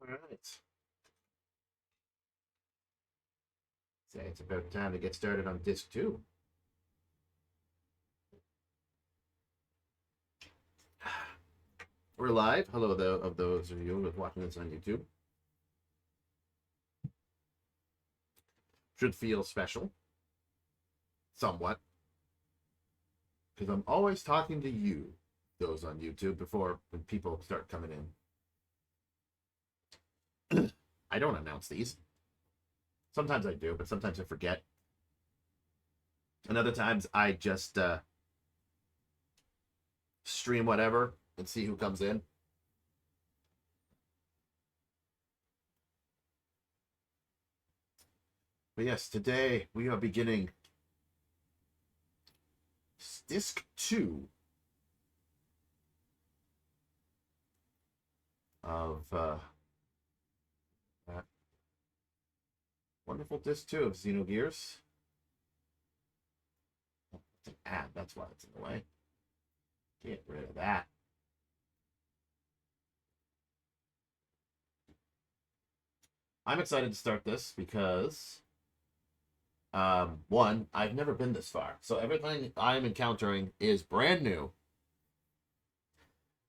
Alright. Say it's about time to get started on disc 2. We're live. Hello, of those of you watching this on YouTube. Should feel special. Somewhat. Because I'm always talking to you, those on YouTube, before when people start coming in. I don't announce these. Sometimes I do, but sometimes I forget. And other times I just stream whatever and see who comes in. But yes, today we are beginning disc 2 of that wonderful disc 2 of Xenogears. Oh, it's an ad, that's why it's in the way. Get rid of that. I'm excited to start this because one, I've never been this far, so everything I'm encountering is brand new.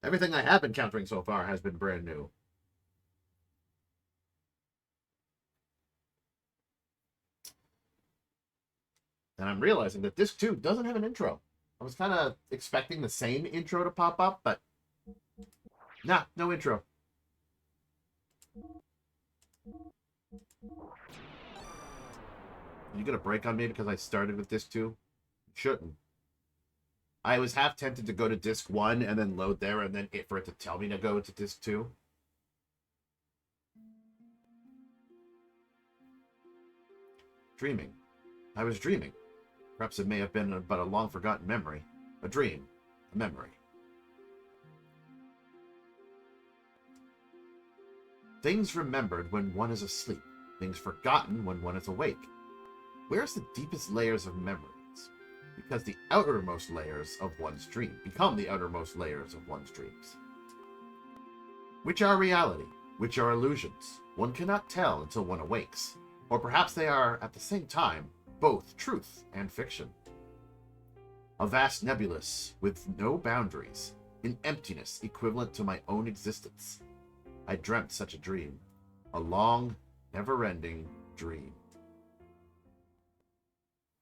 Everything I have been encountering so far has been brand new. And I'm realizing that disc 2 doesn't have an intro. I was kind of expecting the same intro to pop up, but nah, no intro. Are you gonna break on me because I started with disc 2? Shouldn't. I was half tempted to go to disc 1 and then load there and then for it to tell me to go to disc 2. Dreaming. I was dreaming. Perhaps it may have been but a long-forgotten memory. A dream. A memory. Things remembered when one is asleep. Things forgotten when one is awake. Where's the deepest layers of memories? Because the outermost layers of one's dream become the outermost layers of one's dreams. Which are reality? Which are illusions? One cannot tell until one awakes. Or perhaps they are, at the same time, both truth and fiction. A vast nebulous with no boundaries, an emptiness equivalent to my own existence. I dreamt such a dream, a long, never-ending dream.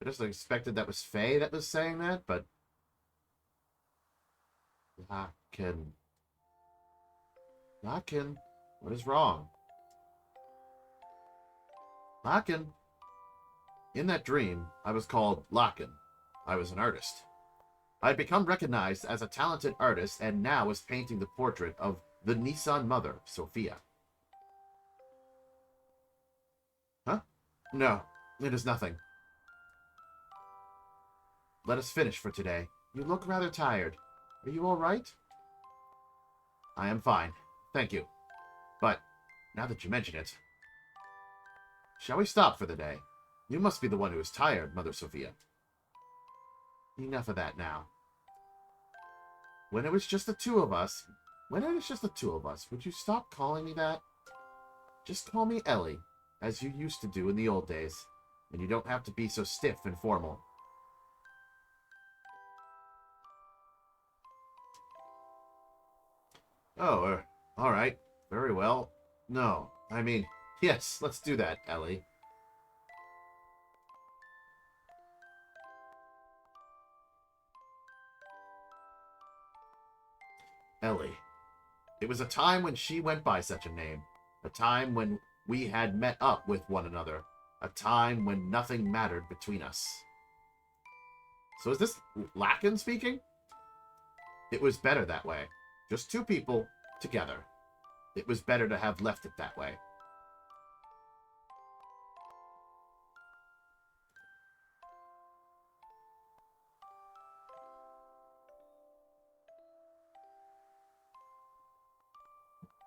I just expected that was Faye that was saying that, but Locken. What is wrong? Locken. In that dream, I was called Locken. I was an artist. I had become recognized as a talented artist and now was painting the portrait of the Nissan mother, Sophia. Huh? No, it is nothing. Let us finish for today. You look rather tired. Are you all right? I am fine. Thank you. But, now that you mention it, shall we stop for the day? You must be the one who is tired, Mother Sophia. Enough of that now. When it was just the two of us, would you stop calling me that? Just call me Ellie, as you used to do in the old days, and you don't have to be so stiff and formal. Oh, all right. Very well. No, I mean, yes, let's do that, Ellie. Ellie. It was a time when she went by such a name. A time when we had met up with one another. A time when nothing mattered between us. So is this Lacken speaking? It was better that way. Just two people together. It was better to have left it that way.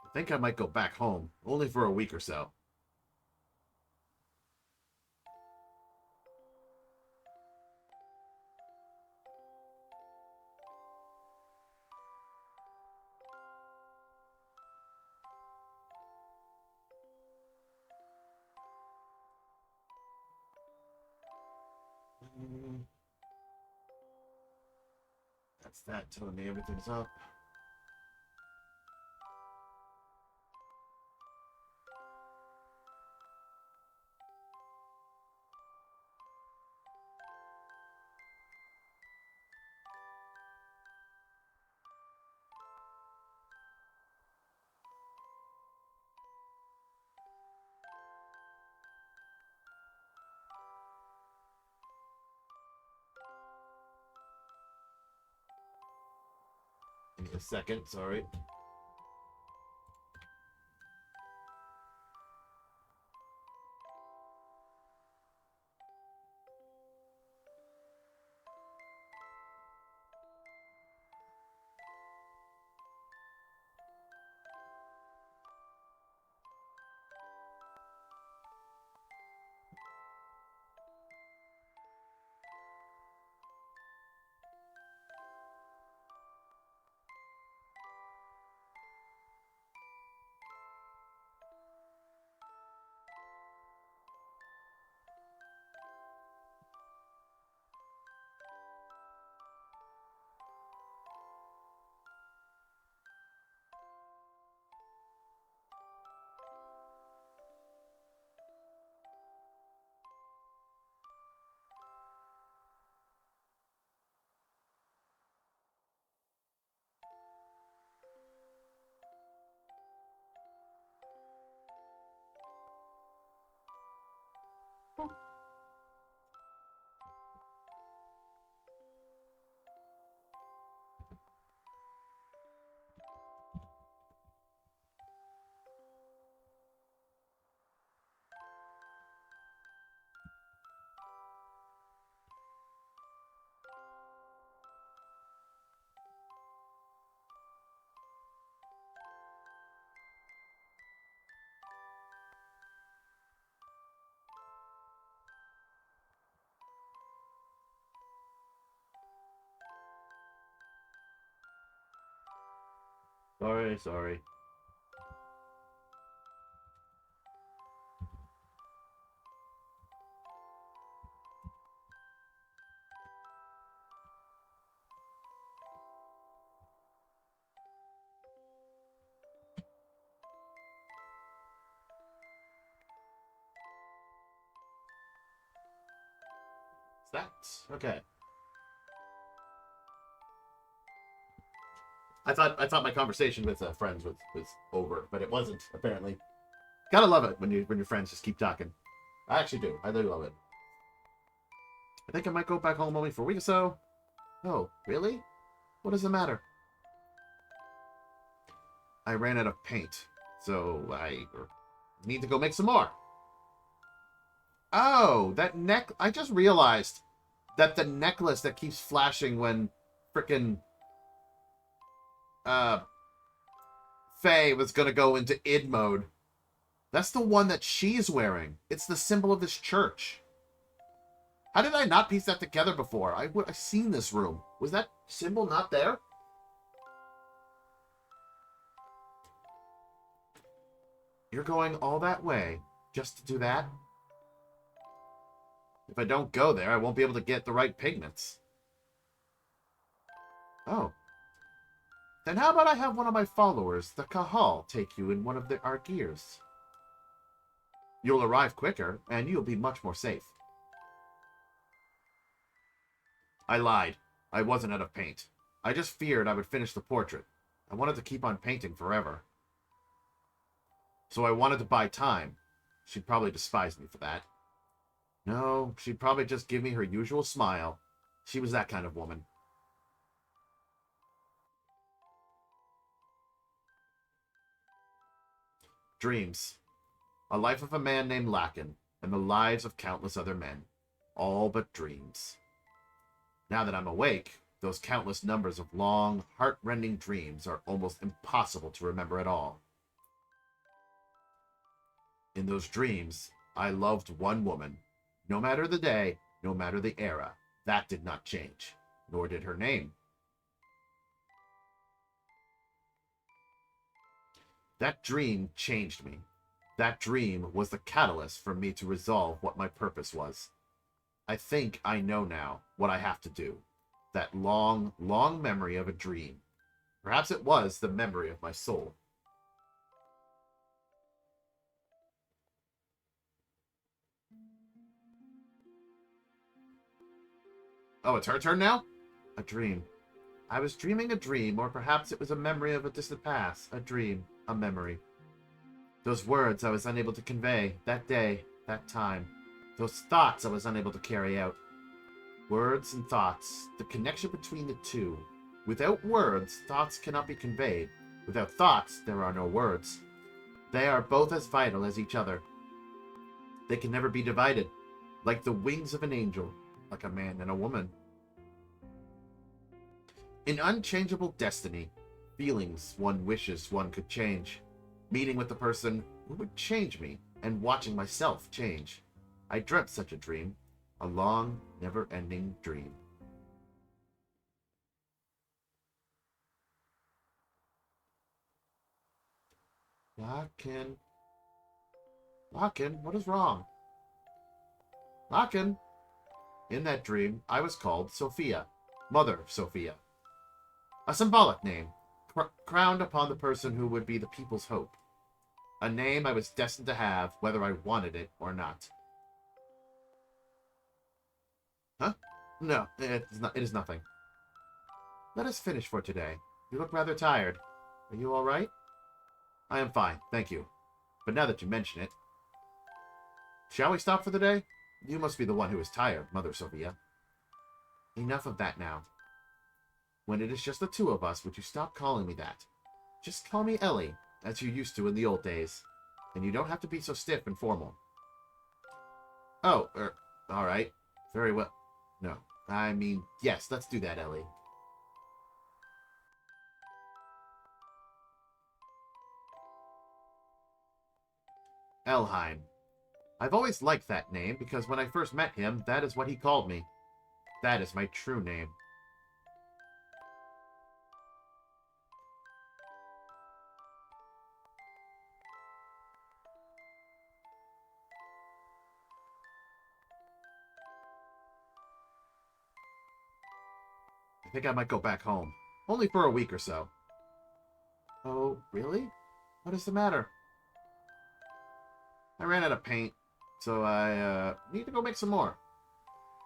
I think I might go back home, only for a week or so. That's that telling me everything's up. Give me a second, sorry. Sorry. That's okay. I thought my conversation with friends was over, but it wasn't apparently. Gotta love it when your friends just keep talking. I actually do. I do love it. I think I might go back home only for a week or so. Oh, really? What does it matter? I ran out of paint, so I need to go make some more. Oh, that neck! I just realized that the necklace that keeps flashing when frickin' uh Faye was gonna go into id mode. That's the one that she's wearing. It's the symbol of this church. How did I not piece that together before? I've seen this room. Was that symbol not there? You're going all that way just to do that? If I don't go there, I won't be able to get the right pigments. Oh. Then how about I have one of my followers, the Kahal, take you in one of our gears? You'll arrive quicker, and you'll be much more safe. I lied. I wasn't out of paint. I just feared I would finish the portrait. I wanted to keep on painting forever. So I wanted to buy time. She'd probably despise me for that. No, she'd probably just give me her usual smile. She was that kind of woman. Dreams. A life of a man named Lakin, and the lives of countless other men. All but dreams. Now that I'm awake, those countless numbers of long, heart-rending dreams are almost impossible to remember at all. In those dreams, I loved one woman. No matter the day, no matter the era, that did not change, nor did her name. That dream changed me. That dream was the catalyst for me to resolve what my purpose was. I think I know now what I have to do. That long, long memory of a dream. Perhaps it was the memory of my soul. Oh, it's her turn now? A dream. I was dreaming a dream, or perhaps it was a memory of a distant past. A dream. A memory. Those words I was unable to convey. That day. That time. Those thoughts I was unable to carry out. Words and thoughts. The connection between the two. Without words, thoughts cannot be conveyed. Without thoughts, there are no words. They are both as vital as each other. They can never be divided. Like the wings of an angel. Like a man and a woman. In unchangeable destiny, feelings one wishes one could change. Meeting with the person who would change me, and watching myself change. I dreamt such a dream. A long, never-ending dream. Locken. Locken, what is wrong? Locken. In that dream, I was called Sophia, Mother Sophia. A symbolic name, crowned upon the person who would be the people's hope. A name I was destined to have, whether I wanted it or not. Huh? No, it is nothing. Let us finish for today. You look rather tired. Are you all right? I am fine, thank you. But now that you mention it... Shall we stop for the day? You must be the one who is tired, Mother Sophia. Enough of that now. When it is just the two of us, would you stop calling me that? Just call me Ellie, as you used to in the old days. And you don't have to be so stiff and formal. Oh, alright. Very well. No, I mean, yes, let's do that, Ellie. Elheim. I've always liked that name because when I first met him, that is what he called me. That is my true name. I think I might go back home. Only for a week or so. Oh, really? What is the matter? I ran out of paint, so I need to go make some more.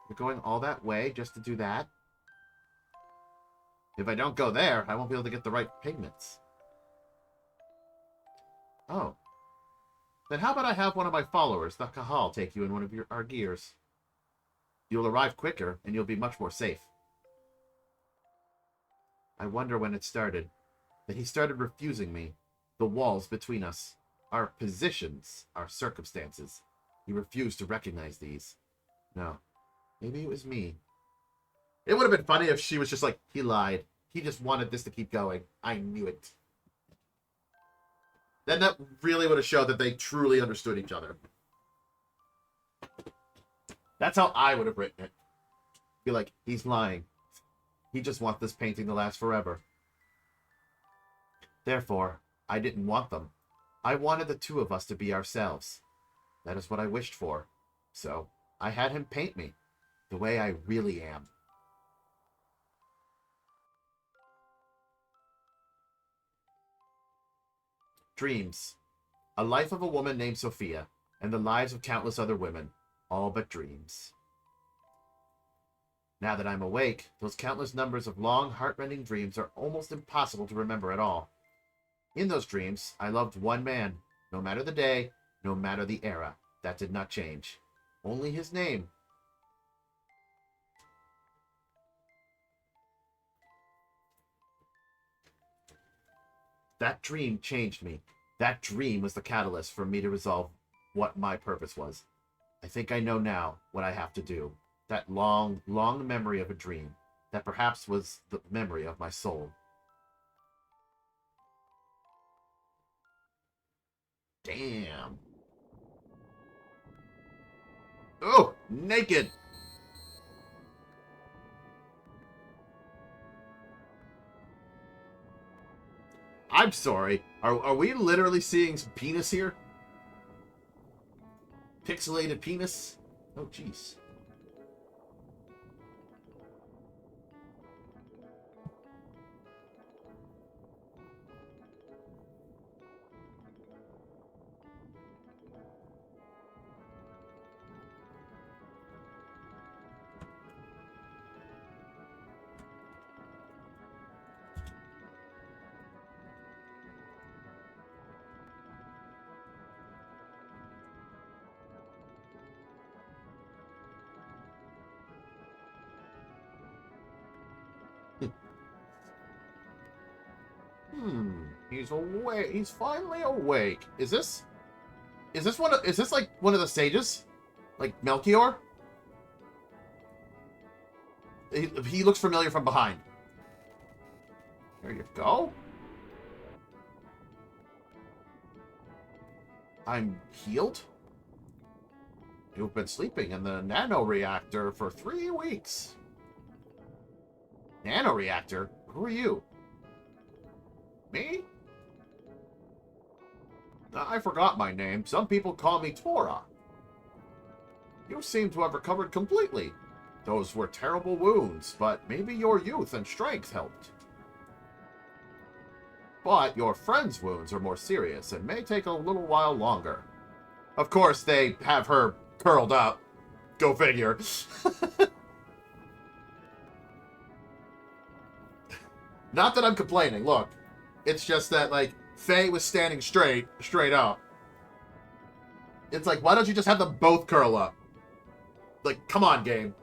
You're going all that way just to do that? If I don't go there, I won't be able to get the right pigments. Oh. Then how about I have one of my followers, the Kahal, take you in one of our gears? You'll arrive quicker, and you'll be much more safe. I wonder when it started. That he started refusing me. The walls between us. Our positions. Our circumstances. He refused to recognize these. No. Maybe it was me. It would have been funny if she was just like, he lied. He just wanted this to keep going. I knew it. Then that really would have showed that they truly understood each other. That's how I would have written it. Be like, he's lying. He just wants this painting to last forever. Therefore, I didn't want them. I wanted the two of us to be ourselves. That is what I wished for. So, I had him paint me, the way I really am. Dreams. A life of a woman named Sophia, and the lives of countless other women, all but dreams. Now that I'm awake, those countless numbers of long, heart-rending dreams are almost impossible to remember at all. In those dreams, I loved one man, no matter the day, no matter the era. That did not change. Only his name. That dream changed me. That dream was the catalyst for me to resolve what my purpose was. I think I know now what I have to do. That long, long memory of a dream. That perhaps was the memory of my soul. Damn. Oh, naked. I'm sorry. Are we literally seeing some penis here? Pixelated penis? Oh, jeez. He's awake. He's finally awake. Is this like one of the sages? Like Melchior? He looks familiar from behind. There you go. I'm healed? You've been sleeping in the nanoreactor for 3 weeks. Nanoreactor? Who are you? Me? I forgot my name. Some people call me Tora. You seem to have recovered completely. Those were terrible wounds, but maybe your youth and strength helped. But your friend's wounds are more serious and may take a little while longer. Of course, they have her curled up. Go figure. Not that I'm complaining, look. It's just that, like, Faye was standing straight up. It's like, why don't you just have them both curl up? Like, come on, game.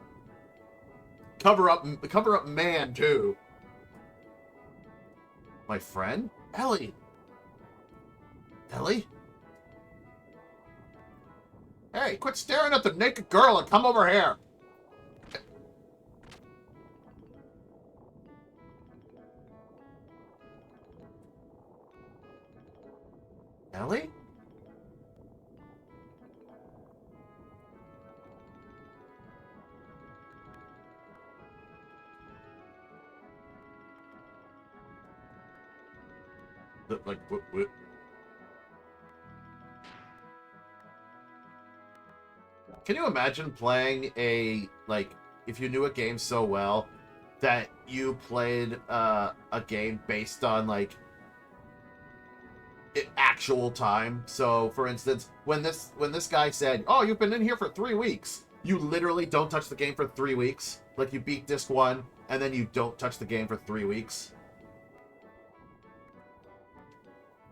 Cover up man, too. My friend? Ellie. Ellie? Hey, quit staring at the naked girl and come over here. Ellie? Like, what? Can you imagine playing like, if you knew a game so well that you played a game based on, like, actual time? So, for instance, when this guy said, oh, you've been in here for 3 weeks, you literally don't touch the game for 3 weeks. Like, you beat disc 1, and then you don't touch the game for 3 weeks.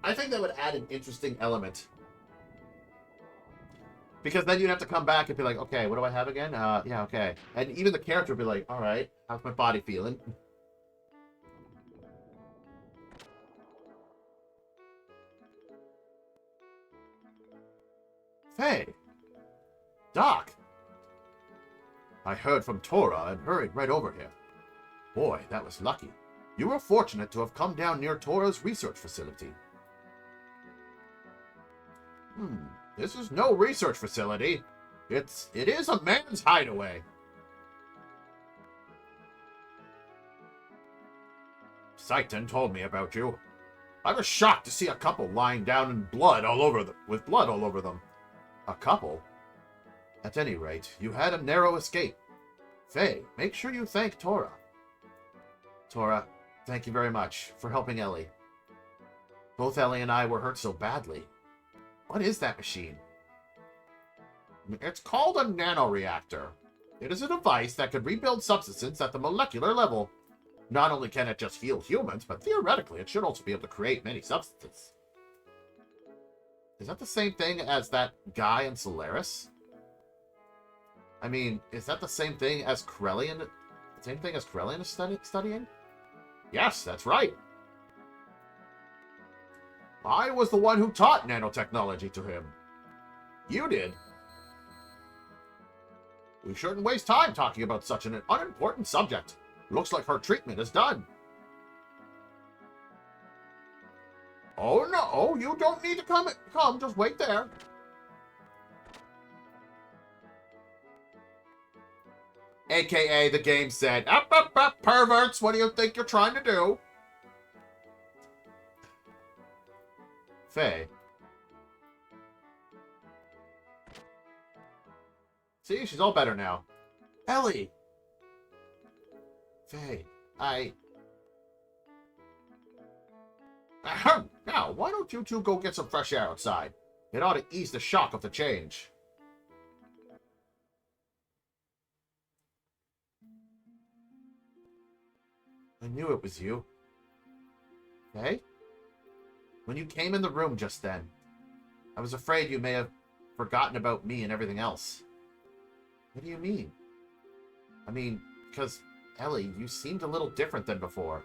I think that would add an interesting element. Because then you'd have to come back and be like, okay, what do I have again? Yeah, okay. And even the character would be like, all right, how's my body feeling? Faye! Doc! I heard from Tora and hurried right over here. Boy, that was lucky. You were fortunate to have come down near Tora's research facility. This is no research facility. It is a man's hideaway. Saiton told me about you. I was shocked to see a couple lying down in blood all over them, with blood all over them. A couple? At any rate, you had a narrow escape. Faye, make sure you thank Tora. Tora, thank you very much for helping Ellie. Both Ellie and I were hurt so badly. What is that machine? It's called a nanoreactor. It is a device that can rebuild substances at the molecular level. Not only can it just heal humans, but theoretically it should also be able to create many substances. Is that the same thing as that guy in Solaris? I mean, is that the same thing as Corellian? Same thing as Corellian is studying? Yes, that's right. I was the one who taught nanotechnology to him. You did. We shouldn't waste time talking about such an unimportant subject. Looks like her treatment is done. Oh no, you don't need to come, just wait there. AKA the game said, up, perverts, what do you think you're trying to do? Faye. See, she's all better now. Ellie! Faye, Ahem! Now, why don't you two go get some fresh air outside? It ought to ease the shock of the change. I knew it was you. Faye? When you came in the room just then, I was afraid you may have forgotten about me and everything else. What do you mean? I mean, because, Ellie, you seemed a little different than before.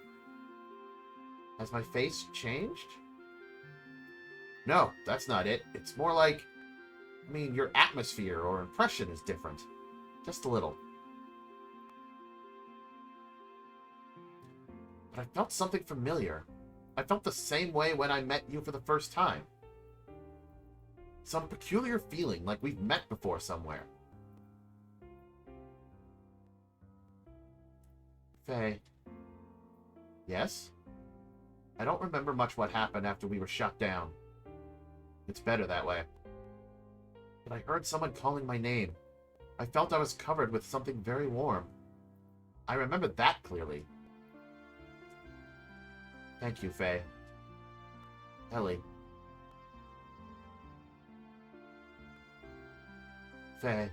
Has my face changed? No, that's not it. It's more like... I mean, your atmosphere or impression is different. Just a little. But I felt something familiar. I felt the same way when I met you for the first time. Some peculiar feeling, like we've met before somewhere. Faye. Yes? I don't remember much what happened after we were shut down. It's better that way. But I heard someone calling my name. I felt I was covered with something very warm. I remember that clearly. Thank you, Faye. Ellie. Faye.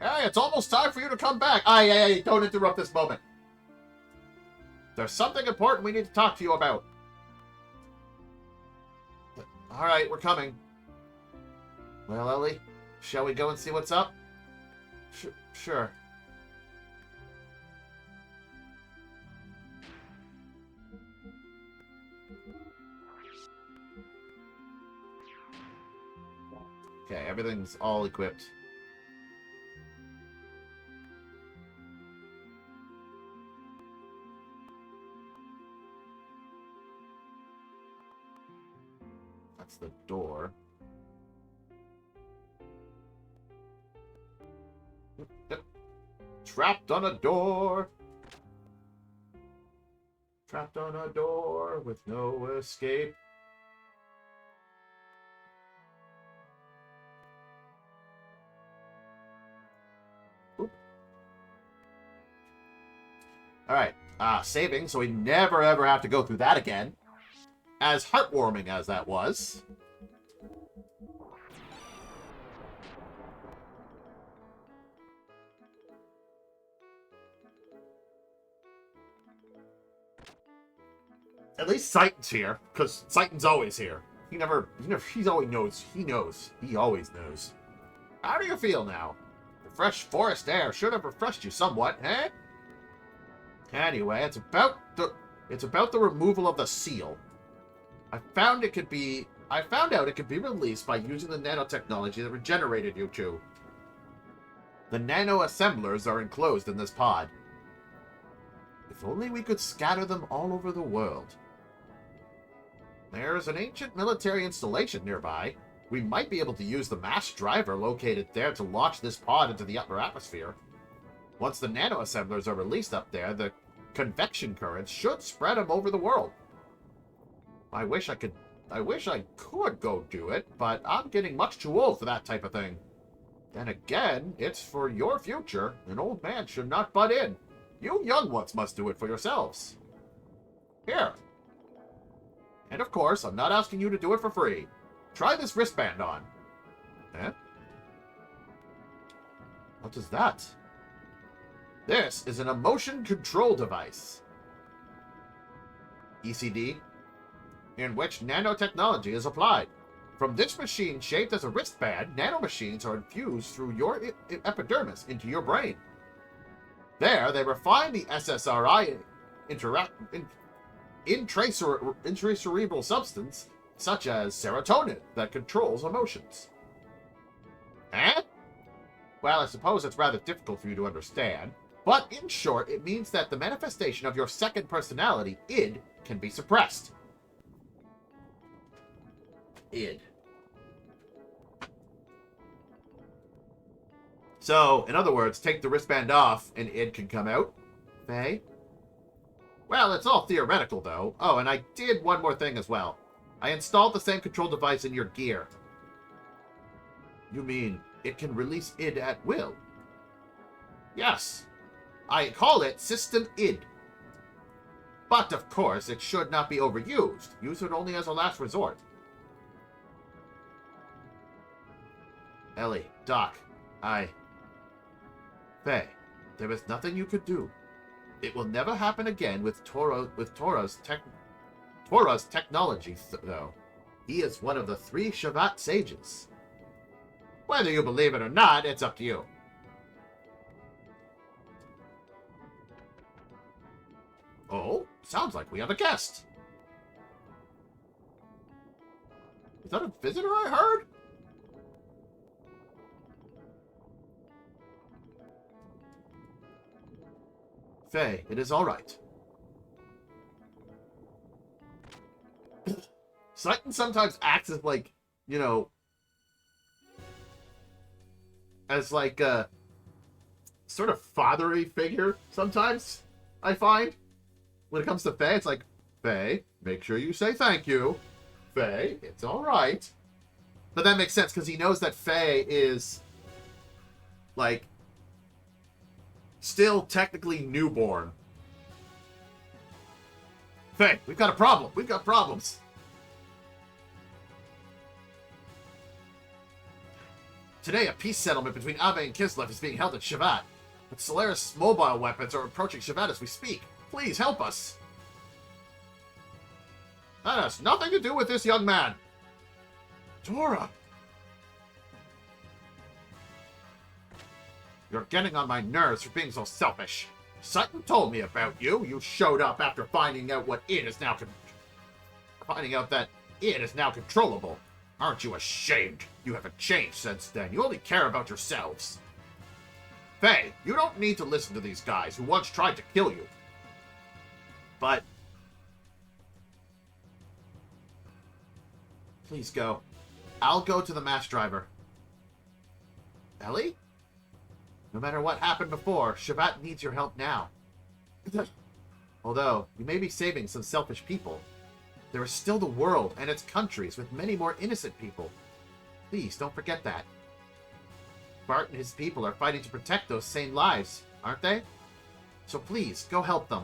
Hey, it's almost time for you to come back. Hey, don't interrupt this moment. There's something important we need to talk to you about. Alright, we're coming. Well, Ellie, shall we go and see what's up? Sure. Okay, everything's all equipped. That's the door. Trapped on a door. Trapped on a door with no escape. Alright, saving, so we never ever have to go through that again. As heartwarming as that was. At least Saiten's here, because Saiten's always here. He always knows. He always knows. How do you feel now? The fresh forest air should have refreshed you somewhat, eh? Anyway, it's about the removal of the seal. I found out it could be released by using the nanotechnology that regenerated you two. The nano-assemblers are enclosed in this pod. If only we could scatter them all over the world. There's an ancient military installation nearby. We might be able to use the mass driver located there to launch this pod into the upper atmosphere. Once the nano-assemblers are released up there, the convection currents should spread them over the world. I wish I could go do it, but I'm getting much too old for that type of thing. Then again, it's for your future. An old man should not butt in. You young ones must do it for yourselves. Here. And of course, I'm not asking you to do it for free. Try this wristband on. Eh? What is that? This is an emotion control device. ECD, in which nanotechnology is applied. From this machine shaped as a wristband, nanomachines are infused through your epidermis into your brain. There, they refine the SSRI intracerebral substance, such as serotonin, that controls emotions. Eh? Well, I suppose it's rather difficult for you to understand, but in short, it means that the manifestation of your second personality, id, can be suppressed. Id. So, in other words, take the wristband off and id can come out. Faye? Well, it's all theoretical, though. Oh, and I did one more thing as well. I installed the same control device in your gear. You mean it can release id at will? Yes. I call it System id. But, of course, it should not be overused. Use it only as a last resort. Ellie, Doc, Faye, there is nothing you could do. It will never happen again with Tora's technology, though. He is one of the 3 Shavat sages. Whether you believe it or not, it's up to you. Oh, sounds like we have a guest. Is that a visitor I heard? Faye, it is all right. Sutton sometimes acts as like, you know, as like a sort of fatherly figure sometimes, I find. When it comes to Faye, it's like, Faye, make sure you say thank you. Faye, it's all right. But that makes sense because he knows that Faye is, like, still technically newborn. Faye, we've got a problem. We've got problems. Today, a peace settlement between Ave and Kislev is being held at Shavat. But Solaris' mobile weapons are approaching Shavat as we speak. Please help us. That has nothing to do with this young man. Tora! You're getting on my nerves for being so selfish. Sutton told me about you. You showed up after finding out what it is now finding out that it is now controllable. Aren't you ashamed? You haven't changed since then. You only care about yourselves. Faye, you don't need to listen to these guys who once tried to kill you. But... please go. I'll go to the mass driver. Ellie? No matter what happened before, Shavat needs your help now. Although, you may be saving some selfish people, there is still the world and its countries with many more innocent people. Please, don't forget that. Bart and his people are fighting to protect those same lives, aren't they? So please, go help them.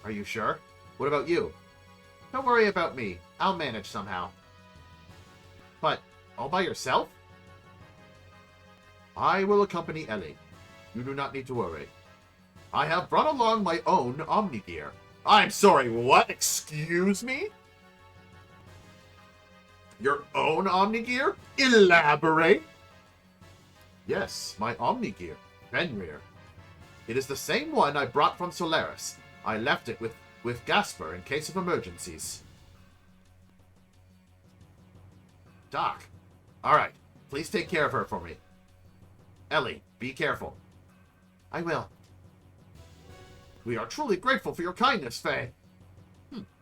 Are you sure? What about you? Don't worry about me. I'll manage somehow. But, all by yourself? I will accompany Ellie. You do not need to worry. I have brought along my own Omnigear. I'm sorry, what? Excuse me? Your own Omnigear? Elaborate! Yes, my Omnigear, Fenrir. It is the same one I brought from Solaris. I left it with Gasper in case of emergencies. Doc. Alright, please take care of her for me. Ellie, be careful. I will. We are truly grateful for your kindness, Faye.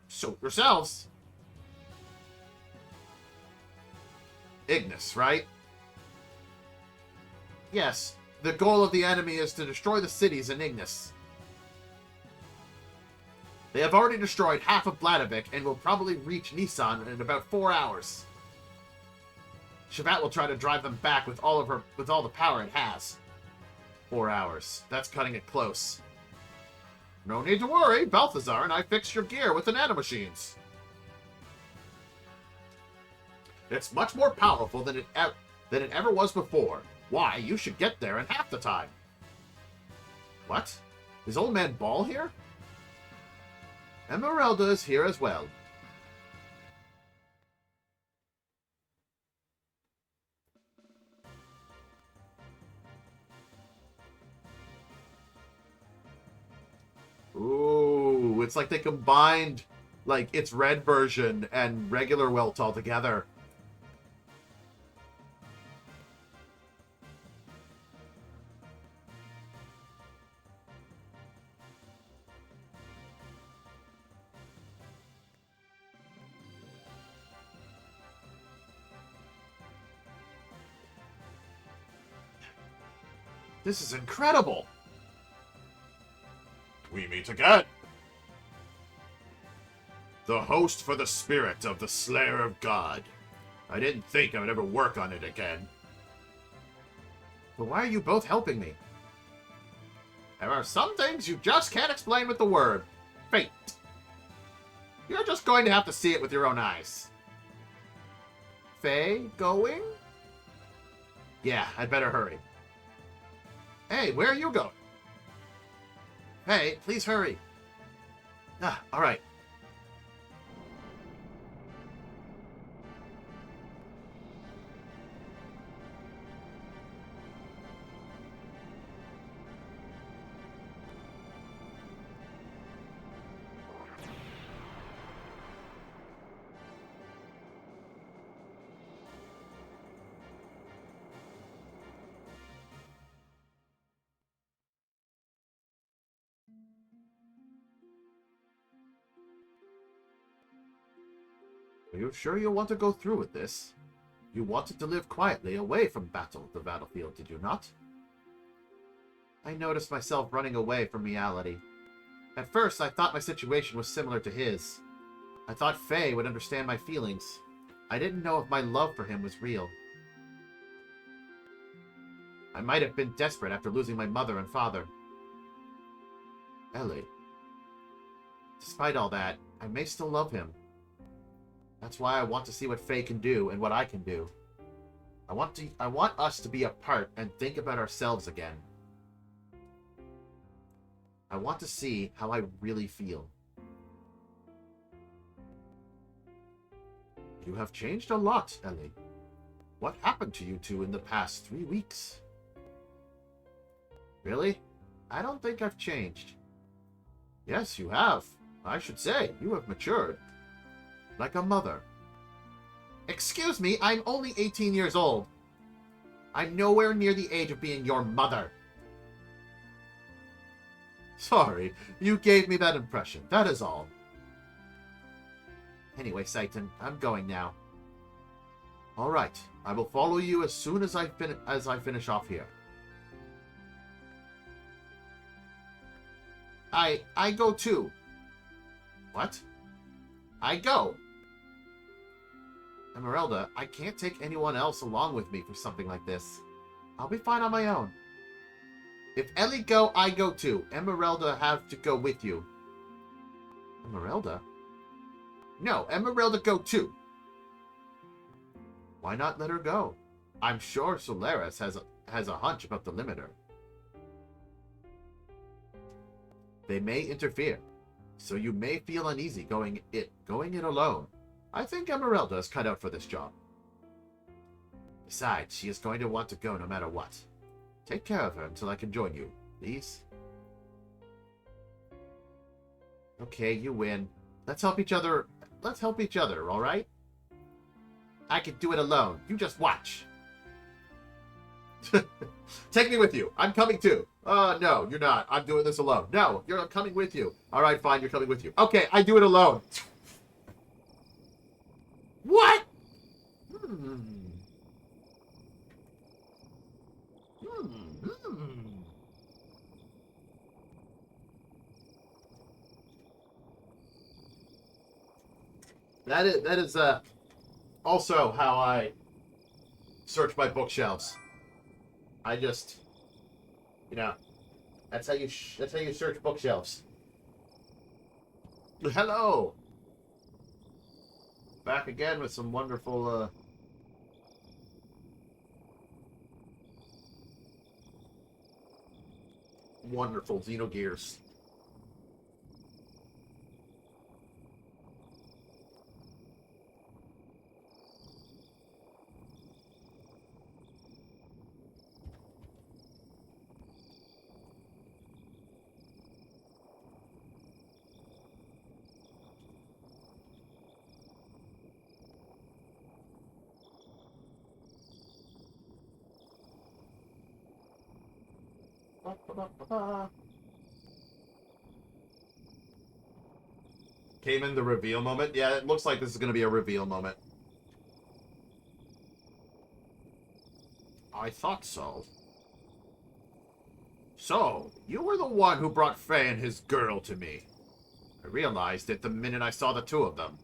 Suit yourselves. Ignis, right? Yes, the goal of the enemy is to destroy the cities in Ignis. They have already destroyed half of Vladivik and will probably reach Nisan in about 4 hours. Shavat will try to drive them back with all the power it has. 4 hours. That's cutting it close. No need to worry. Balthazar and I fixed your gear with the nanomachines. It's much more powerful than it ever was before. Why, you should get there in half the time. What? Is Old Man Ball here? Emeralda is here as well. Ooh, it's like they combined, like, its red version and regular Welt all together. This is incredible! We meet again! The host for the spirit of the Slayer of God. I didn't think I would ever work on it again. But why are you both helping me? There are some things you just can't explain with the word. Fate. You're just going to have to see it with your own eyes. Faye, going? Yeah, I'd better hurry. Hey, where are you going? Hey, please hurry. Ah, alright. Are you sure you want to go through with this? You wanted to live quietly away from the battlefield, did you not? I noticed myself running away from reality. At first, I thought my situation was similar to his. I thought Faye would understand my feelings. I didn't know if my love for him was real. I might have been desperate after losing my mother and father. Ellie. Despite all that, I may still love him. That's why I want to see what Faye can do and what I can do. I want us to be apart and think about ourselves again. I want to see how I really feel. You have changed a lot, Ellie. What happened to you two in the past 3 weeks? Really? I don't think I've changed. Yes, you have. I should say, you have matured. Like a mother. Excuse me, I'm only 18 years old. I'm nowhere near the age of being your mother. Sorry, you gave me that impression, that is all. Anyway, Satan, I'm going now. Alright, I will follow you as soon as I finish off here. I go too. What? I go. Emeralda, I can't take anyone else along with me for something like this. I'll be fine on my own. If Ellie go, I go too. Emeralda have to go with you. Emeralda? No, Emeralda go too. Why not let her go? I'm sure Solaris has a hunch about the limiter. They may interfere, so you may feel uneasy going it alone. I think Emeralda is cut out for this job. Besides, she is going to want to go no matter what. Take care of her until I can join you, please. Okay, you win. Let's help each other. Let's help each other, all right? I can do it alone. You just watch. Take me with you. I'm coming too. No, you're not. I'm doing this alone. No, you're coming with you. All right, fine. You're coming with you. Okay, I do it alone. What? That is also how I search my bookshelves. I just, that's how you search bookshelves. Hello. Back again with some wonderful wonderful Xenogears. Came in the reveal moment? Yeah, it looks like this is going to be a reveal moment. I thought so. So, you were the one who brought Faye and his girl to me. I realized it the minute I saw the two of them.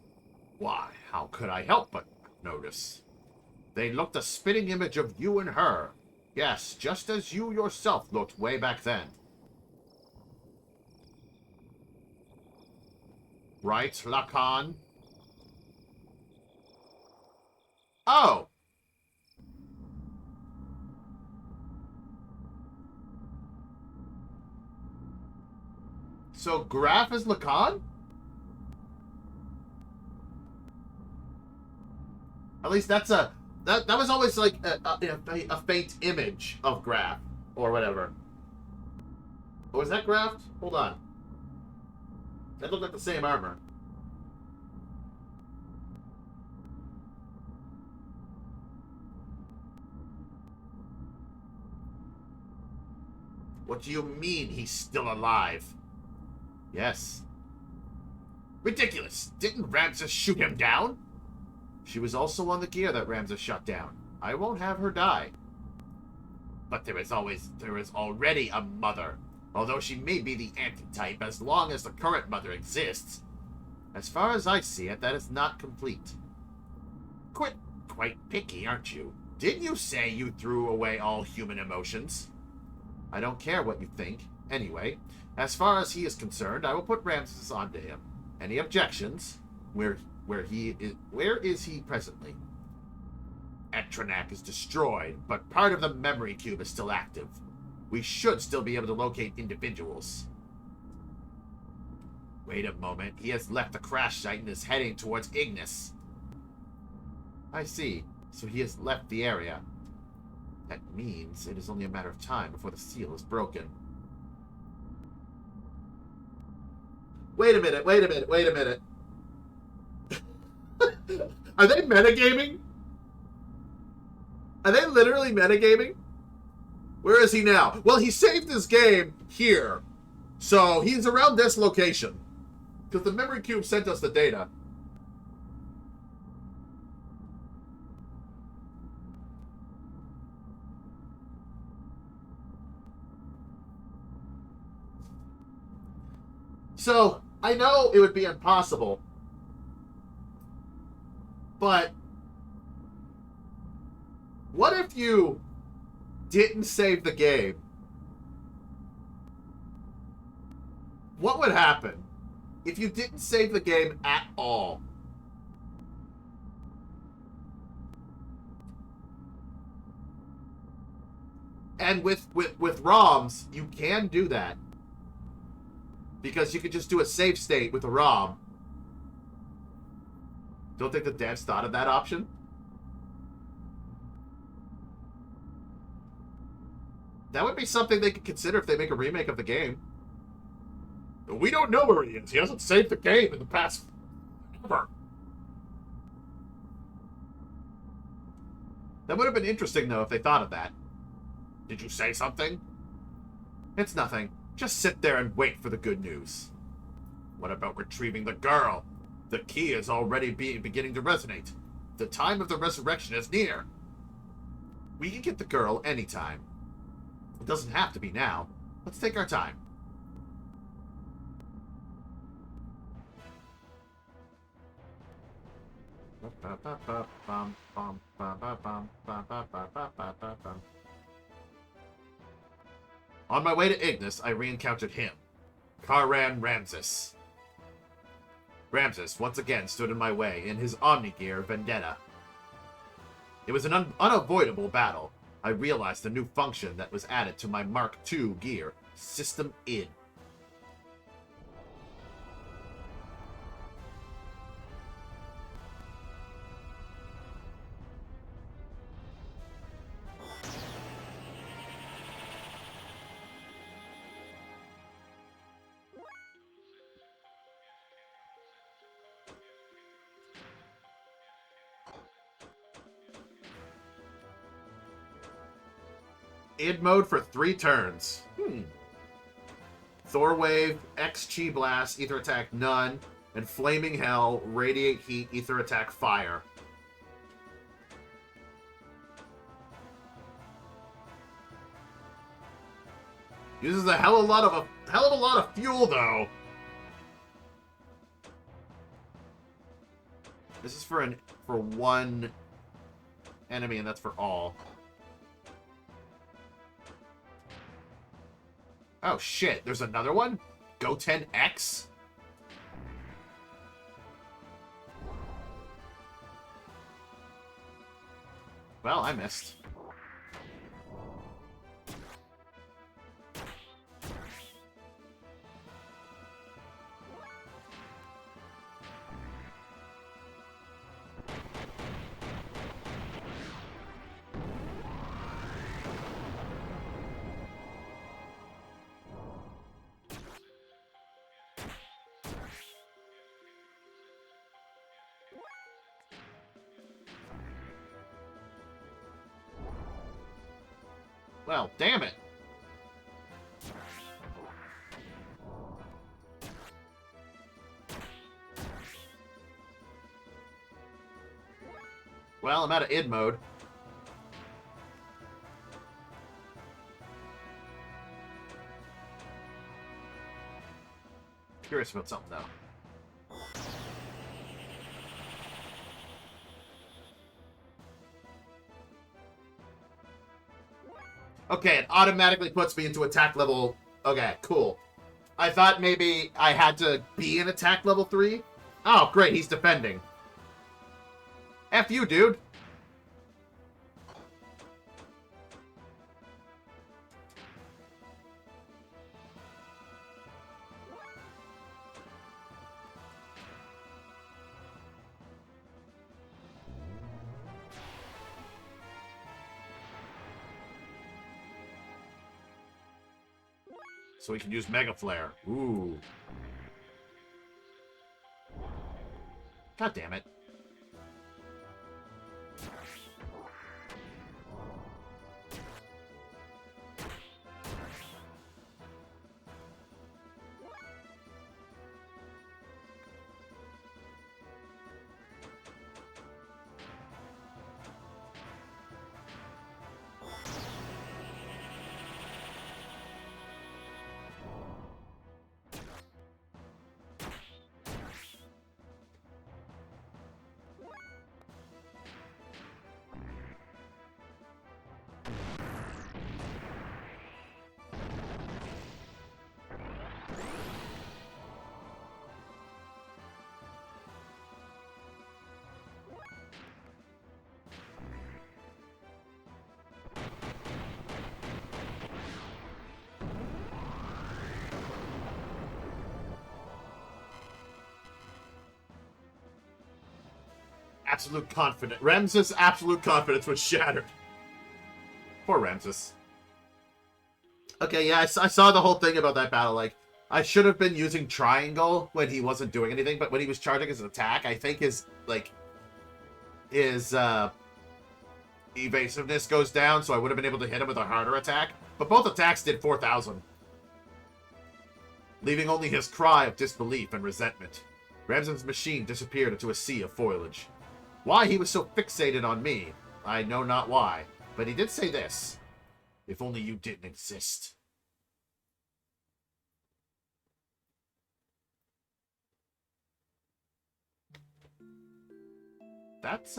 Why, how could I help but notice? They looked a spitting image of you and her. Yes, just as you yourself looked way back then. Right, Lacan? Oh! So Graf is Lacan? At least that's a... That was always like a faint image of Graf, or whatever. Oh, was that Graf? Hold on. That looked like the same armor. What do you mean he's still alive? Yes. Ridiculous. Didn't Ramses shoot him down? She was also on the gear that Ramses shut down. I won't have her die. But there is already a mother. Although she may be the antitype, as long as the current mother exists. As far as I see it, that is not complete. Quite picky, aren't you? Didn't you say you threw away all human emotions? I don't care what you think. Anyway, as far as he is concerned, I will put Ramses onto him. Any objections? Where is he presently? Etranak is destroyed, but part of the memory cube is still active. We should still be able to locate individuals. Wait a moment. He has left the crash site and is heading towards Ignis. I see. So he has left the area. That means it is only a matter of time before the seal is broken. Wait a minute. Are they metagaming? Are they literally metagaming? Where is he now? Well, he saved his game here. So he's around this location. Because the memory cube sent us the data. So, I know it would be impossible. But what if you didn't save the game? What would happen if you didn't save the game at all? And with ROMs, you can do that. Because you could just do a save state with a ROM. Don't think the devs thought of that option? That would be something they could consider if they make a remake of the game. We don't know where he is. He hasn't saved the game in the past ever. That would have been interesting, though, if they thought of that. Did you say something? It's nothing. Just sit there and wait for the good news. What about retrieving the girl? The key is already beginning to resonate. The time of the resurrection is near. We can get the girl anytime. It doesn't have to be now. Let's take our time. On my way to Ignis, I re-encountered him, Karan Ramses. Ramses once again stood in my way in his Omnigear vendetta. It was an unavoidable battle. I realized the new function that was added to my Mark II gear, System Id. Id mode for 3 turns. Thor Wave, X Chi Blast, Ether Attack none, and Flaming Hell, Radiate Heat, Ether Attack fire. Uses a hell of a lot of fuel though. This is for one enemy, and that's for all. Oh shit, there's another one? Goten X? Well, I missed. Well, damn it. Well, I'm out of id mode. Curious about something, though. Okay, it automatically puts me into attack level... Okay, cool. I thought maybe I had to be in attack level 3. Oh, great, he's defending. F you, dude. So we can use Mega Flare. Ooh. God damn it. Absolute confidence. Ramses' absolute confidence was shattered. Poor Ramses. Okay, yeah, I saw the whole thing about that battle. Like, I should have been using triangle when he wasn't doing anything, but when he was charging his attack, I think his evasiveness goes down, so I would have been able to hit him with a harder attack. But both attacks did 4,000. Leaving only his cry of disbelief and resentment. Ramses' machine disappeared into a sea of foliage. Why he was so fixated on me, I know not why, but he did say this. If only you didn't exist. That's,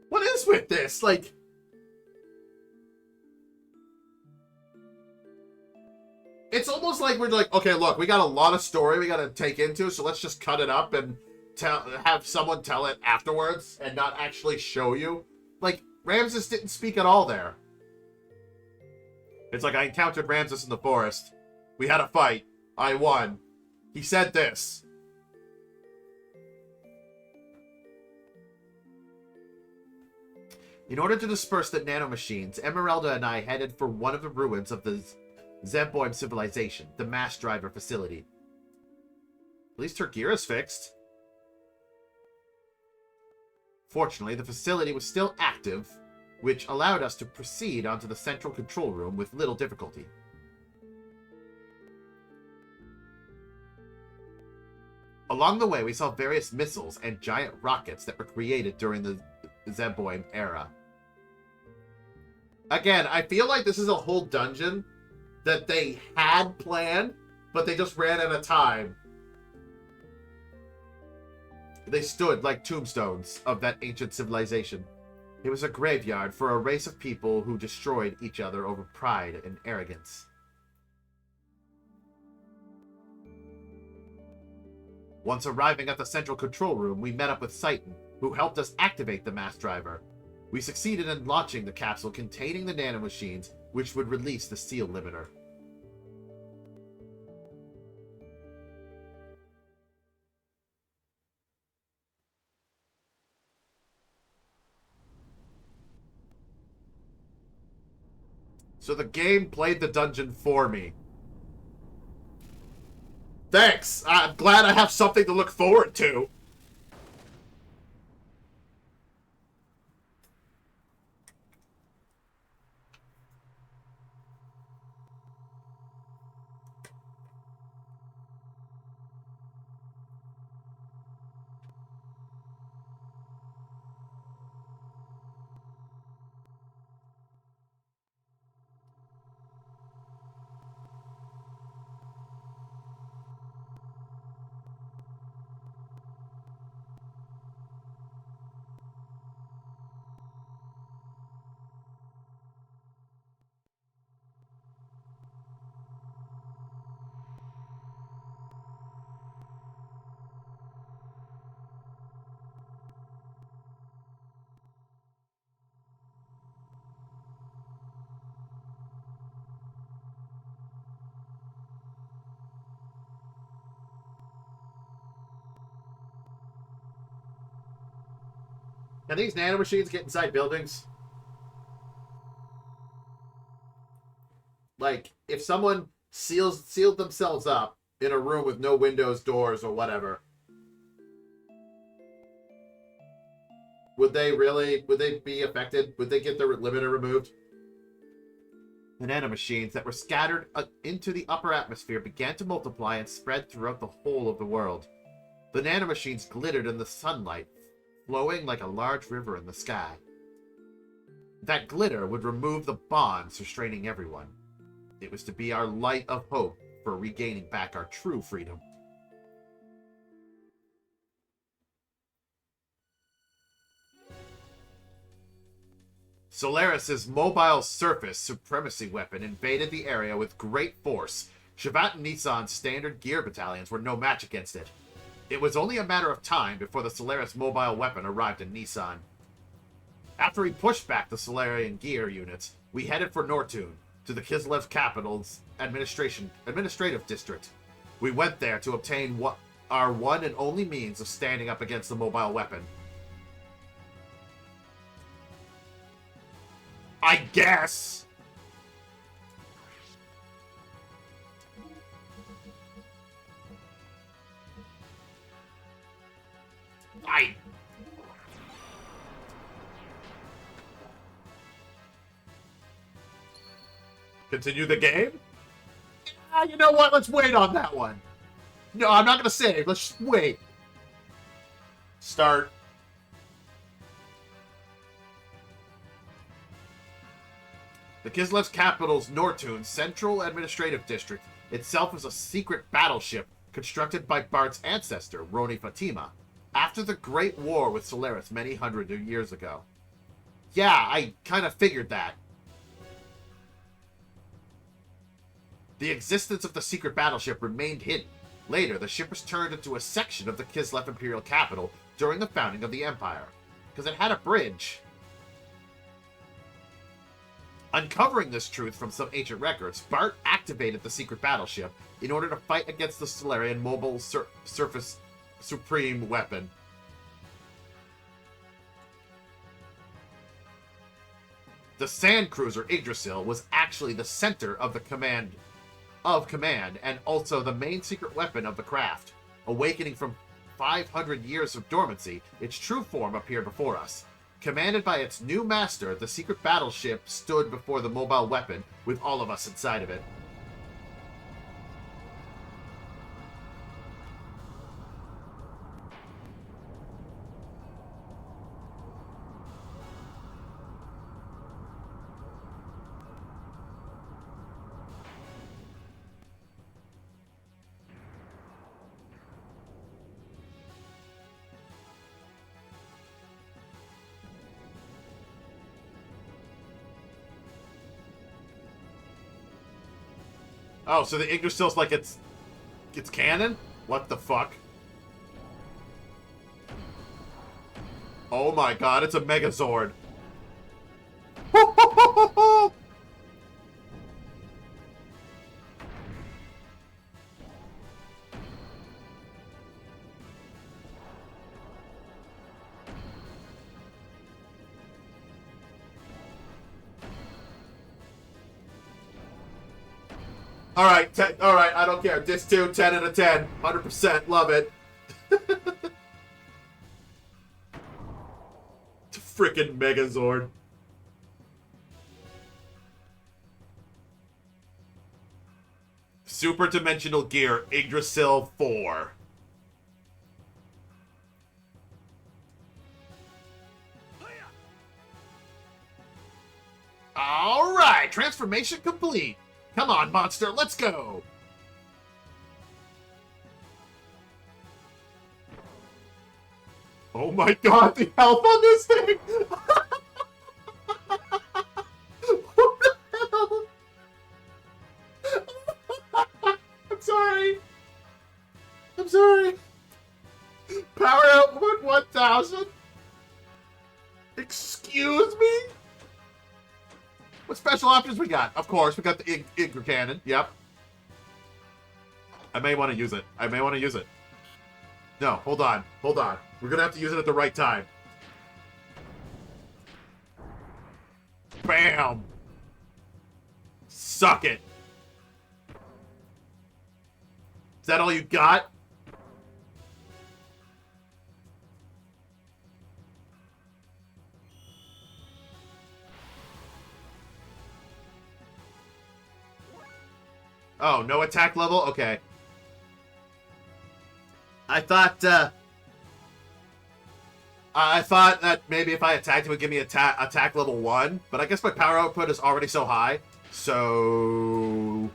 What is with this? Like... It's almost like we're like, okay, look, we got a lot of story we got to take into, so let's just cut it up and have someone tell it afterwards and not actually show you. Like, Ramses didn't speak at all there. It's like, I encountered Ramses in the forest. We had a fight. I won. He said this. In order to disperse the nanomachines, Emeralda and I headed for one of the ruins of the Zeboim civilization, the mass driver facility. At least her gear is fixed. Fortunately, the facility was still active, which allowed us to proceed onto the central control room with little difficulty. Along the way, we saw various missiles and giant rockets that were created during the Zeboim era. Again, I feel like this is a whole dungeon that they had planned, but they just ran out of time. They stood like tombstones of that ancient civilization. It was a graveyard for a race of people who destroyed each other over pride and arrogance. Once arriving at the central control room, we met up with Satan, who helped us activate the mass driver. We succeeded in launching the capsule containing the nanomachines, which would release the seal limiter. So the game played the dungeon for me. Thanks! I'm glad I have something to look forward to. Can these nanomachines get inside buildings? Like, if someone sealed themselves up in a room with no windows, doors, or whatever, would they be affected? Would they get their limiter removed? The nanomachines that were scattered into the upper atmosphere began to multiply and spread throughout the whole of the world. The nanomachines glittered in the sunlight, flowing like a large river in the sky. That glitter would remove the bonds restraining everyone. It was to be our light of hope for regaining back our true freedom. Solaris' mobile surface supremacy weapon invaded the area with great force. Shavat and Nissan's standard gear battalions were no match against it. It was only a matter of time before the Solaris mobile weapon arrived in Nissan. After we pushed back the Solarian gear units, we headed for Nortune, to the Kislev's capital's administrative district. We went there to obtain our one and only means of standing up against the mobile weapon. I guess. Continue the game? You know what? Let's wait on that one. No, I'm not going to save. Let's just wait. Start. The Kislev's capital's Nortune Central Administrative District itself is a secret battleship constructed by Bart's ancestor, Roni Fatima, after the Great War with Solaris many hundred years ago. Yeah, I kind of figured that. The existence of the secret battleship remained hidden. Later, the ship was turned into a section of the Kislev Imperial capital during the founding of the Empire, because it had a bridge. Uncovering this truth from some ancient records, Bart activated the secret battleship in order to fight against the Solarian mobile surface supreme weapon. The sand cruiser Yggdrasil was actually the center of the command and also the main secret weapon of the craft. Awakening from 500 years of dormancy, its true form appeared before us. Commanded by its new master, the secret battleship stood before the mobile weapon with all of us inside of it. Oh, so the Yggdrasil's like it's canon? What the fuck? Oh my god, it's a Megazord. Alright, I don't care. Disc 2, 10 out of 10. 100%, love it. Frickin' Megazord. Super Dimensional Gear, Yggdrasil 4. Alright, transformation complete. Come on, monster, let's go! Oh my god, the health on this thing! What the hell? I'm sorry. I'm sorry. Power output 1000? Excuse me? What special options we got? Of course, we got the Igra Cannon. Yep. I may want to use it. No, hold on. We're going to have to use it at the right time. Bam! Suck it! Is that all you got? Oh, no attack level? Okay. I thought that maybe if I attacked, it would give me attack level 1, but I guess my power output is already so high, so...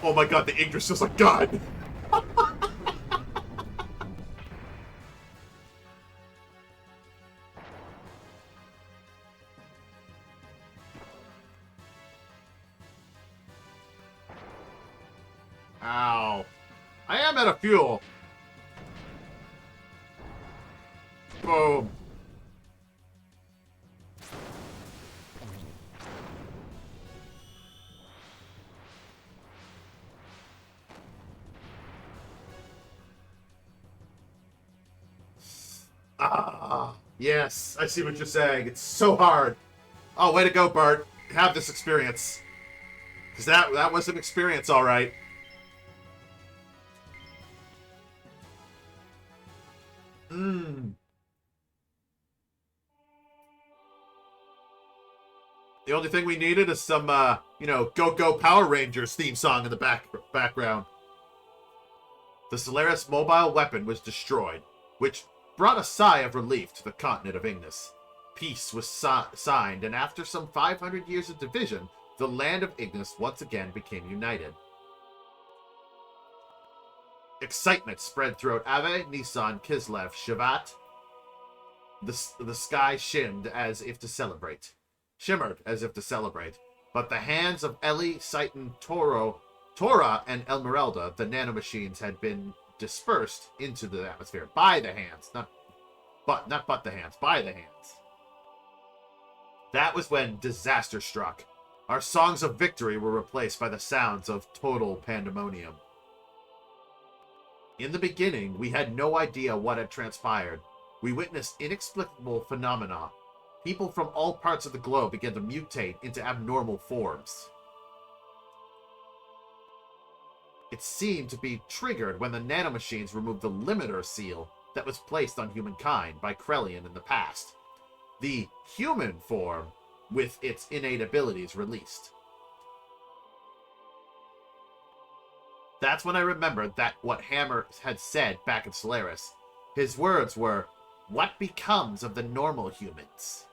Oh my god, the Ingress is a gun! Ow. I am out of fuel. Boom. Ah, yes. I see what you're saying. It's so hard. Oh, way to go, Bart. Have this experience. Because that was an experience, all right. The only thing we needed is some, Go Power Rangers theme song in the background. The Solaris mobile weapon was destroyed, which brought a sigh of relief to the continent of Ignis. Peace was signed, and after some 500 years of division, the land of Ignis once again became united. Excitement spread throughout Ave, Nissan, Kislev, Shivat. The sky shimmered as if to celebrate. But the hands of Ellie, Seitan, Tora, and Elmerelda, the nanomachines, had been dispersed into the atmosphere by the hands. Not the hands, by the hands. That was when disaster struck. Our songs of victory were replaced by the sounds of total pandemonium. In the beginning, we had no idea what had transpired. We witnessed inexplicable phenomena. People from all parts of the globe began to mutate into abnormal forms. It seemed to be triggered when the nanomachines removed the limiter seal that was placed on humankind by Krellian in the past. The human form, with its innate abilities, released. That's when I remembered that what Hammer had said back in Solaris. His words were, "What becomes of the normal humans?"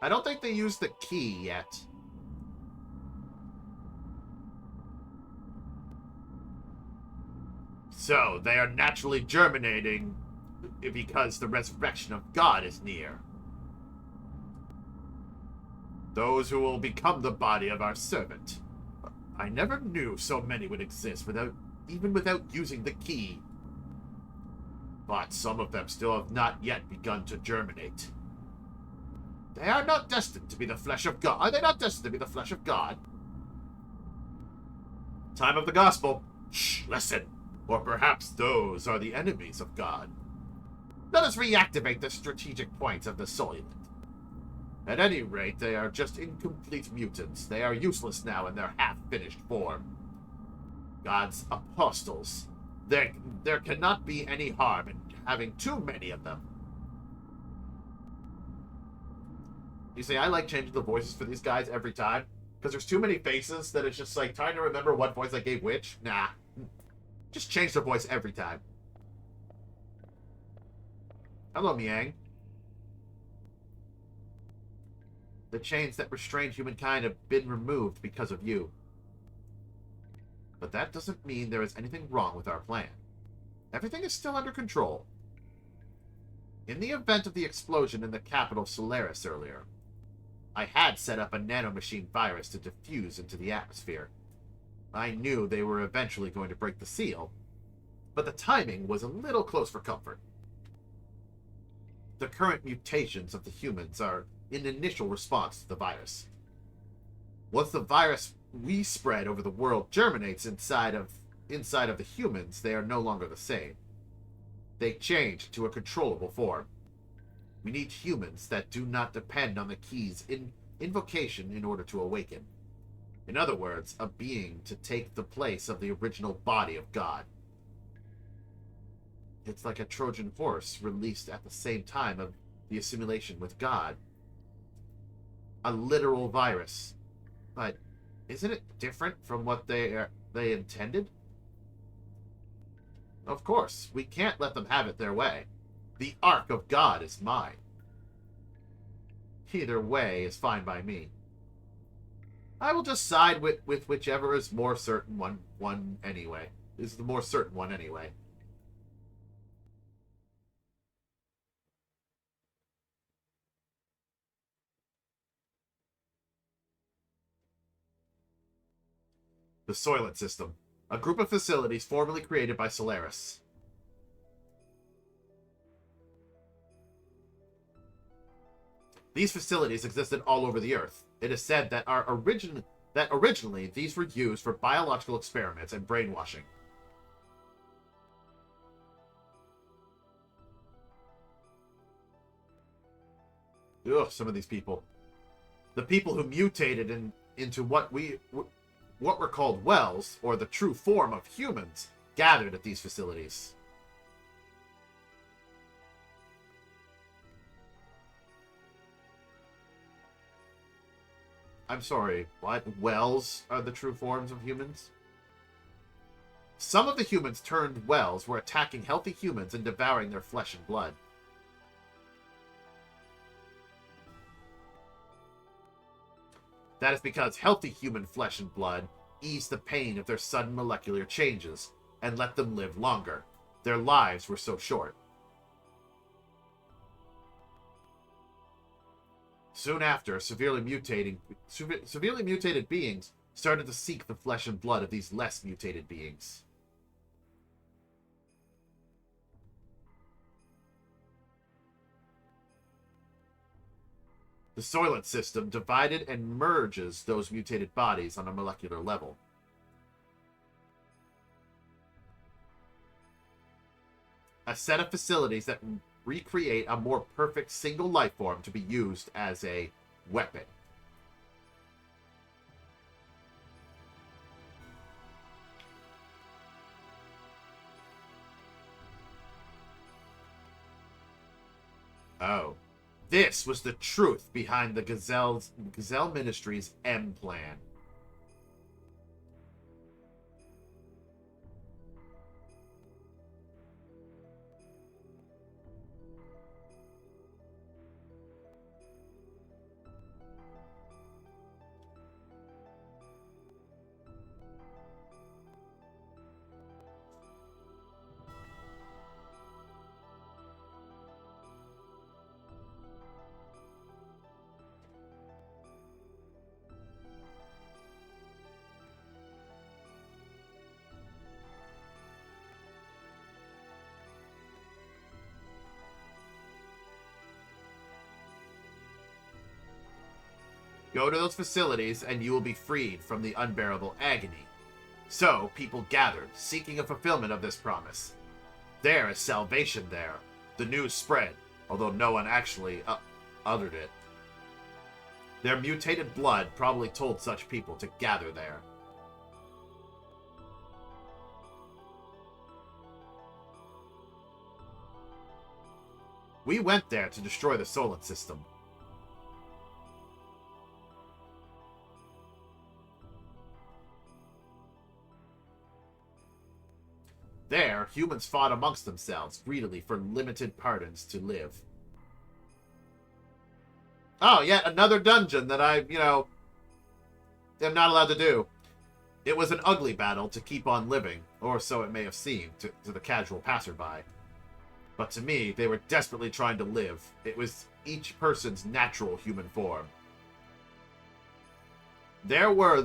I don't think they used the key yet. So, they are naturally germinating because the resurrection of God is near. Those who will become the body of our servant. I never knew so many would exist even without using the key. But some of them still have not yet begun to germinate. They are not destined to be the flesh of God. Are they not destined to be the flesh of God? Time of the gospel. Shh, listen. Or perhaps those are the enemies of God. Let us reactivate the strategic points of the Solulent. At any rate, they are just incomplete mutants. They are useless now in their half-finished form. God's apostles. There cannot be any harm in having too many of them. You see, I like changing the voices for these guys every time, because there's too many faces that it's just like trying to remember what voice I gave which. Nah. Just change their voice every time. Hello, Miang. The chains that restrained humankind have been removed because of you. But that doesn't mean there is anything wrong with our plan. Everything is still under control. In the event of the explosion in the capital Solaris earlier, I had set up a nanomachine virus to diffuse into the atmosphere. I knew they were eventually going to break the seal, but the timing was a little close for comfort. The current mutations of the humans are in initial response to the virus. Once the virus we spread over the world germinates inside of inside of the humans, they are no longer the same. They change to a controllable form. We need humans that do not depend on the key's invocation in order to awaken. In other words, a being to take the place of the original body of God. It's like a Trojan horse released at the same time of the assimilation with God. A literal virus. But isn't it different from what they intended? Of course, we can't let them have it their way. The Ark of God is mine. Either way is fine by me. I will just side with whichever is more certain one anyway. Is the more certain one anyway. The Soylent System, a group of facilities formerly created by Solaris. These facilities existed all over the Earth. It is said that originally these were used for biological experiments and brainwashing. Ugh, some of these people. The people who mutated into what were called wells, or the true form of humans, gathered at these facilities. I'm sorry, what? Wells are the true forms of humans? Some of the humans turned wells were attacking healthy humans and devouring their flesh and blood. That is because healthy human flesh and blood eased the pain of their sudden molecular changes and let them live longer. Their lives were so short. Soon after, severely mutated beings started to seek the flesh and blood of these less mutated beings. The Soylent System divided and merges those mutated bodies on a molecular level. A set of facilities that recreate a more perfect single life form to be used as a weapon. Oh. This was the truth behind the Gazelle Ministry's M plan. Go to those facilities and you will be freed from the unbearable agony. So, people gathered, seeking a fulfillment of this promise. There is salvation there. The news spread, although no one actually uttered it. Their mutated blood probably told such people to gather there. We went there to destroy the Soylent System. There, humans fought amongst themselves, greedily for limited pardons to live. Oh, yet another dungeon that I, am not allowed to do. It was an ugly battle to keep on living, or so it may have seemed to the casual passerby. But to me, they were desperately trying to live. It was each person's natural human form. There were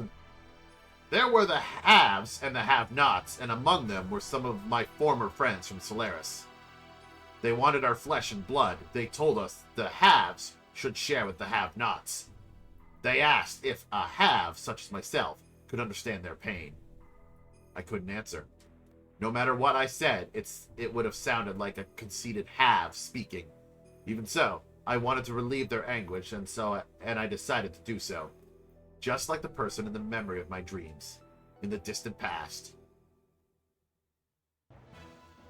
the haves and the have-nots, and among them were some of my former friends from Solaris. They wanted our flesh and blood. They told us the haves should share with the have-nots. They asked if a have, such as myself, could understand their pain. I couldn't answer. No matter what I said, it would have sounded like a conceited have speaking. Even so, I wanted to relieve their anguish, and I decided to do so. Just like the person in the memory of my dreams, in the distant past.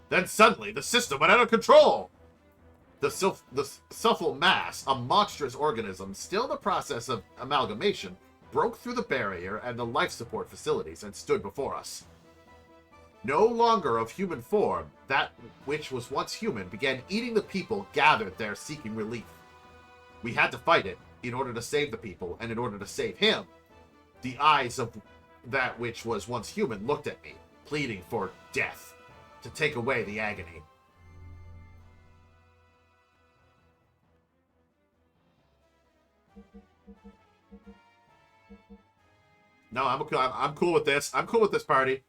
Then suddenly, the system went out of control! The sulfal mass, a monstrous organism still in the process of amalgamation, broke through the barrier and the life support facilities and stood before us. No longer of human form, that which was once human began eating the people gathered there seeking relief. We had to fight it in order to save the people, and in order to save him. The eyes of that which was once human looked at me, pleading for death, to take away the agony. No, I'm cool with this. I'm cool with this party.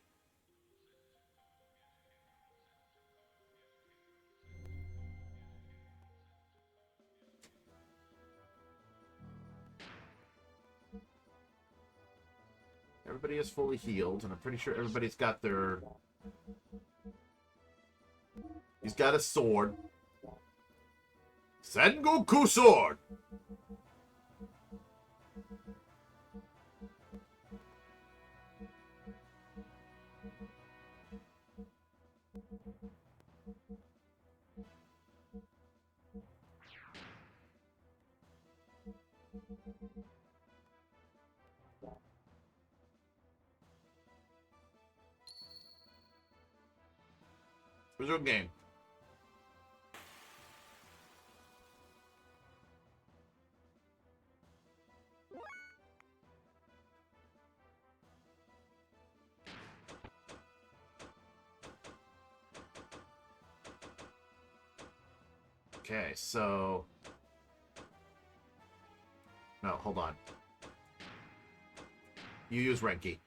Everybody is fully healed, and I'm pretty sure everybody's got their... He's got a sword. Sengoku sword! Resume game. Okay, so... No, hold on. You use Renki.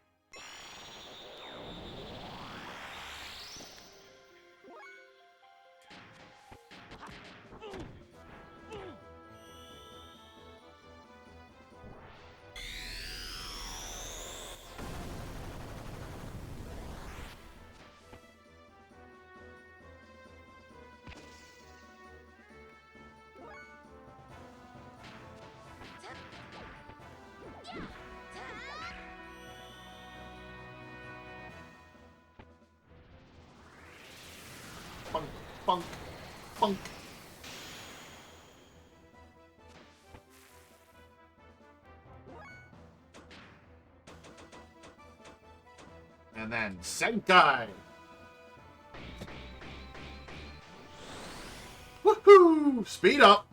Punk, punk, punk. And then Senkai. Woohoo! Speed up.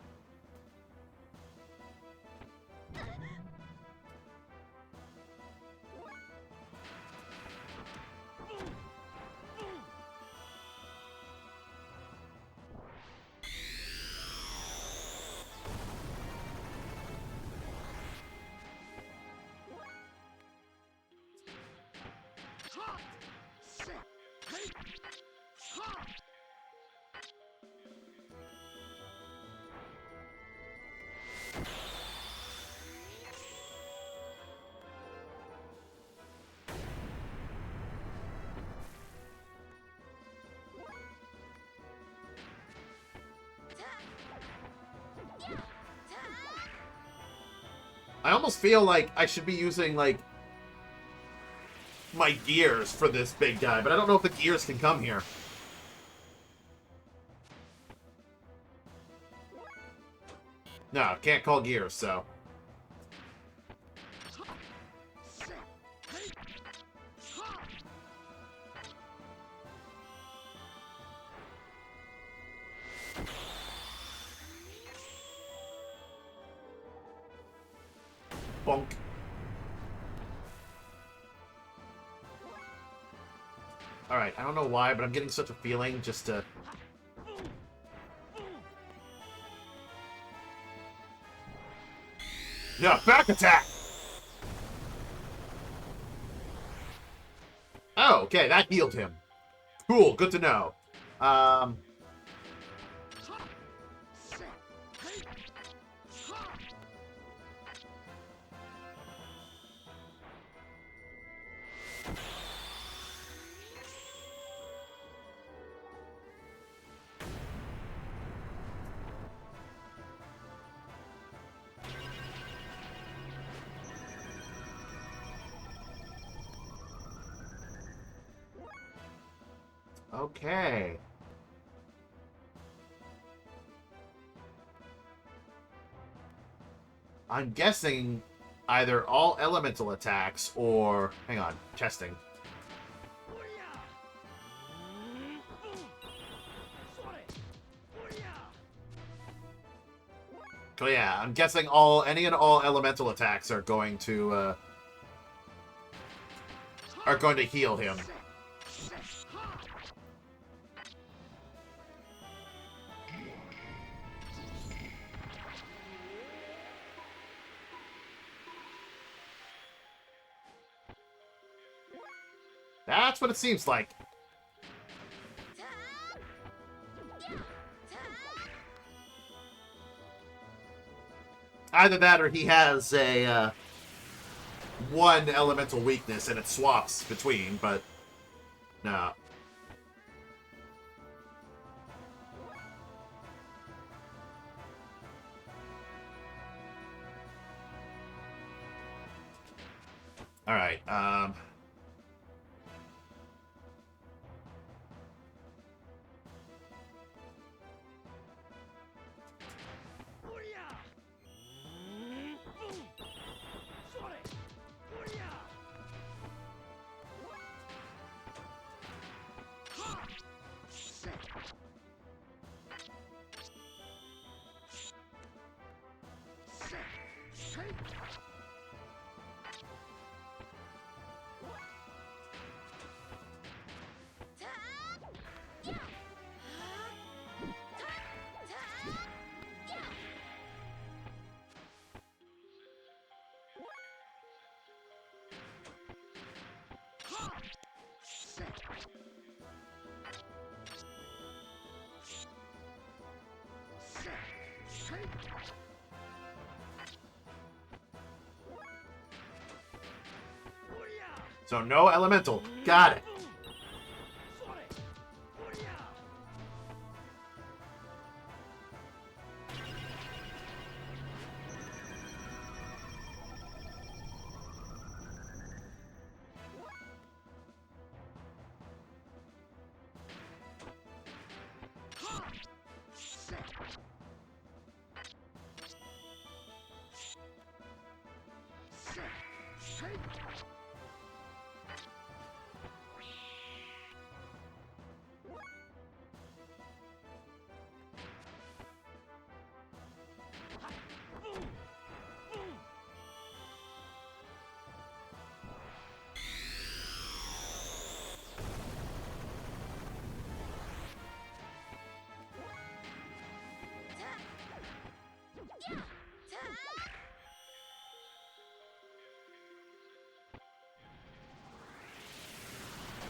I almost feel like I should be using, like, my gears for this big guy, but I don't know if the gears can come here. No, can't call gears, so... Bonk. Alright, I don't know why, but I'm getting such a feeling just to... Yeah, back attack! Oh, okay, that healed him. Cool, good to know. Okay. I'm guessing either all elemental attacks or... Hang on, testing. So yeah, I'm guessing any and all elemental attacks are going to heal him. That's what it seems like. Either that or he has a one elemental weakness and it swaps between, but no. Alright, so no elemental. Got it.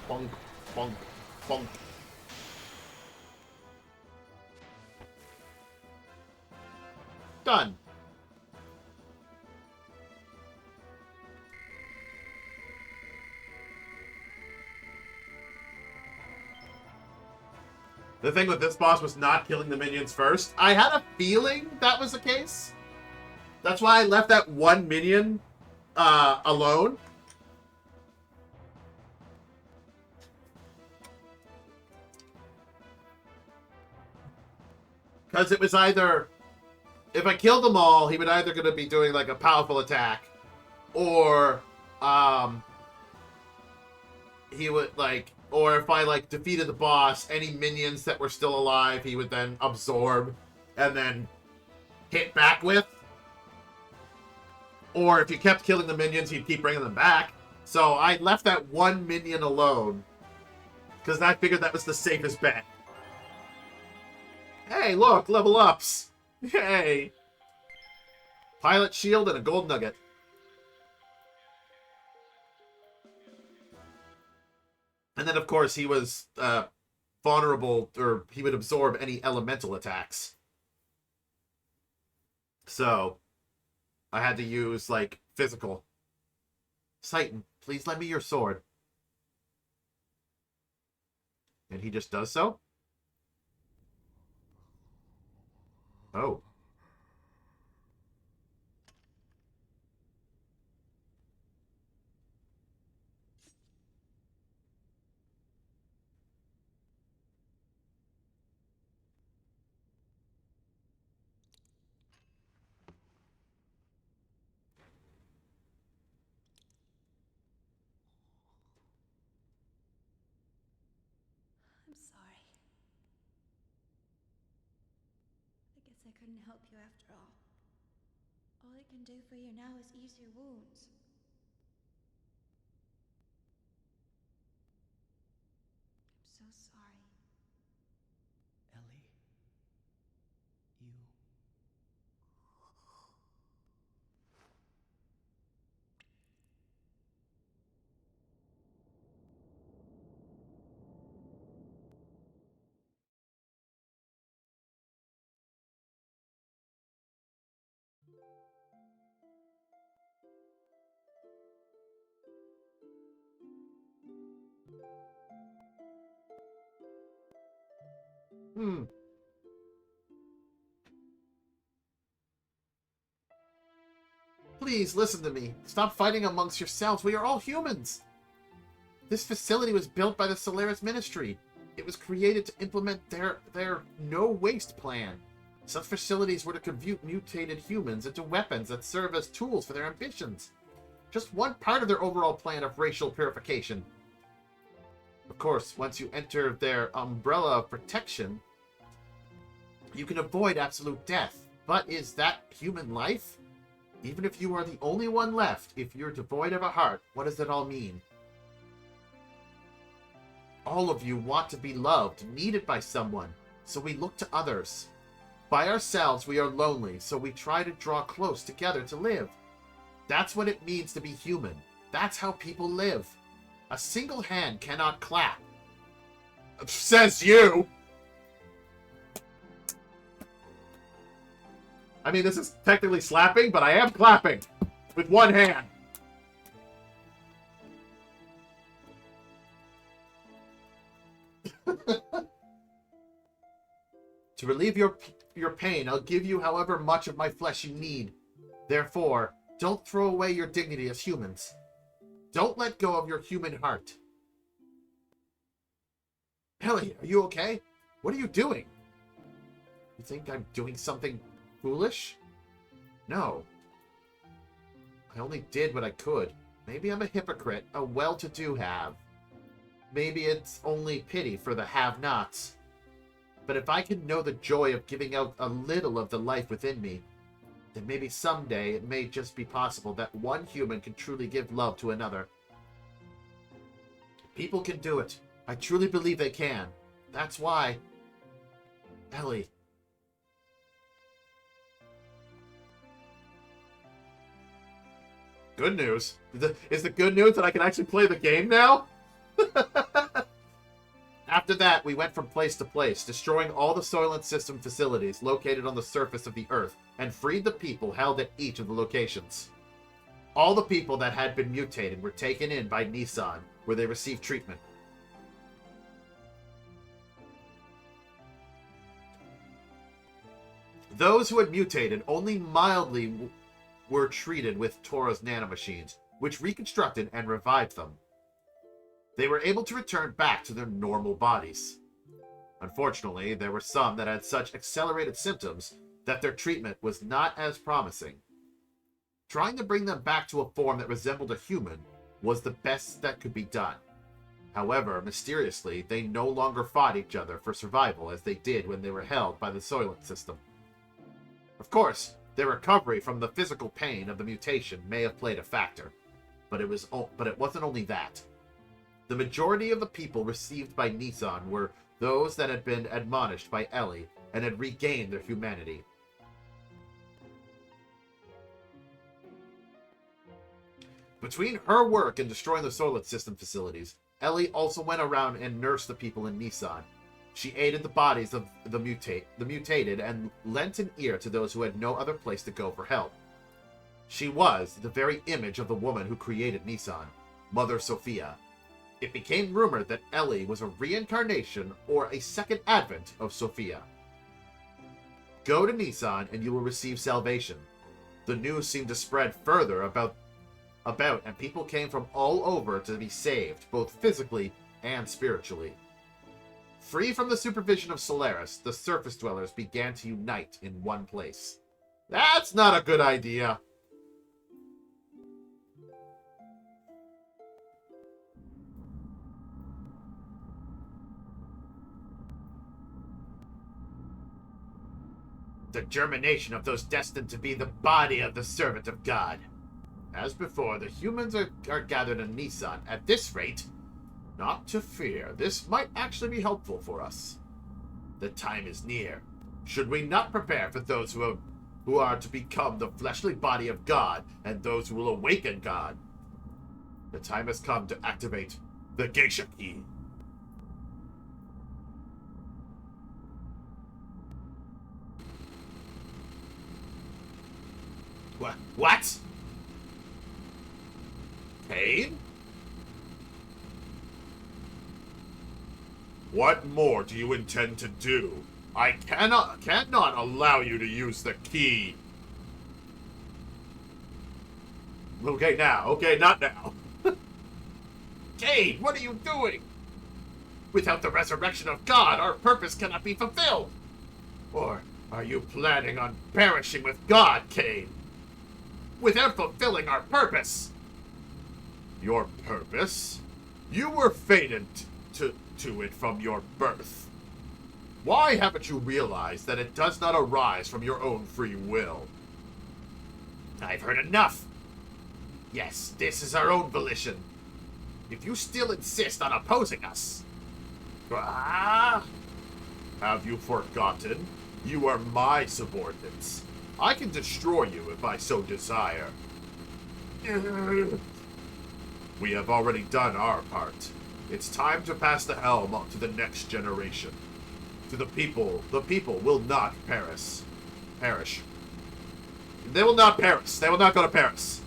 Bonk, bonk, bonk. Done. The thing with this boss was not killing the minions first. I had a feeling that was the case. That's why I left that one minion alone. Because it was either... If I killed them all, he would either going to be doing like a powerful attack, or he would like... Or if I like defeated the boss, any minions that were still alive, he would then absorb and then hit back with. Or if you kept killing the minions, he'd keep bringing them back. So I left that one minion alone, because I figured that was the safest bet. Hey, look, level ups. Yay. Pilot shield and a gold nugget. And then, of course, he was vulnerable, or he would absorb any elemental attacks. So, I had to use, like, physical. Titan, please lend me your sword. And he just does so? Oh. couldn't help you after all. All I can do for you now is ease your wounds. I'm so sorry. Ellie, you... Please listen to me. Stop fighting amongst yourselves. We are all humans. This facility was built by the Solaris Ministry. It was created to implement their no-waste plan. Such facilities were to convert mutated humans into weapons that serve as tools for their ambitions. Just one part of their overall plan of racial purification. Of course, once you enter their umbrella of protection, you can avoid absolute death. But is that human life? Even if you are the only one left, if you're devoid of a heart, what does that all mean? All of you want to be loved, needed by someone, so we look to others. By ourselves, we are lonely, so we try to draw close together to live. That's what it means to be human. That's how people live. A single hand cannot clap. Says you! I mean, this is technically slapping, but I am clapping with one hand. To relieve your pain, I'll give you however much of my flesh you need. Therefore, don't throw away your dignity as humans. Don't let go of your human heart. Ellie, are you okay? What are you doing? You think I'm doing something foolish? No. I only did what I could. Maybe I'm a hypocrite, a well-to-do have. Maybe it's only pity for the have-nots. But if I can know the joy of giving out a little of the life within me, then maybe someday it may just be possible that one human can truly give love to another. People can do it. I truly believe they can. That's why... Ellie... Good news. Is the good news that I can actually play the game now? After that, we went from place to place, destroying all the Soylent System facilities located on the surface of the Earth, and freed the people held at each of the locations. All the people that had been mutated were taken in by Nissan, where they received treatment. Those who had mutated only mildly were treated with Tora's nanomachines, which reconstructed and revived them. They were able to return back to their normal bodies. Unfortunately, there were some that had such accelerated symptoms that their treatment was not as promising. Trying to bring them back to a form that resembled a human was the best that could be done. However, mysteriously, they no longer fought each other for survival as they did when they were held by the Soylent System. Of course, their recovery from the physical pain of the mutation may have played a factor, but it wasn't only that. The majority of the people received by Nissan were those that had been admonished by Ellie and had regained their humanity. Between her work in destroying the Soylent System facilities, Ellie also went around and nursed the people in Nissan. She aided the bodies of the mutated and lent an ear to those who had no other place to go for help. She was the very image of the woman who created Nissan, Mother Sophia. It became rumored that Ellie was a reincarnation or a second advent of Sophia. Go to Nissan and you will receive salvation. The news seemed to spread further about and people came from all over to be saved, both physically and spiritually. Free from the supervision of Solaris, the surface dwellers began to unite in one place. That's not a good idea. the germination of those destined to be the body of the servant of God. As before, the humans are gathered in Nissan. At this rate, not to fear. This might actually be helpful for us. The time is near. Should we not prepare for those who are to become the fleshly body of God and those who will awaken God? The time has come to activate the Geisha Key. What? Cain? What more do you intend to do? I cannot allow you to use the key. Okay, now. Okay, not now. Cain, what are you doing? Without the resurrection of God, our purpose cannot be fulfilled. Or are you planning on perishing with God, Cain? Without fulfilling our purpose. Your purpose? You were fated to it from your birth. Why haven't you realized that it does not arise from your own free will? I've heard enough. Yes, this is our own volition. If you still insist on opposing us... Have you forgotten? You are my subordinates. I can destroy you if I so desire. We have already done our part. It's time to pass the helm on to the next generation. To the people will not perish. They will not perish. They will not go to Paris.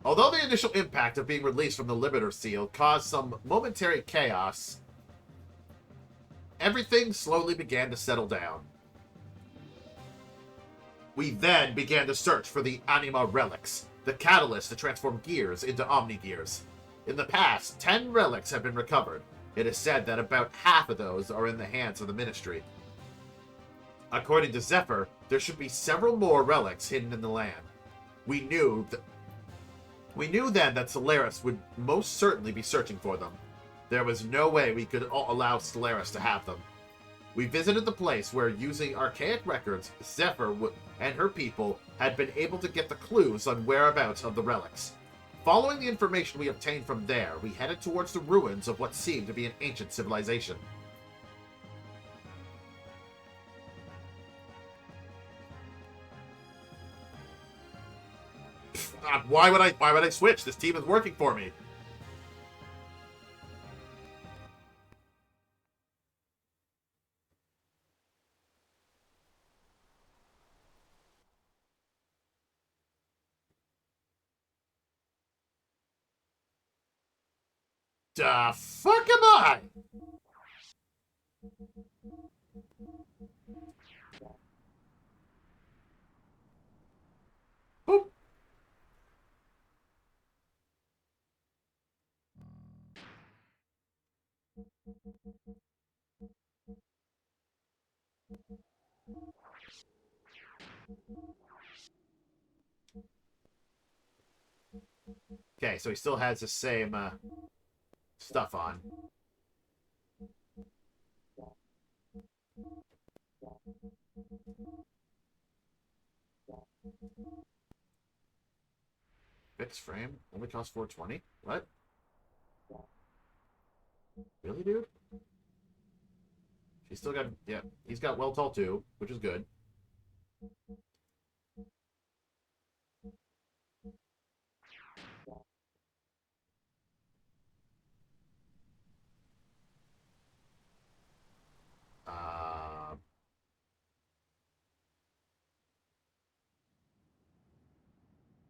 Although the initial impact of being released from the Limiter Seal caused some momentary chaos, everything slowly began to settle down. We then began to search for the Anima Relics, the catalyst to transform gears into Omni-Gears. In the past, 10 relics have been recovered. It is said that about half of those are in the hands of the Ministry. According to Zephyr, there should be several more relics hidden in the land. We knew then that Stellaris would most certainly be searching for them. There was no way we could allow Stellaris to have them. We visited the place where, using archaic records, Zephyr and her people had been able to get the clues on whereabouts of the relics. Following the information we obtained from there, we headed towards the ruins of what seemed to be an ancient civilization. Why would I switch? This team is working for me. The fuck am I? Boop. Okay, so he still has the same stuff on. Fixed frame only costs $420. What? Really, dude? He's still got, yeah, he's got well tall too, which is good.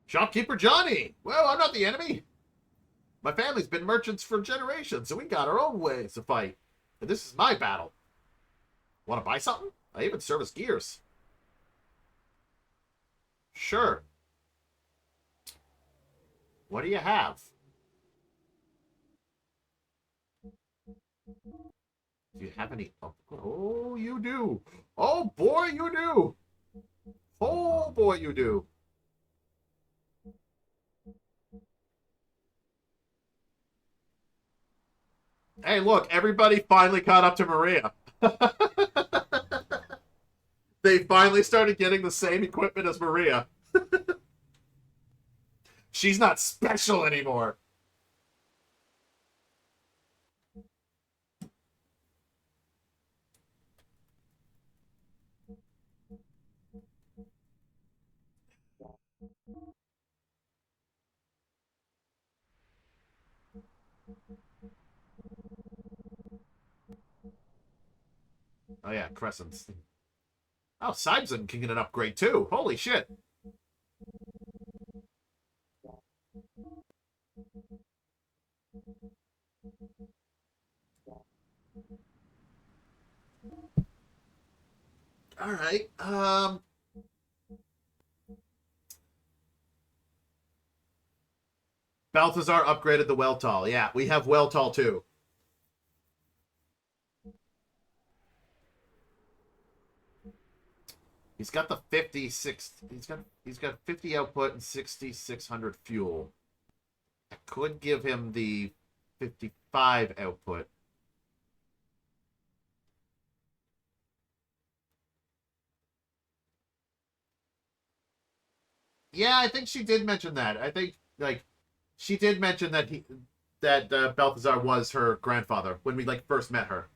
Shopkeeper Johnny! Well, I'm not the enemy. My family's been merchants for generations, so we got our own ways to fight. And this is my battle. Want to buy something? I even service gears. Sure. What do you have? Do you have any... Oh, you do. Oh, boy, you do. Oh, boy, you do. Hey, look, everybody finally caught up to Maria. They finally started getting the same equipment as Maria. She's not special anymore. Oh yeah, crescents. Oh, Sibson can get an upgrade too. Holy shit. All right. Balthazar upgraded the Weltall. Yeah, we have Weltall too. He's got the 56. He's got 50 output and 6,600 fuel. I could give him the 55 output. Yeah, I think she did mention that. I think like she did mention that Balthazar was her grandfather when we like first met her.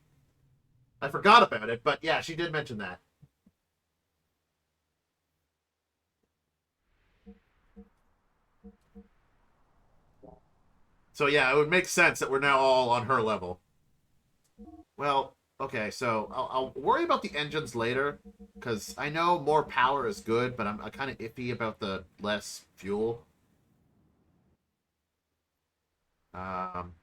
I forgot about it, but yeah, she did mention that. So yeah, it would make sense that we're now all on her level. Well, okay, so I'll worry about the engines later because I know more power is good, but I'm kind of iffy about the less fuel. Um,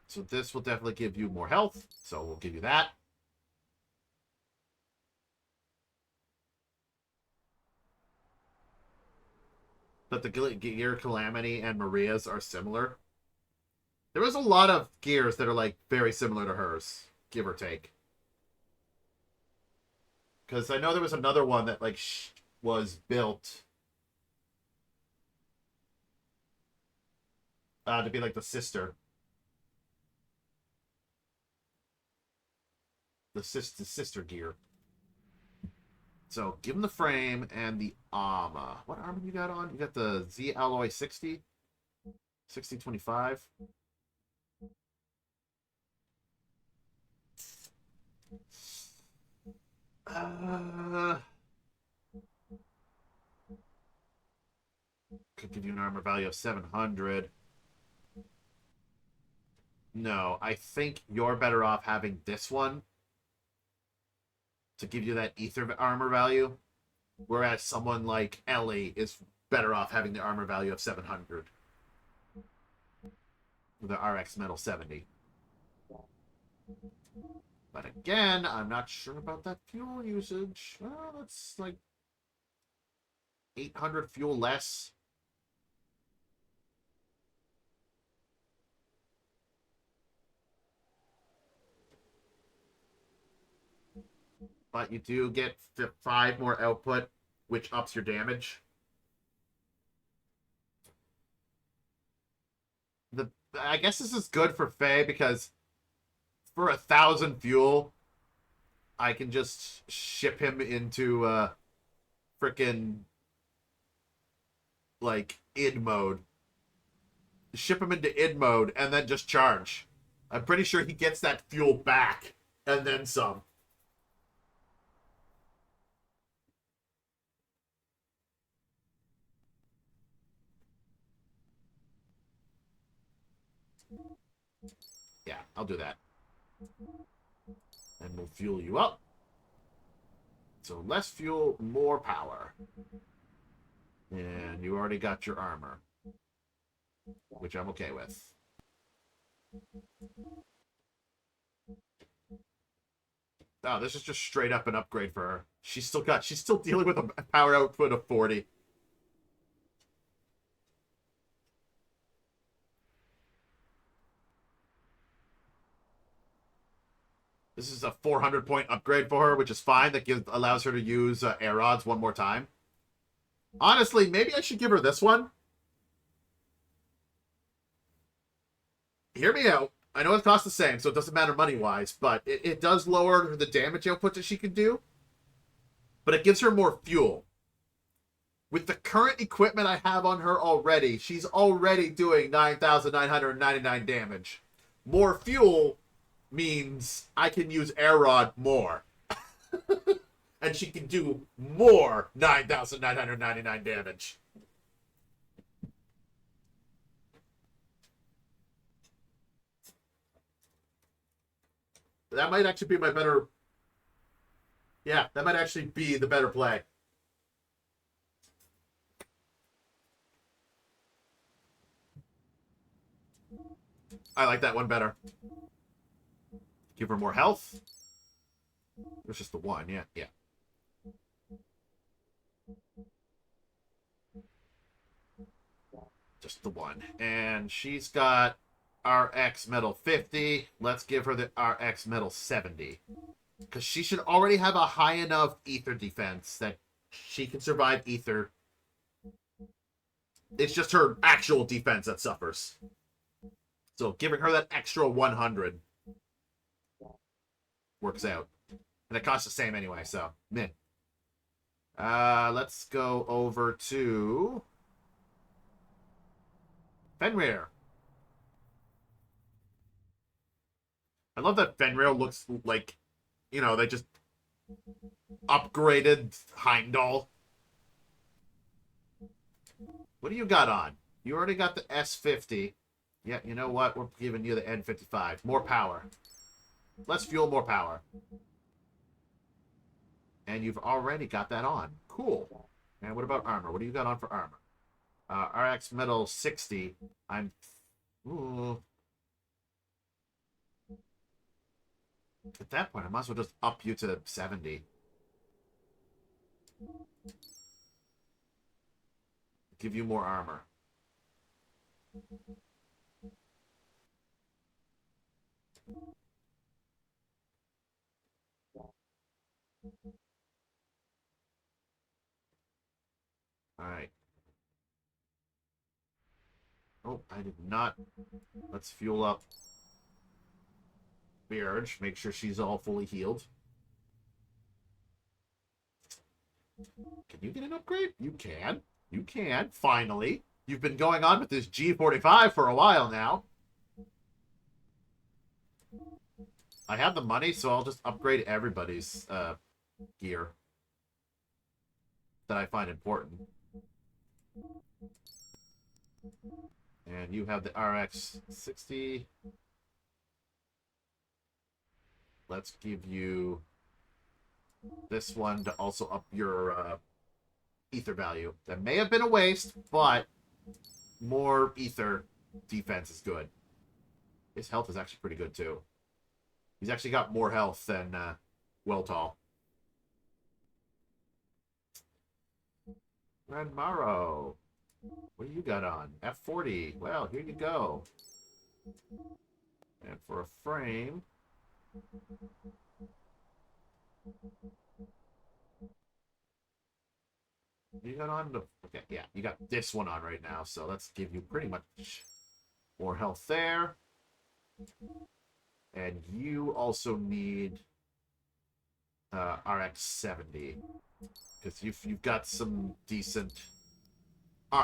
so this will definitely give you more health, so we'll give you that. But the Gear Calamity and Maria's are similar. There was a lot of gears that are like very similar to hers, give or take. Because I know there was another one that like was built to be like the sister gear. So give him the frame and the armor. What armor you got on? You got the Z Alloy 60, 6025. Could give you an armor value of 700. No, I think you're better off having this one to give you that ether armor value, whereas someone like Ellie is better off having the armor value of 700 with the RX Metal 70. But again, I'm not sure about that fuel usage. Well, that's like 800 fuel less. But you do get 5 more output, which ups your damage. I guess this is good for Faye because for 1,000 fuel, I can just ship him into frickin' like id mode. Ship him into id mode and then just charge. I'm pretty sure he gets that fuel back and then some. Yeah, I'll do that. And we'll fuel you up. So less fuel, more power. And you already got your armor, which I'm okay with. Oh, this is just straight up an upgrade for her. She's still dealing with a power output of 40. This is a 400 point upgrade for her, which is fine. That allows her to use air rods one more time. Honestly, maybe I should give her this one. Hear me out. I know it costs the same, so it doesn't matter money-wise, but it does lower the damage output that she can do, but it gives her more fuel. With the current equipment I have on her already, she's already doing 9,999 damage. More fuel means I can use Air Rod more. And she can do more 9,999 damage. That might actually be my better... Yeah, that might actually be the better play. I like that one better. Give her more health. There's just the one, yeah, yeah. Just the one. And she's got RX Metal 50. Let's give her the RX Metal 70. Because she should already have a high enough ether defense that she can survive ether. It's just her actual defense that suffers. So giving her that extra 100 works out. And it costs the same anyway, so meh. Let's go over to Fenrir. I love that Fenrir looks like, you know, they just upgraded Heimdall. What do you got on? You already got the S50. Yeah, you know what? We're giving you the N55. More power. Let's fuel more power. And you've already got that on. Cool. And what about armor? What do you got on for armor? RX Metal 60. Ooh. At that point, I might as well just up you to 70. Give you more armor. Alright. Oh, I did not. Let's fuel up Bearge. Make sure she's all fully healed. Can you get an upgrade? You can. You can. Finally. You've been going on with this G45 for a while now. I have the money, so I'll just upgrade everybody's gear that I find important. And you have the RX 60. Let's give you this one to also up your ether value. That may have been a waste, but more ether defense is good. His health is actually pretty good, too. He's actually got more health than Weltall. Renmaro. What do you got on? F40. Well, here you go. And for a frame... You got on the... Okay, yeah, you got this one on right now, so let's give you pretty much more health there. And you also need RX 70. Because you've got some decent...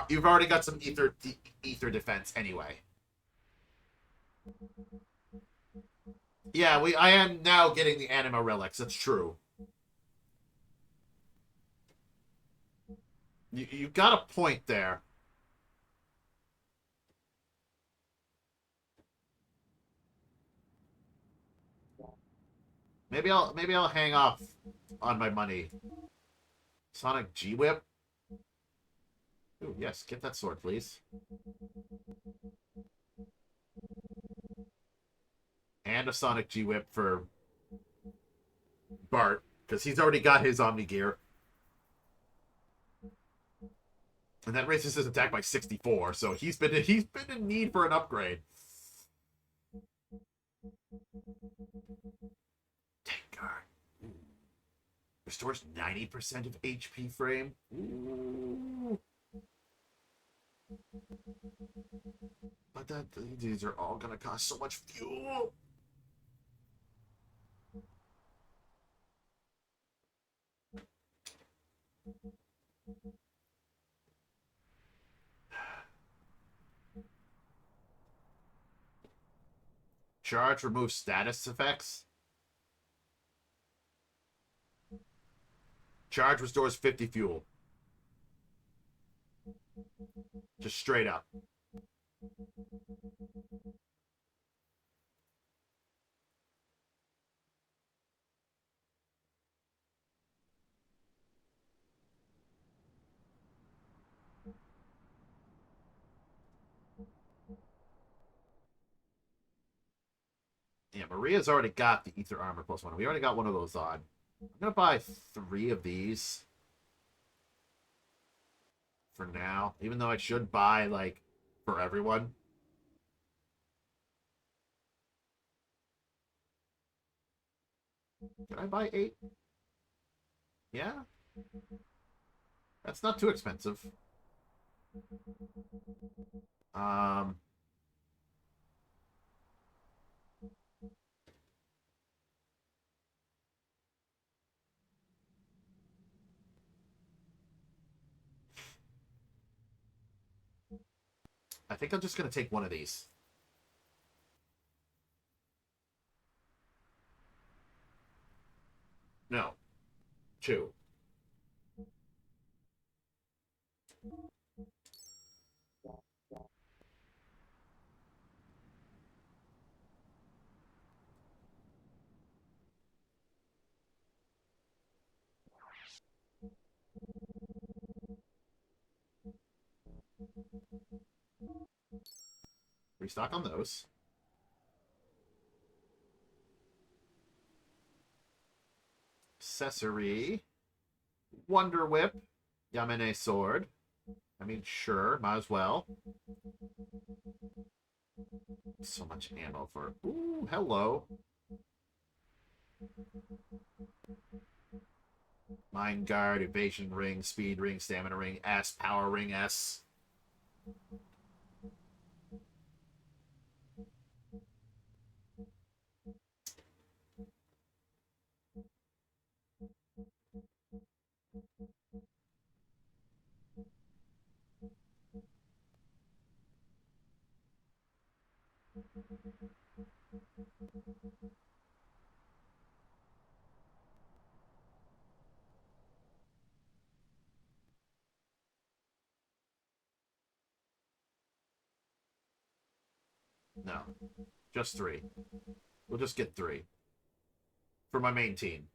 you've already got some ether defense anyway. Yeah, I am now getting the anima relics, that's true. You got a point there. Maybe I'll hang off on my money. Sonic G-Whip? Ooh, yes, get that sword, please. And a Sonic G-Whip for Bart, because he's already got his Omni gear. And that raises his attack by 64, so he's been in need for an upgrade. Tankard. Restores 90% of HP frame. Ooh. But these are all gonna cost so much fuel. Charge removes status effects. Charge restores 50 fuel. Just straight up. Yeah, Maria's already got the Ether Armor +1. We already got one of those on. I'm going to buy 3 of these for now, even though I should buy, like, for everyone. Did I buy 8? Yeah? That's not too expensive. Um... I think I'm just going to take one of these. No. 2. Restock on those. Accessory. Wonder Whip. Yamane Sword. I mean, sure, might as well. So much ammo for... Ooh, hello. Mind Guard, Evasion Ring, Speed Ring, Stamina Ring, S, Power Ring, S. No, just 3. We'll just get 3 for my main team.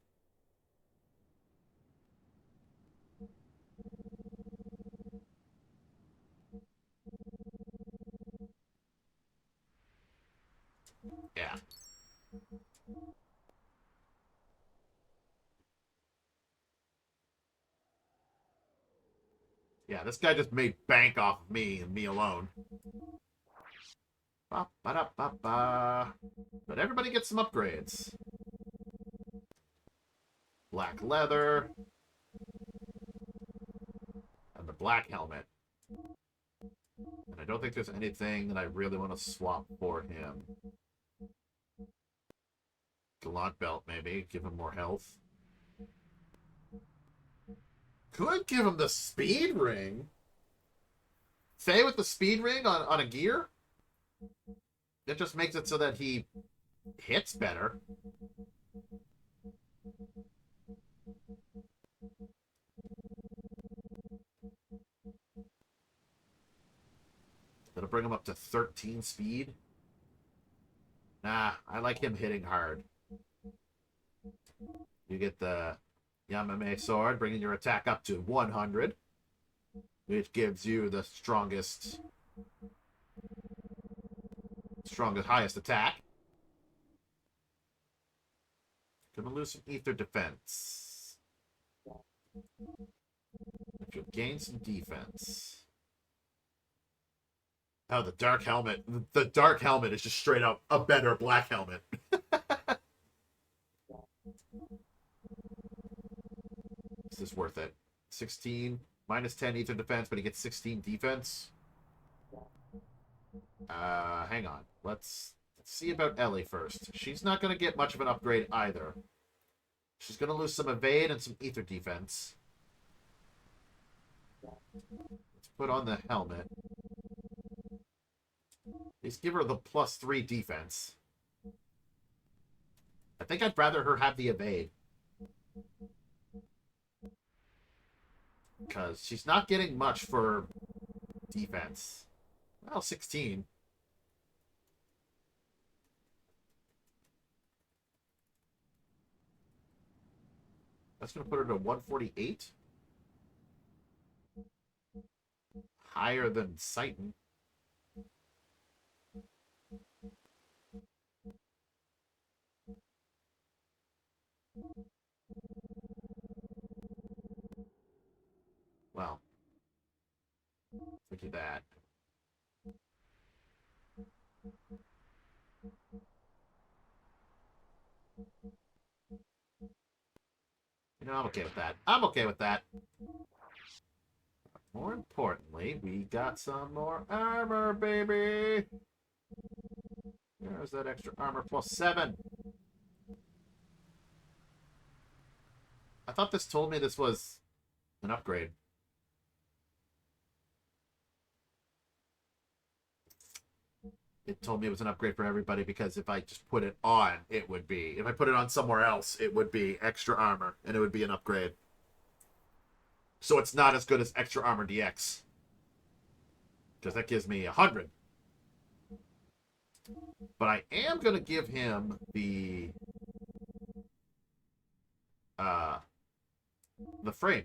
Yeah. Yeah, this guy just made bank off of me and me alone. Ba -ba -da -ba -ba. But everybody gets some upgrades. Black leather. And the black helmet. And I don't think there's anything that I really want to swap for him. Gallant belt, maybe. Give him more health. Could give him the speed ring. Say with the speed ring on a gear? It just makes it so that he hits better. That'll bring him up to 13 speed. Nah, I like him hitting hard. You get the Yamame sword, bringing your attack up to 100, which gives you the strongest, highest attack. Gonna lose some ether defense. But you'll gain some defense. Oh, the dark helmet. The dark helmet is just straight up a better black helmet. Is this worth it? 16 minus 10 ether defense, but he gets 16 defense. Hang on. Let's see about Ellie first. She's not going to get much of an upgrade either. She's going to lose some evade and some ether defense. Let's put on the helmet. Let's give her the +3 defense. I think I'd rather her have the evade. Because she's not getting much for defense. Well, 16. That's going to put her to 148. Higher than Sighton. Well, look at that. You know, I'm okay with that. I'm okay with that. More importantly, we got some more armor, baby. There's that extra armor +7. I thought this told me this was an upgrade. It told me it was an upgrade for everybody because if I just put it on, it would be. If I put it on somewhere else, it would be extra armor, and it would be an upgrade. So it's not as good as extra armor DX. Because that gives me 100. But I am going to give him the frame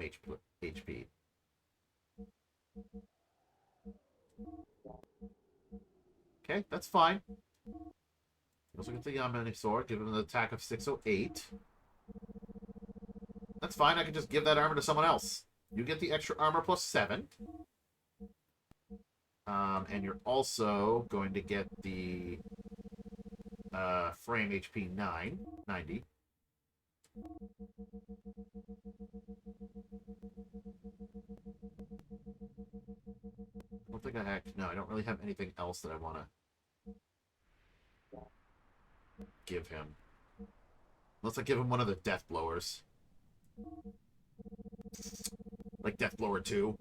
HP. Okay, that's fine. Also get the Yamane sword, give him an attack of 608. That's fine, I can just give that armor to someone else. You get the extra armor +7. And you're also going to get the frame HP 90. I don't think I have... No, I don't really have anything else that I want to give him. Unless I give him one of the Death Blowers. Like Death Blower 2.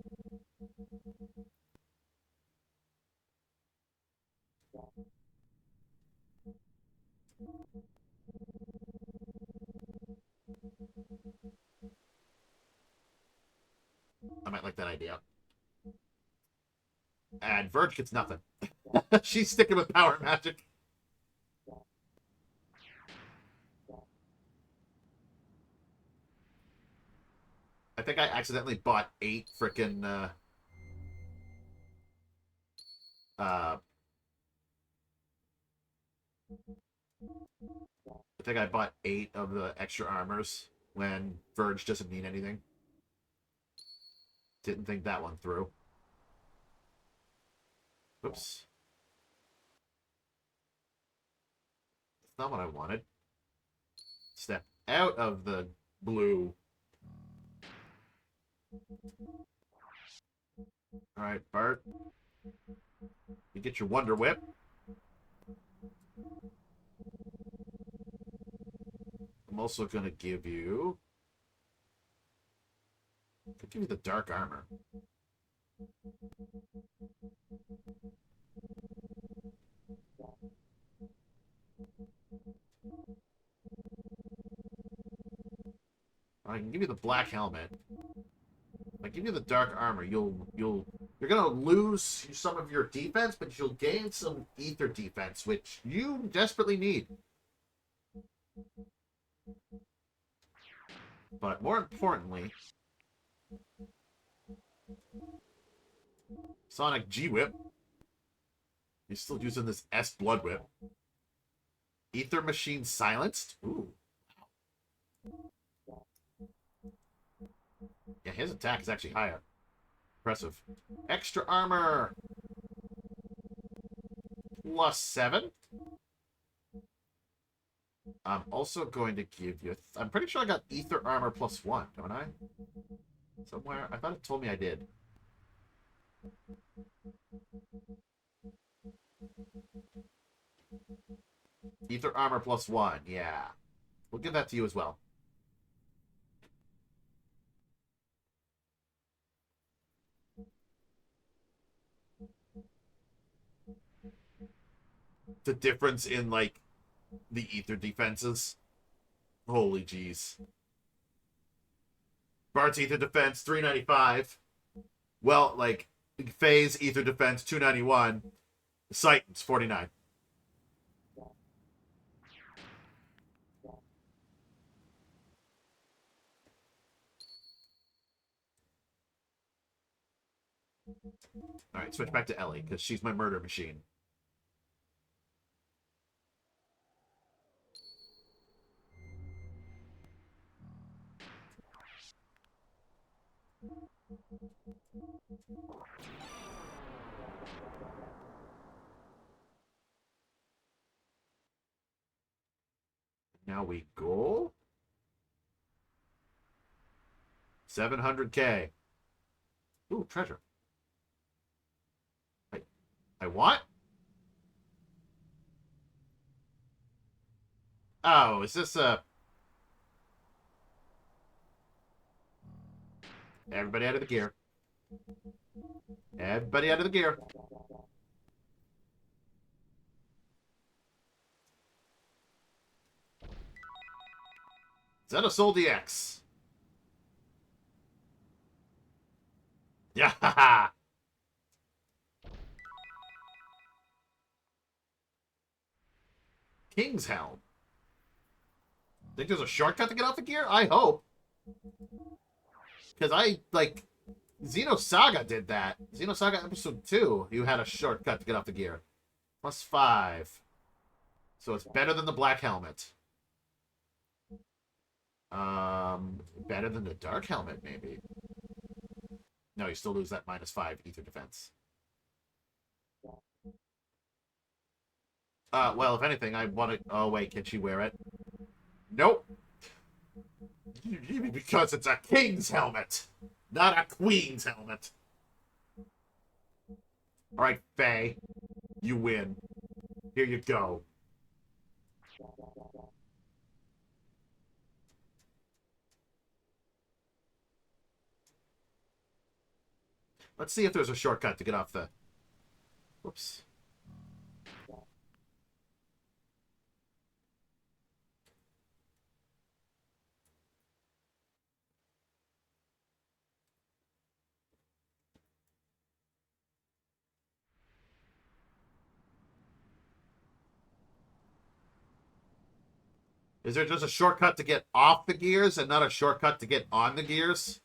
I might like that idea. And Verge gets nothing. She's sticking with power magic. I think I accidentally bought 8 frickin' I think I bought 8 of the extra armors when Verge doesn't mean anything. Didn't think that one through. Oops. That's not what I wanted. Step out of the blue. Alright, Bart. You get your Wonder Whip. I'm also going to give you... I'll give you the Dark Armor. I can give you the Black Helmet. If I give you the Dark Armor, you're gonna lose some of your defense, but you'll gain some ether defense, which you desperately need. But more importantly, Sonic G-Whip. He's still using this S Blood Whip. Ether Machine silenced. Ooh. Yeah, his attack is actually higher. Impressive. Extra armor. +7. I'm also going to give you... I'm pretty sure I got ether armor +1, don't I? Somewhere? I thought it told me I did. Ether armor +1. Yeah. We'll give that to you as well. The difference in, like, the ether defenses. Holy jeez. Bart's ether defense, 395. Well, like, Faye's ether defense, 291. Titan's 49. Alright, switch back to Ellie, because she's my murder machine. Now we go 700k. Ooh, treasure. I want? Oh, is this a... Everybody out of the gear. Everybody out of the gear. Xenosol DX. Yeah, haha. King's Helm. Think there's a shortcut to get off the gear? I hope. Because Xenosaga did that. Xenosaga Episode 2, you had a shortcut to get off the gear. +5. So it's better than the Black Helmet. Better than the Dark Helmet, maybe. No, you still lose that -5 ether defense. Well, if anything, I want to... Oh, wait, can she wear it? Nope. Because it's a king's helmet, not a queen's helmet. Alright, Faye. You win. Here you go. Let's see if there's a shortcut to get off the... Whoops. Is there just a shortcut to get off the gears and not a shortcut to get on the gears?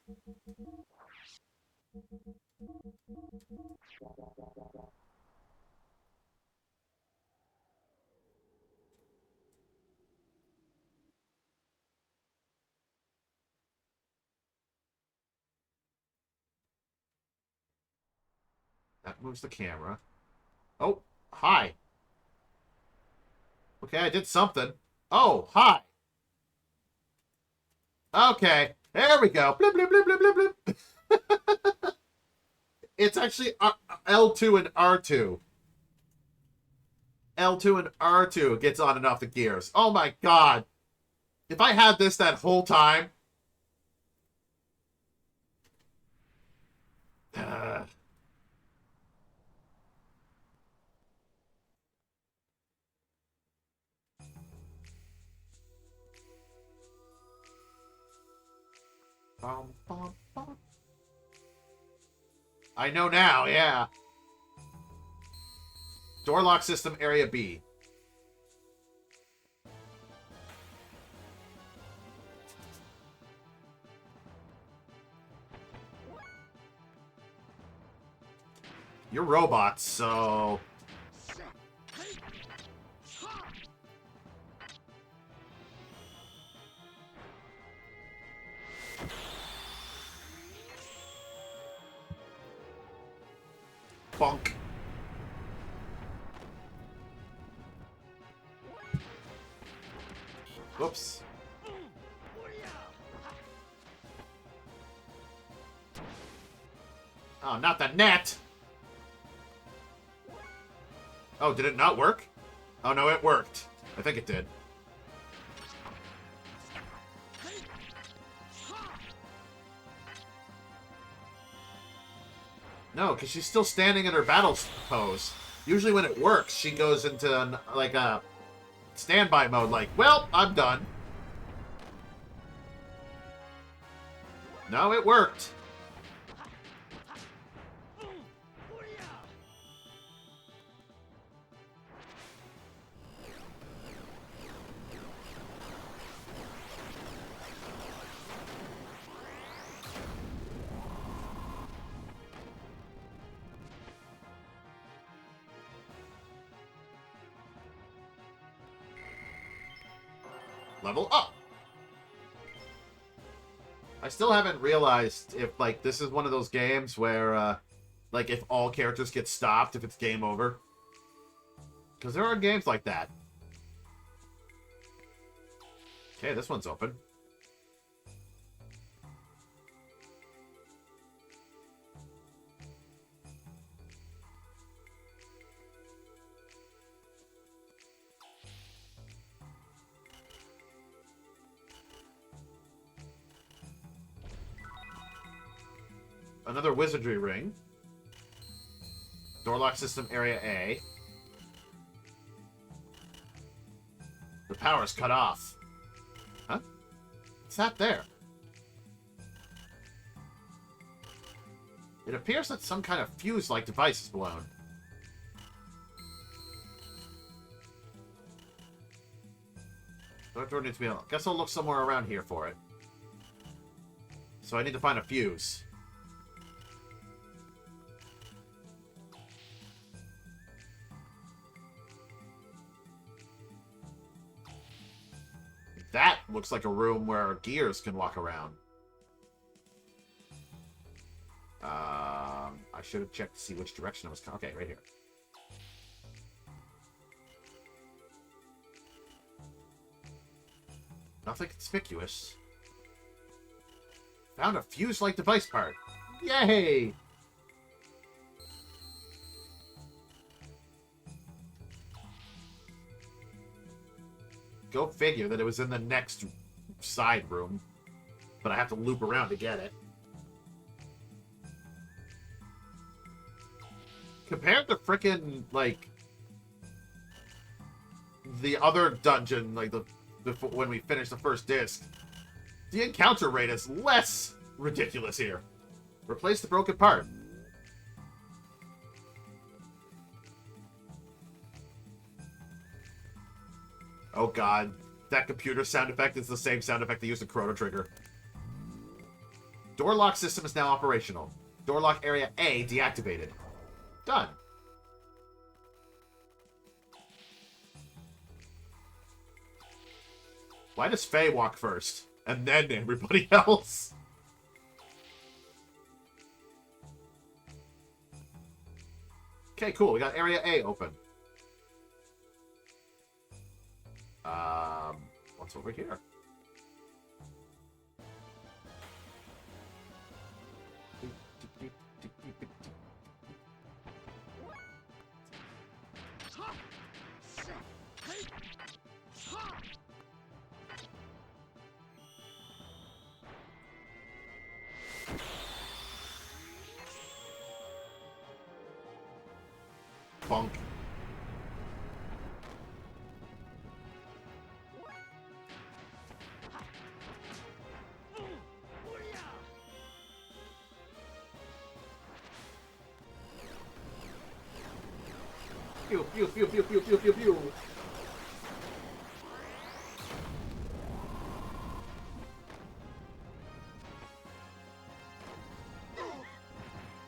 That moves the camera. Oh, hi. Okay, I did something. Oh, hi. Okay, there we go. Blip, blip, blip, blip, blip, blip. It's actually L2 and R2. L2 and R2 gets on and off the gears. Oh my god. If I had this that whole time... I know now, yeah. Door lock system, area B. You're robots, so... Bunk. Whoops. Oh, not the net! Oh, did it not work? Oh, no, it worked. I think it did. No, because she's still standing in her battle pose. Usually when it works, she goes into, like, a standby mode, like, well, I'm done. No, it worked. Level up. I still haven't realized if, like, this is one of those games where, like, if all characters get stopped, if it's game over. Because there are games like that. Okay, this one's open. Another wizardry ring. Door lock system area A. The power's cut off. Huh? What's that there? It appears that some kind of fuse-like device is blown. That door needs to be on. Guess I'll look somewhere around here for it. So I need to find a fuse. That looks like a room where gears can walk around. I should have checked to see which direction I was... Okay, right here. Nothing conspicuous. Found a fuse-like device part. Yay! Go figure that it was in the next side room. But I have to loop around to get it. Compared to frickin', like, the other dungeon, like, when we finished the first disc, the encounter rate is less ridiculous here. Replace the broken part. Oh god, that computer sound effect is the same sound effect they used in Chrono Trigger. Door lock system is now operational. Door lock area A deactivated. Done. Why does Faye walk first? And then everybody else? Okay, cool. We got area A open. What's over here? Bonk. Pew, pew, pew, pew, pew, pew, pew, pew.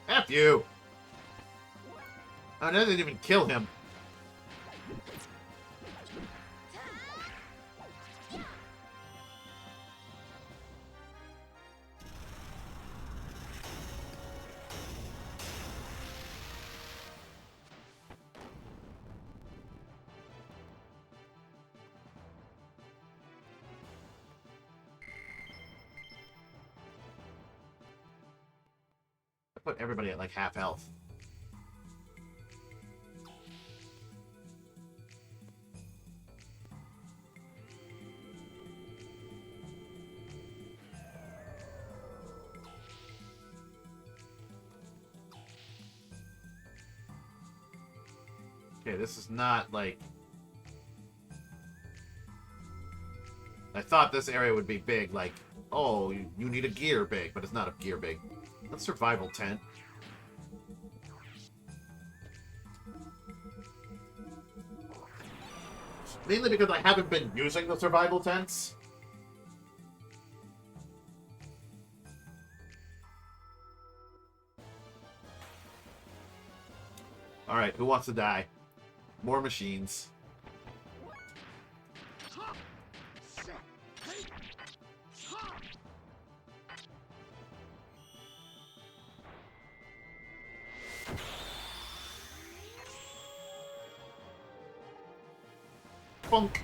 F you! Oh, no, they didn't even kill him. I put everybody at like half health. Okay, this is not like... I thought this area would be big, like, oh, you need a gear big, but it's not a gear big. That's survival tent. Mainly because I haven't been using the survival tents. Alright, who wants to die? More machines. Funk.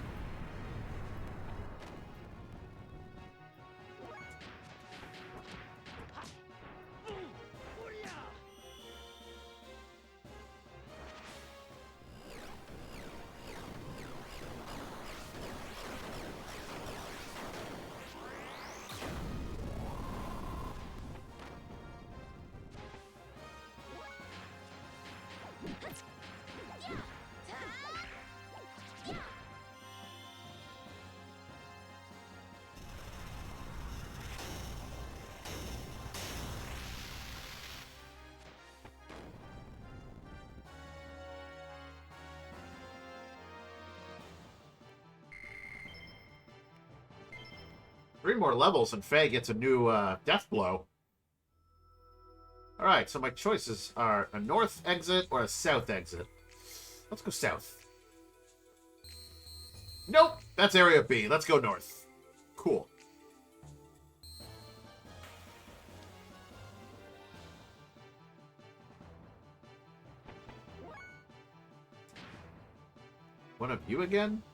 Three more levels and Faye gets a new death blow. Alright, so my choices are a north exit or a south exit. Let's go south. Nope, that's area B. Let's go north. Cool. One of you again?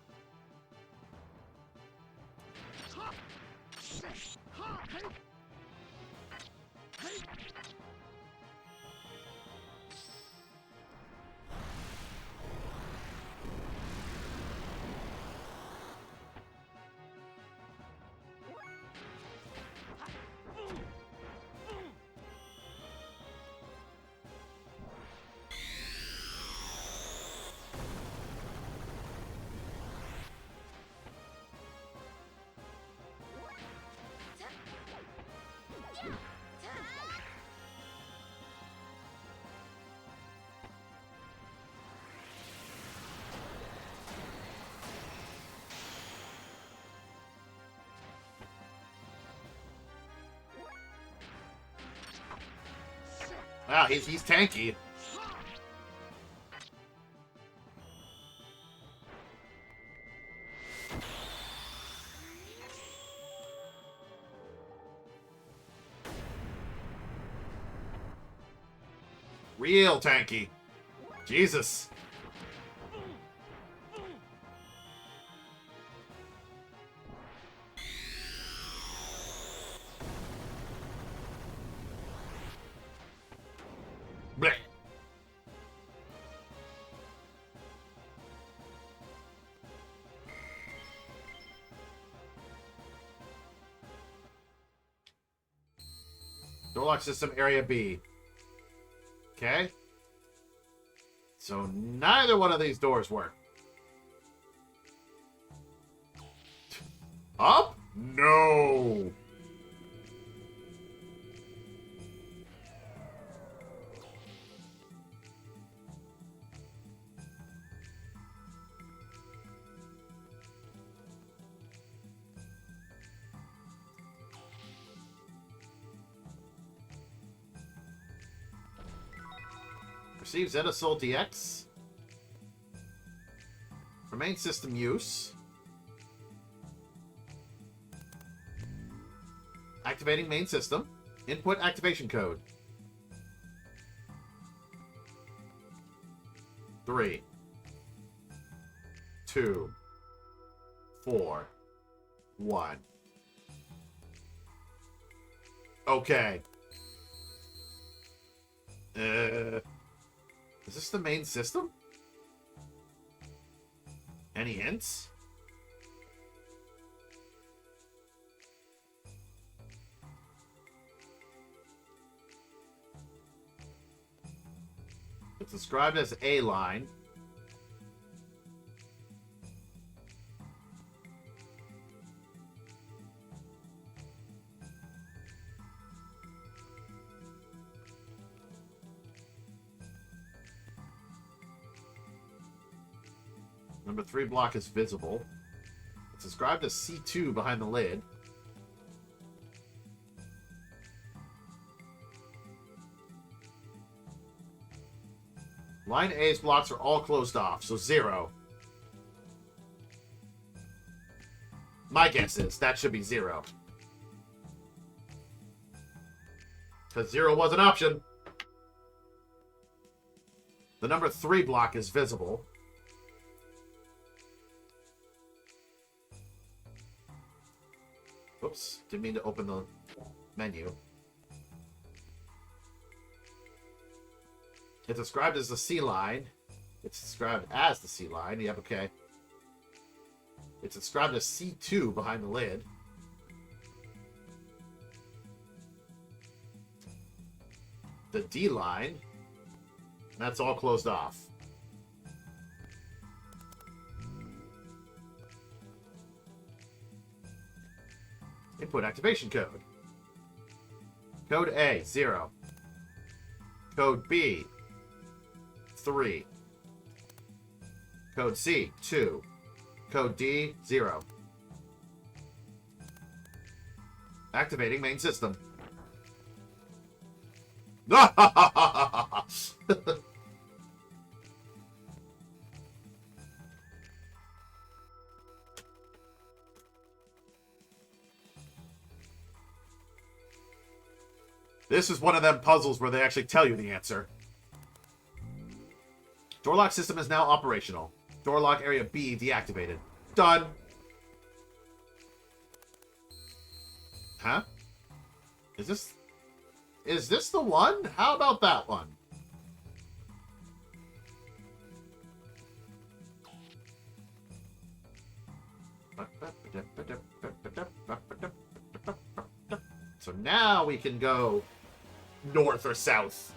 Wow, he's tanky. Real tanky. Jesus. Blech. Door lock system area B. Okay. So neither one of these doors work. Up? No. Receive Zettasol DX. For main system use. Activating main system. Input activation code. 3, 2, 4, 1. Okay. Is this the main system? Any hints? It's described as A line. Number 3 block is visible. It's described as C2 behind the lid. Line A's blocks are all closed off, so 0. My guess is that should be 0. Because 0 was an option. The number 3 block is visible. Oops, didn't mean to open the menu. It's described as the C line. It's described as the C line. Yep, okay. It's described as C2 behind the lid. The D line. That's all closed off. Input activation code. Code A, 0. Code B, 3. Code C, 2. Code D, 0. Activating main system. This is one of them puzzles where they actually tell you the answer. Door lock system is now operational. Door lock area B deactivated. Done. Huh? Is this the one? How about that one? So now we can go north or south.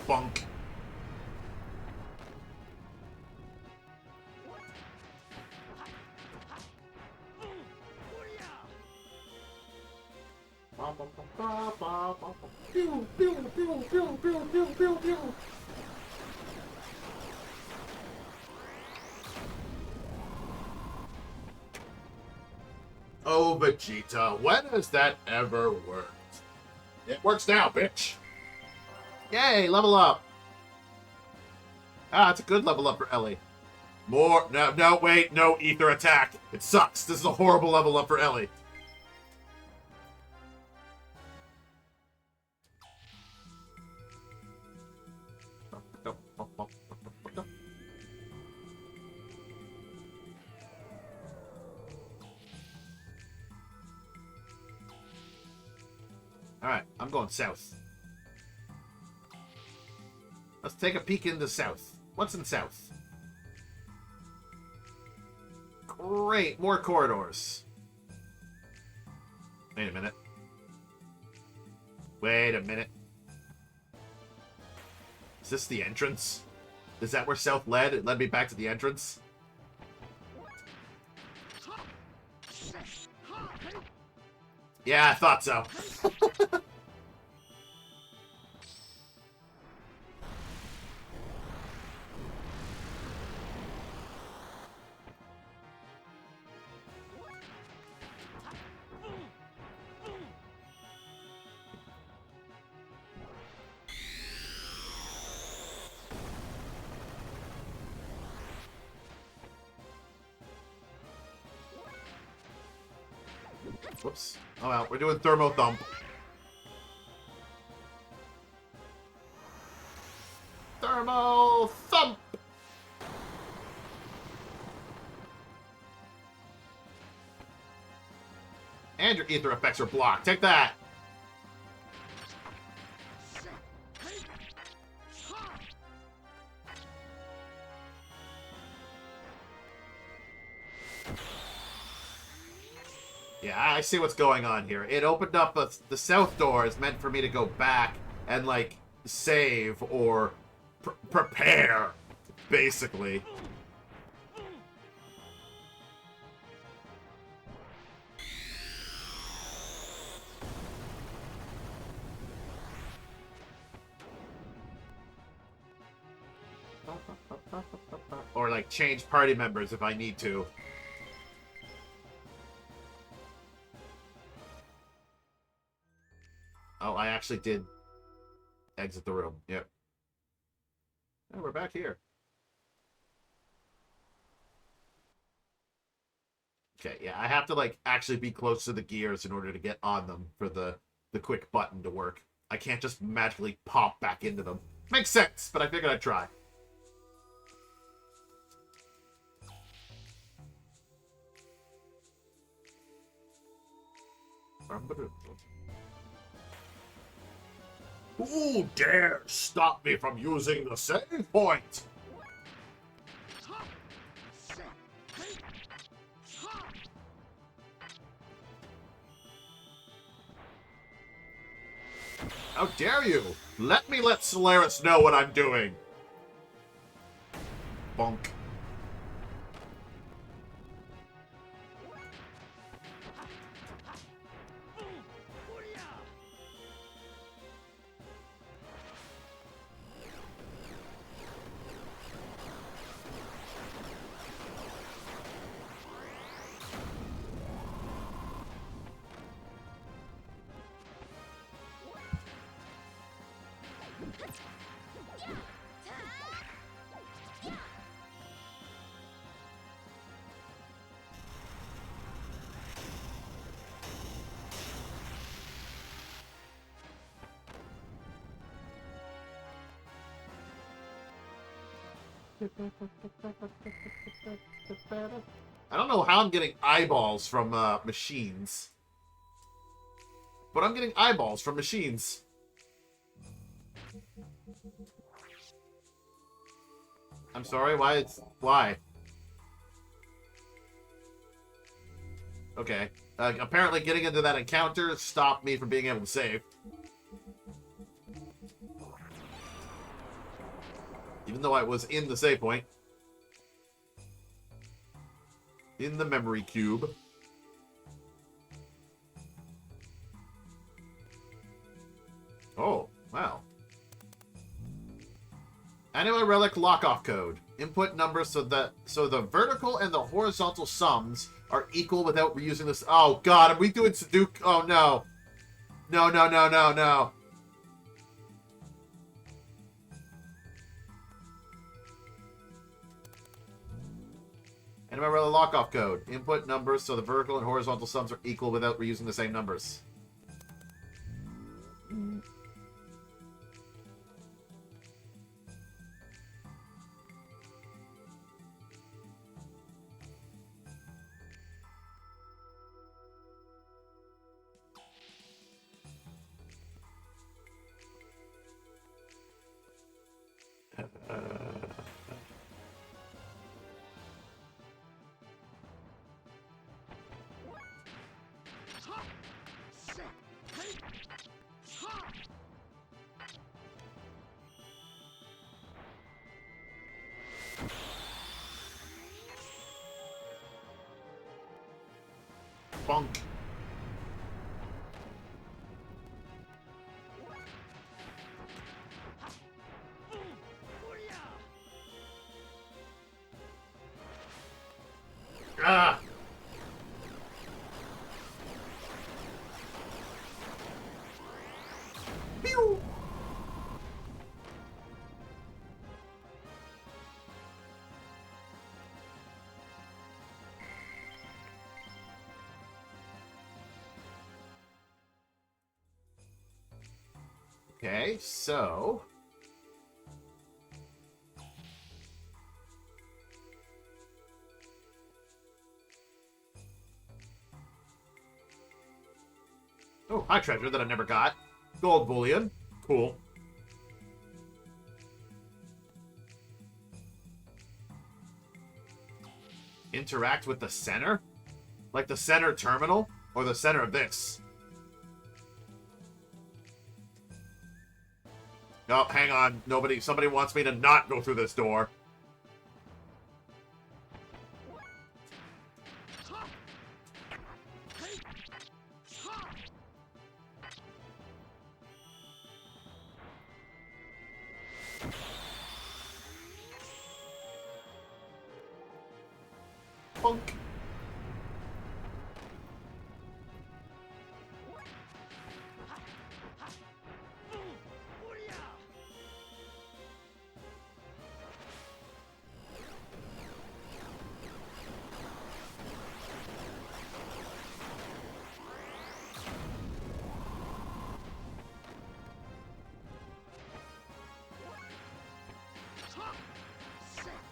Bunk. Pew, pew, pew, pew, pew, pew, pew, pew. Oh, Vegeta, when has that ever worked? It works now, bitch. Yay, level up. Ah, it's a good level up for Ellie. More. No, wait. No ether attack. It sucks. This is a horrible level up for Ellie. Alright, I'm going south. Let's take a peek in the south. What's in south? Great, more corridors. Wait a minute. Wait a minute. Is this the entrance? Is that where south led? It led me back to the entrance? Yeah, I thought so. Whoops. Oh well, we're doing Thermo Thump. Thermo Thump! And your ether effects are blocked. Take that! Yeah, I see what's going on here. It opened up the south door is meant for me to go back and, like, save or prepare, basically. Or, like, change party members if I need to. Oh, I actually did exit the room. Yep. And we're back here. Okay, yeah, I have to, like, actually be close to the gears in order to get on them for the quick button to work. I can't just magically pop back into them. Makes sense, but I figured I'd try. Who dares stop me from using the save point? How dare you? Let Solaris know what I'm doing. Bonk. I don't know how I'm getting eyeballs from machines. But I'm getting eyeballs from machines. I'm sorry, why? Okay. Apparently getting into that encounter stopped me from being able to save. Even though I was in the save point. In the memory cube. Oh, wow. Anima Relic Lockoff Code. Input numbers so the vertical and the horizontal sums are equal without reusing this. Oh, God, are we doing Sudoku? Oh, no. No, no, no, no, no. Anima Relic Lockoff Code. Input numbers so the vertical and horizontal sums are equal without reusing the same numbers. Bonk. Ah! Pew! Okay, so... Oh, high treasure that I never got. Gold bullion. Cool. Interact with the center? Like the center terminal? Or the center of this? Oh, hang on. Somebody wants me to not go through this door. Punk.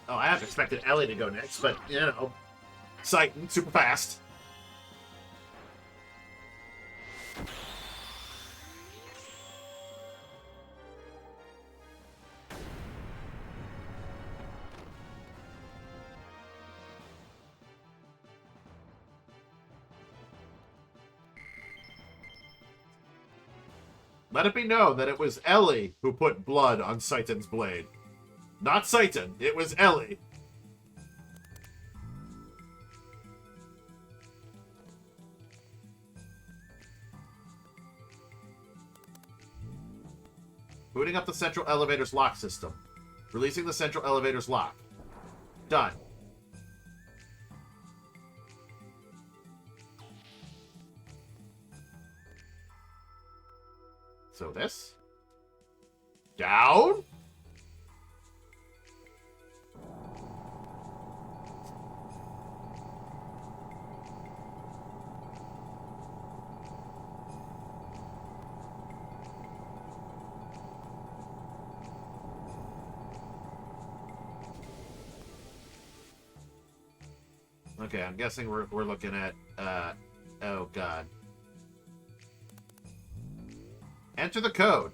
Oh, I have expected Ellie to go next, but, you know, Sighton, super fast. Let it be known that it was Ellie who put blood on Sighton's blade. Not Sighton, it was Ellie. Booting up the central elevator's lock system. Releasing the central elevator's lock. Done. So this. Down. Okay, I'm guessing we're looking at, oh god. Enter the code.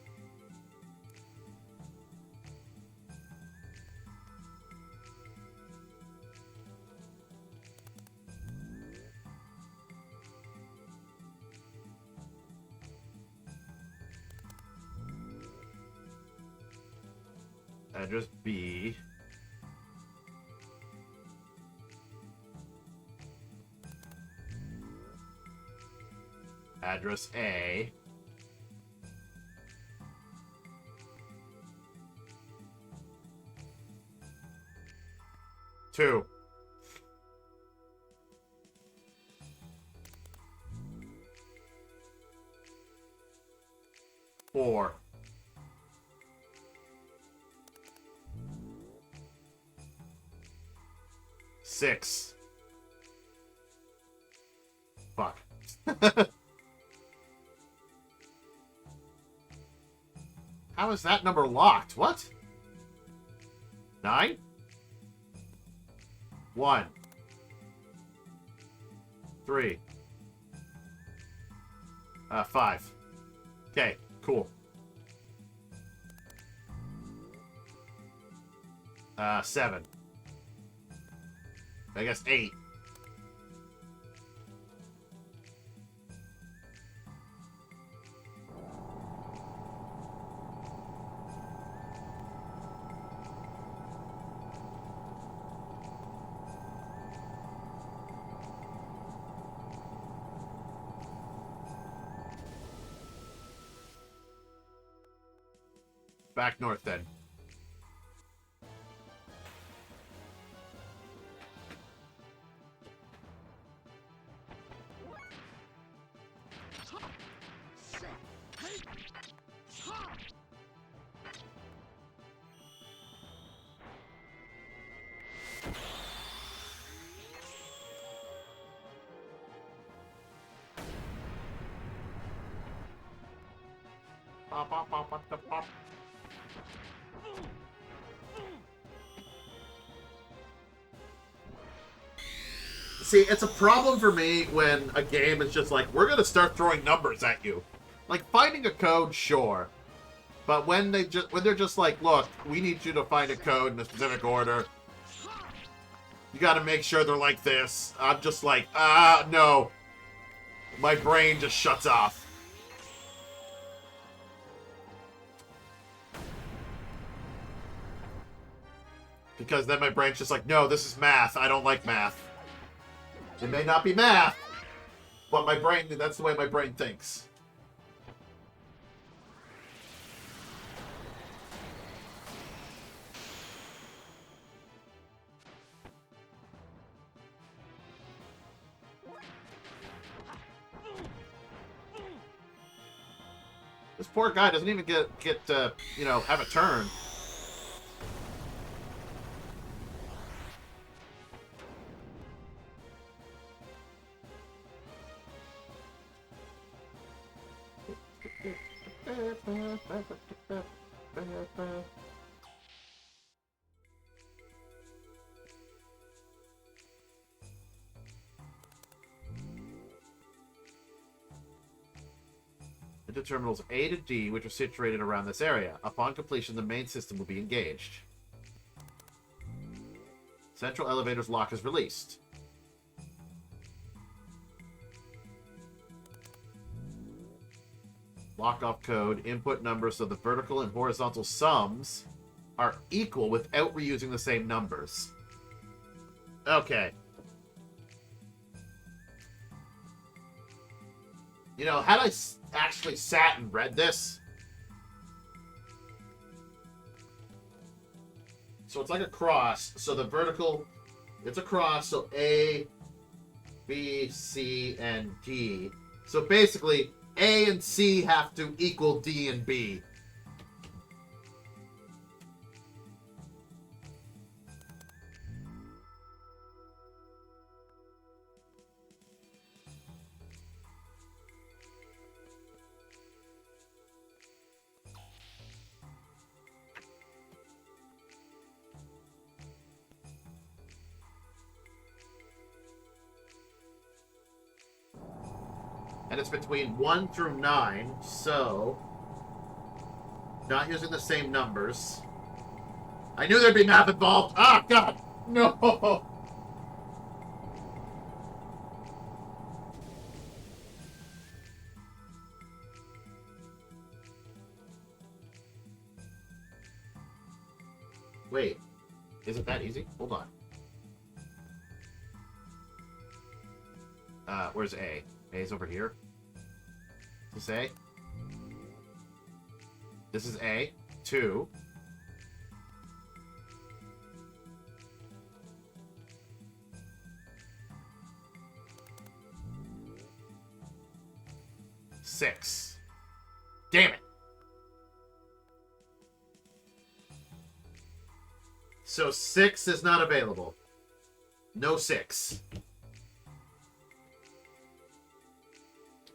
Address B. Address A. Two. Four. Six. Fuck. How is that number locked? What? 9? 1. 3. 5. Okay, cool. 7. I guess 8. Back north, then. Pop, pop, pop, pop, pop, pop. See, it's a problem for me when a game is just like, we're going to start throwing numbers at you. Like, finding a code, sure. But when they're just like, look, we need you to find a code in a specific order. You got to make sure they're like this. I'm just like, no. My brain just shuts off. Because then my brain's just like, no, this is math. I don't like math. It may not be math, but my brain, that's the way my brain thinks. This poor guy doesn't even get you know, have a turn. Into terminals A to D, which are situated around this area. Upon completion, the main system will be engaged. Central elevator's lock is released. Lock-off code, input numbers so the vertical and horizontal sums are equal without reusing the same numbers. Okay. You know, had I actually sat and read this... So it's like a cross. So the vertical, it's a cross. So A, B, C, and D. So basically, A and C have to equal D and B. And it's between 1 through 9, so... Not using the same numbers. I knew there'd be math involved! Ah, God! No! Wait. Is it that easy? Hold on. Where's A? A is over here. Is this A? This is A. 2. Six. Damn it. So 6 is not available. No 6.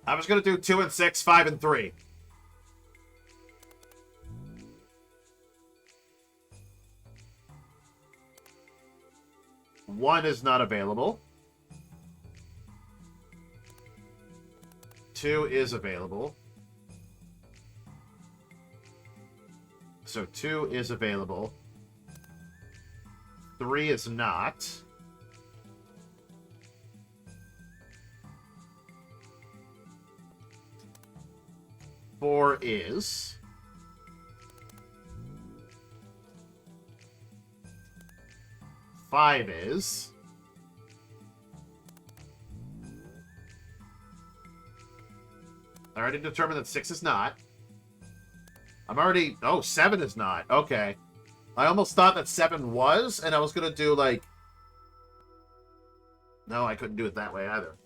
I was going to do 2 and 6, 5 and 3. One is not available. 2 is available. So 2 is available. 3 is not. 4 is. 5 is. I already determined that 6 is not. I'm already... Oh, 7 is not. Okay. I almost thought that 7 was, and I was going to do, like... No, I couldn't do it that way either.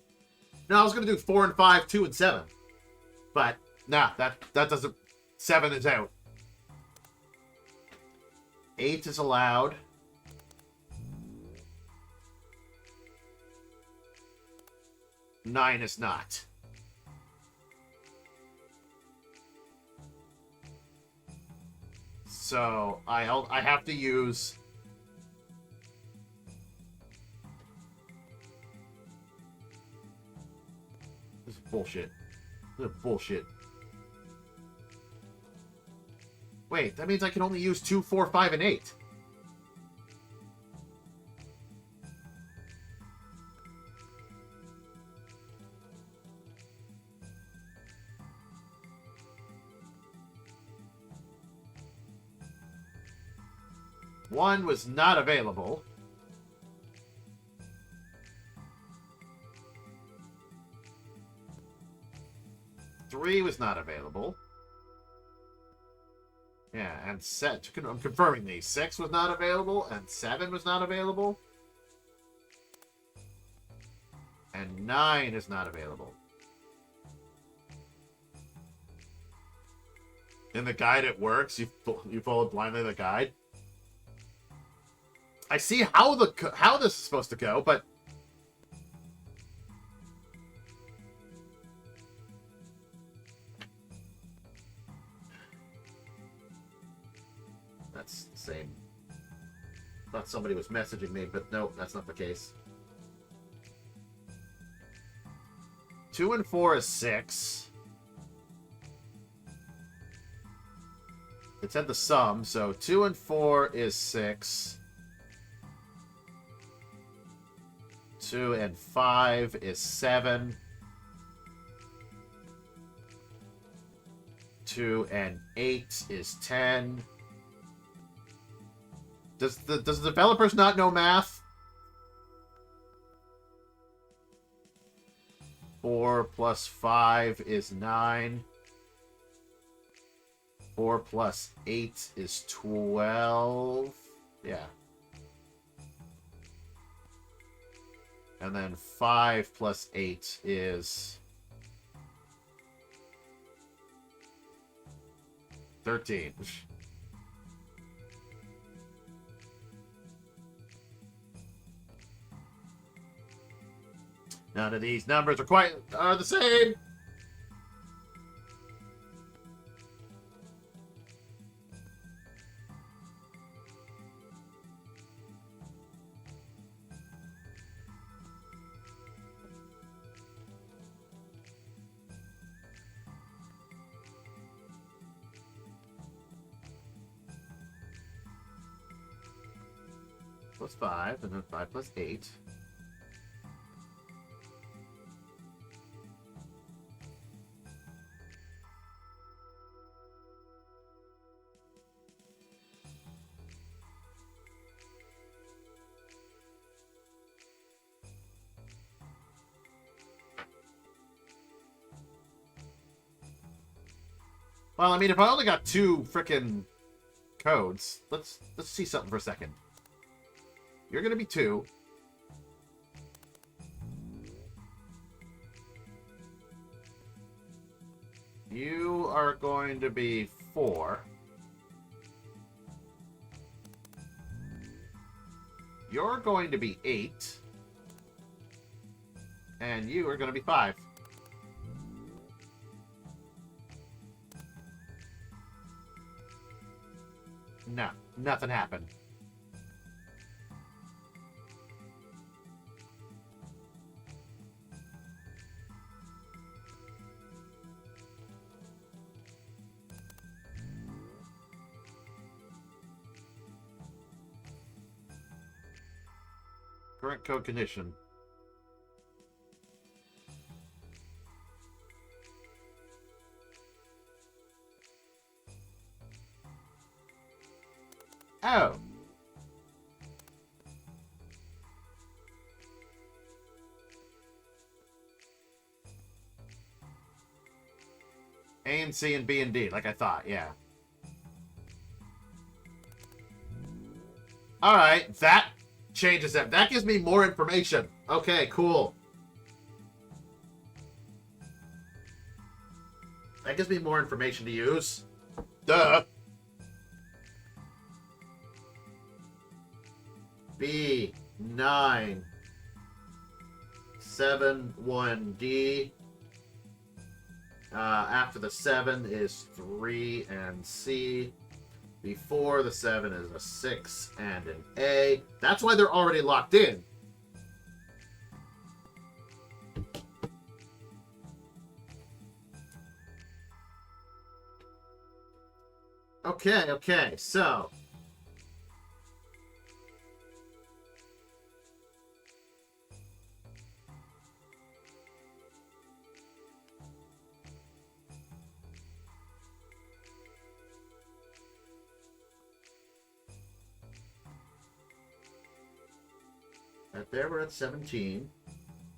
No, I was going to do 4 and 5, 2 and 7. But, nah, that doesn't... 7 is out. 8 is allowed. Nine is not. So I have to use. This is bullshit. This is bullshit. Wait, that means I can only use 2, 4, 5, and 8. 1 was not available. Three was not available. Yeah, and I'm confirming these. 6 was not available, and 7 was not available. And 9 is not available. In the guide, it works. You followed blindly the guide. I see how this is supposed to go, but that's the same. Thought somebody was messaging me, but no, that's not the case. 2 and 4 is 6. It said the sum, so 2 and 4 is 6. 2 and 5 is 7. 2 and 8 is 10. Does the developers not know math? 4 plus 5 is 9. 4 plus 8 is 12. Yeah. And then 5 plus 8 is 13. None of these numbers are the same. Plus 5, and then 5 plus 8. Well, I mean, if I only got 2 frickin' codes, let's see something for a second. You're gonna be 2. You are going to be 4. You're going to be 8. And you are going to be 5. No, nothing happened. Current code condition. Oh. A and C and B and D, like I thought, yeah. Alright, that changes it. That gives me more information. Okay, cool. That gives me more information to use. Duh. B, 9, 7, 1D. After the 7 is 3 and C. Before the 7 is a 6 and an A. That's why they're already locked in. Okay, so At there we're at 17.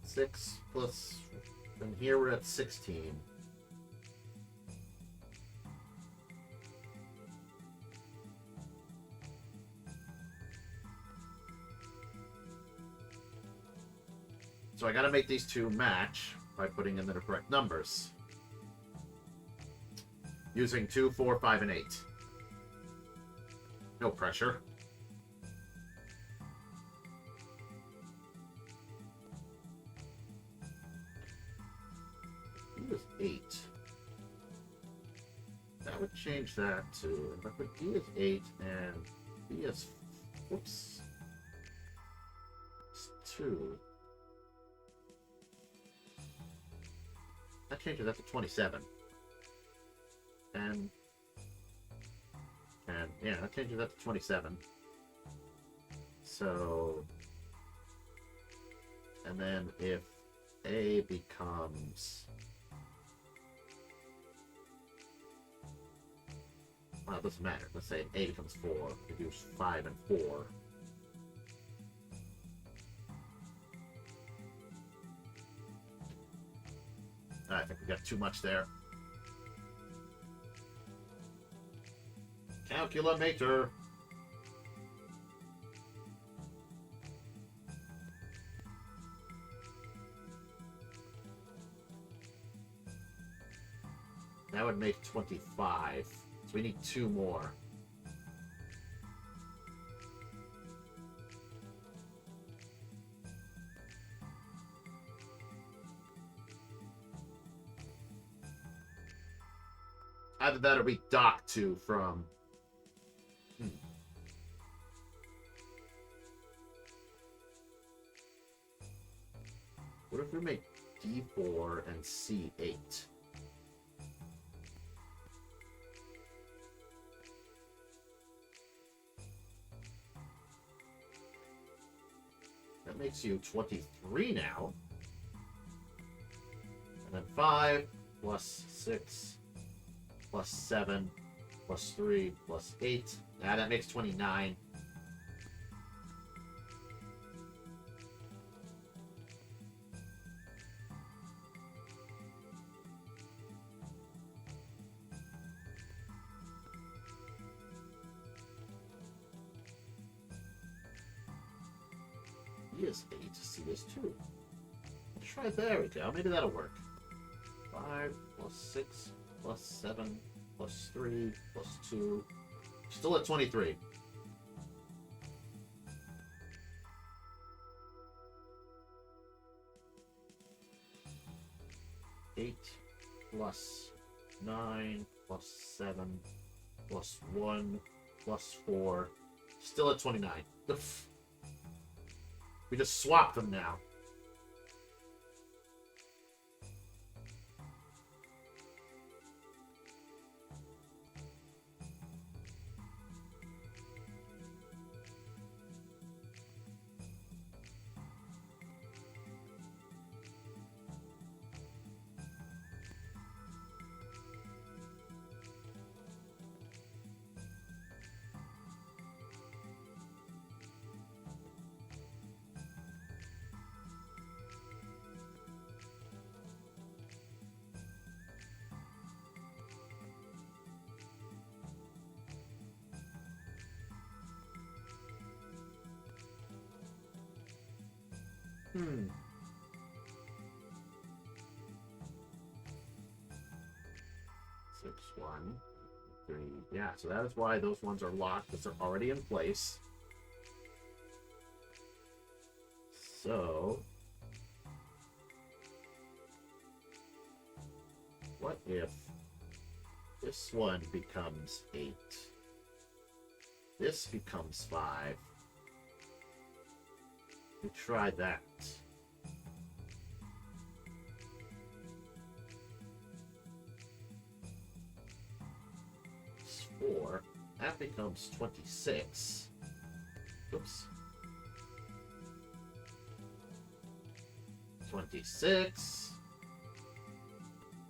6 plus... And here we're at 16. So I gotta make these two match by putting in the correct numbers. Using 2, 4, 5, and 8. No pressure. D is 8. That would change that to... If I put D is 8 and B is... Whoops. It's 2. That changes that to 27. And yeah, that changes that to 27. So, and then if A becomes, well, it doesn't matter. Let's say A becomes 4. We do 5 and 4. I think we got too much there. Calculator. That would make 25. So we need 2 more. Either that or we dock 2 from... What if we make D4 and C8? That makes you 23 now. And then 5 plus 6 plus 7 plus 3 plus 8. Ah, that makes 29. B is 8, C is 2. Let's try, there we go. Maybe that'll work. 5 plus 6 plus 7 plus 3 plus 2. Still at 23. Eight plus 9 plus 7 plus 1 plus 4. Still at 29. We just swapped them now. Six, 1, 3. Yeah, so that is why those ones are locked, because they're already in place. So, what if this one becomes 8? This becomes 5. We try that. It's 4. That becomes 26. Oops. 26.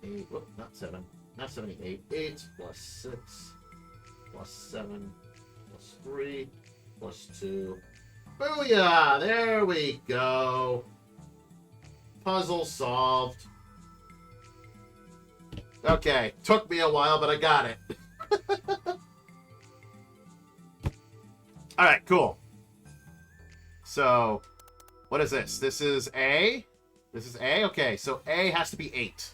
8. Whoop, not 7. Not 78. 8 plus 6 plus 7 plus 3 plus 2. Booyah! There we go. Puzzle solved. Okay, took me a while, but I got it. Alright, cool. So, what is this? This is A? This is A? Okay, so A has to be 8.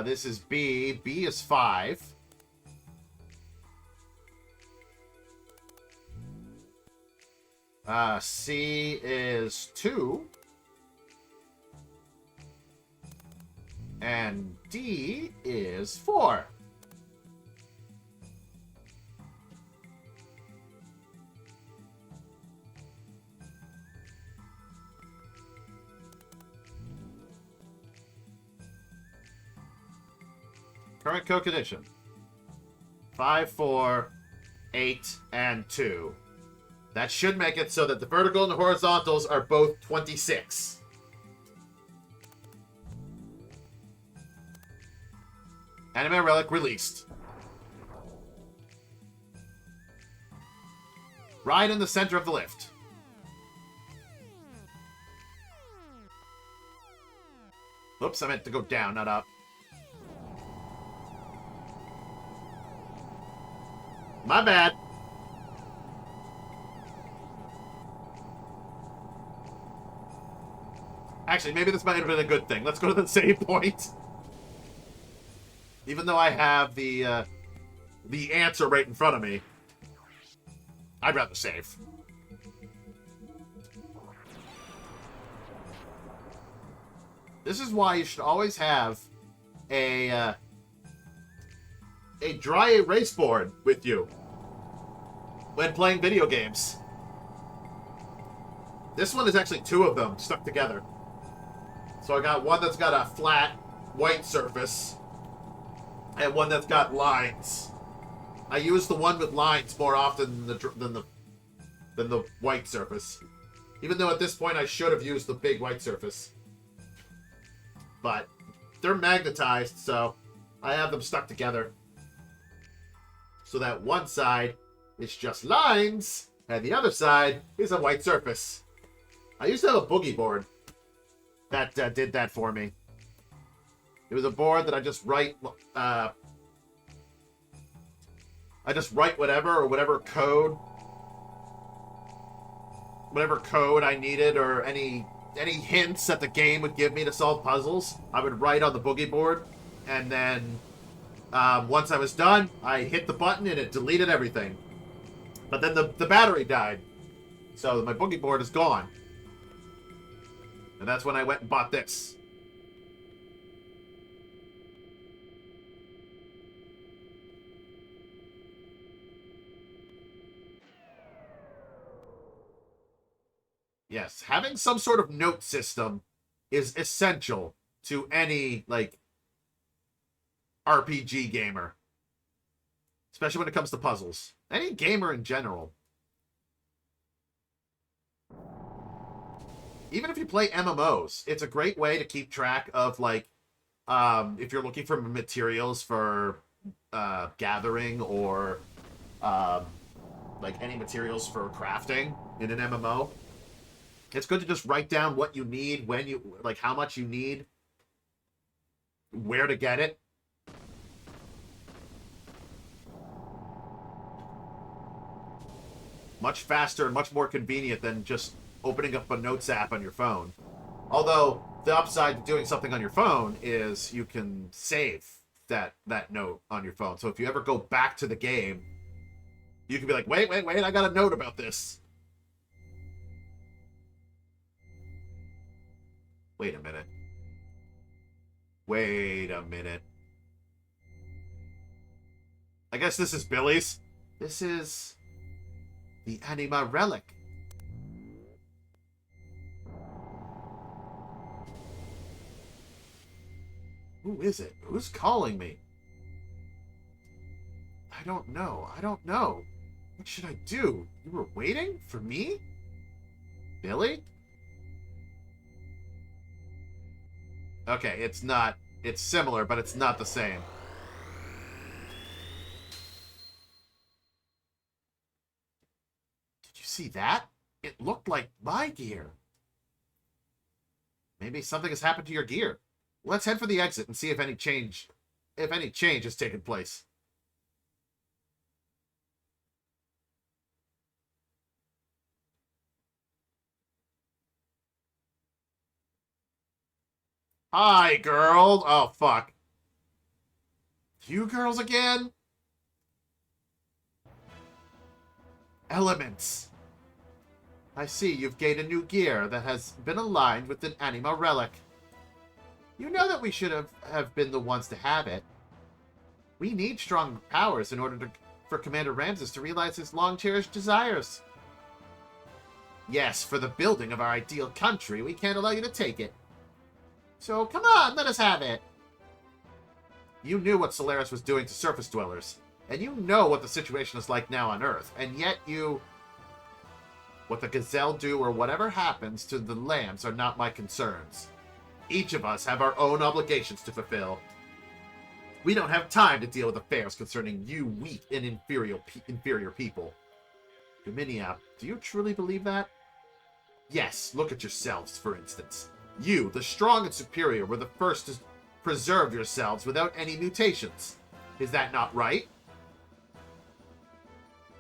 This is B. B is 5. C is 2. And D is 4. Current code condition. 5, 4, 8, and 2. That should make it so that the vertical and the horizontals are both 26. Anime Relic released. Right in the center of the lift. Oops, I meant to go down, not up. My bad. Actually, maybe this might have been a good thing. Let's go to the save point. Even though I have the answer right in front of me, I'd rather save. This is why you should always have a dry erase board with you when playing video games. This one is actually 2 of them stuck together. So I got one that's got a flat white surface and one that's got lines. I use the one with lines more often than the white surface. Even though at this point I should have used the big white surface. But they're magnetized, so I have them stuck together. So that one side is just lines, and the other side is a white surface. I used to have a boogie board that did that for me. It was a board that I just write whatever code I needed, or any hints that the game would give me to solve puzzles. I would write on the boogie board, and then once I was done, I hit the button and it deleted everything. But then the battery died, so my boogie board is gone. And that's when I went and bought this. Yes, having some sort of note system is essential to any, like, RPG gamer. Especially when it comes to puzzles. Any gamer in general. Even if you play MMOs, it's a great way to keep track of, like, if you're looking for materials for gathering, or like any materials for crafting in an MMO. It's good to just write down what you need, when you, like, how much you need, where to get it. Much faster and much more convenient than just opening up a notes app on your phone. Although, the upside to doing something on your phone is you can save that note on your phone. So if you ever go back to the game, you can be like, wait, I got a note about this. Wait a minute. Wait a minute. I guess this is Billy's. This is the Anima Relic. Who is it? Who's calling me? I don't know. What should I do? You were waiting for me? Billy? Okay, it's not. It's similar, but it's not the same. see that? It looked like my gear. Maybe something has happened to your gear. Let's head for the exit and see if any change has taken place. Hi, girl. Oh, fuck. You girls again? Elements. I see you've gained a new gear that has been aligned with an anima relic. You know that we should have been the ones to have it. We need strong powers in order for Commander Ramses to realize his long-cherished desires. Yes, for the building of our ideal country, we can't allow you to take it. So come on, let us have it. You knew what Solaris was doing to surface dwellers, and you know what the situation is like now on Earth, and yet you... What the Gazelle do or whatever happens to the lambs are not my concerns. Each of us have our own obligations to fulfill. We don't have time to deal with affairs concerning you weak and inferior people. Dominia, do you truly believe that? Yes, look at yourselves, for instance. You, the strong and superior, were the first to preserve yourselves without any mutations. Is that not right?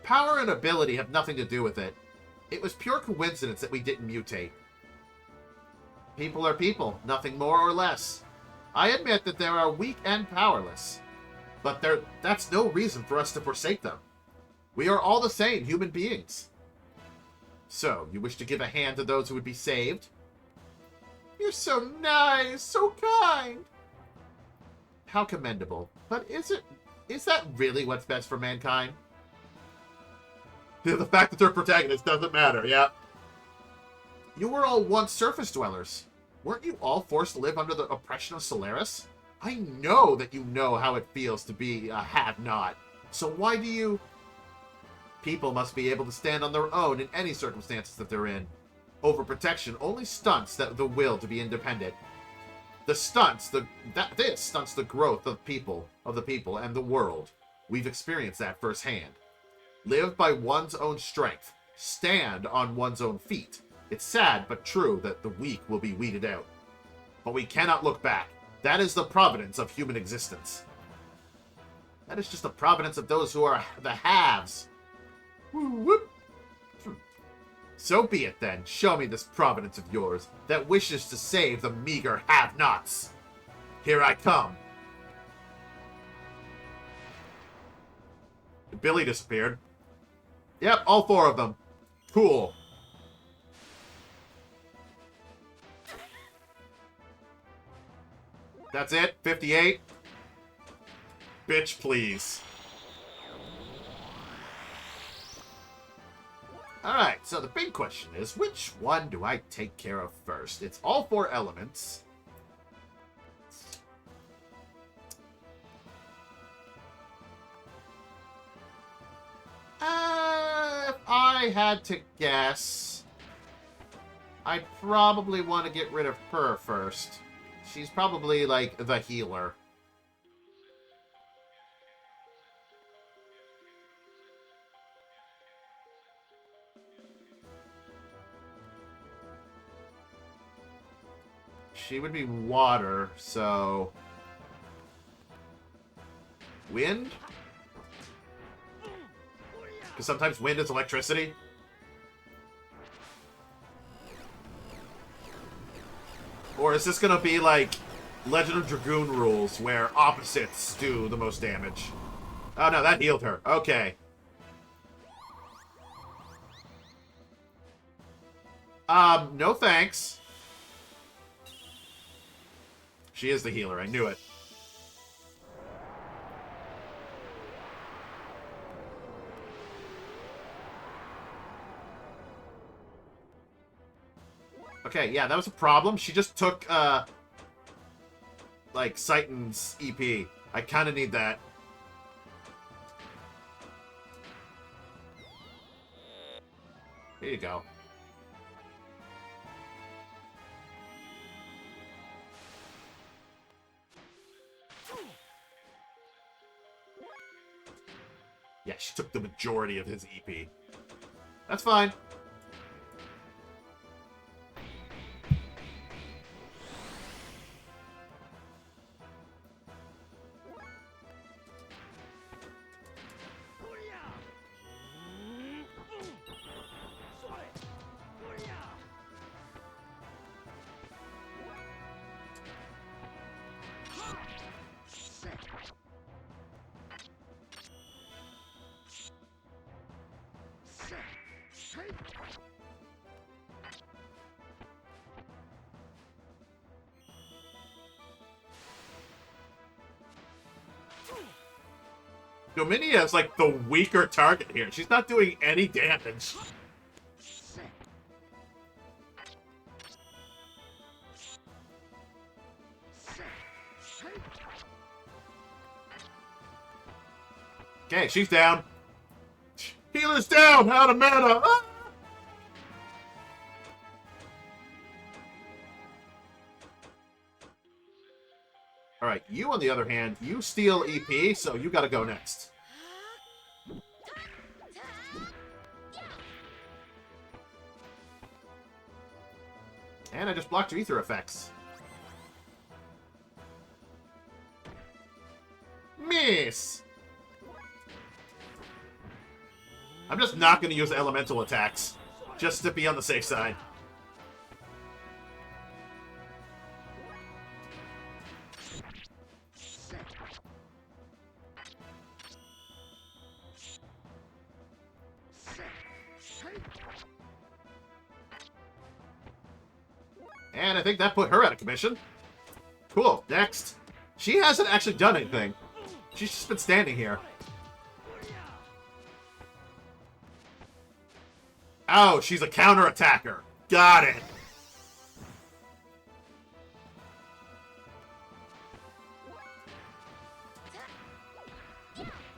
Power and ability have nothing to do with it. It was pure coincidence that we didn't mutate. People are people, nothing more or less. I admit that they are weak and powerless, but that's no reason for us to forsake them. We are all the same human beings. So, you wish to give a hand to those who would be saved? You're so nice, so kind. How commendable. But is that really what's best for mankind? The fact that they're protagonists doesn't matter, yeah. You were all once surface dwellers. Weren't you all forced to live under the oppression of Solaris? I know that you know how it feels to be a have-not. So why do you... People must be able to stand on their own in any circumstances that they're in. Overprotection only stunts the will to be independent. This stunts the growth of the people and the world. We've experienced that firsthand. Live by one's own strength. Stand on one's own feet. It's sad but true that the weak will be weeded out. But we cannot look back. That is the providence of human existence. That is just the providence of those who are the haves. Whoop. So be it then. Show me this providence of yours that wishes to save the meager have-nots. Here I come. Billy disappeared. Yep, all four of them. Cool. That's it? 58? Bitch, please. Alright, so the big question is, which one do I take care of first? It's all four elements. If I had to guess, I'd probably want to get rid of her first. She's probably, like, the healer. She would be water, so... Wind? Because sometimes wind is electricity. Or is this gonna be like Legend of Dragoon rules, where opposites do the most damage? Oh no, that healed her. Okay. No thanks. She is the healer, I knew it. Okay, yeah, that was a problem. She just took, like, Seitan's EP. I kind of need that. Here you go. Yeah, she took the majority of his EP. That's fine. Dominia is like the weaker target here. She's not doing any damage. Okay, she's down. Healer's down! Out of mana! Ah! Alright, you on the other hand, you steal EP, so you gotta go next. And I just blocked your ether effects. Miss! I'm just not going to use elemental attacks, just to be on the safe side. And I think that put her out of commission. Cool, next. She hasn't actually done anything. She's just been standing here. Oh, she's a counter-attacker. Got it.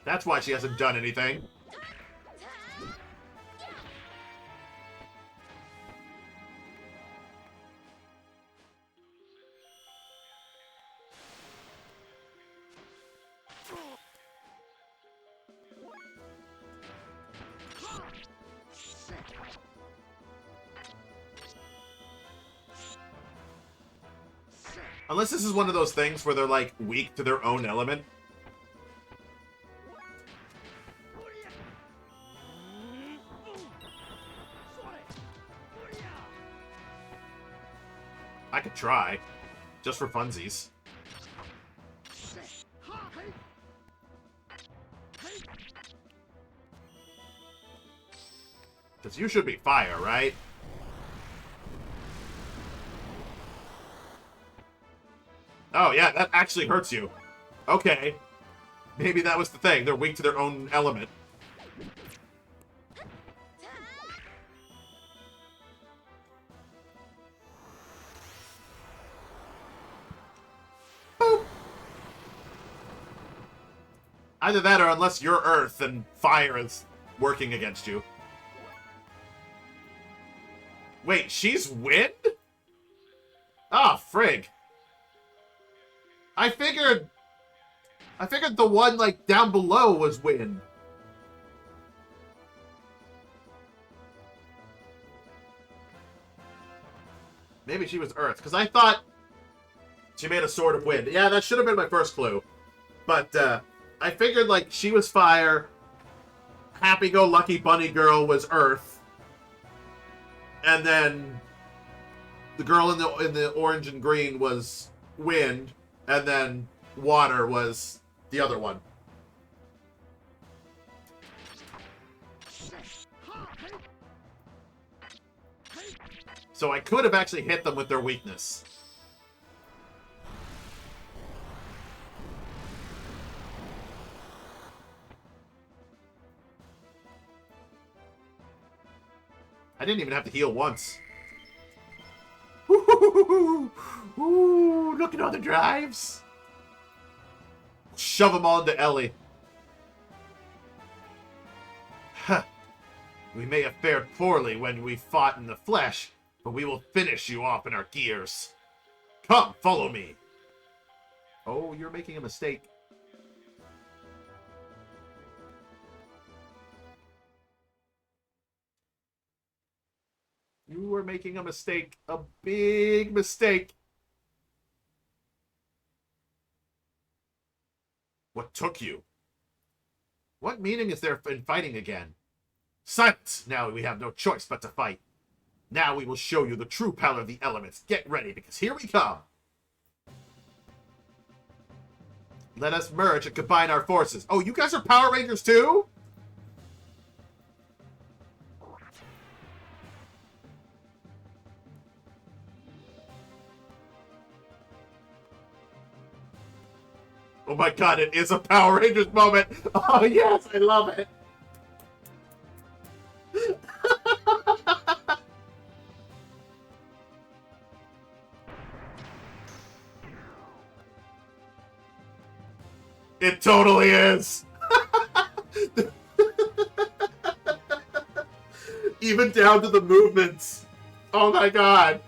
That's why she hasn't done anything. Unless this is one of those things where they're, like, weak to their own element. I could try. Just for funsies. Because you should be fire, right? Oh, yeah, that actually hurts you. Okay. Maybe that was the thing. They're weak to their own element. Boop. Either that or unless you're Earth and fire is working against you. Wait, she's wind? Ah, frig. I figured the one, like, down below was wind. Maybe she was Earth, because I thought she made a sword of wind. Yeah, that should have been my first clue. But, I figured, like, she was fire, happy-go-lucky bunny girl was Earth, and then the girl in the orange and green was wind, and then water was the other one. So I could have actually hit them with their weakness. I didn't even have to heal once. Ooh, look at all the drives. Shove them all into Ellie. Huh. We may have fared poorly when we fought in the flesh, but we will finish you off in our gears. Come, follow me. Oh, you're making a mistake. are making a mistake. A big mistake. What took you? What meaning is there in fighting again? Silence! Now we have no choice but to fight. Now we will show you the true power of the elements. Get ready, because here we come. Let us merge and combine our forces. Oh, you guys are Power Rangers too? Oh my god, it is a Power Rangers moment. Oh yes, I love it. It totally is. Even down to the movements. Oh my god.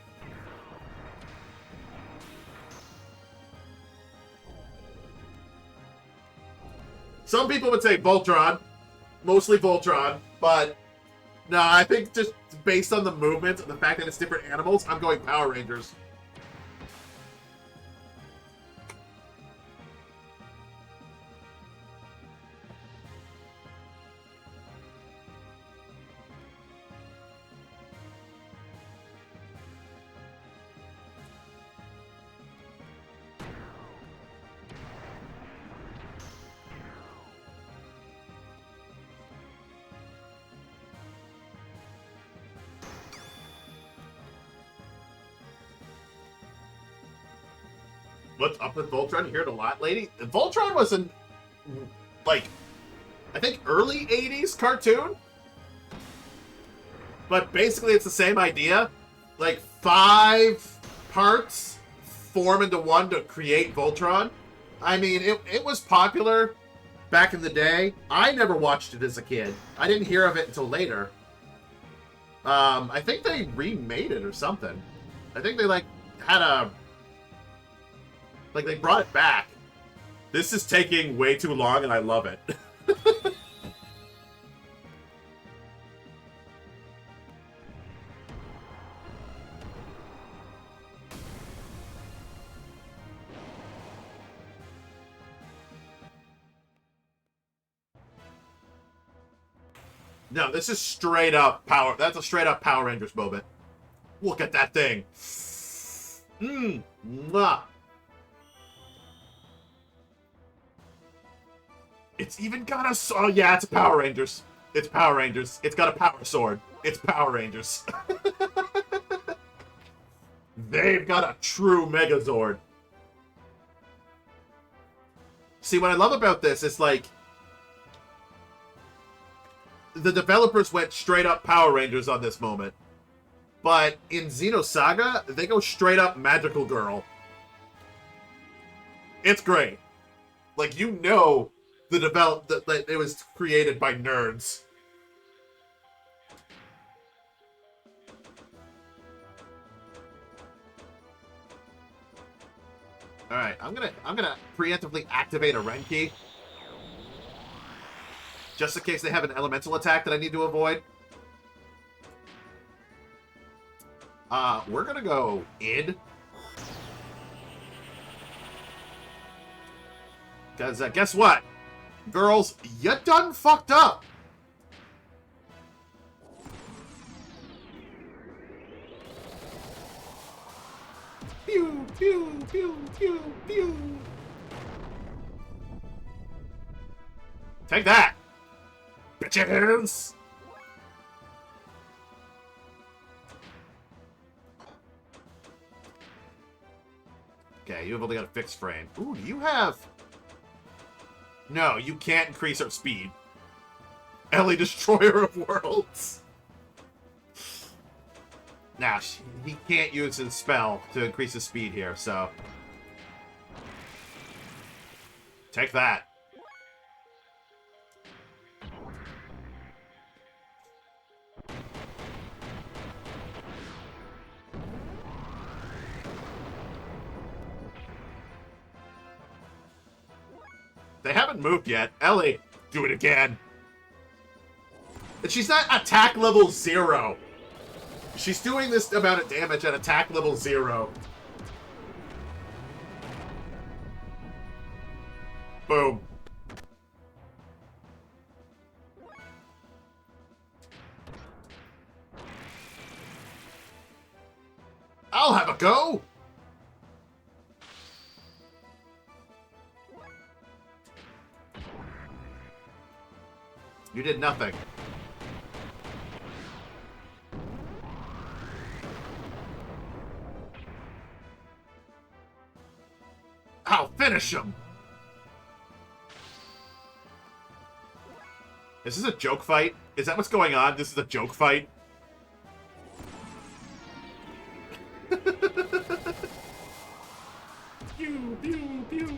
Some people would say Voltron, mostly Voltron, but no, I think just based on the movement and the fact that it's different animals, I'm going Power Rangers. What's up with Voltron? You hear it a lot, lady? Voltron was an, like, I think early 80s cartoon? But basically it's the same idea. Like, 5 parts form into one to create Voltron. I mean, it was popular back in the day. I never watched it as a kid. I didn't hear of it until later. I think they remade it or something. I think they, like, had a... Like, they brought it back. This is taking way too long, and I love it. No, this is straight up power. That's a straight up Power Rangers moment. Look at that thing. Mwah. It's even got a... Oh, yeah, it's Power Rangers. It's Power Rangers. It's got a power sword. It's Power Rangers. They've got a true Megazord. See, what I love about this is, like... The developers went straight up Power Rangers on this moment. But in Xenosaga, they go straight up Magical Girl. It's great. Like, you know... that it was created by nerds. All right, I'm gonna preemptively activate a Renki, just in case they have an elemental attack that I need to avoid. We're gonna go id. Because guess what? Girls, you done fucked up. Pew, pew, pew, pew, pew. Take that, bitches. Okay, you've only got a fixed frame. Ooh, do you have... No, you can't increase our speed. Ellie, Destroyer of Worlds. Nah, he can't use his spell to increase his speed here, so... Take that. They haven't moved yet. Ellie, do it again. And she's not attack level 0. She's doing this amount of damage at attack level 0. Boom. I'll have a go! You did nothing. I'll finish him! Is this a joke fight? Is that what's going on? This is a joke fight? Pew, pew, pew.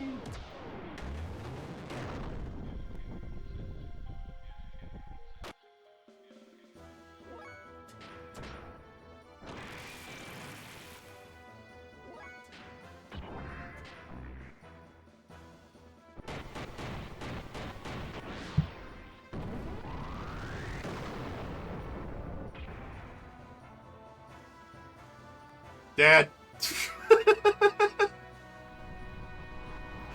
Dad.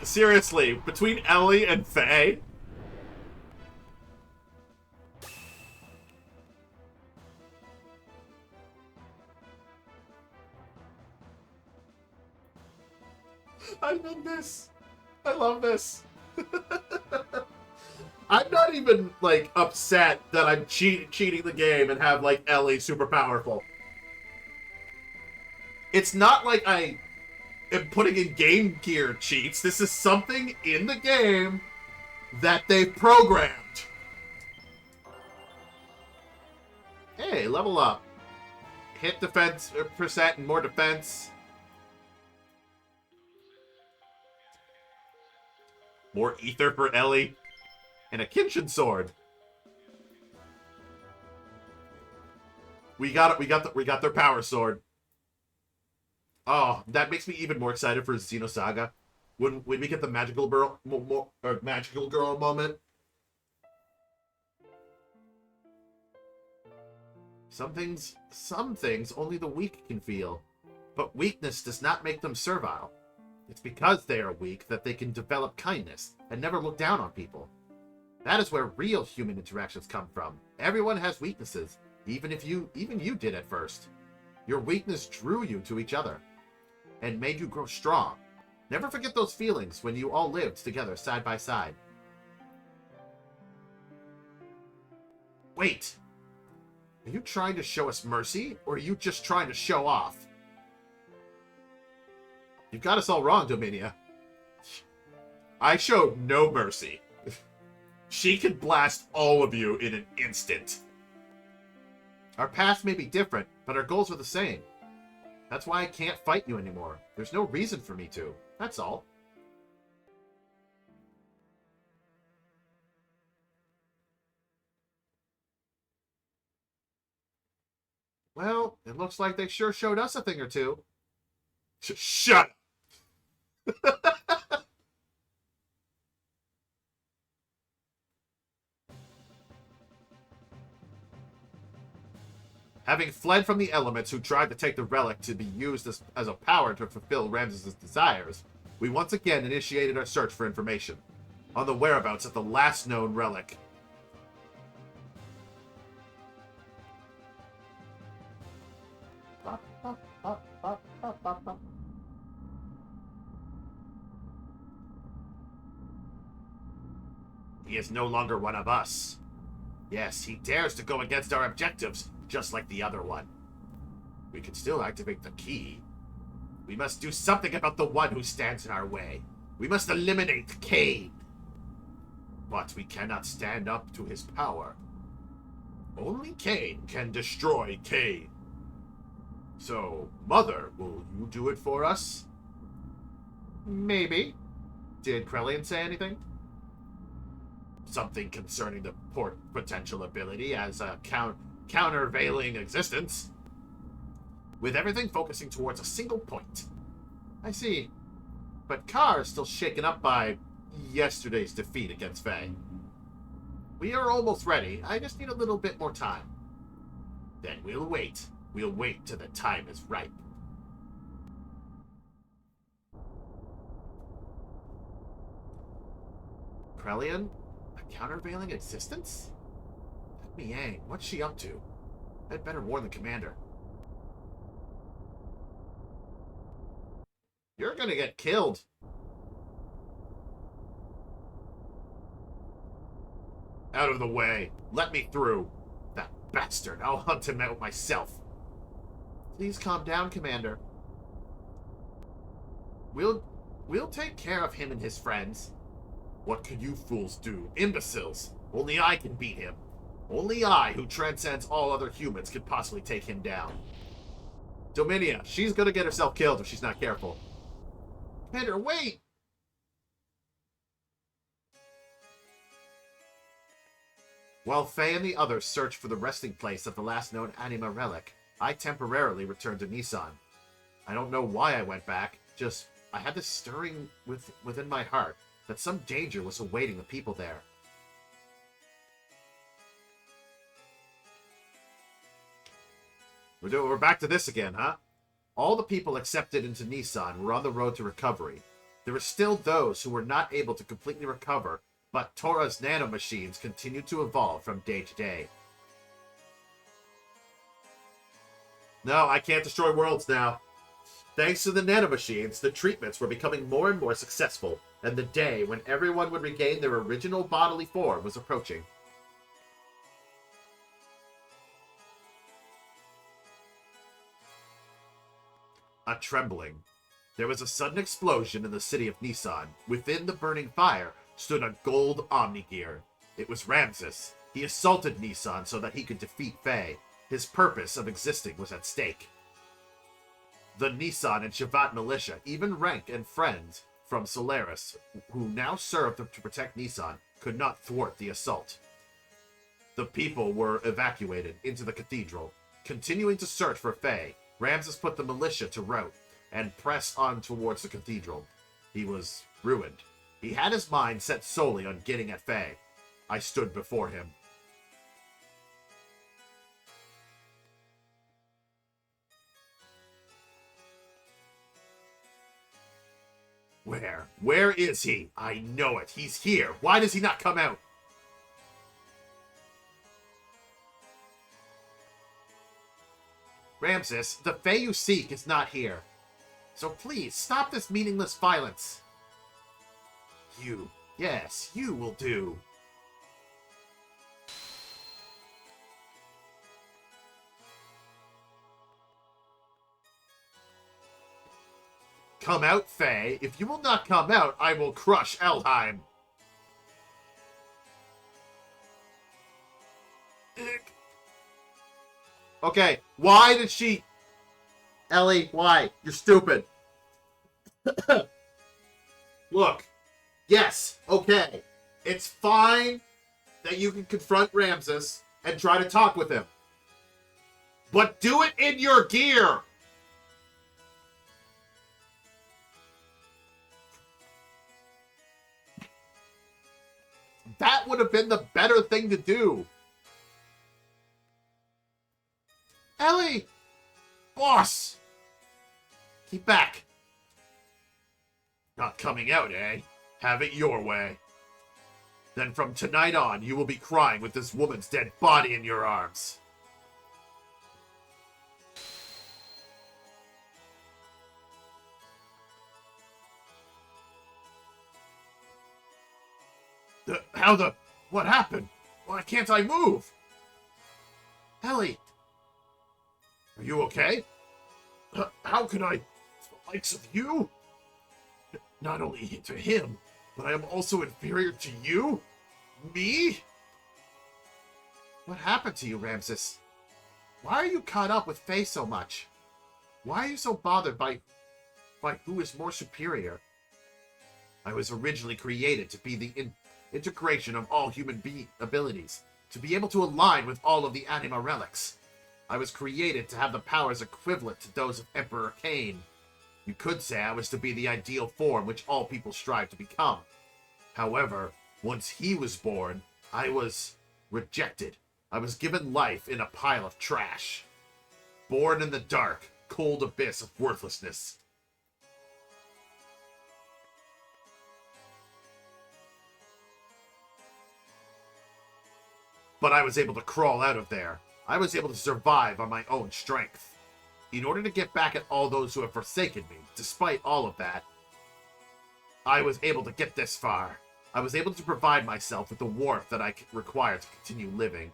Seriously, between Ellie and Faye? I love this. I love this. I'm not even, like, upset that I'm cheating the game and have, like, Ellie super powerful. It's not like I am putting in Game Gear cheats. This is something in the game that they've programmed. Hey, level up. Hit defense percent and more defense. More ether for Ellie. And a Kinshin sword. We got it. We got their power sword. Oh, that makes me even more excited for Xenosaga. When we get the magical girl moment. Some things only the weak can feel. But weakness does not make them servile. It's because they are weak that they can develop kindness and never look down on people. That is where real human interactions come from. Everyone has weaknesses, even you did at first. Your weakness drew you to each other and made you grow strong. Never forget those feelings when you all lived together side by side. Wait! Are you trying to show us mercy, or are you just trying to show off? You've got us all wrong, Dominia. I showed no mercy. She can blast all of you in an instant. Our paths may be different, but our goals are the same. That's why I can't fight you anymore. There's no reason for me to. That's all. Well, it looks like they sure showed us a thing or two. Shut up! Having fled from the elements who tried to take the relic to be used as a power to fulfill Ramses' desires, we once again initiated our search for information on the whereabouts of the last known relic. He is no longer one of us. Yes, he dares to go against our objectives, just like the other one. We can still activate the key. We must do something about the one who stands in our way. We must eliminate Cain. But we cannot stand up to his power. Only Cain can destroy Cain. So, Mother, will you do it for us? Maybe. Did Krellian say anything? Something concerning the potential ability as a countervailing existence, with everything focusing towards a single point. I see. But Carr is still shaken up by yesterday's defeat against Faye. We are almost ready. I just need a little bit more time. Then we'll wait. We'll wait till the time is ripe. Krelian? A countervailing existence? That Miang, what's she up to? I'd better warn the commander. You're gonna get killed. Out of the way. Let me through. That bastard. I'll hunt him out myself. Please calm down, Commander. We'll take care of him and his friends. What could you fools do? Imbeciles. Only I can beat him. Only I, who transcends all other humans, could possibly take him down. Dominia, she's gonna get herself killed if she's not careful. Commander, wait! While Faye and the others searched for the resting place of the last known anima relic, I temporarily returned to Nissan. I don't know why I went back, just I had this stirring within my heart that some danger was awaiting the people there. We're back to this again, huh? All the people accepted into Nissan were on the road to recovery. There were still those who were not able to completely recover, but Tora's nanomachines continued to evolve from day to day. No, I can't destroy worlds now. Thanks to the nanomachines, the treatments were becoming more and more successful, and the day when everyone would regain their original bodily form was approaching. A trembling. There was a sudden explosion in the city of Nissan. Within the burning fire stood a gold Omnigear. It was Ramses. He assaulted Nissan so that he could defeat Faye. His purpose of existing was at stake. The Nissan and Shavat militia, even Rank and friends from Solaris, who now served to protect Nissan, could not thwart the assault. The people were evacuated into the cathedral. Continuing to search for Faye, Ramses put the militia to rout and pressed on towards the cathedral. He was ruined. He had his mind set solely on getting at Faye. I stood before him. Where? Where is he? I know it. He's here. Why does he not come out? Ramses, the Fae you seek is not here. So please, stop this meaningless violence. You. Yes, you will do. Come out, Fae. If you will not come out, I will crush Eldheim. Okay, why did she... Ellie, why? You're stupid. Look. Yes, okay. It's fine that you can confront Ramses and try to talk with him. But do it in your gear! That would have been the better thing to do. Ellie! Boss! Keep back. Not coming out, eh? Have it your way. Then from tonight on, you will be crying with this woman's dead body in your arms. What happened? Why can't I move? Ellie! Are you okay? How can I... The likes of you? Not only to him, but I am also inferior to you? Me? What happened to you, Ramses? Why are you caught up with Faye so much? Why are you so bothered by who is more superior? I was originally created to be the integration of all human abilities, to be able to align with all of the anima relics. I was created to have the powers equivalent to those of Emperor Cain. You could say I was to be the ideal form which all people strive to become. However, once he was born, I was rejected. I was given life in a pile of trash. born in the dark, cold abyss of worthlessness. But I was able to crawl out of there. I was able to survive on my own strength. In order to get back at all those who have forsaken me, despite all of that, I was able to get this far. I was able to provide myself with the warmth that I required to continue living.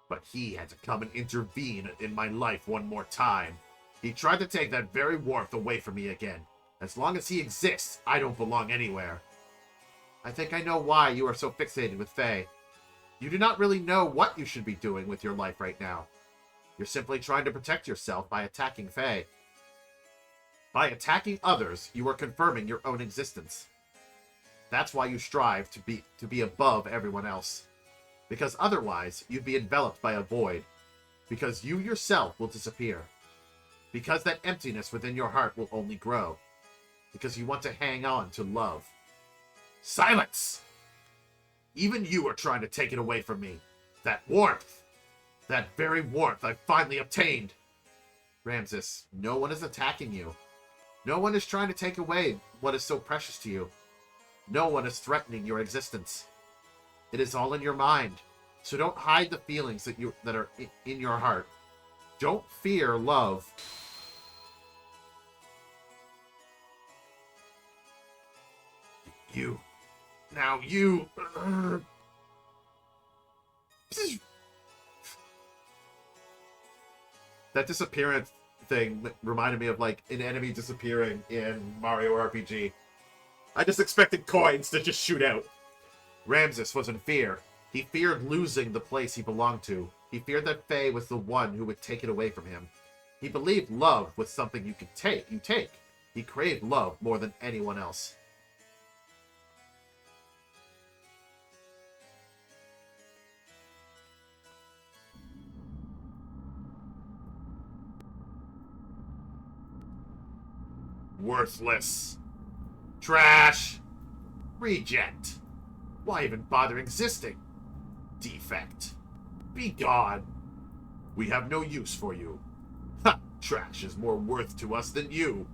But he had to come and intervene in my life one more time. He tried to take that very warmth away from me again. As long as he exists, I don't belong anywhere. I think I know why you are so fixated with Faye. You do not really know what you should be doing with your life right now. You're simply trying to protect yourself by attacking Faye. By attacking others, you are confirming your own existence. That's why you strive to be above everyone else. Because otherwise, you'd be enveloped by a void. Because you yourself will disappear. Because that emptiness within your heart will only grow. Because you want to hang on to love. Silence! Even you are trying to take it away from me. That warmth. That very warmth I finally obtained. Ramses, no one is attacking you. No one is trying to take away what is so precious to you. No one is threatening your existence. It is all in your mind. So don't hide the feelings that are in your heart. Don't fear love. You. Now you. That disappearance thing reminded me of like an enemy disappearing in Mario RPG. I just expected coins to just shoot out. Ramses was in fear. He feared losing the place he belonged to. He feared that Faye was the one who would take it away from him. He believed love was something you could take. He craved love more than anyone else. Worthless. Trash. Reject. Why even bother existing? Defect. Be gone. We have no use for you. Ha! Trash is more worth to us than you.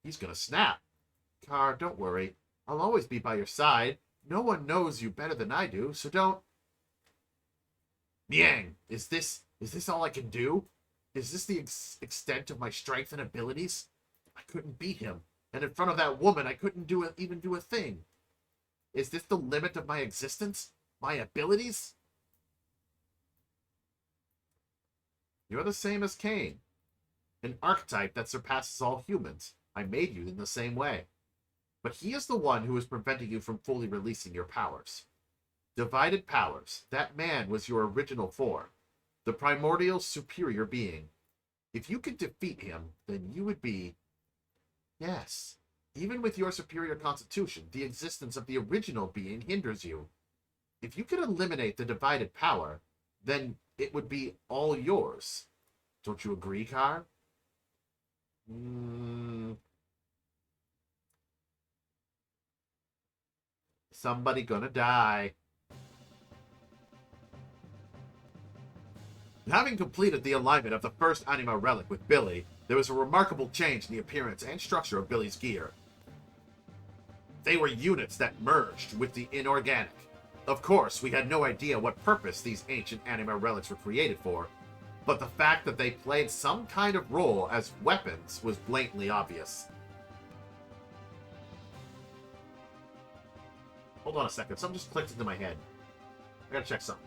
He's gonna snap. Car, don't worry. I'll always be by your side. No one knows you better than I do, so don't... Niang, is this all I can do? Is this the extent of my strength and abilities? I couldn't beat him, and in front of that woman I couldn't even do a thing. Is this the limit of my existence? My abilities? You're the same as Cain, an archetype that surpasses all humans. I made you in the same way. But he is the one who is preventing you from fully releasing your powers. Divided powers. That man was your original form, the primordial superior being. If you could defeat him, then you would be... Yes, even with your superior constitution, the existence of the original being hinders you. If you could eliminate the divided power, then it would be all yours. Don't you agree, Kar? Somebody gonna die. Having completed the alignment of the first anima relic with Billy, there was a remarkable change in the appearance and structure of Billy's gear. They were units that merged with the inorganic. Of course, we had no idea what purpose these ancient anima relics were created for, but the fact that they played some kind of role as weapons was blatantly obvious. Hold on a second, something just clicked into my head. I gotta check something.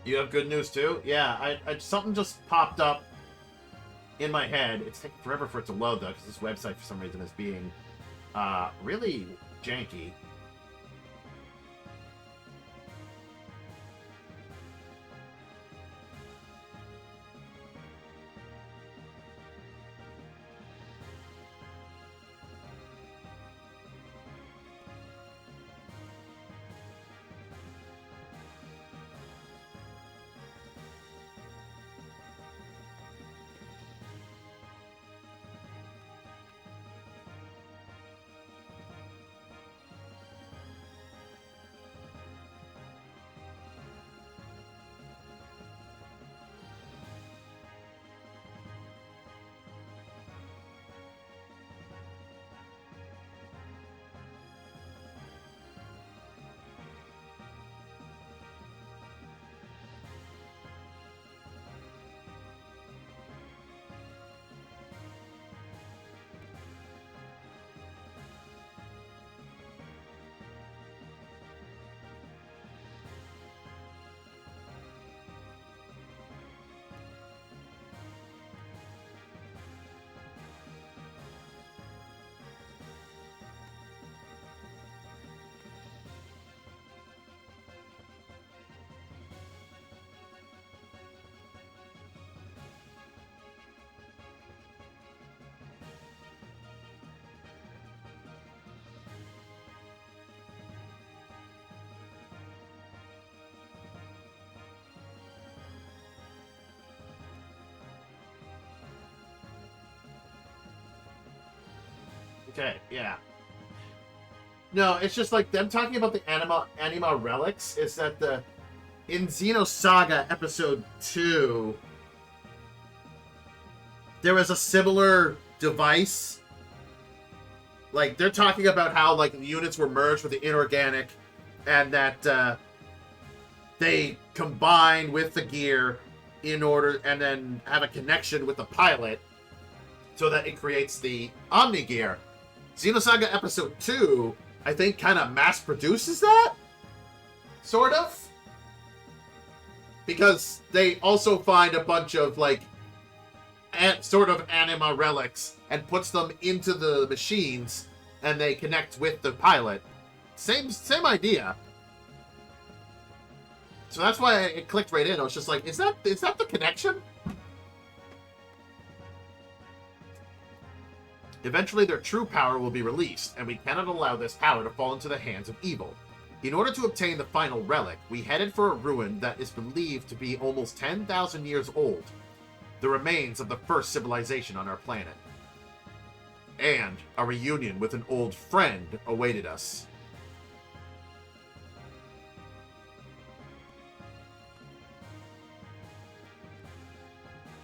You have good news too? Yeah, I something just popped up in my head. It's taking forever for it to load though, because this website for some reason is being really janky. Okay, yeah. No, it's just like them talking about the anima relics is that in Xenosaga episode 2 there was a similar device. Like they're talking about how like the units were merged with the inorganic and that they combine with the gear in order and then have a connection with the pilot so that it creates the Omni gear. Xenosaga episode 2, I think, kind of mass produces that? Sort of? Because they also find a bunch of, like, sort of anima relics and puts them into the machines and they connect with the pilot. Same idea. So that's why it clicked right in. I was just like, is that the connection? Eventually, their true power will be released, and we cannot allow this power to fall into the hands of evil. In order to obtain the final relic, we headed for a ruin that is believed to be almost 10,000 years old, the remains of the first civilization on our planet. And a reunion with an old friend awaited us.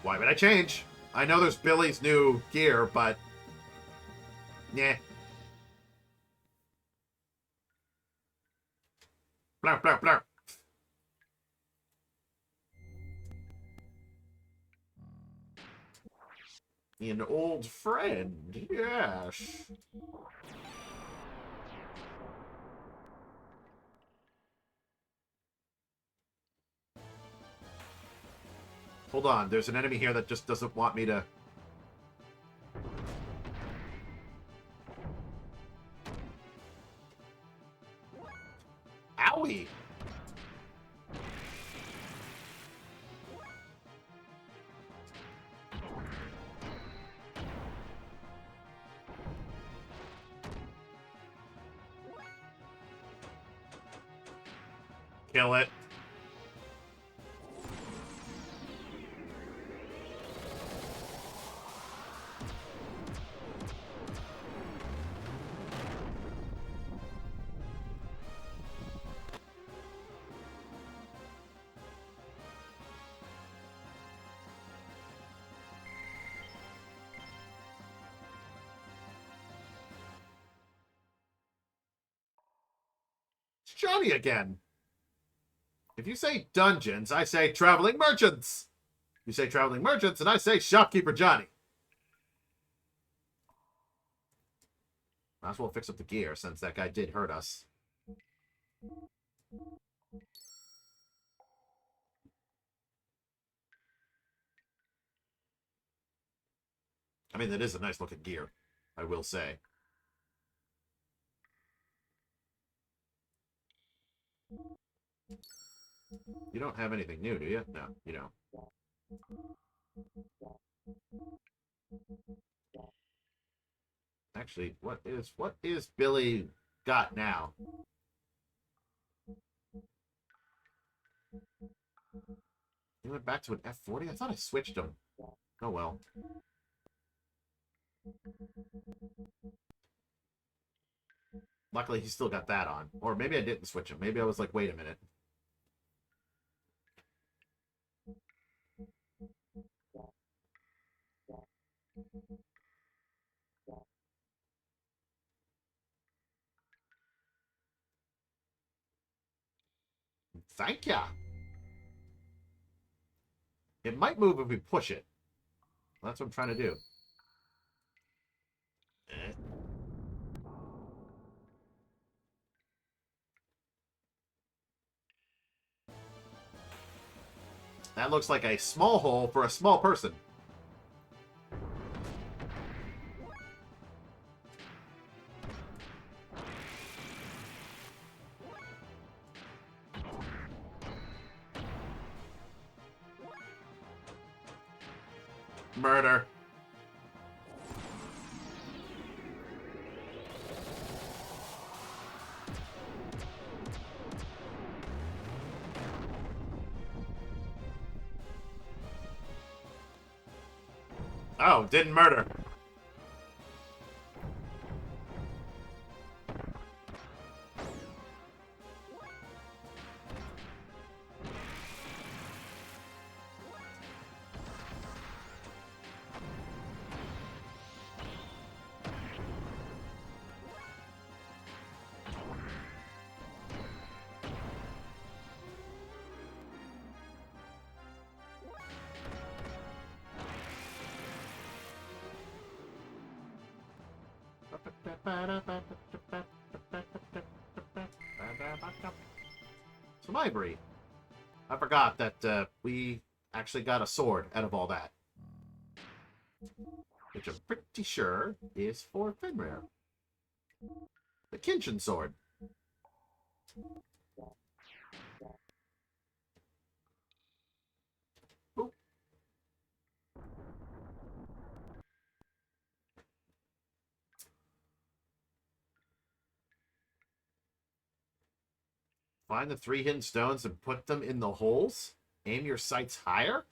Why would I change? I know there's Billy's new gear, but... yeah. Blah, blah, blah. An old friend, yes. Hold on, there's an enemy here that just doesn't want me to... Owie! Kill it. It's Johnny again. If you say dungeons, I say traveling merchants. You say traveling merchants, and I say shopkeeper Johnny. Might as well fix up the gear, since that guy did hurt us. I mean, that is a nice looking gear, I will say. You don't have anything new, do you? No, you don't. Actually, what is Billy got now? He went back to an F40? I thought I switched him. Oh well. Luckily, he still got that on. Or maybe I didn't switch him. Maybe I was like, wait a minute. Thank ya! It might move if we push it. That's what I'm trying to do. Eh. That looks like a small hole for a small person. Murder. Oh, didn't murder. Some ivory. I forgot that we actually got a sword out of all that. Which I'm pretty sure is for Fenrir. The Kinshin sword. Oop. Find the 3 hidden stones and put them in the holes. Aim your sights higher.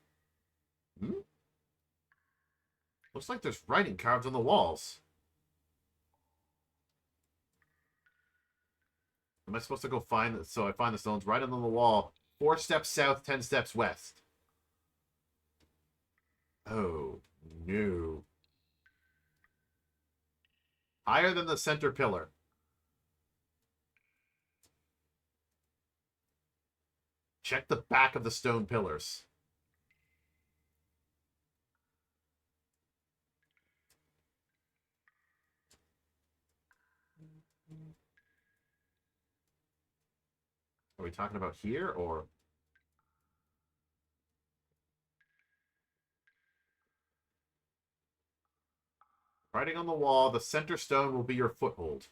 Hmm? Looks like there's writing carved on the walls. Am I supposed to go find it? So I find the stones right on the wall. 4 steps south, 10 steps west. Oh, no. Higher than the center pillar. Check the back of the stone pillars. Are we talking about here or... Writing on the wall, the center stone will be your foothold.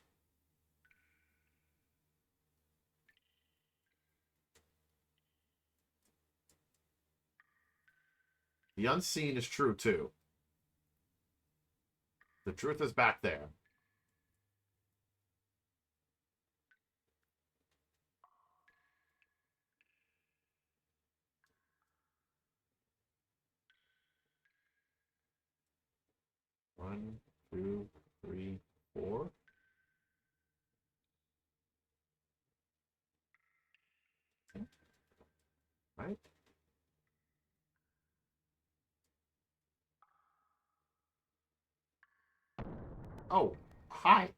The unseen is true, too. The truth is back there. One, two, three, four. Right? Oh, hi.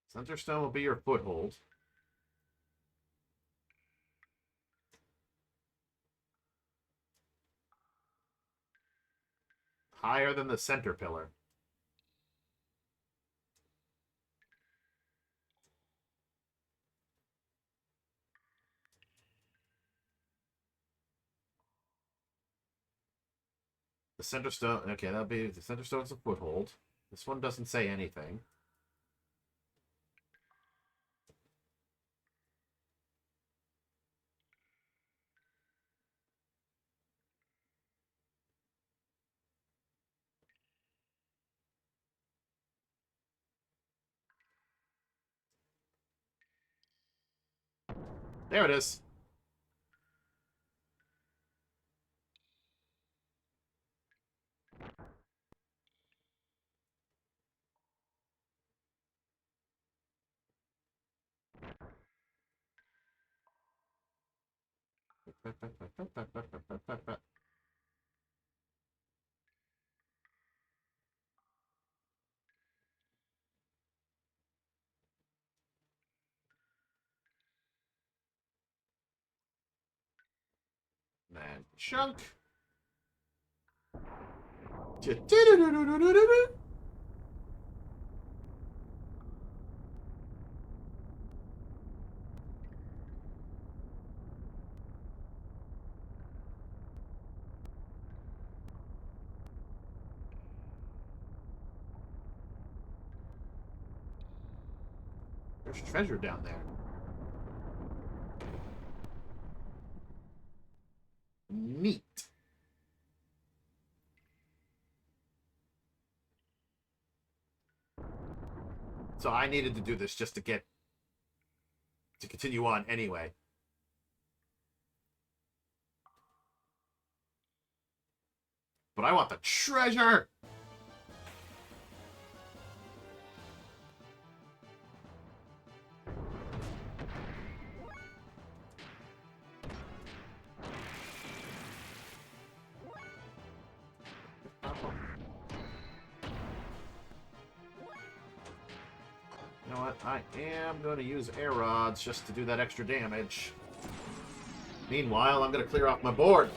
Center stone will be your foothold. higher than the center pillar. The center stone... Okay, that'll be... The center stone's a foothold. This one doesn't say anything. There it is. Man, chunk. There's treasure down there. Neat. So I needed to do this just to get... to continue on anyway. But I want the treasure! You know what? I am going to use air rods just to do that extra damage. Meanwhile, I'm going to clear off my board.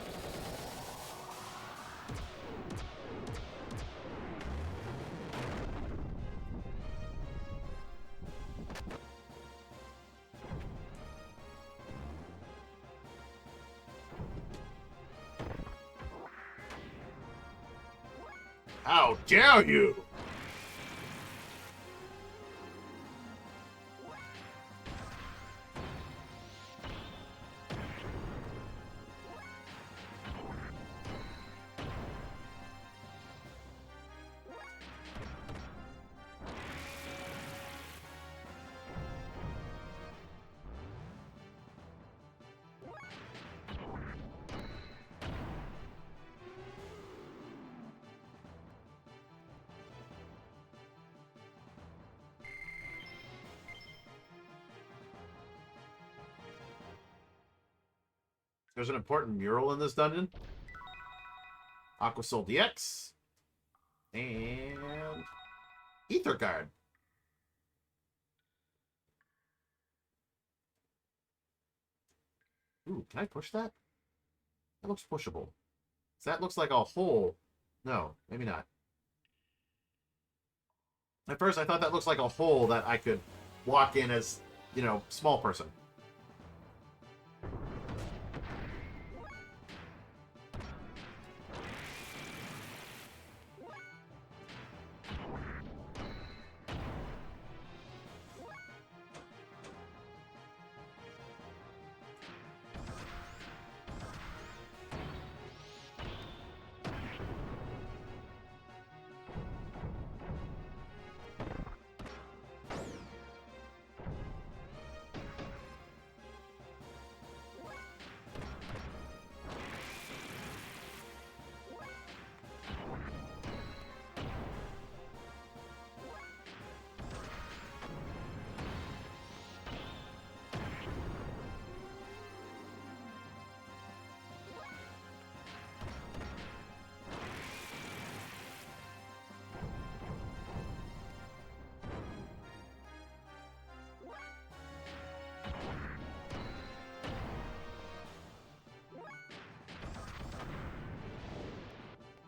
How dare you! There's an important mural in this dungeon. Aquasoul DX. And... Ether Guard. Ooh, can I push that? That looks pushable. That looks like a hole. No, maybe not. At first, I thought that looks like a hole that I could walk in as, you know, small person.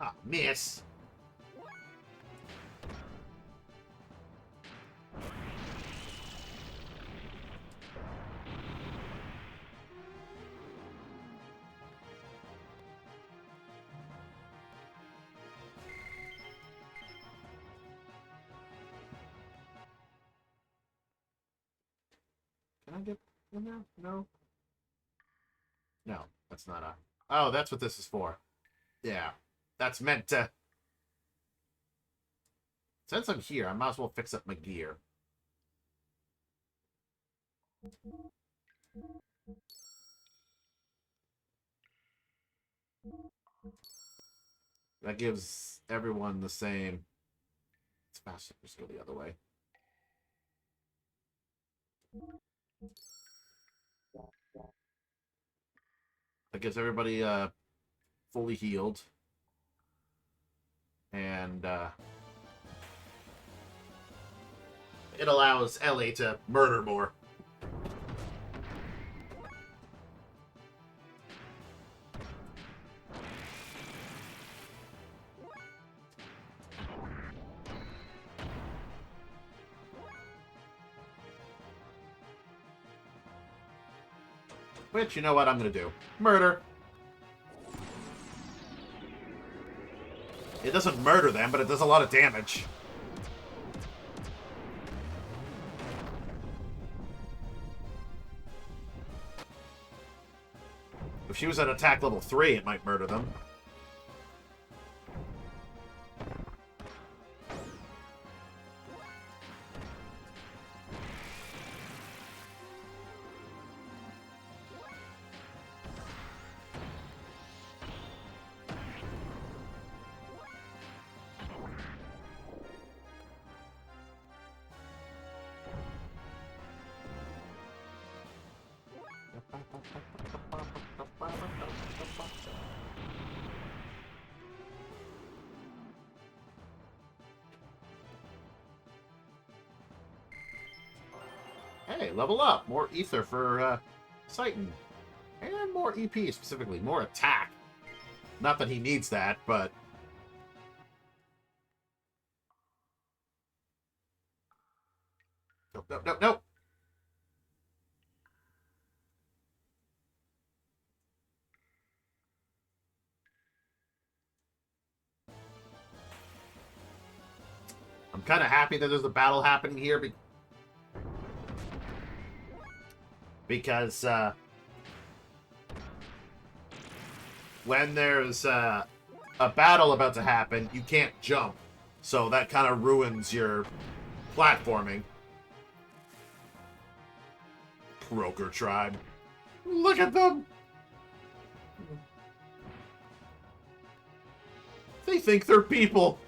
Ah, miss. No, no. No, that's not a... Oh, that's what this is for. Yeah. That's meant to... Since I'm here, I might as well fix up my gear. That gives everyone the same... It's faster. Just go the other way. That gives everybody fully healed. And it allows Ellie to murder more. Which, you know what I'm going to do? Murder. It doesn't murder them, but it does a lot of damage. If she was at attack level 3, it might murder them. Hey, level up. More ether for Citan. And more EP specifically. More attack. Not that he needs that, but... Nope, nope, nope, nope. I'm kind of happy that there's a battle happening here because when there's a battle about to happen, you can't jump. So that kind of ruins your platforming. Croaker tribe. Look at them! They think they're people.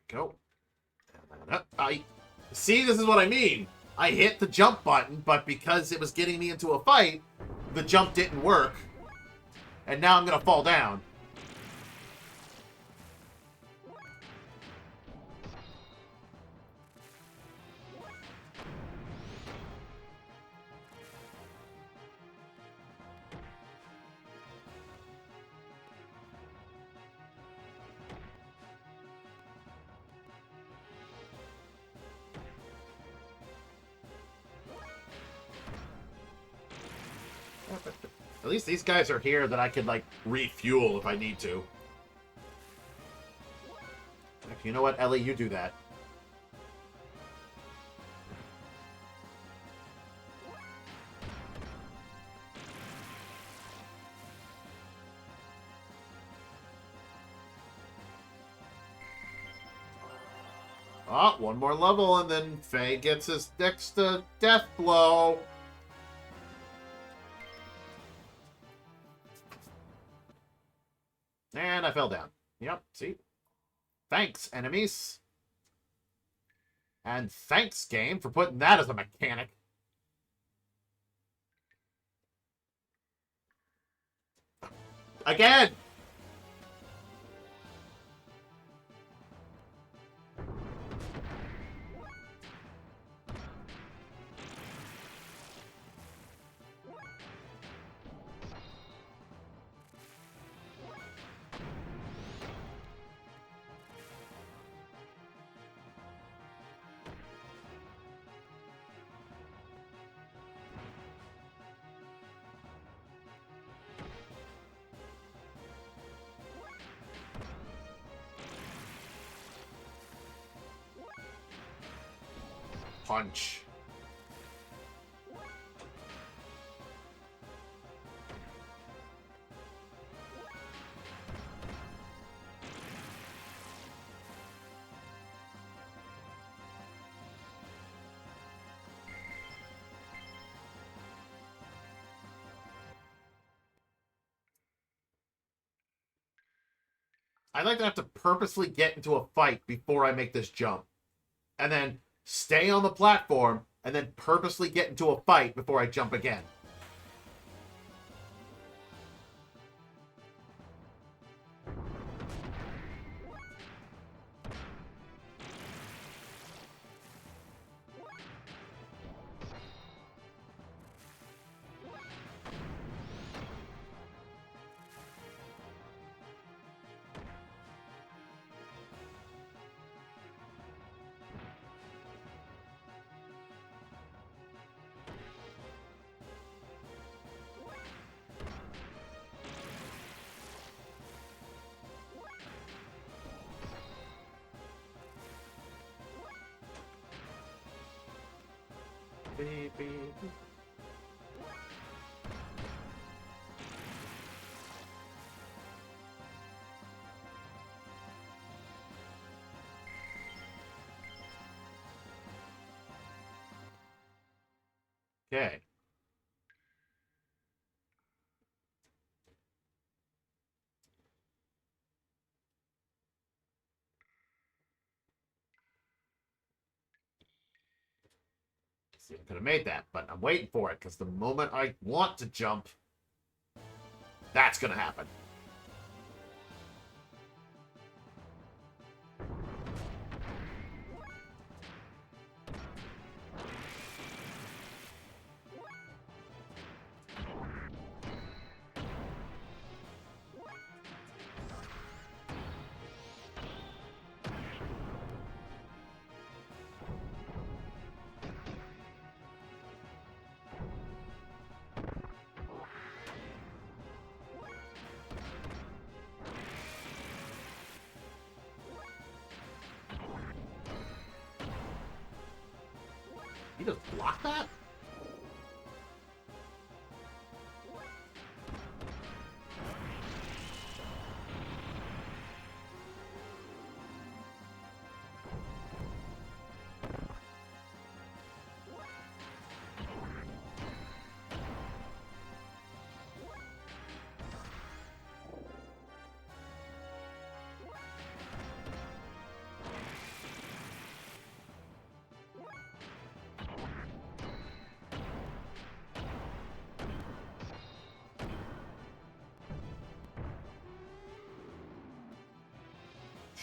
Go. I see. This is what I mean. I hit the jump button, but because it was getting me into a fight, the jump didn't work, and now I'm gonna fall down. At least these guys are here that I could, like, refuel if I need to. Actually, you know what, Ellie? You do that. Oh, one more level, and then Faye gets his next death blow. And I fell down. Yep, see? Thanks, enemies. And thanks, game, for putting that as a mechanic. Again! punch. I'd like to have to purposely get into a fight before I make this jump. And then stay on the platform, and then purposely get into a fight before I jump again. Baby. Okay. See, I could have made that, but I'm waiting for it, because the moment I want to jump, that's going to happen. He just blocked that?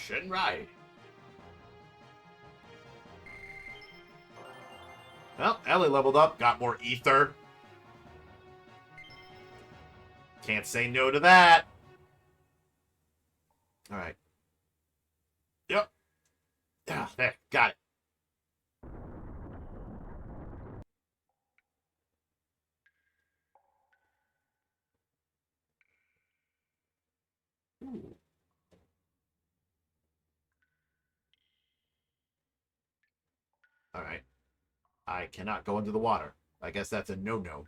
Shinrai. Well, Ellie leveled up, got more ether. Can't say no to that. Alright. Yep. Yeah, there, got it. Ooh. Alright. I cannot go into the water. I guess that's a no-no.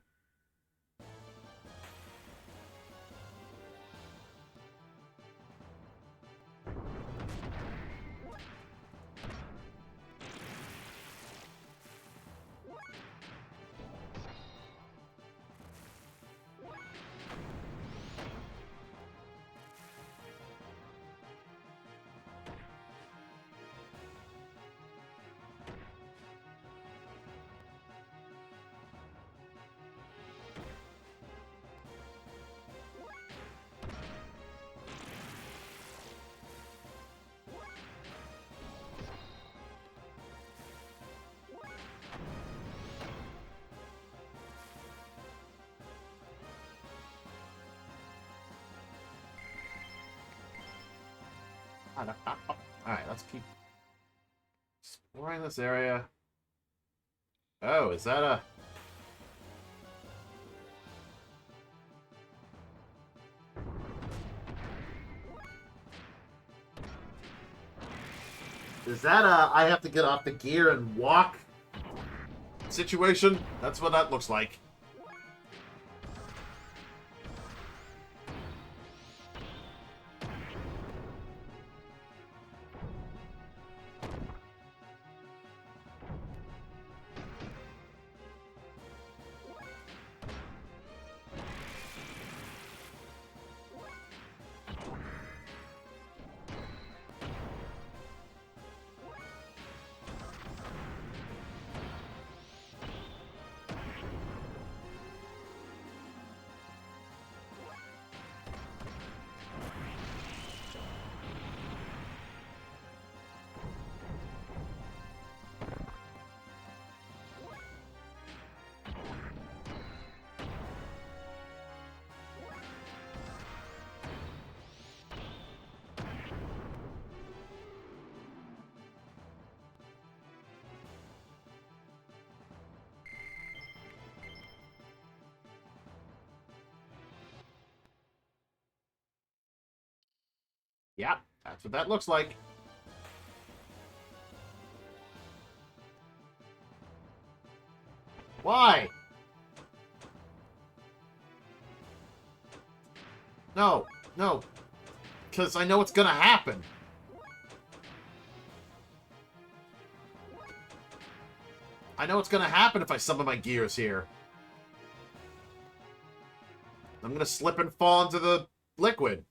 Alright, let's keep exploring this area. Oh, is that a... Is that a... I have to get off the gear and walk situation, that's what that looks like. Yep, that's what that looks like. Why? No, no. Because I know what's gonna happen. I know what's gonna happen if I summon my gears here. I'm gonna slip and fall into the liquid.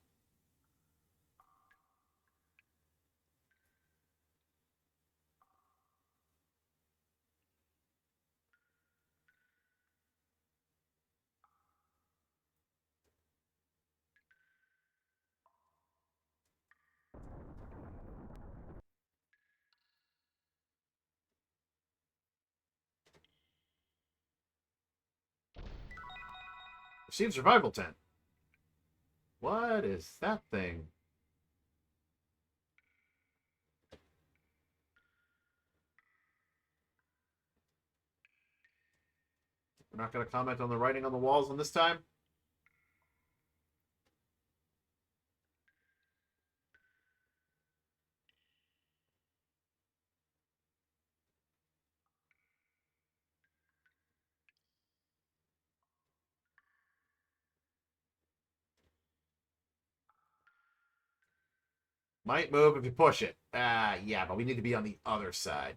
Receive survival tent. What is that thing? We're not going to comment on the writing on the walls on this time? Might move if you push it. Yeah, but we need to be on the other side.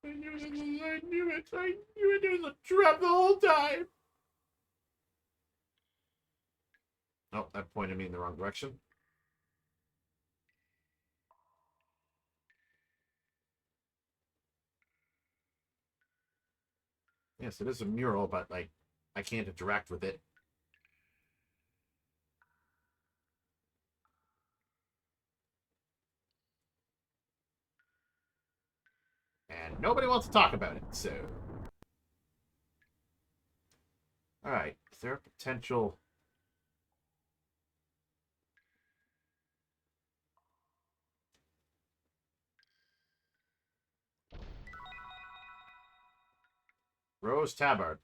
I knew it. I knew it. I knew it. It was a trap the whole time. Oh, that pointed me in the wrong direction. Yes, it is a mural, but, like, I can't interact with it. And nobody wants to talk about it, so... Alright, is there a potential... Rose Tabard.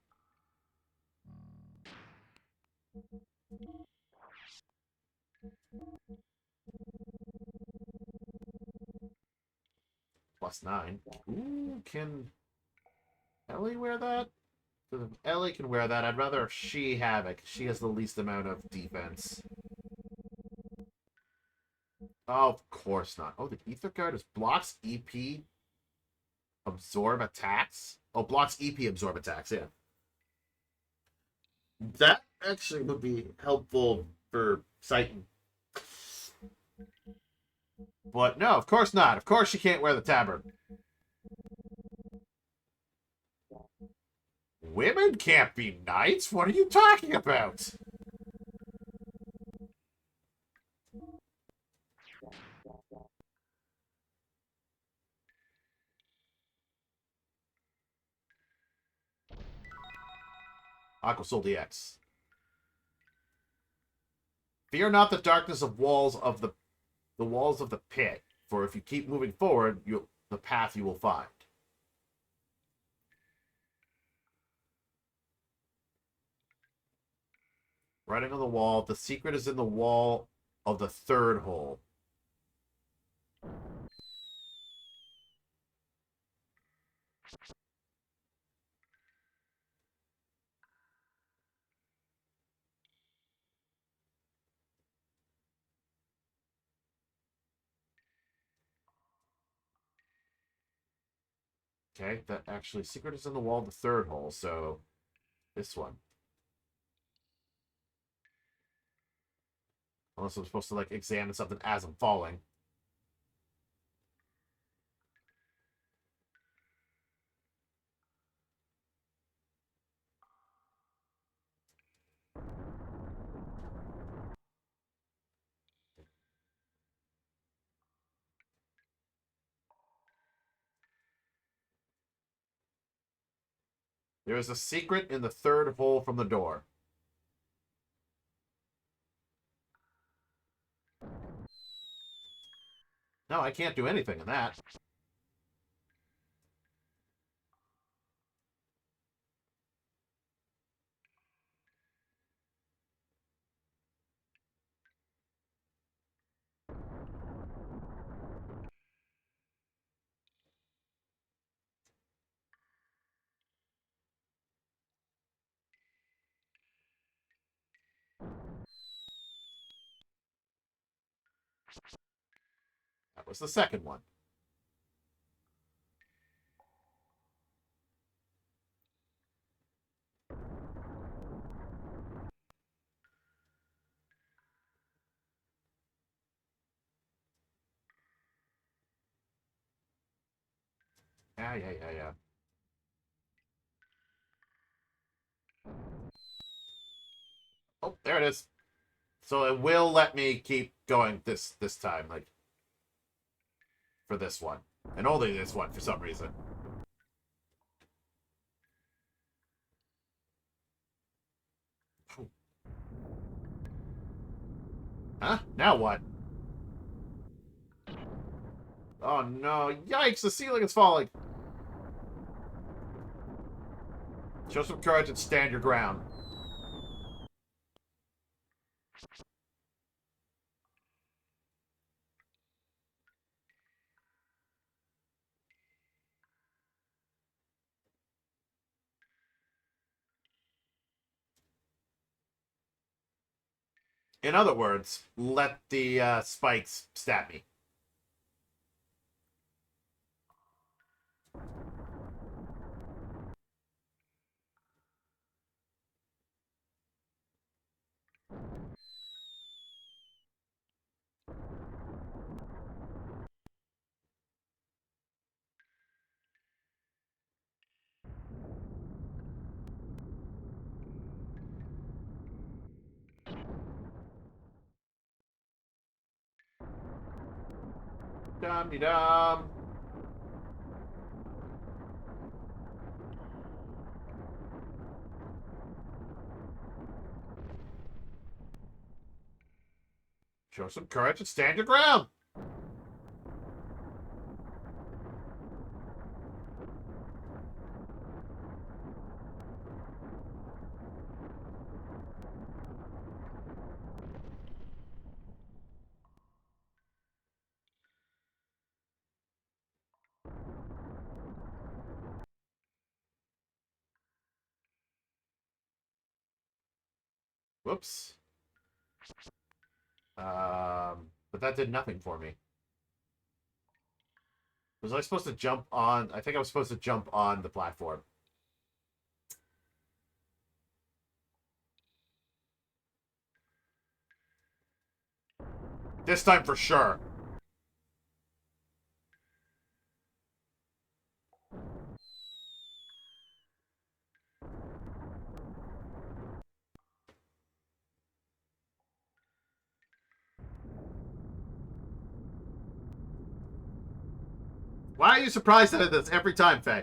+9. Ooh, can Ellie wear that? If Ellie can wear that, I'd rather she have it. She has the least amount of defense. Oh, of course not. Oh, the Ether Guard is blocks EP absorb attacks? Oh, blocks EP absorb attacks, yeah. That actually would be helpful for Sighton. But no, of course not. Of course she can't wear the tabard. Women can't be knights? What are you talking about? Aquasoul DX. Fear not the darkness of walls of the walls of the pit. For if you keep moving forward, the path you will find. Writing on the wall. The secret is in the wall of the third hole. Okay, that actually secret is in the wall of the third hole, so this one. Unless I'm supposed to like examine something as I'm falling. There is a secret in the third hole from the door. No, I can't do anything in that. That was the second one. Yeah. Oh, there it is. So it will let me keep going this time, like for this one. And only this one for some reason. Huh? Now what? Oh no. Yikes, the ceiling is falling. Show some courage and stand your ground. In other words, let the spikes stab me. Dum-de-dum. Show some courage and stand your ground. Whoops. But that did nothing for me. Was I supposed to jump on? I think I was supposed to jump on the platform. This time for sure. Why are you surprised at this every time, Faye?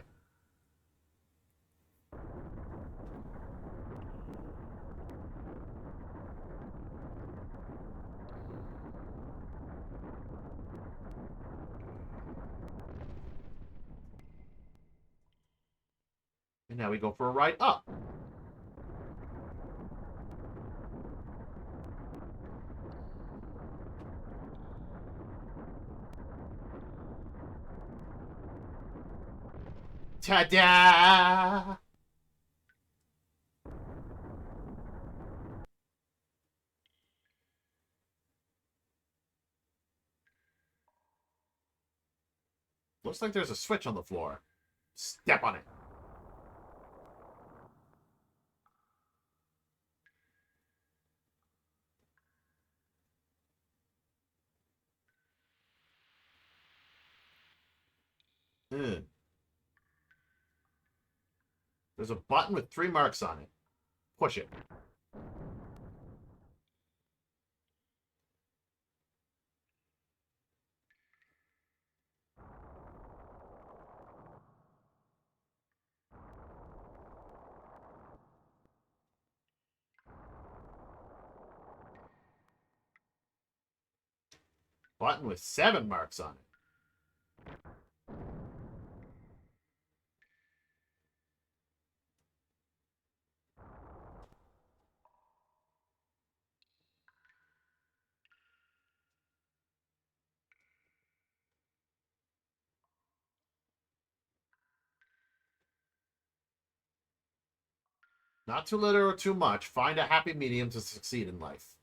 And now we go for a ride up. Ta-da! Looks like there's a switch on the floor. Step on it. Ugh. There's a button with 3 marks on it. Push it. Button with 7 marks on it. Not too little or too much. Find a happy medium to succeed in life.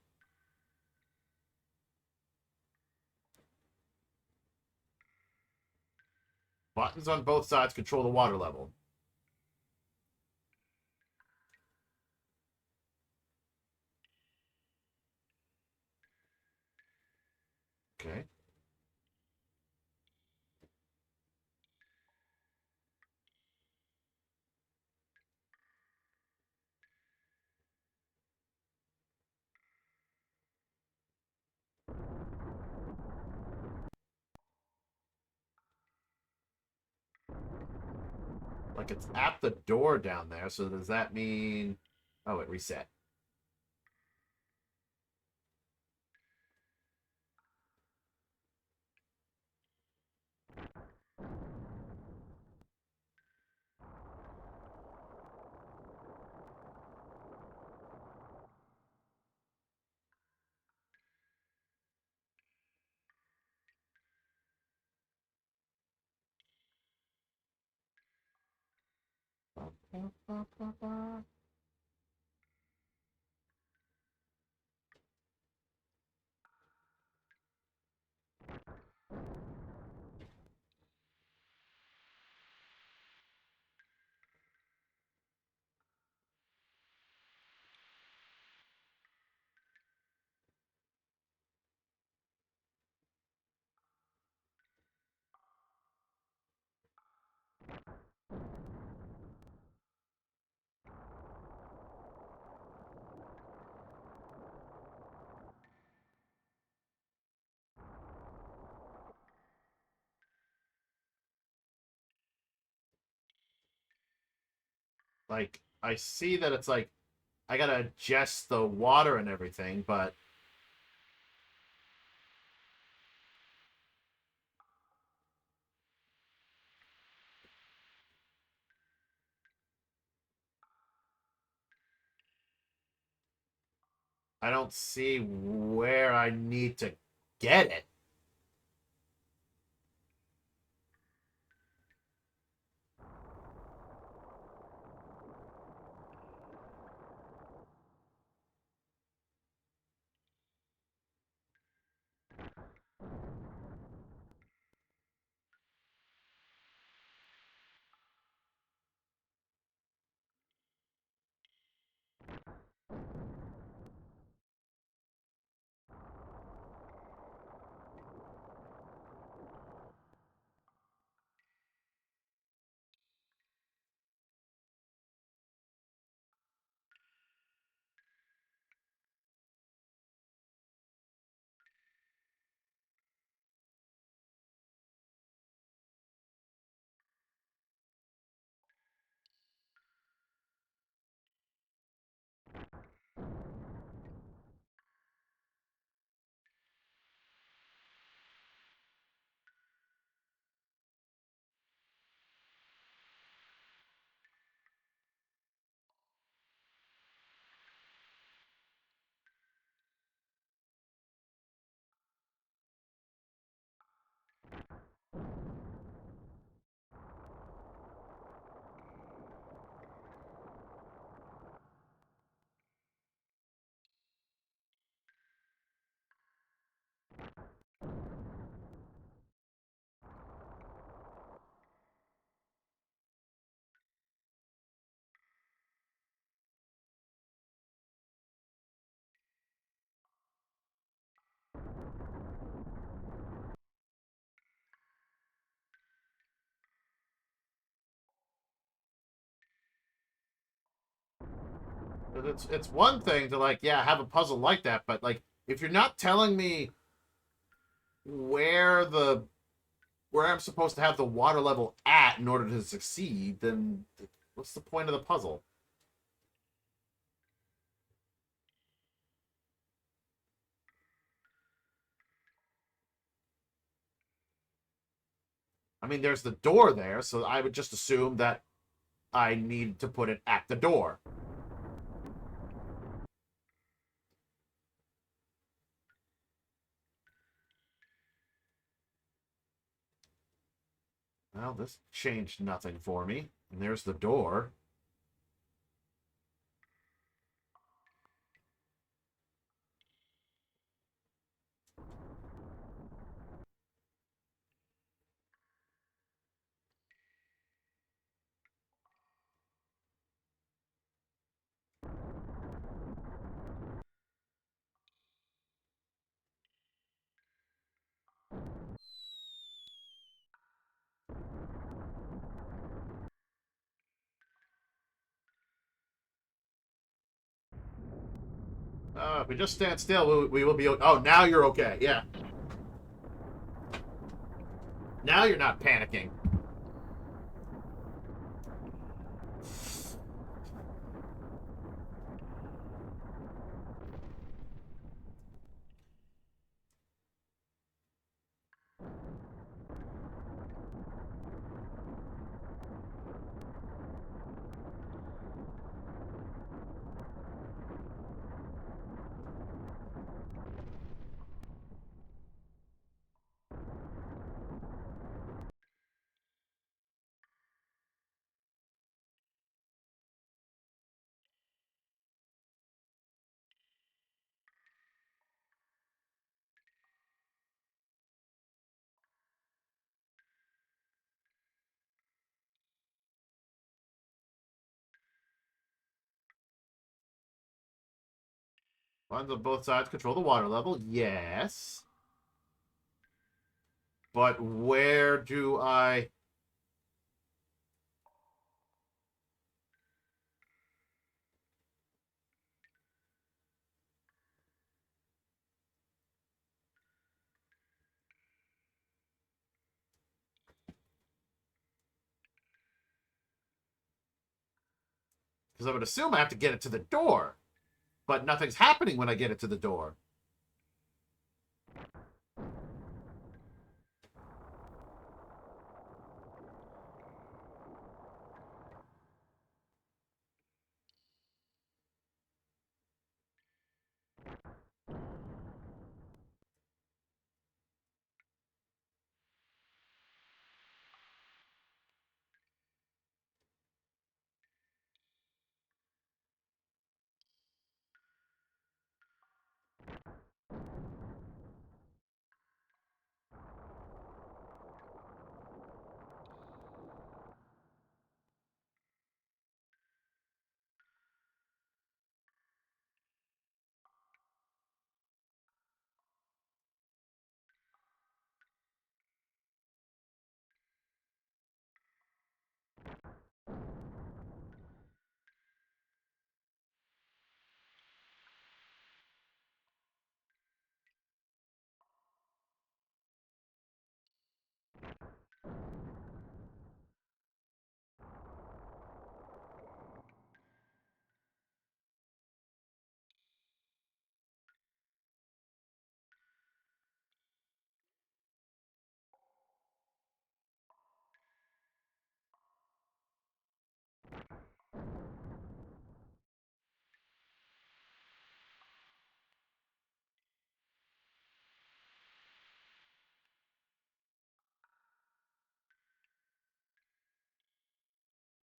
Buttons on both sides control the water level. Okay. Like it's at the door down there, so does that mean... Oh, it reset. Like, I see that it's like, I gotta adjust the water and everything, but... I don't see where I need to get it. But it's one thing to like, yeah, have a puzzle like that, but like if you're not telling me where the where I'm supposed to have the water level at in order to succeed, then what's the point of the puzzle? I mean, there's the door there, so I would just assume that I need to put it at the door. Well, this changed nothing for me. And there's the door. If we just stand still, we will be. Oh, now you're okay. Yeah. Now you're not panicking. Ones on both sides control the water level. Yes. But where do I... Because I would assume I have to get it to the door. But nothing's happening when I get it to the door.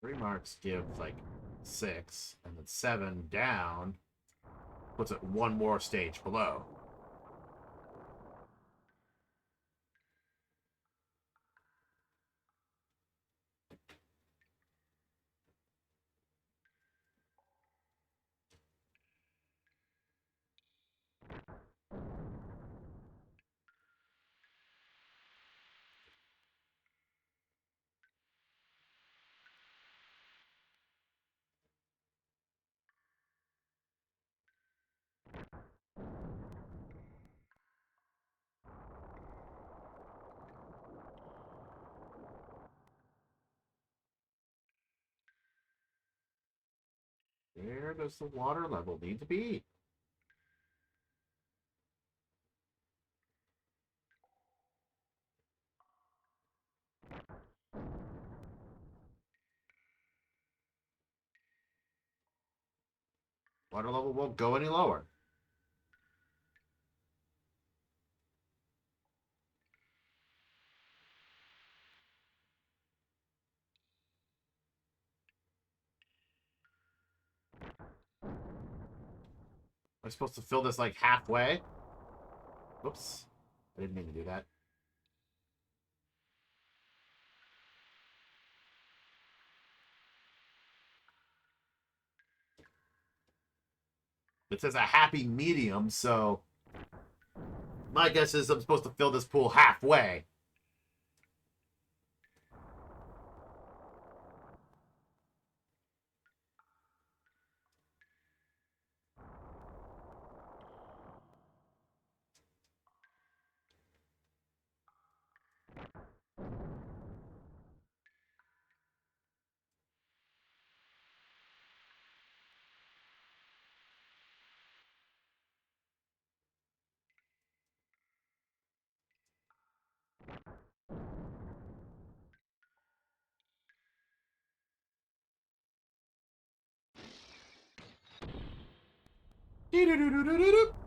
Three marks give, like, 6. And then 7 down puts it one more stage below. Where does the water level need to be? Water level won't go any lower. Am I supposed to fill this like halfway? Whoops. I didn't mean to do that. It says a happy medium, so my guess is I'm supposed to fill this pool halfway.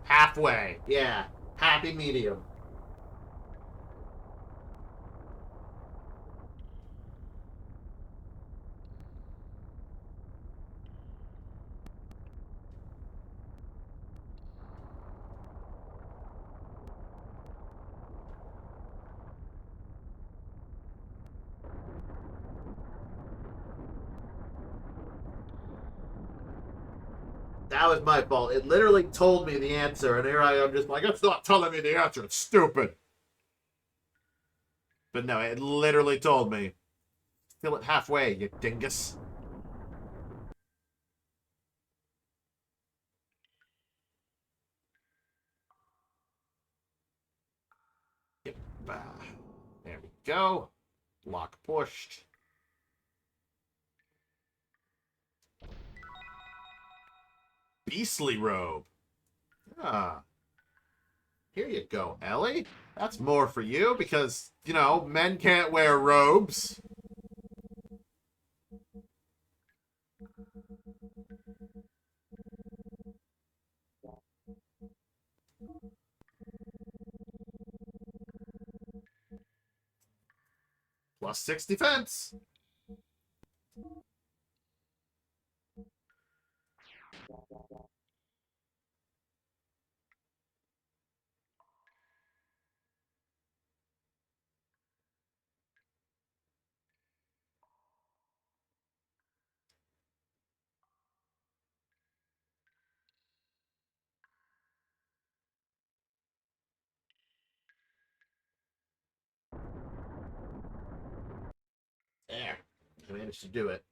Halfway. Yeah. Happy medium. That was my fault. It literally told me the answer, and here I am just like, it's not telling me the answer. It's stupid. But no, it literally told me. Fill it halfway, you dingus. Yep. There we go. Lock pushed. Beastly robe. Ah. Here you go, Ellie. That's more for you because, you know, men can't wear robes. +6 defense. There. I managed to do it.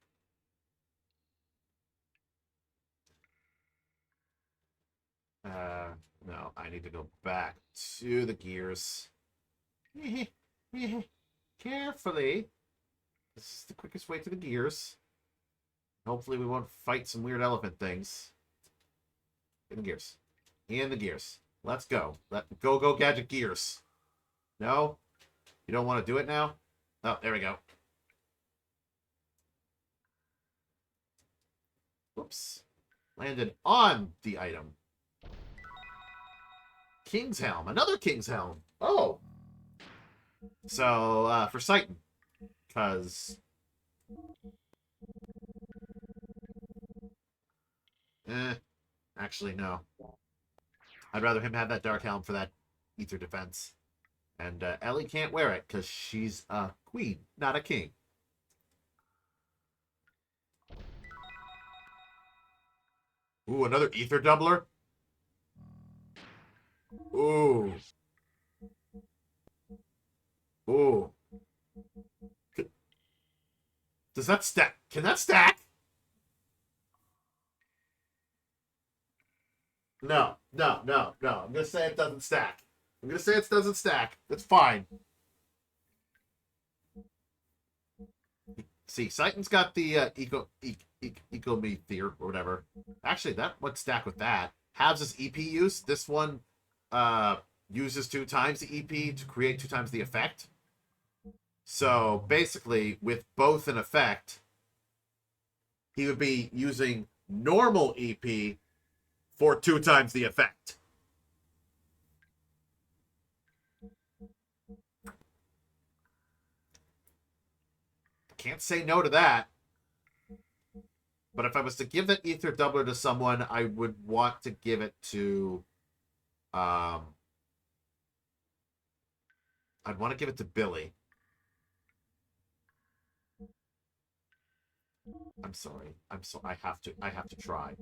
No, I need to go back to the gears. Carefully. This is the quickest way to the gears. Hopefully we won't fight some weird elephant things. In the gears. In the gears. Let's go. Go gadget gears. No? You don't want to do it now? Oh, there we go. Whoops. Landed on the item. King's Helm. Another King's Helm. Oh. So, for Sighton. Because... Actually, no. I'd rather him have that Dark Helm for that Ether defense. And Ellie can't wear it because she's a queen, not a king. Ooh, another Ether doubler? Ooh. Ooh. Does that stack? Can that stack? No. I'm going to say it doesn't stack. I'm going to say it doesn't stack. That's fine. See, Sighton's got the Ecomi Theor or whatever. Actually, that would stack with that. Halves his EP use. This one uses 2 times the EP to create 2 times the effect. So basically, with both an effect, he would be using normal EP for 2 times the effect. Can't say no to that. But if I was to give that Ether Doubler to someone, I would want to give it to... I'd want to give it to Billy. I'm sorry. I have to try.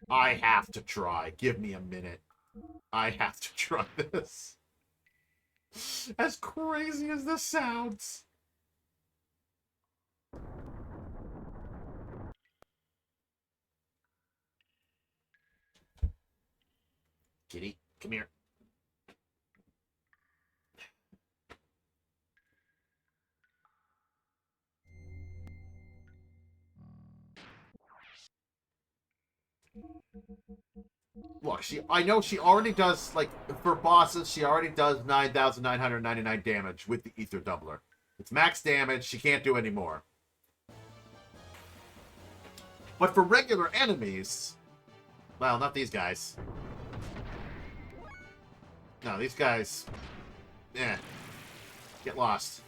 I have to try. Give me a minute. I have to try this. As crazy as this sounds. Kitty, come here. Look, I know she already does, like, for bosses, she already does 9,999 damage with the Ether Doubler. It's max damage, she can't do any more. But for regular enemies, well, not these guys. No, these guys, get lost.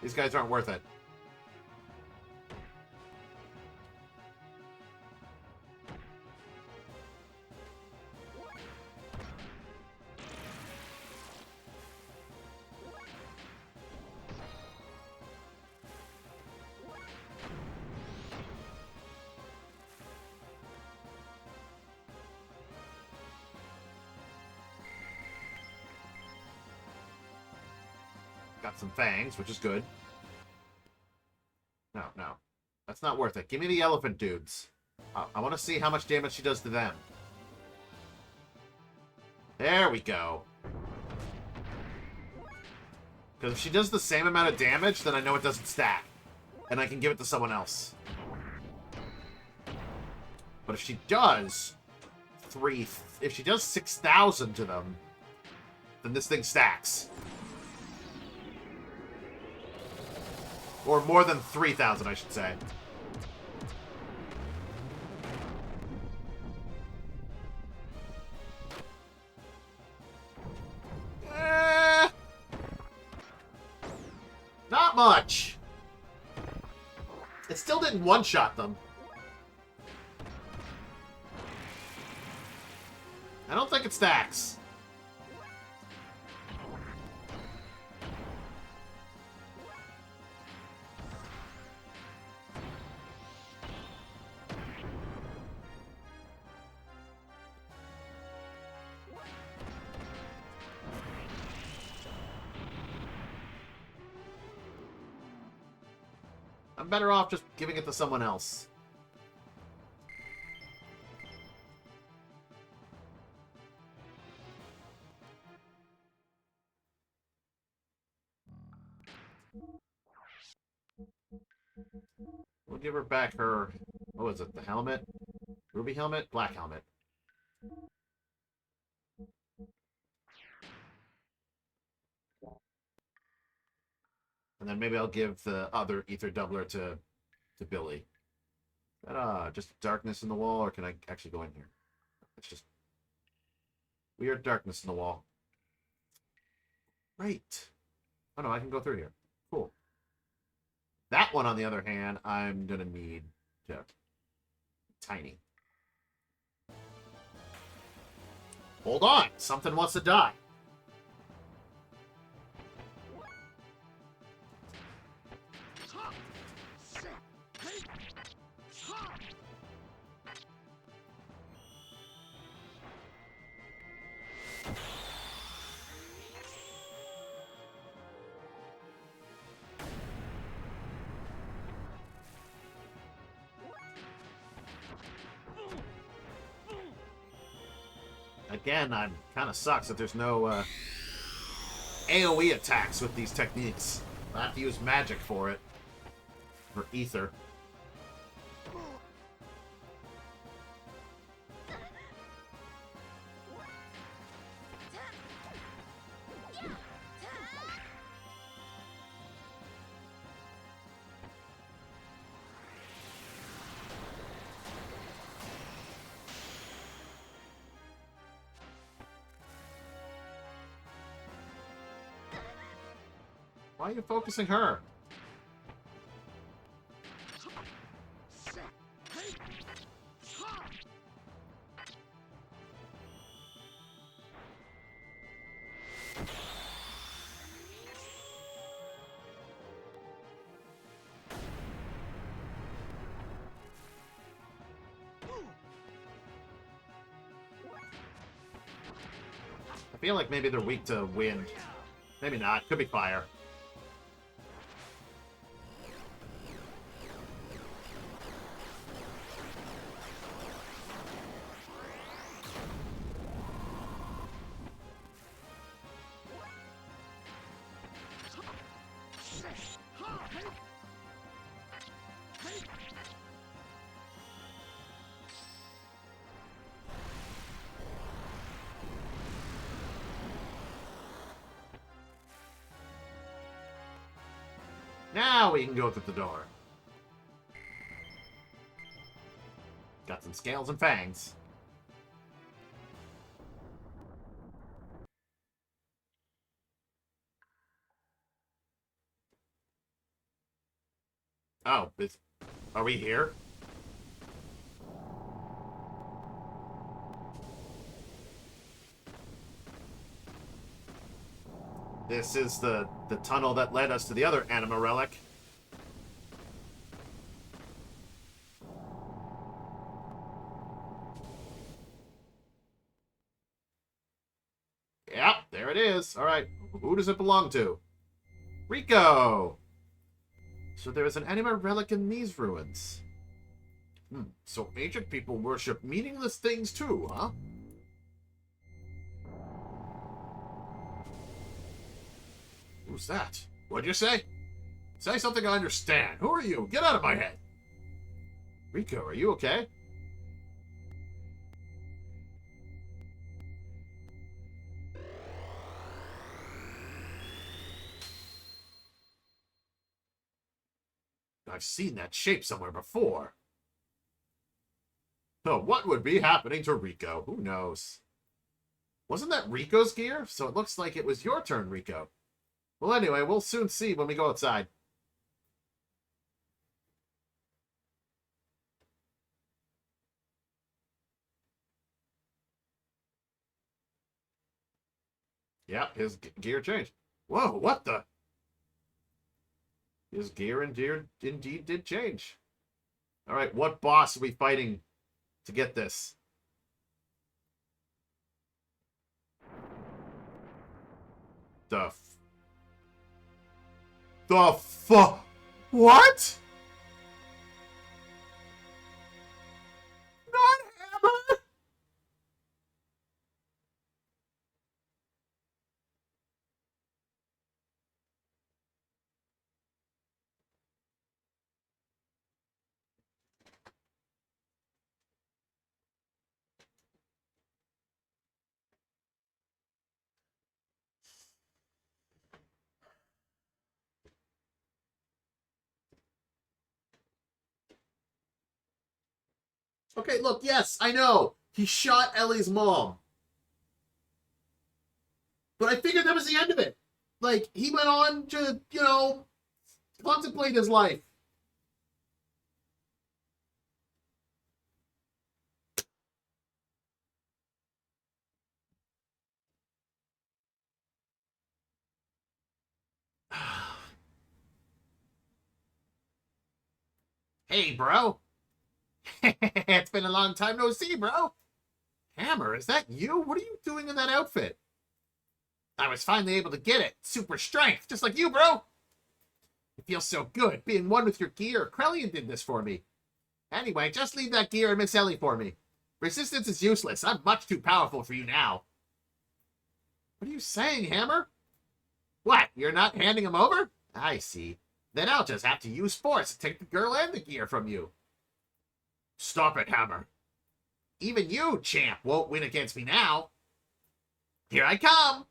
These guys aren't worth it. Got some fangs, which is good. No. That's not worth it. Give me the elephant dudes. I want to see how much damage she does to them. There we go. Because if she does the same amount of damage, then I know it doesn't stack. And I can give it to someone else. But if she does if she does 6,000 to them, then this thing stacks. Or more than 3,000, I should say. Not much. It still didn't one-shot them. I don't think it stacks. I'm better off just giving it to someone else. We'll give her back her... What was it? The helmet? Ruby helmet? Black helmet. And then maybe I'll give the other Ether Doubler to Billy. Just darkness in the wall, or can I actually go in here? It's just weird darkness in the wall. Right. Oh no, I can go through here. Cool. That one, on the other hand, I'm gonna need to... Tiny. Hold on! Something wants to die. I Again, I'm kind of sucks that there's no AoE attacks with these techniques. I have to use magic for it. For ether. Why are you focusing her? I feel like maybe they're weak to wind. Maybe not. Could be fire. Now we can go through the door. Got some scales and fangs. Oh, are we here? This is the tunnel that led us to the other anima relic. Yep, there it is. All right, who does it belong to? Rico! So there is an anima relic in these ruins. So ancient people worship meaningless things too, huh? Who's that? What'd you say? Say something I understand. Who are you? Get out of my head. Rico, are you okay? I've seen that shape somewhere before. Oh, what would be happening to Rico? Who knows? Wasn't that Rico's gear? So it looks like it was your turn, Rico. Well, anyway, we'll soon see when we go outside. Yep, his gear changed. Whoa, what the? His gear indeed did change. All right, what boss are we fighting to get this? What? Not Hammer? Okay, look, yes, I know. He shot Ellie's mom. But I figured that was the end of it. Like, he went on to, contemplate his life. Hey, bro. It's been a long time no see, bro. Hammer, is that you? What are you doing in that outfit? I was finally able to get it. Super strength, just like you, bro. It feels so good being one with your gear. Krellian did this for me. Anyway, just leave that gear and Miss Ellie for me. Resistance is useless. I'm much too powerful for you now. What are you saying, Hammer? What, you're not handing him over? I see. Then I'll just have to use force to take the girl and the gear from you. Stop it, Hammer. Even you, champ, won't win against me now. Here I come.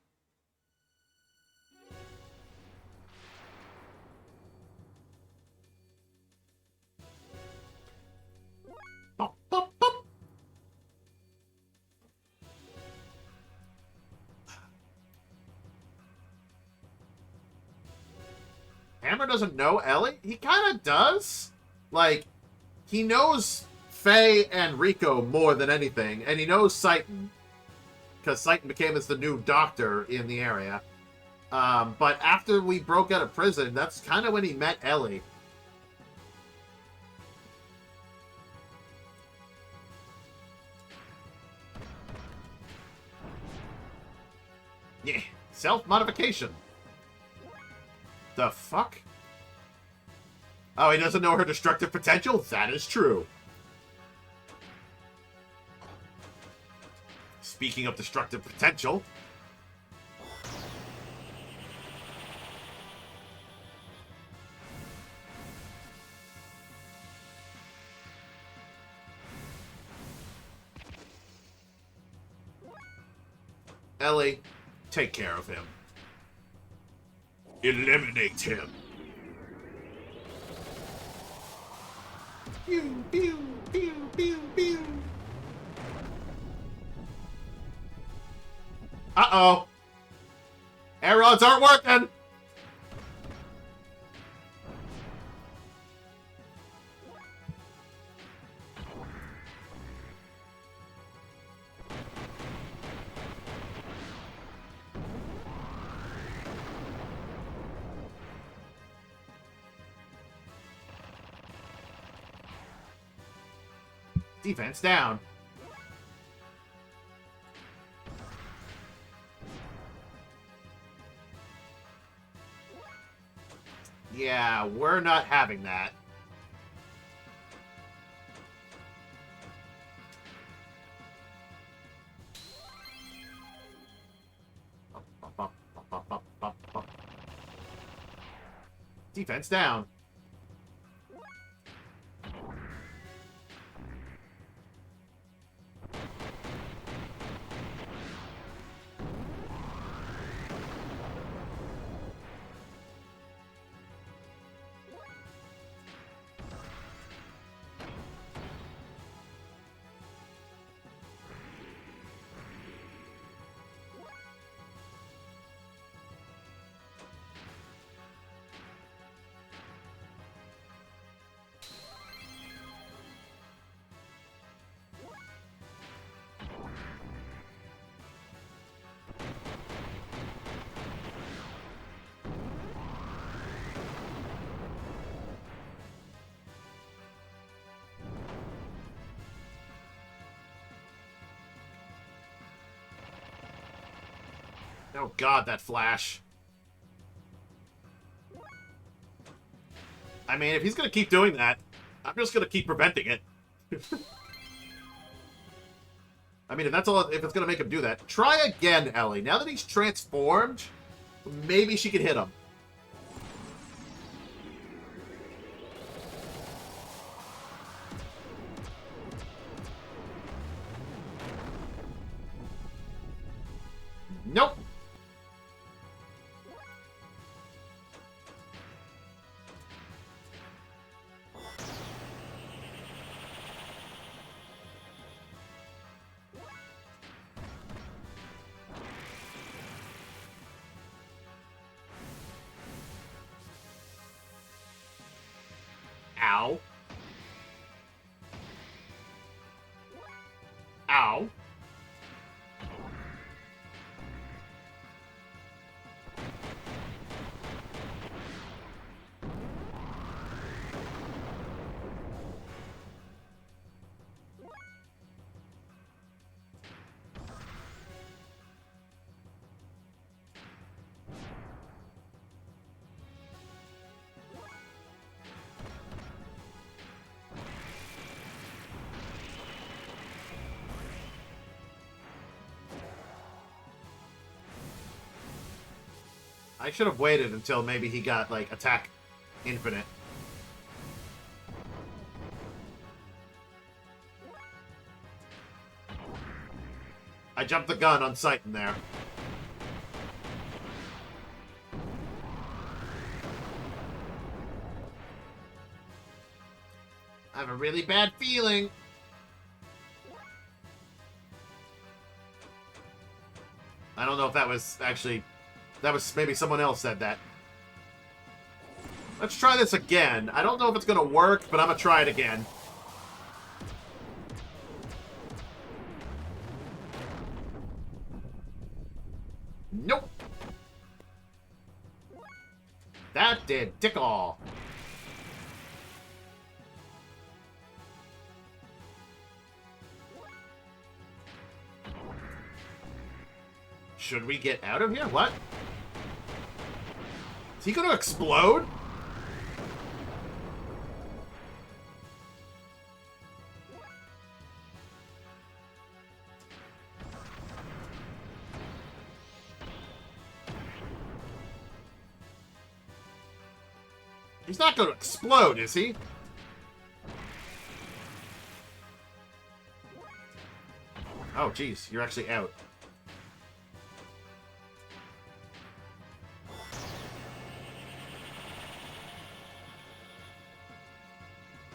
Bop, bop, bop. Hammer doesn't know Ellie? He kind of does. Like, he knows Faye and Rico more than anything, and he knows Seitan, because Seitan became as the new doctor in the area. But after we broke out of prison, that's kind of when he met Ellie. Yeah, self-modification. The fuck? Oh, he doesn't know her destructive potential? That is true. Speaking of destructive potential... Ellie, take care of him. Eliminate him. Pew, pew, pew, pew, pew. Uh-oh. Air rods aren't working. Defense down. Yeah, we're not having that. Defense down. Oh god, that flash. I mean, if he's gonna keep doing that, I'm just gonna keep preventing it. I mean, if that's all, if it's gonna make him do that. Try again, Ellie. Now that he's transformed, maybe she can hit him. Nope. Ow. Ow. I should have waited until maybe he got, like, attack infinite. I jumped the gun on sight in there. I have a really bad feeling. I don't know if that was actually... That was maybe someone else said that. Let's try this again. I don't know if it's going to work, but I'm going to try it again. Nope. That did dick all. Should we get out of here? What? Is he going to explode? He's not going to explode, is he? Oh, jeez. You're actually out.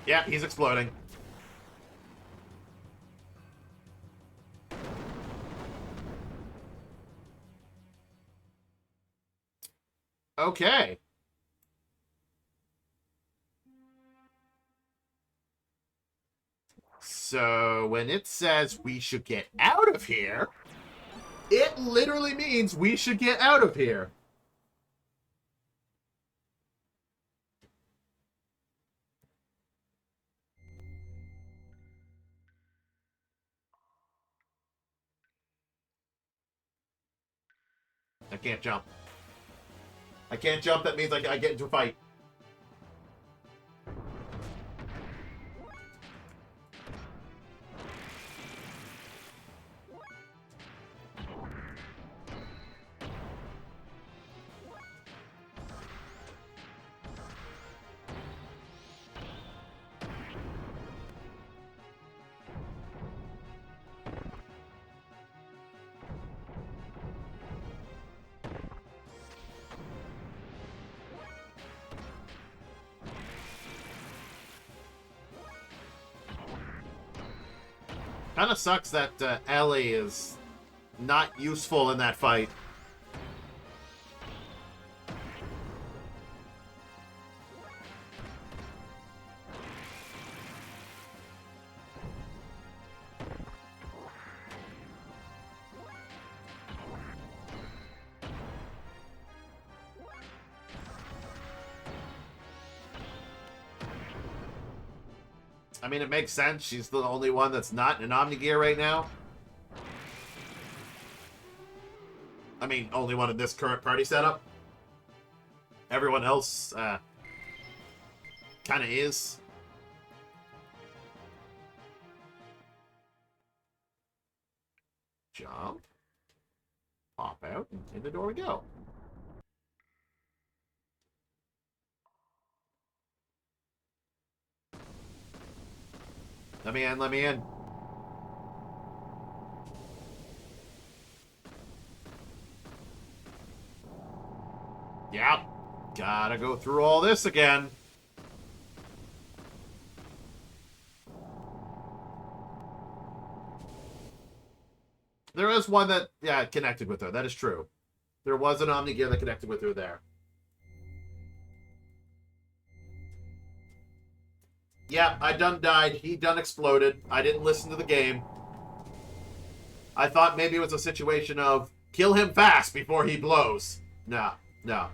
Yeah, he's exploding. Okay. So, when it says we should get out of here, it literally means we should get out of here. I can't jump. I can't jump, that means I get into a fight. Kind of sucks that Ellie is not useful in that fight. I mean, it makes sense. She's the only one that's not in Omnigear right now. I mean, only one in this current party setup. Everyone else, kind of is. Jump. Pop out, and in the door we go. Let me in, let me in. Yep. Gotta go through all this again. There is one that, yeah, connected with her. That is true. There was an Omnigear that connected with her there. Yeah, I done died. He done exploded. I didn't listen to the game. I thought maybe it was a situation of kill him fast before he blows. No, no.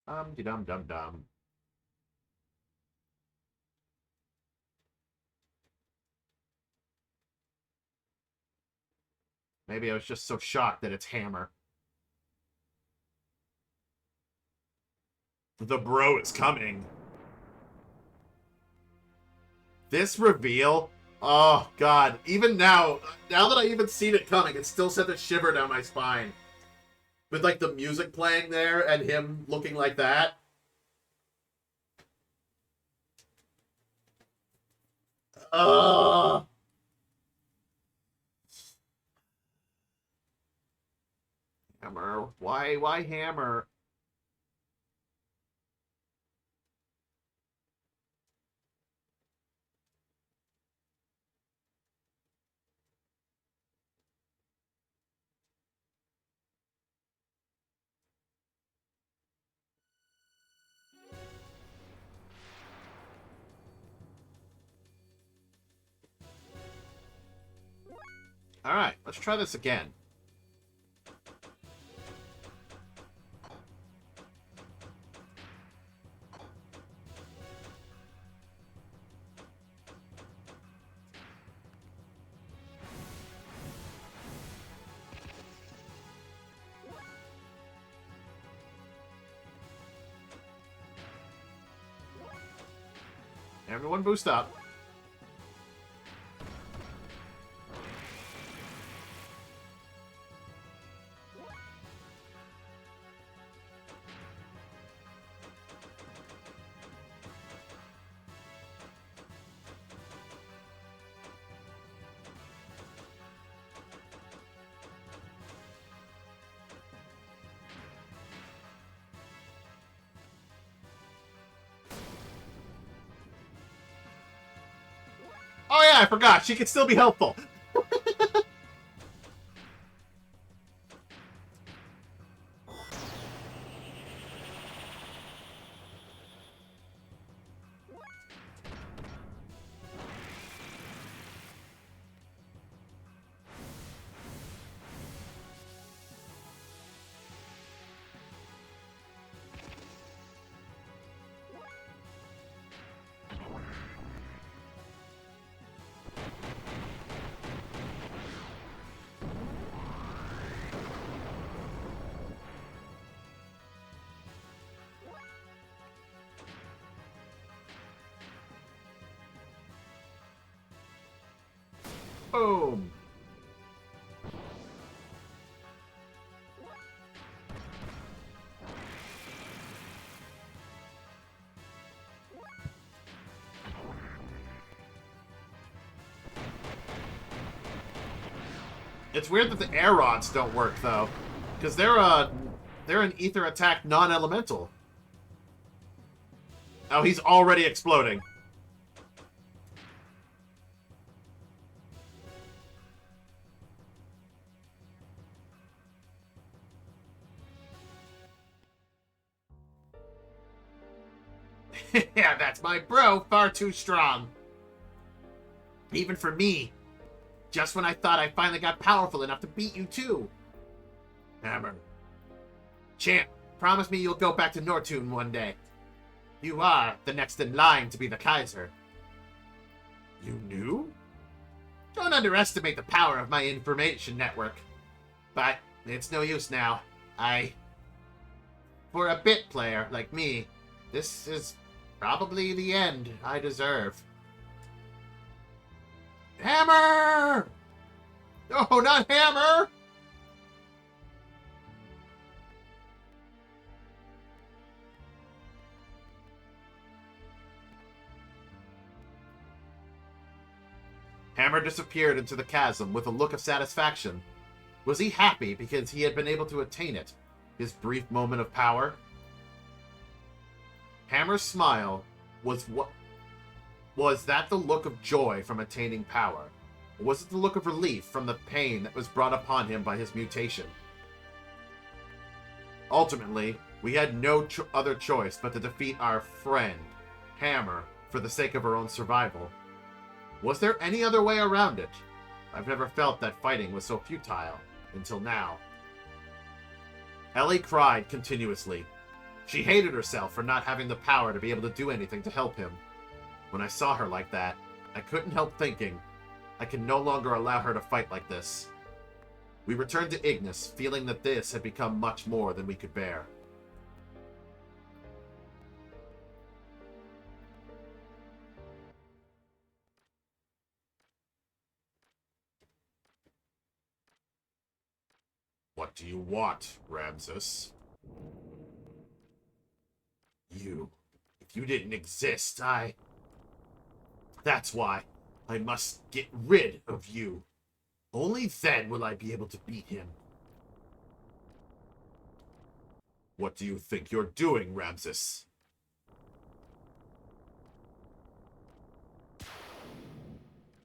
Dum dum dum dum. Maybe I was just so shocked that it's Hammer. The bro is coming. This reveal, oh god, even now that I even seen it coming, it still sent a shiver down my spine. With like the music playing there and him looking like that. Ugh. Hammer. Why Hammer? Alright, let's try this again. Everyone boost up. Oh yeah, I forgot. She could still be helpful. Boom. It's weird that the air rods don't work though, because they're an ether attack non-elemental. Oh, he's already exploding. Yeah, that's my bro, far too strong. Even for me. Just when I thought I finally got powerful enough to beat you too. Hammer. Champ, promise me you'll go back to Nortune one day. You are the next in line to be the Kaiser. You knew? Don't underestimate the power of my information network. But it's no use now. For a bit player like me, this is probably the end I deserve. Hammer! No, not Hammer! Hammer disappeared into the chasm with a look of satisfaction. Was he happy because he had been able to attain it? His brief moment of power? Hammer's smile was that the look of joy from attaining power? Or was it the look of relief from the pain that was brought upon him by his mutation? Ultimately, we had no other choice but to defeat our friend, Hammer, for the sake of our own survival. Was there any other way around it? I've never felt that fighting was so futile, until now. Ellie cried continuously. She hated herself for not having the power to be able to do anything to help him. When I saw her like that, I couldn't help thinking, I can no longer allow her to fight like this. We returned to Ignis, feeling that this had become much more than we could bear. What do you want, Ramses? You. If you didn't exist, That's why I must get rid of you. Only then will I be able to beat him. What do you think you're doing, Ramses?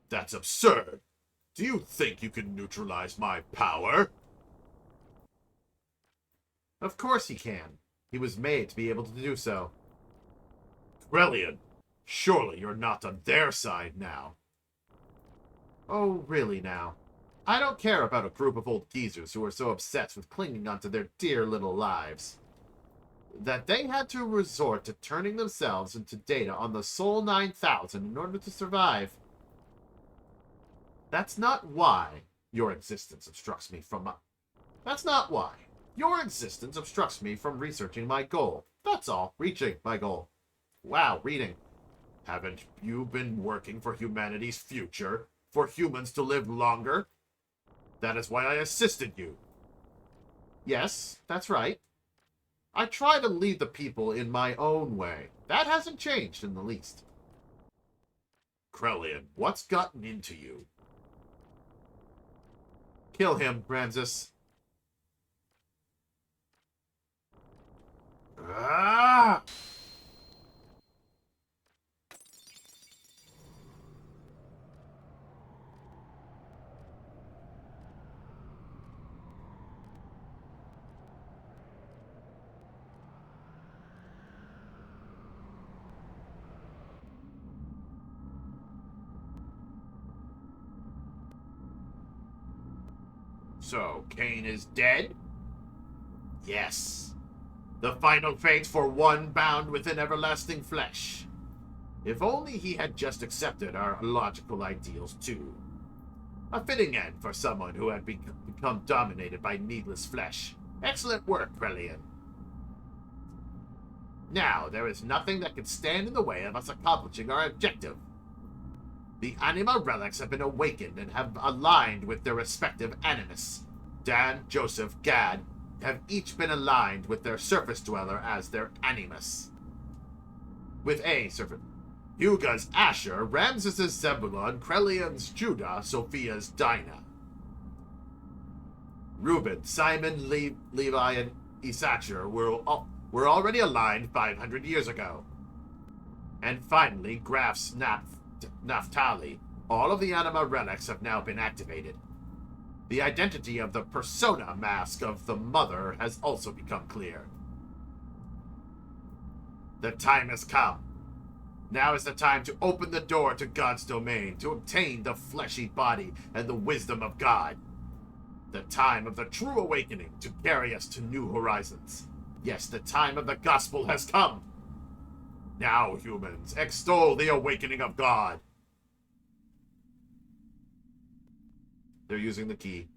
That's absurd. Do you think you can neutralize my power? Of course he can. He was made to be able to do so. Krelian, surely you're not on their side now. Oh, really now? I don't care about a group of old geezers who are so obsessed with clinging onto their dear little lives that they had to resort to turning themselves into data on the Sol 9000 in order to survive. That's not why your existence obstructs me from That's not why. Your existence obstructs me from researching my goal. That's all. Reaching my goal. Wow, reading. Haven't you been working for humanity's future? For humans to live longer? That is why I assisted you. Yes, that's right. I try to lead the people in my own way. That hasn't changed in the least. Krelian, what's gotten into you? Kill him, Ramses. Ah! So, Cain is dead? Yes. The final fate for one bound within everlasting flesh. If only he had just accepted our logical ideals too. A fitting end for someone who had become dominated by needless flesh. Excellent work, Krelian. Now, there is nothing that can stand in the way of us accomplishing our objective. The anima relics have been awakened and have aligned with their respective animus. Dan, Joseph, Gad have each been aligned with their surface dweller as their animus. With a surface. Huga's Asher, Ramses' Zebulon, Krelian's Judah, Sophia's Dinah. Reuben, Simon, Levi, and Issachar were already aligned 500 years ago. And finally, Graph's Naphtali. All of the anima relics have now been activated. The identity of the persona mask of the mother has also become clear. The time has come. Now is the time to open the door to God's domain, to obtain the fleshy body and the wisdom of God. The time of the true awakening to carry us to new horizons. Yes, the time of the gospel has come. Now, humans, extol the awakening of God. They're using the key.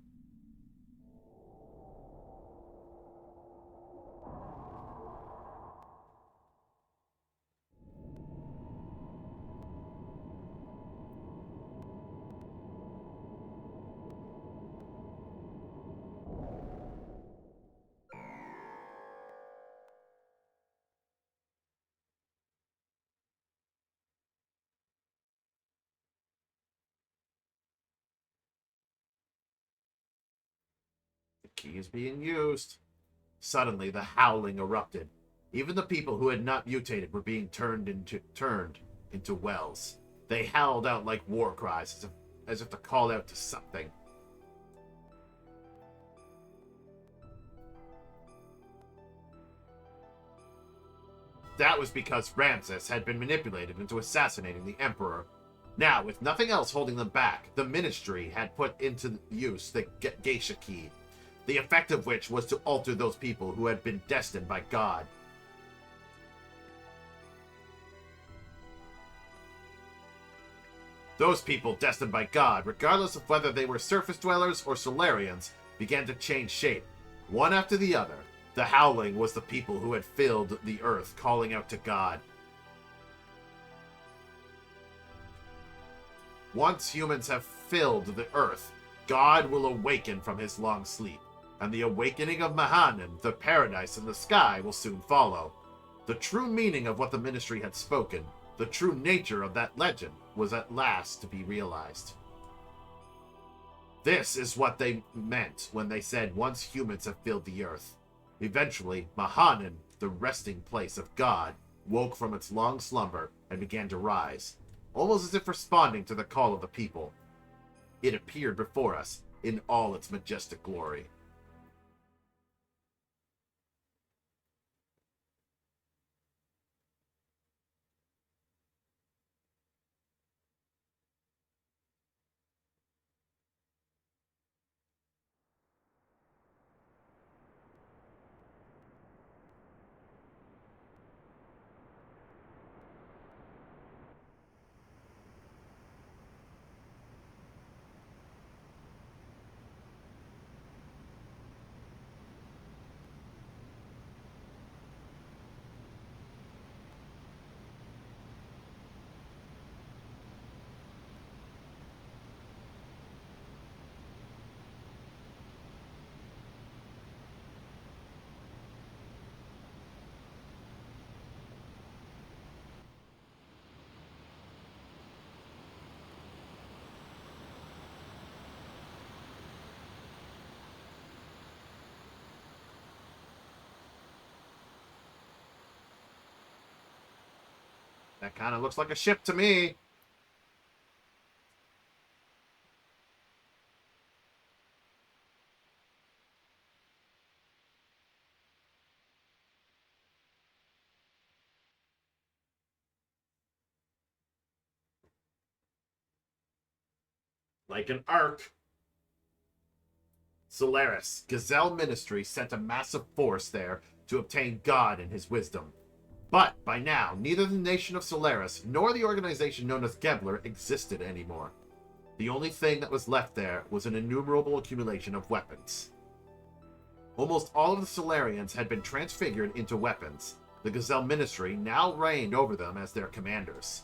The key is being used. Suddenly, the howling erupted. Even the people who had not mutated were being turned into wells. They howled out like war cries, as if to call out to something. That was because Ramses had been manipulated into assassinating the Emperor. Now, with nothing else holding them back, the Ministry had put into use the Geisha Key, the effect of which was to alter those people who had been destined by God. Those people destined by God, regardless of whether they were surface dwellers or Solarians, began to change shape, one after the other. The howling was the people who had filled the earth, calling out to God. Once humans have filled the earth, God will awaken from his long sleep, and the awakening of Mahanan, the paradise in the sky, will soon follow. The true meaning of what the ministry had spoken, the true nature of that legend, was at last to be realized. This is what they meant when they said, once humans have filled the earth. Eventually, Mahanan, the resting place of God, woke from its long slumber and began to rise, almost as if responding to the call of the people. It appeared before us in all its majestic glory. That kind of looks like a ship to me. Like an ark. Solaris, Gazelle Ministry, sent a massive force there to obtain God and his wisdom. But, by now, neither the nation of Solaris nor the organization known as Gebler existed anymore. The only thing that was left there was an innumerable accumulation of weapons. Almost all of the Solarians had been transfigured into weapons. The Gazelle Ministry now reigned over them as their commanders.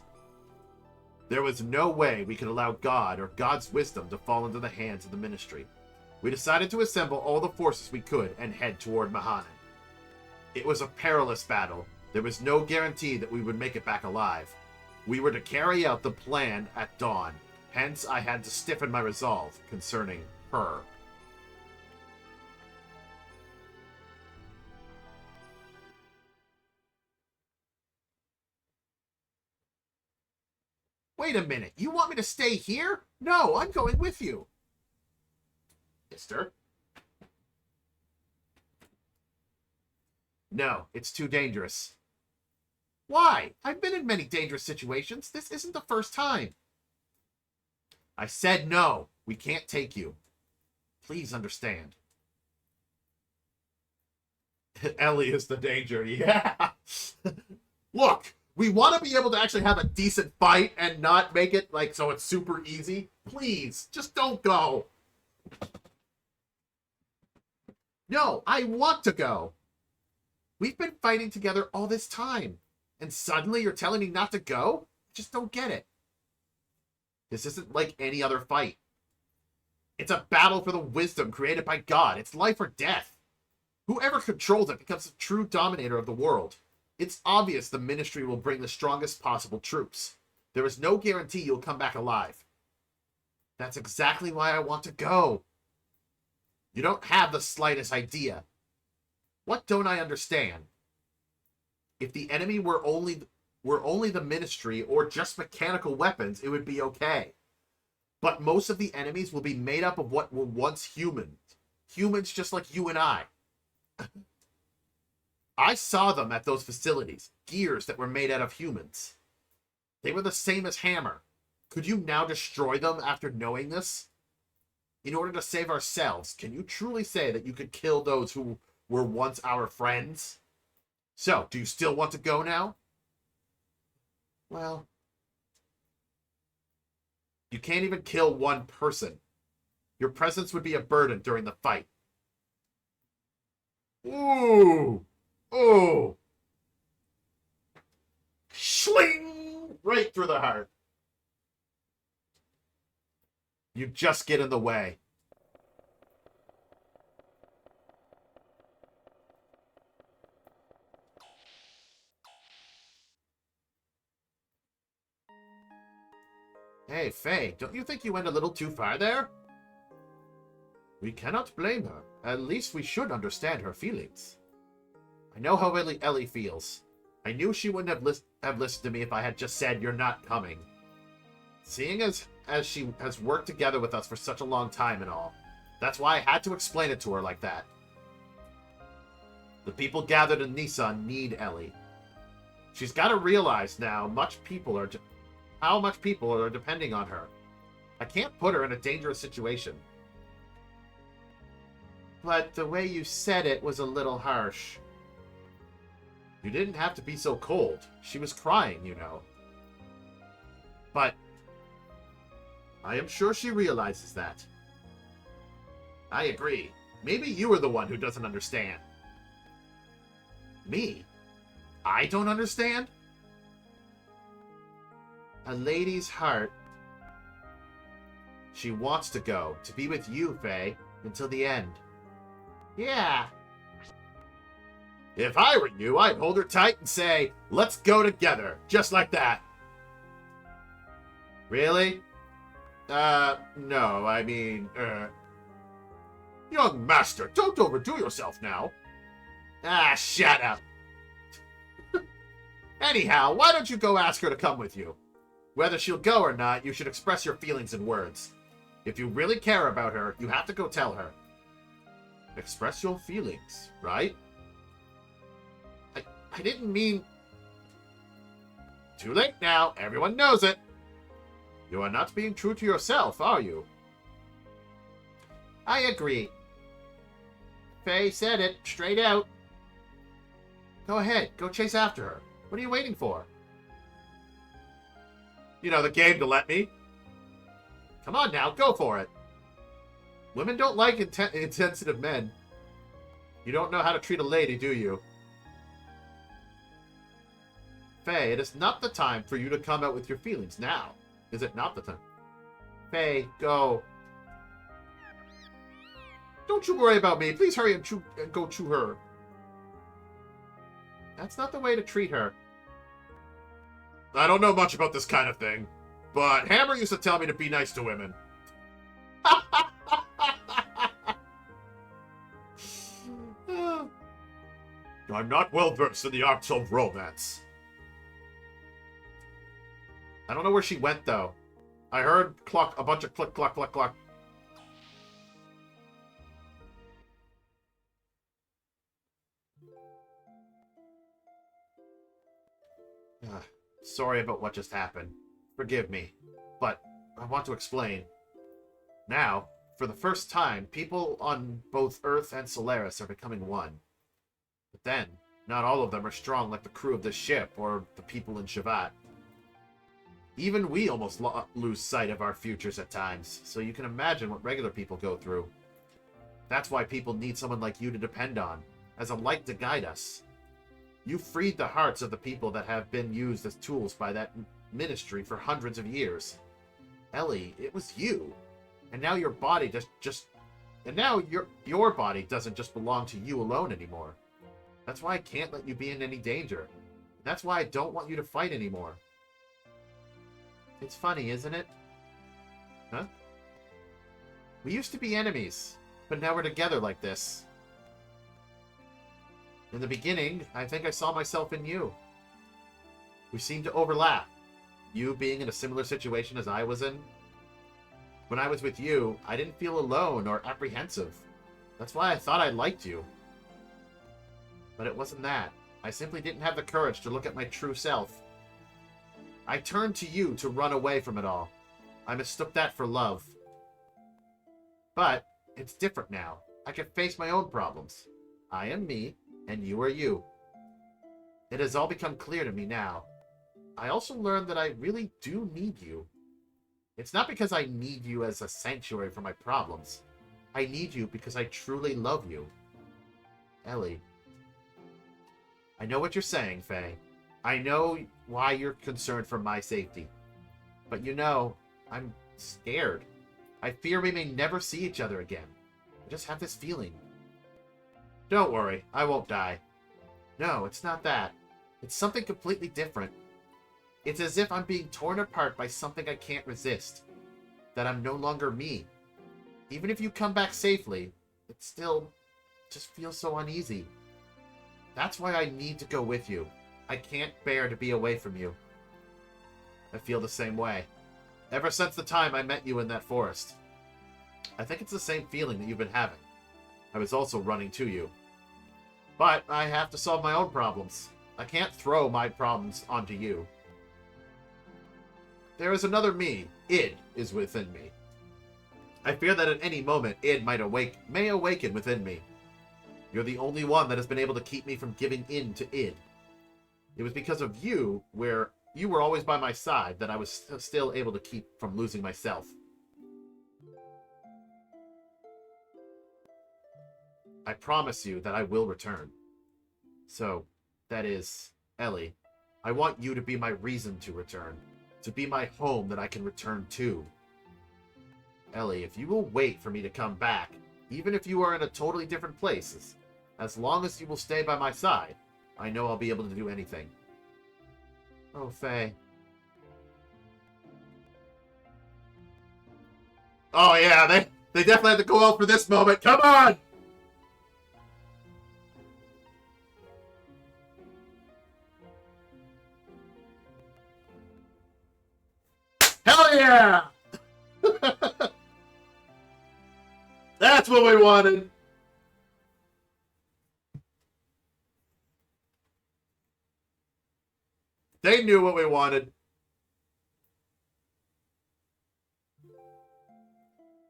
There was no way we could allow God or God's wisdom to fall into the hands of the Ministry. We decided to assemble all the forces we could and head toward Mahanan. It was a perilous battle. There was no guarantee that we would make it back alive. We were to carry out the plan at dawn. Hence, I had to stiffen my resolve concerning her. Wait a minute. You want me to stay here? No, I'm going with you. Mister? No, it's too dangerous. Why? I've been in many dangerous situations. This isn't the first time. I said no. We can't take you. Please understand. Ellie is the danger. Yeah. Look, we want to be able to actually have a decent fight and not make it like so it's super easy. Please, just don't go. No, I want to go. We've been fighting together all this time. And suddenly you're telling me not to go? I just don't get it. This isn't like any other fight. It's a battle for the wisdom created by God. It's life or death. Whoever controls it becomes the true dominator of the world. It's obvious the Ministry will bring the strongest possible troops. There is no guarantee you'll come back alive. That's exactly why I want to go. You don't have the slightest idea. What don't I understand? If the enemy were only the Ministry or just mechanical weapons, it would be okay. But most of the enemies will be made up of what were once humans. Humans just like you and I. I saw them at those facilities. Gears that were made out of humans. They were the same as Hammer. Could you now destroy them after knowing this? In order to save ourselves, can you truly say that you could kill those who were once our friends? So, do you still want to go now? Well, you can't even kill one person. Your presence would be a burden during the fight. Ooh! Ooh! Schling! Right through the heart. You just get in the way. Hey, Faye, don't you think you went a little too far there? We cannot blame her. At least we should understand her feelings. I know how Ellie feels. I knew she wouldn't have listened to me if I had just said, you're not coming. Seeing as she has worked together with us for such a long time and all, that's why I had to explain it to her like that. The people gathered in Nissan need Ellie. She's got to realize now how much people are depending on her. I can't put her in a dangerous situation. But the way you said it was a little harsh. You didn't have to be so cold. She was crying, you know. But I am sure she realizes that. I agree. Maybe you are the one who doesn't understand. Me? I don't understand? A lady's heart. She wants to go, to be with you, Faye, until the end. Yeah. If I were you, I'd hold her tight and say, let's go together, just like that. Really? No, I mean, Young master, don't overdo yourself now. Ah, shut up. Anyhow, why don't you go ask her to come with you? Whether she'll go or not, you should express your feelings in words. If you really care about her, you have to go tell her. Express your feelings, right? I didn't mean... Too late now. Everyone knows it. You are not being true to yourself, are you? I agree. Faye said it straight out. Go ahead. Go chase after her. What are you waiting for? You know, the game to let me. Come on now. Go for it. Women don't like insensitive men. You don't know how to treat a lady, do you? Faye, it is not the time for you to come out with your feelings now. Is it not the time? Faye, go. Don't you worry about me. Please hurry and go chew her. That's not the way to treat her. I don't know much about this kind of thing, but Hammer used to tell me to be nice to women. I'm not well versed in the arts of romance. I don't know where she went, though. I heard a bunch of click, cluck, cluck, cluck. Sorry about what just happened. Forgive me. But I want to explain. Now, for the first time, people on both Earth and Solaris are becoming one. But then, not all of them are strong like the crew of this ship or the people in Shavat. Even we almost lose sight of our futures at times, so you can imagine what regular people go through. That's why people need someone like you to depend on, as a light to guide us. You freed the hearts of the people that have been used as tools by that ministry for hundreds of years. Ellie, it was you. And now your body your body doesn't just belong to you alone anymore. That's why I can't let you be in any danger. That's why I don't want you to fight anymore. It's funny, isn't it? Huh? We used to be enemies, but now we're together like this. In the beginning, I think I saw myself in you. We seemed to overlap. You being in a similar situation as I was in. When I was with you, I didn't feel alone or apprehensive. That's why I thought I liked you. But it wasn't that. I simply didn't have the courage to look at my true self. I turned to you to run away from it all. I mistook that for love. But it's different now. I can face my own problems. I am me, and you are you. It has all become clear to me now. I also learned that I really do need you. It's not because I need you as a sanctuary for my problems. I need you because I truly love you. Ellie. I know what you're saying, Faye. I know why you're concerned for my safety. But you know, I'm scared. I fear we may never see each other again. I just have this feeling. Don't worry, I won't die. No, it's not that. It's something completely different. It's as if I'm being torn apart by something I can't resist. That I'm no longer me. Even if you come back safely, it still just feels so uneasy. That's why I need to go with you. I can't bear to be away from you. I feel the same way. Ever since the time I met you in that forest. I think it's the same feeling that you've been having. I was also running to you. But I have to solve my own problems. I can't throw my problems onto you. There is another me. Id is within me. I fear that at any moment Id may awaken within me. You're the only one that has been able to keep me from giving in to Id. It was because of you, where you were always by my side, that I was still able to keep from losing myself. I promise you that I will return. So, that is, Ellie, I want you to be my reason to return. To be my home that I can return to. Ellie, if you will wait for me to come back, even if you are in a totally different place, as long as you will stay by my side, I know I'll be able to do anything. Oh, Faye. Oh, yeah, they definitely had to go out for this moment. Come on! Hell yeah! That's what we wanted. They knew what we wanted.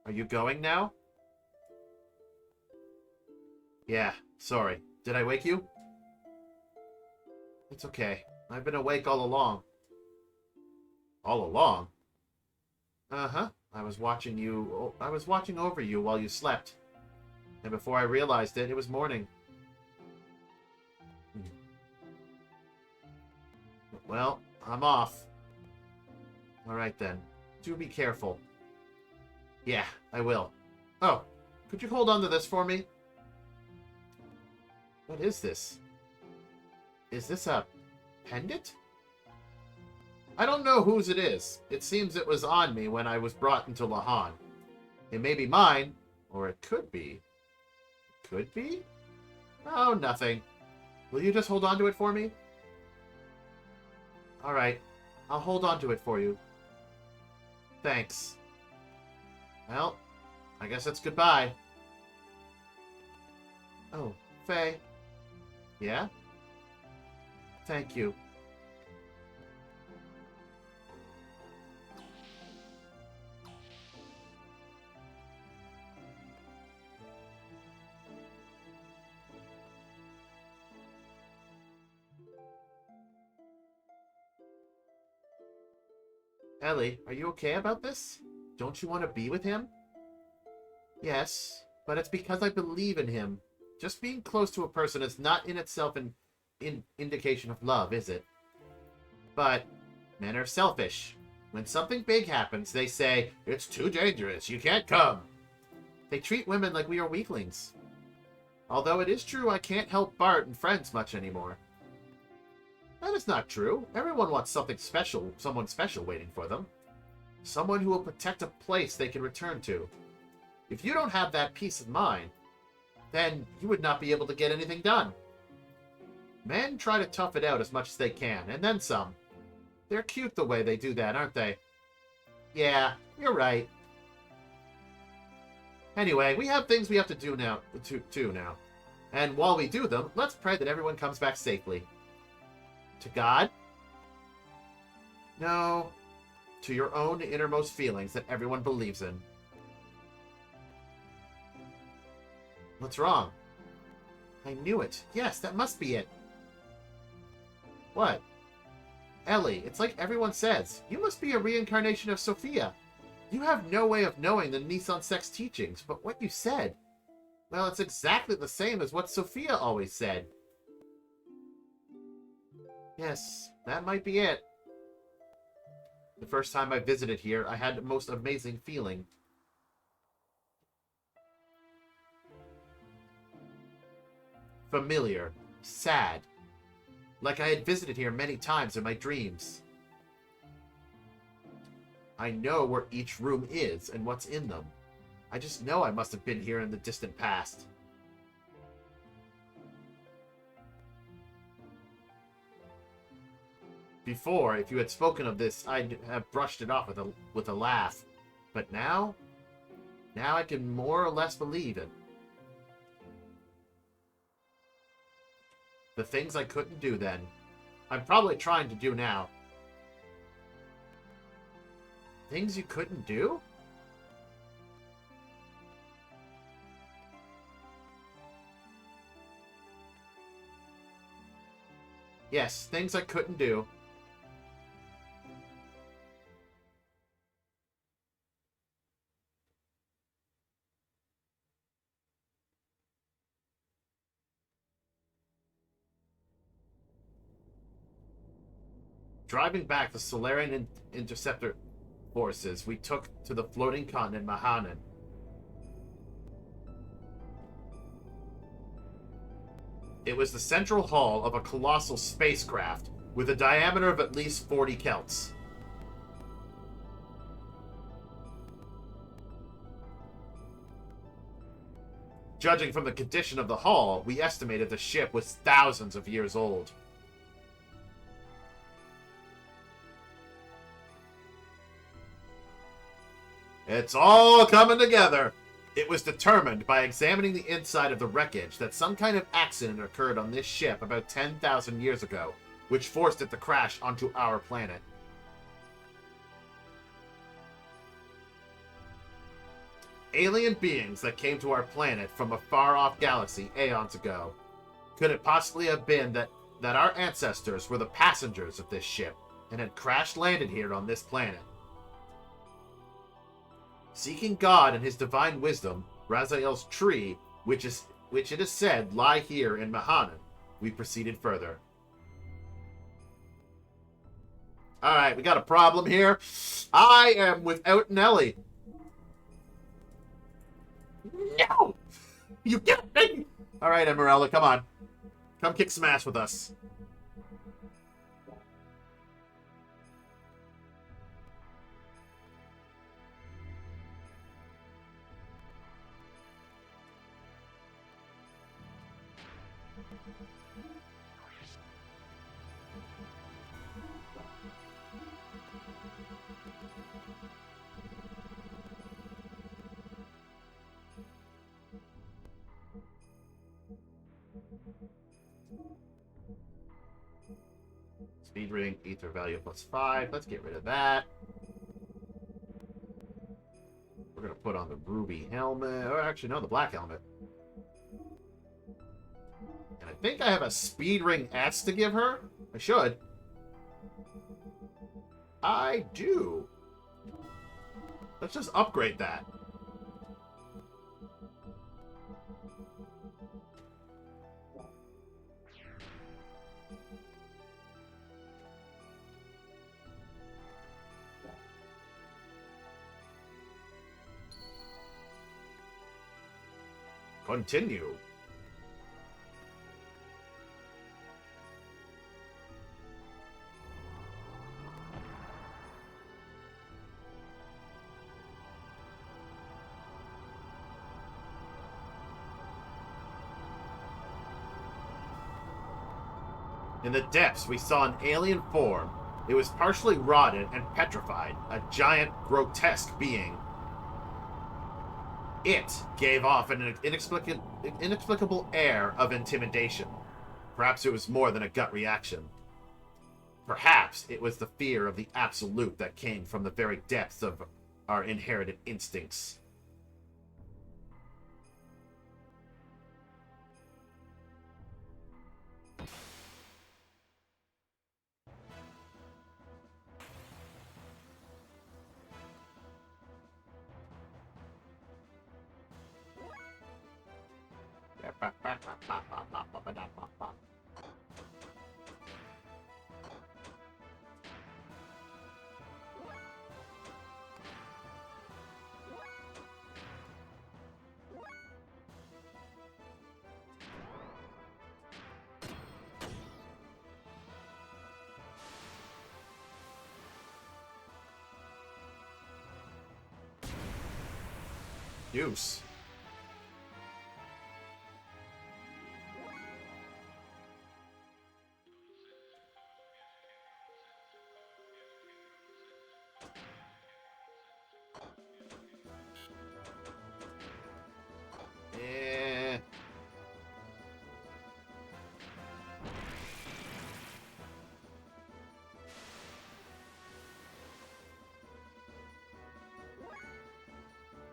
Are you going now? Yeah, sorry. Did I wake you? It's okay. I've been awake all along. All along? Uh-huh. I was watching over you while you slept. And before I realized it, it was morning. Well, I'm off. Alright then. Do be careful. Yeah, I will. Oh, could you hold on to this for me? What is this? Is this a pendant? I don't know whose it is. It seems it was on me when I was brought into Lahan. It may be mine, or it could be. Could be? Oh, nothing. Will you just hold on to it for me? Alright, I'll hold on to it for you. Thanks. Well, I guess it's goodbye. Oh, Faye. Yeah? Thank you. Ellie, are you okay about this? Don't you want to be with him? Yes, but it's because I believe in him. Just being close to a person is not in itself an indication of love, is it? But men are selfish. When something big happens, they say, it's too dangerous, you can't come. They treat women like we are weaklings. Although it is true I can't help Bart and friends much anymore. That is not true. Everyone wants something special, someone special waiting for them. Someone who will protect a place they can return to. If you don't have that peace of mind, then you would not be able to get anything done. Men try to tough it out as much as they can, and then some. They're cute the way they do that, aren't they? Yeah, you're right. Anyway, we have things we have to do now, too now. And while we do them, let's pray that everyone comes back safely. To God? No. To your own innermost feelings that everyone believes in. What's wrong? I knew it. Yes, that must be it. What? Ellie, it's like everyone says. You must be a reincarnation of Sophia. You have no way of knowing the Nissan Sex teachings, but what you said, well, it's exactly the same as what Sophia always said. Yes, that might be it. The first time I visited here, I had the most amazing feeling. Familiar, sad, like I had visited here many times in my dreams. I know where each room is and what's in them. I just know I must have been here in the distant past. Before, if you had spoken of this, I'd have brushed it off with a laugh. But now I can more or less believe it. The things I couldn't do then, I'm probably trying to do now. Things you couldn't do? Yes, things I couldn't do. Driving back the Solarian Interceptor forces, we took to the floating continent Mahanan. It was the central hull of a colossal spacecraft with a diameter of at least 40 Kelts. Judging from the condition of the hull, we estimated the ship was thousands of years old. It's all coming together. It was determined by examining the inside of the wreckage that some kind of accident occurred on this ship about 10,000 years ago, which forced it to crash onto our planet. Alien beings that came to our planet from a far-off galaxy aeons ago. Could it possibly have been that our ancestors were the passengers of this ship and had crash-landed here on this planet? Seeking God and his divine wisdom, Raziel's tree, which it is said lie here in Mahanan, we proceeded further. Alright, we got a problem here. I am without Nelly. No! You get me! Alright, Emerella, come on. Come kick some ass with us. Speed ring, ether value +5. Let's get rid of that. We're going to put on the ruby helmet. Or actually, no, the black helmet. And I think I have a speed ring S to give her. I should. I do. Let's just upgrade that. Continue. In the depths, we saw an alien form. It was partially rotted and petrified, a giant, grotesque being. It gave off an inexplicable air of intimidation. Perhaps it was more than a gut reaction. Perhaps it was the fear of the absolute that came from the very depths of our inherited instincts. Ba-da-ba-ba. Use. Eh.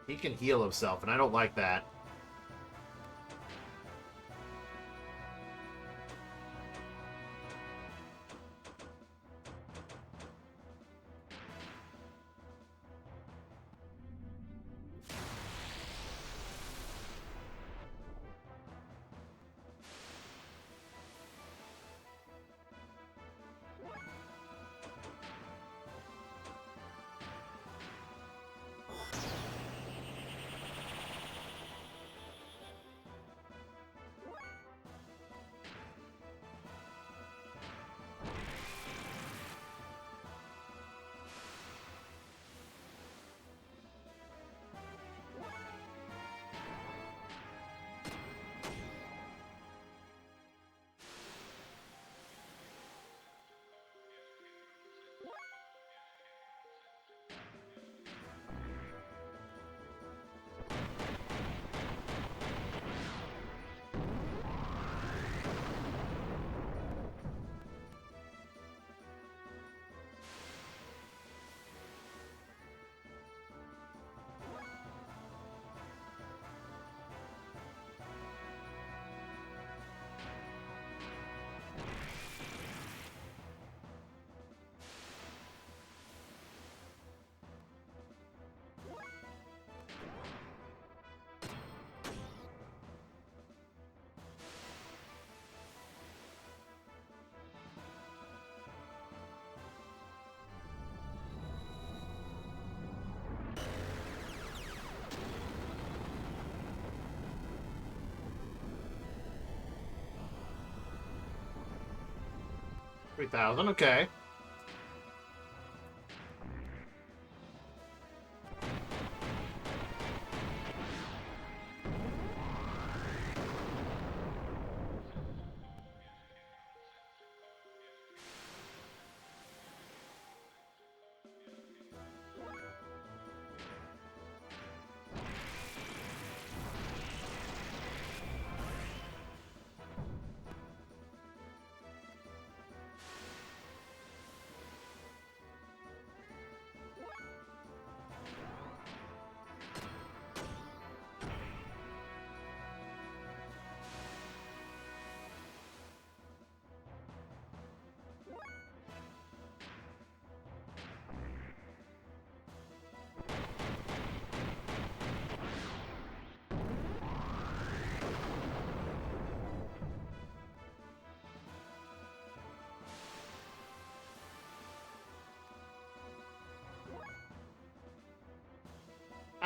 He can heal himself, and I don't like that. $3,000, okay.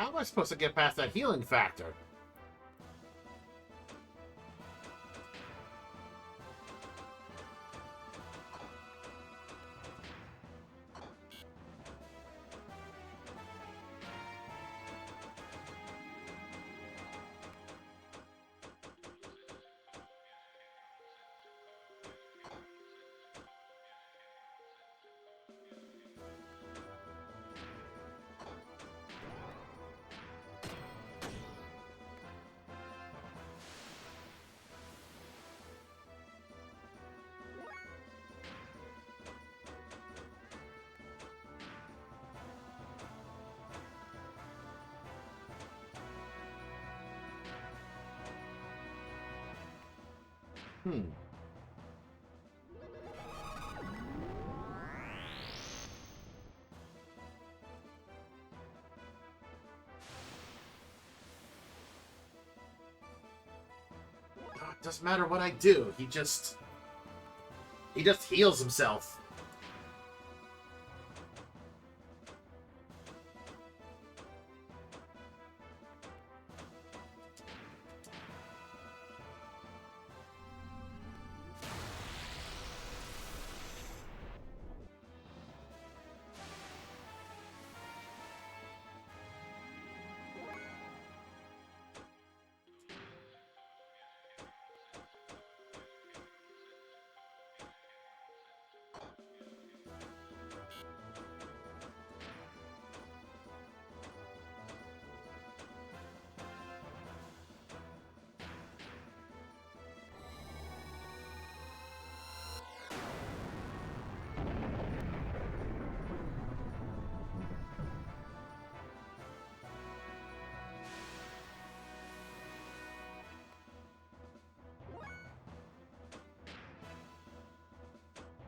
How am I supposed to get past that healing factor? Hmm. Doesn't matter what I do. He just heals himself.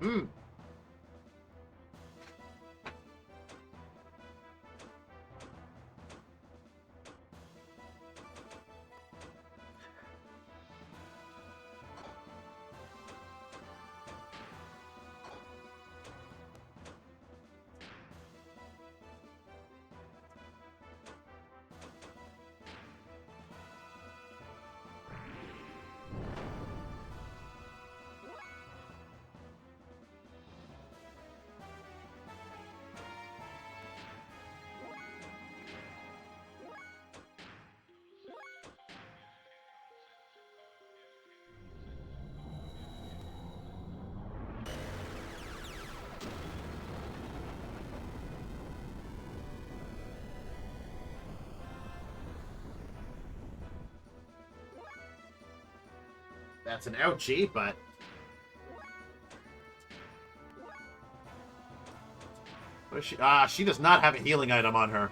Hmm. That's an ouchie, but... What is she? Ah, she does not have a healing item on her.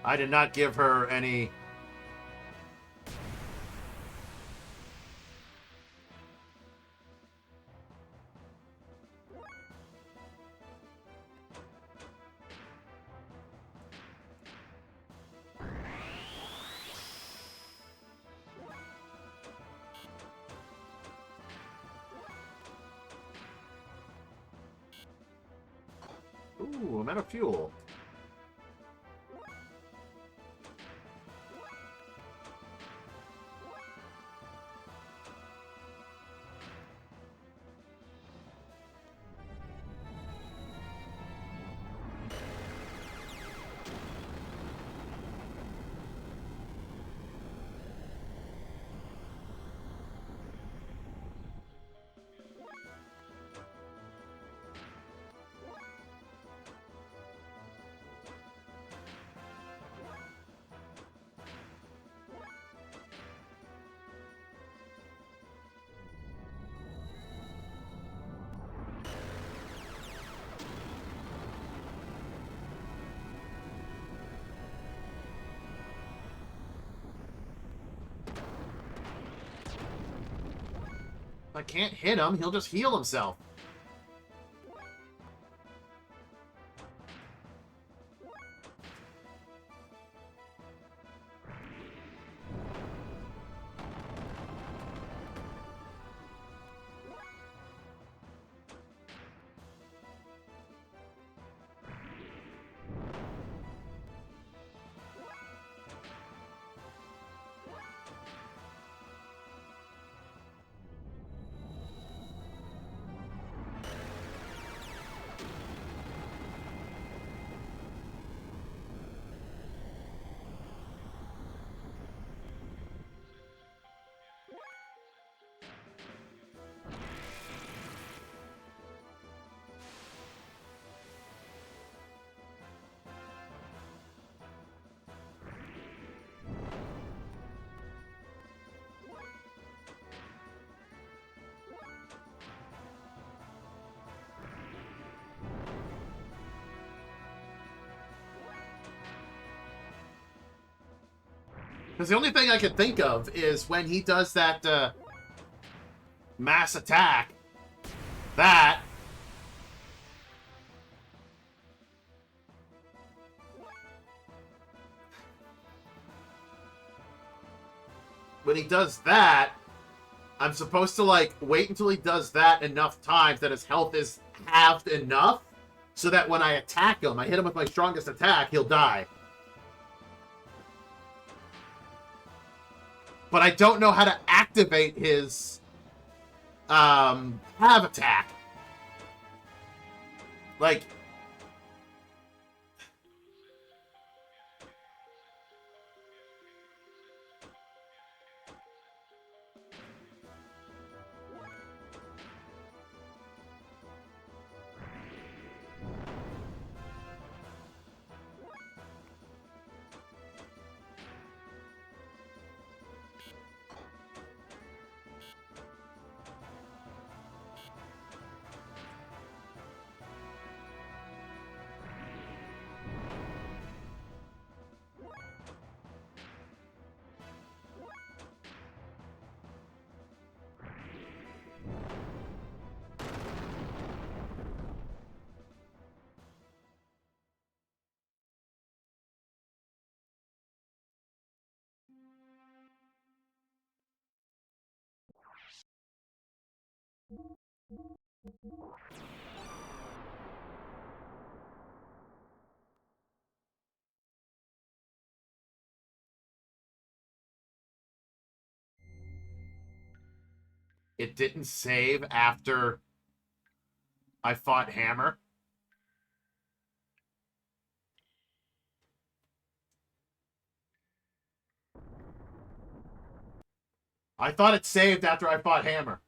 I did not give her any... Ooh, I'm out of fuel. If I can't hit him, he'll just heal himself. Because the only thing I can think of is when he does that mass attack. That. When he does that, I'm supposed to, like, wait until he does that enough times that his health is halved enough so that when I attack him, I hit him with my strongest attack, he'll die. But I don't know how to activate his halve attack. Like, it didn't save after I fought Hammer. I thought it saved after I fought Hammer.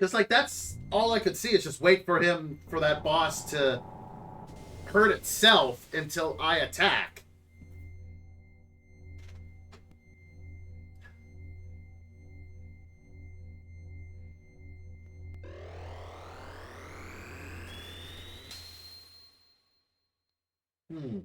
Because, like, that's all I could see is just wait for him, for that boss to hurt itself until I attack. Hmm.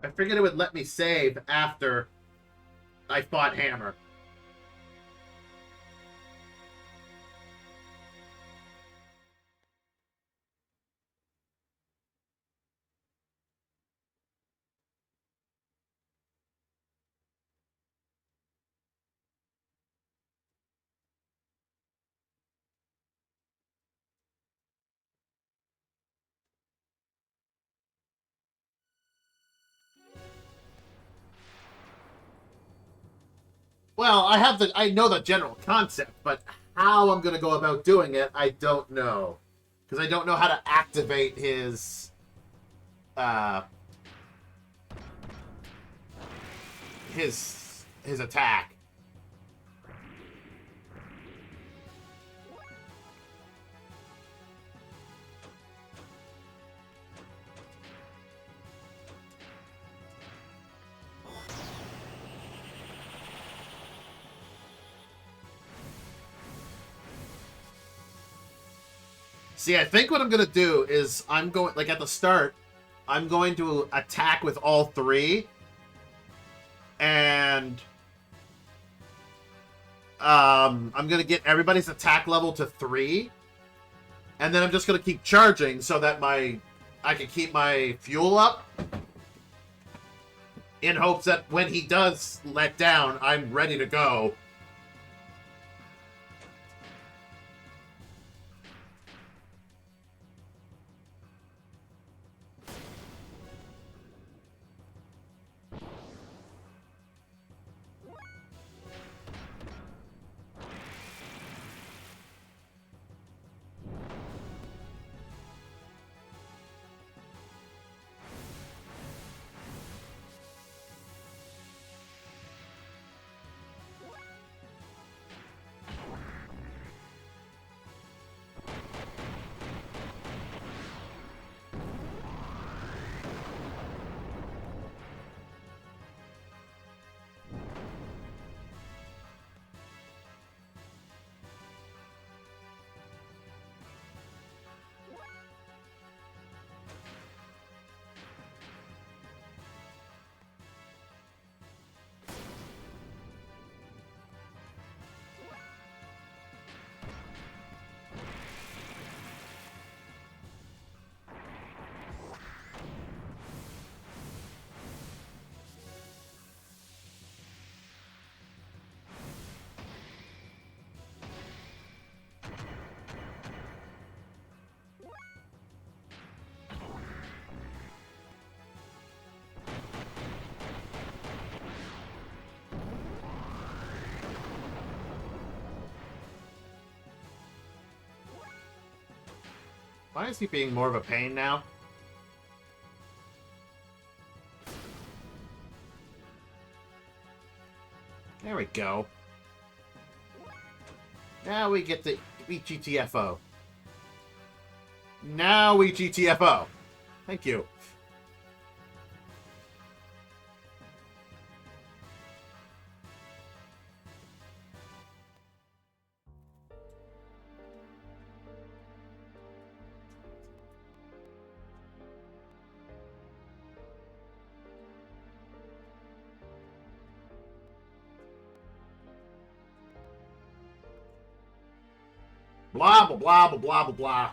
I figured it would let me save after I fought Hammer. Well, I know the general concept, but how I'm going to go about doing it, I don't know. Because I don't know how to activate uh, his attack. See, I think what I'm going to do is I'm going, like, at the start, I'm going to attack with all three. And I'm going to get everybody's attack level to 3. And then I'm just going to keep charging so that I can keep my fuel up. In hopes that when he does let down, I'm ready to go. Why is he being more of a pain now? There we go. Now we get to beat GTFO. Now we GTFO. Thank you. Blah blah blah blah blah blah blah.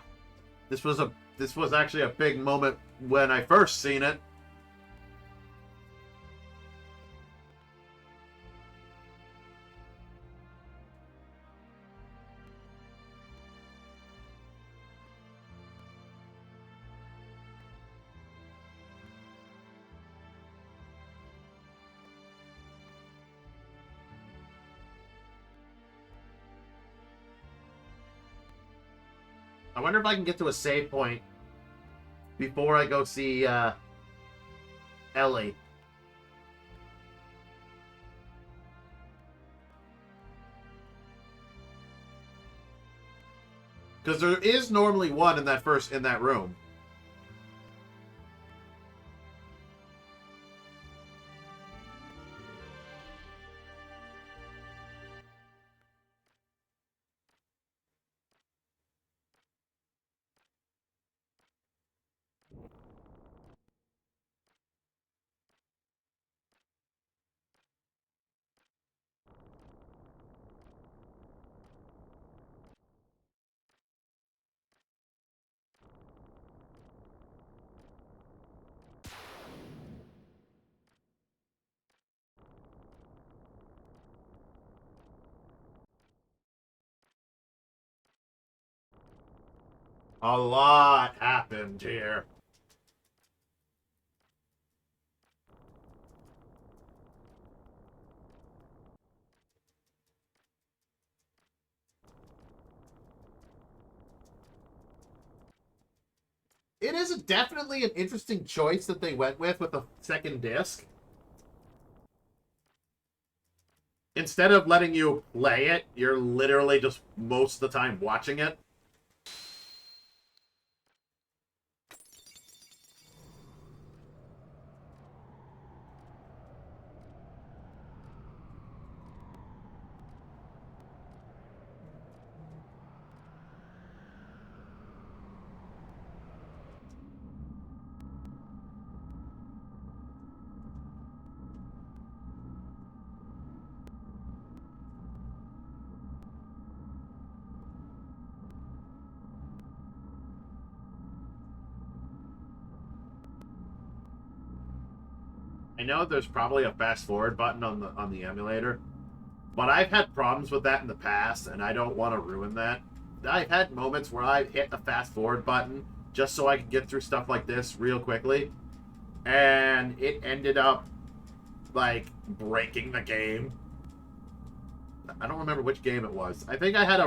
This was actually a big moment when I first seen it. I wonder if I can get to a save point before I go see Ellie. Because there is normally one in that room. A lot happened here. It is definitely an interesting choice that they went with the second disc. Instead of letting you play it, you're literally just most of the time watching it. I know there's probably a fast forward button on the emulator, but I've had problems with that in the past, and I don't want to ruin that. I've had moments where I've hit the fast forward button just so I could get through stuff like this real quickly, and it ended up like breaking the game. I don't remember which game it was. I think I had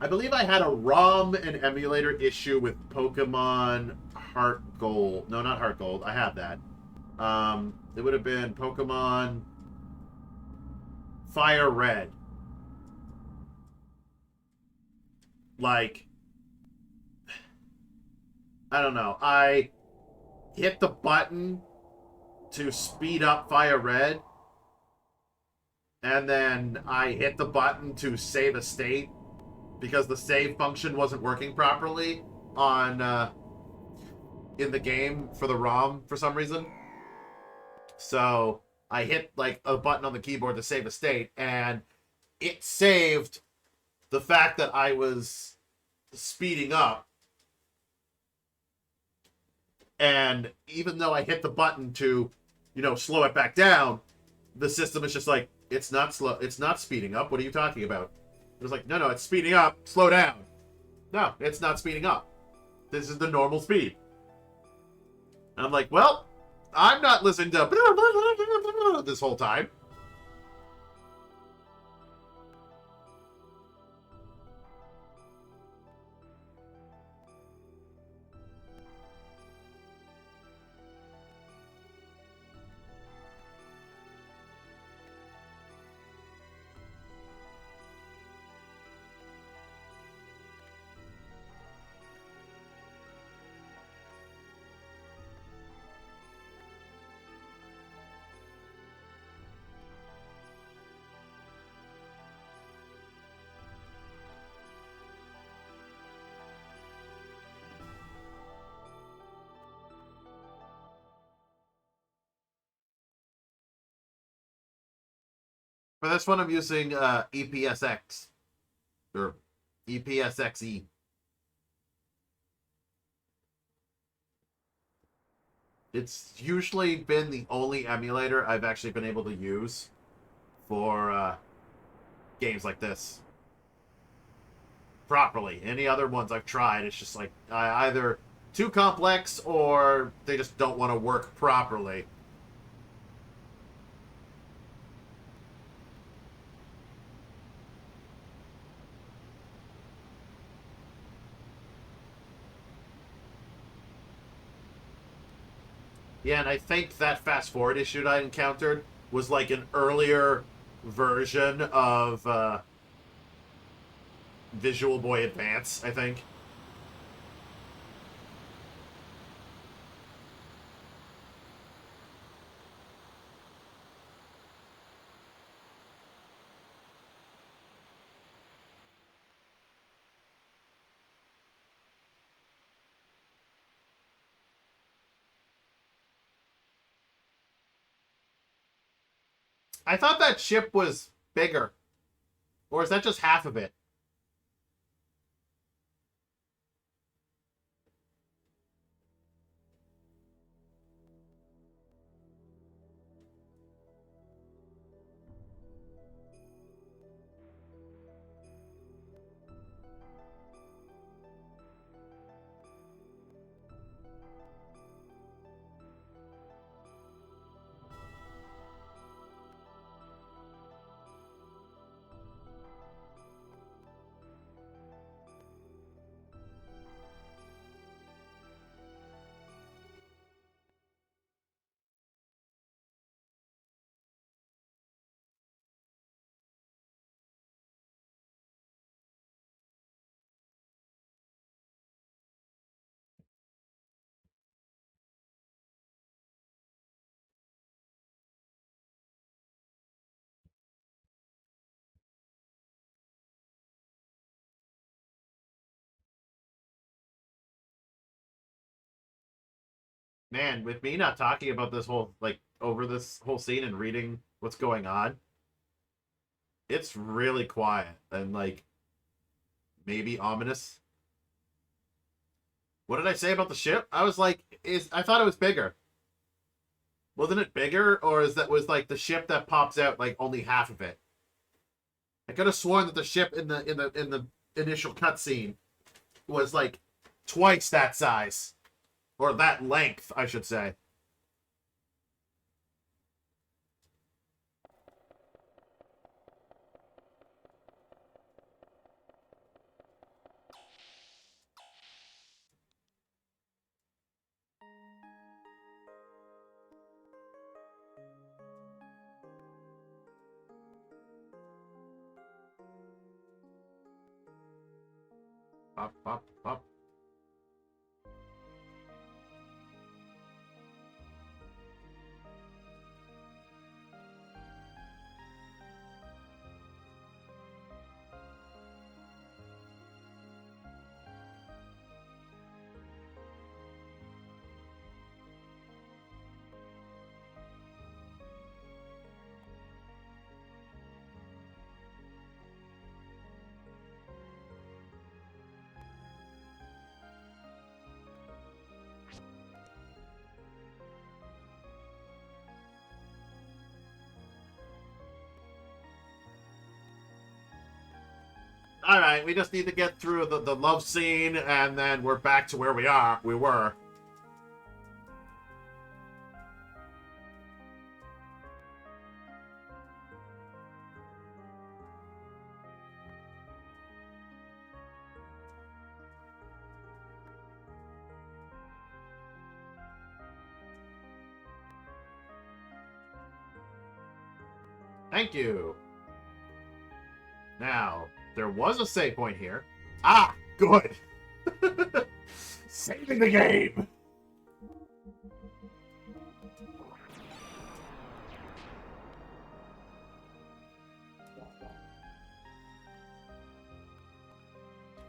I believe I had a ROM and emulator issue with Pokemon Heart Gold. No, not Heart Gold. I have that. It would have been Pokemon Fire Red. Like, I don't know. I hit the button to speed up Fire Red, and then I hit the button to save a state because the save function wasn't working properly on in the game for the ROM for some reason. So I hit like a button on the keyboard to save a state, and it saved the fact that I was speeding up. And even though I hit the button to, slow it back down, the system is just like, it's not slow. It's not speeding up. What are you talking about? It was like, no, it's speeding up. Slow down. No, it's not speeding up. This is the normal speed. And I'm like, well, I'm not listening to this whole time. For this one, I'm using EPSX. Or EPSXE. It's usually been the only emulator I've actually been able to use for games like this properly. Any other ones I've tried, it's just like either too complex or they just don't want to work properly. Yeah, and I think that fast forward issue that I encountered was like an earlier version of Visual Boy Advance, I think. I thought that ship was bigger. Or is that just half of it? Man, with me not talking about this whole, like, over this whole scene and reading what's going on, it's really quiet and, like, maybe ominous. What did I say about the ship? I was like, I thought it was bigger. Wasn't it bigger, or was like the ship that pops out like only half of it? I could have sworn that the ship in the initial cutscene was like twice that size, or that length, I should say. Pop, pop, pop. All right, we just need to get through the love scene, and then we're back to where we were. Thank you. Now, there was a save point here. Ah, good. Saving the game.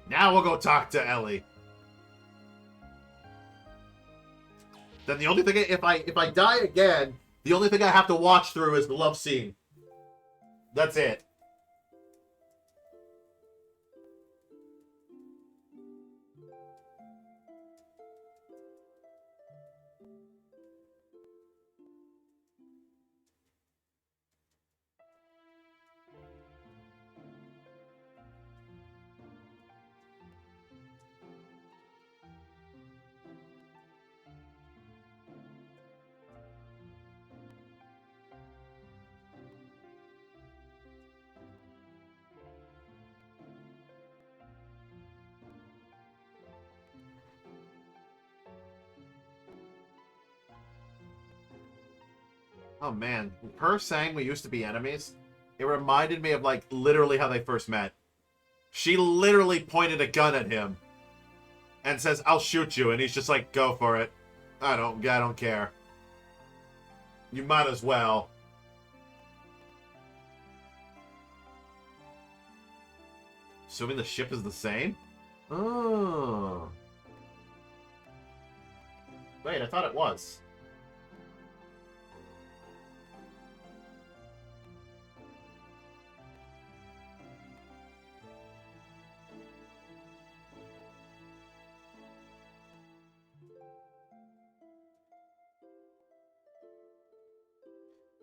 Now we'll go talk to Ellie. Then the only thing, if I die again, the only thing I have to watch through is the love scene. That's it. Oh man, her saying we used to be enemies, it reminded me of like literally how they first met. She literally pointed a gun at him and says, "I'll shoot you," and he's just like, "Go for it. I don't care. You might as well." Assuming the ship is the same? Oh. Wait, I thought it was.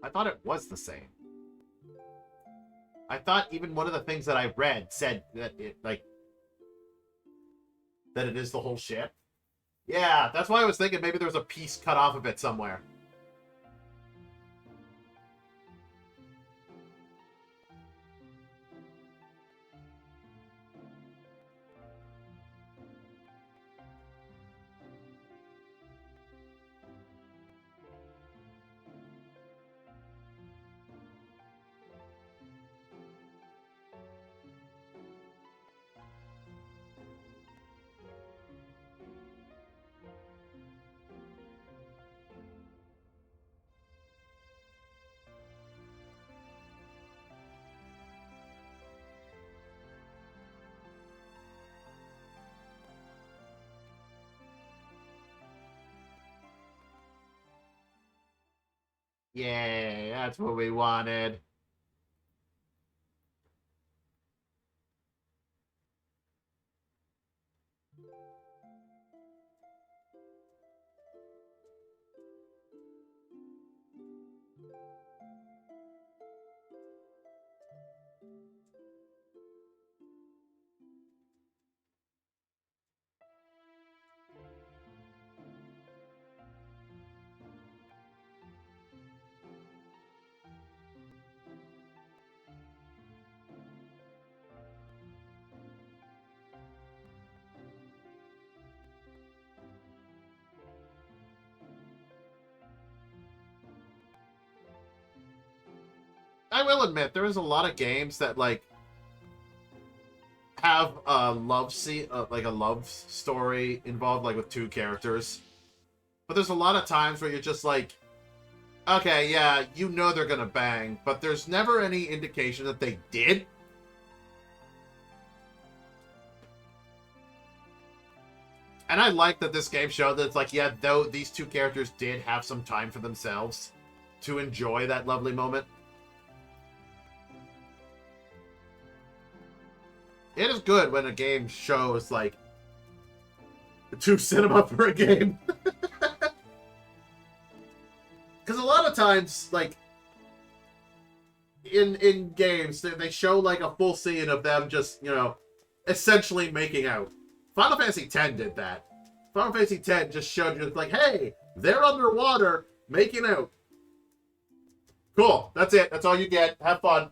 I thought it was the same. I thought even one of the things that I read said that it, like, that it is the whole ship. Yeah, that's why I was thinking maybe there was a piece cut off of it somewhere. Yay, that's what we wanted. I will admit, there is a lot of games that, like, have a love scene, like a love story involved, like with two characters. But there's a lot of times where you're just like, okay, yeah, you know they're gonna bang, but there's never any indication that they did. And I like that this game showed that it's like, yeah, though these two characters did have some time for themselves to enjoy that lovely moment. It is good when a game shows, like, to cinema for a game. Because a lot of times, like, in games, they show, like, a full scene of them just, you know, essentially making out. Final Fantasy X did that. Final Fantasy X just showed you, like, hey, they're underwater making out. Cool. That's it. That's all you get. Have fun.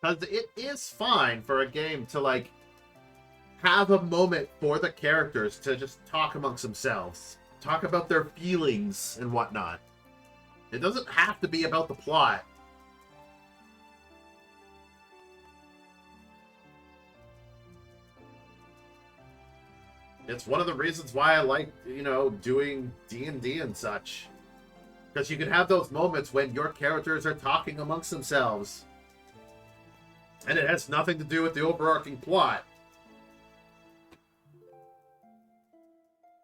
Because it is fine for a game to, like, have a moment for the characters to just talk amongst themselves. Talk about their feelings and whatnot. It doesn't have to be about the plot. It's one of the reasons why I like, you know, doing D&D and such. Because you can have those moments when your characters are talking amongst themselves. And it has nothing to do with the overarching plot.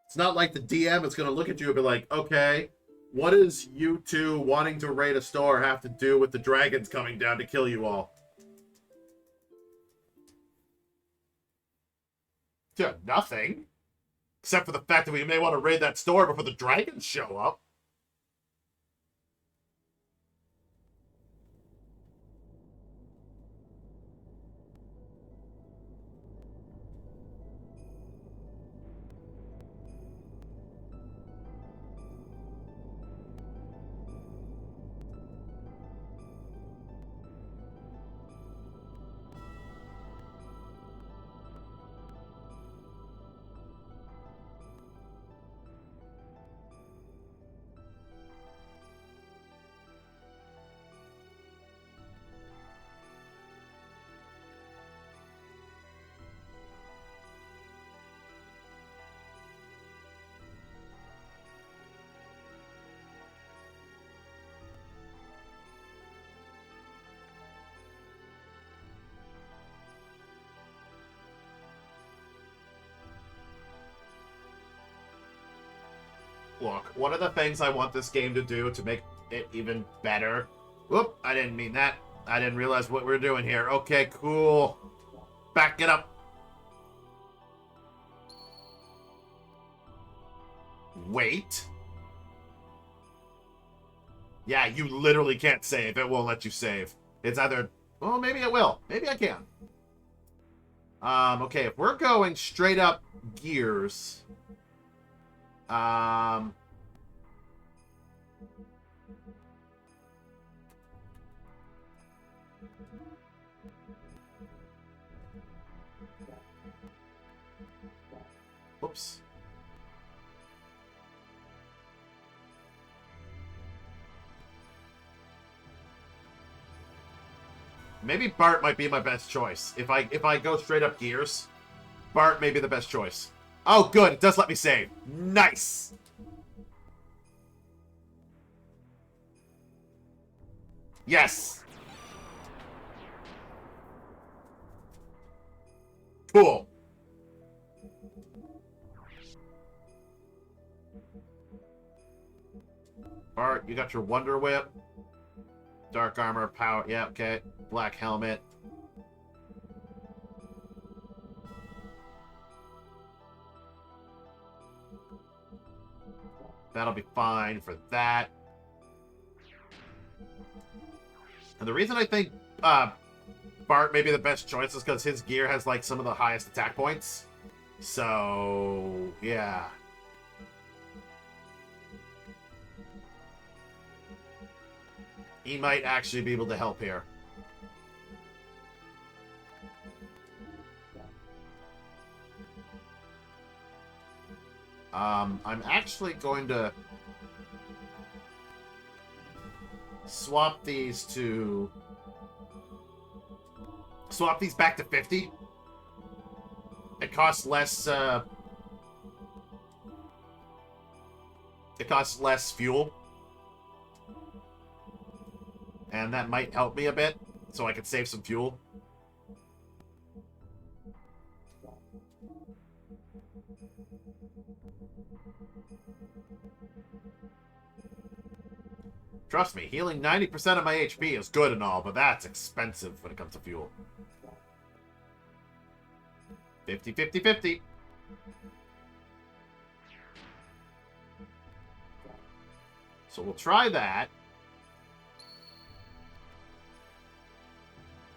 It's not like the DM is going to look at you and be like, okay, what does you two wanting to raid a store have to do with the dragons coming down to kill you all? Yeah, nothing. Except for the fact that we may want to raid that store before the dragons show up. Look, one of the things I want this game to do to make it even better... Whoop, I didn't mean that. I didn't realize what we were doing here. Okay, cool. Back it up. Wait. Yeah, you literally can't save. It won't let you save. It's either... Well, maybe it will. Maybe I can. Okay, if we're going straight up gears... Whoops. Maybe Bart might be my best choice. If I go straight up gears, Bart may be the best choice. Oh, good. It does let me save. Nice. Yes. Cool. Bart, you got your Wonder Whip. Dark armor, power. Yeah, okay. Black helmet. That'll be fine for that. And the reason I think Bart may be the best choice is because his gear has, like, some of the highest attack points. So, yeah. He might actually be able to help here. I'm actually going to swap these back to 50. It costs less, fuel. And that might help me a bit, so I can save some fuel. Trust me, healing 90% of my HP is good and all, but that's expensive when it comes to fuel. 50, 50, 50. So we'll try that.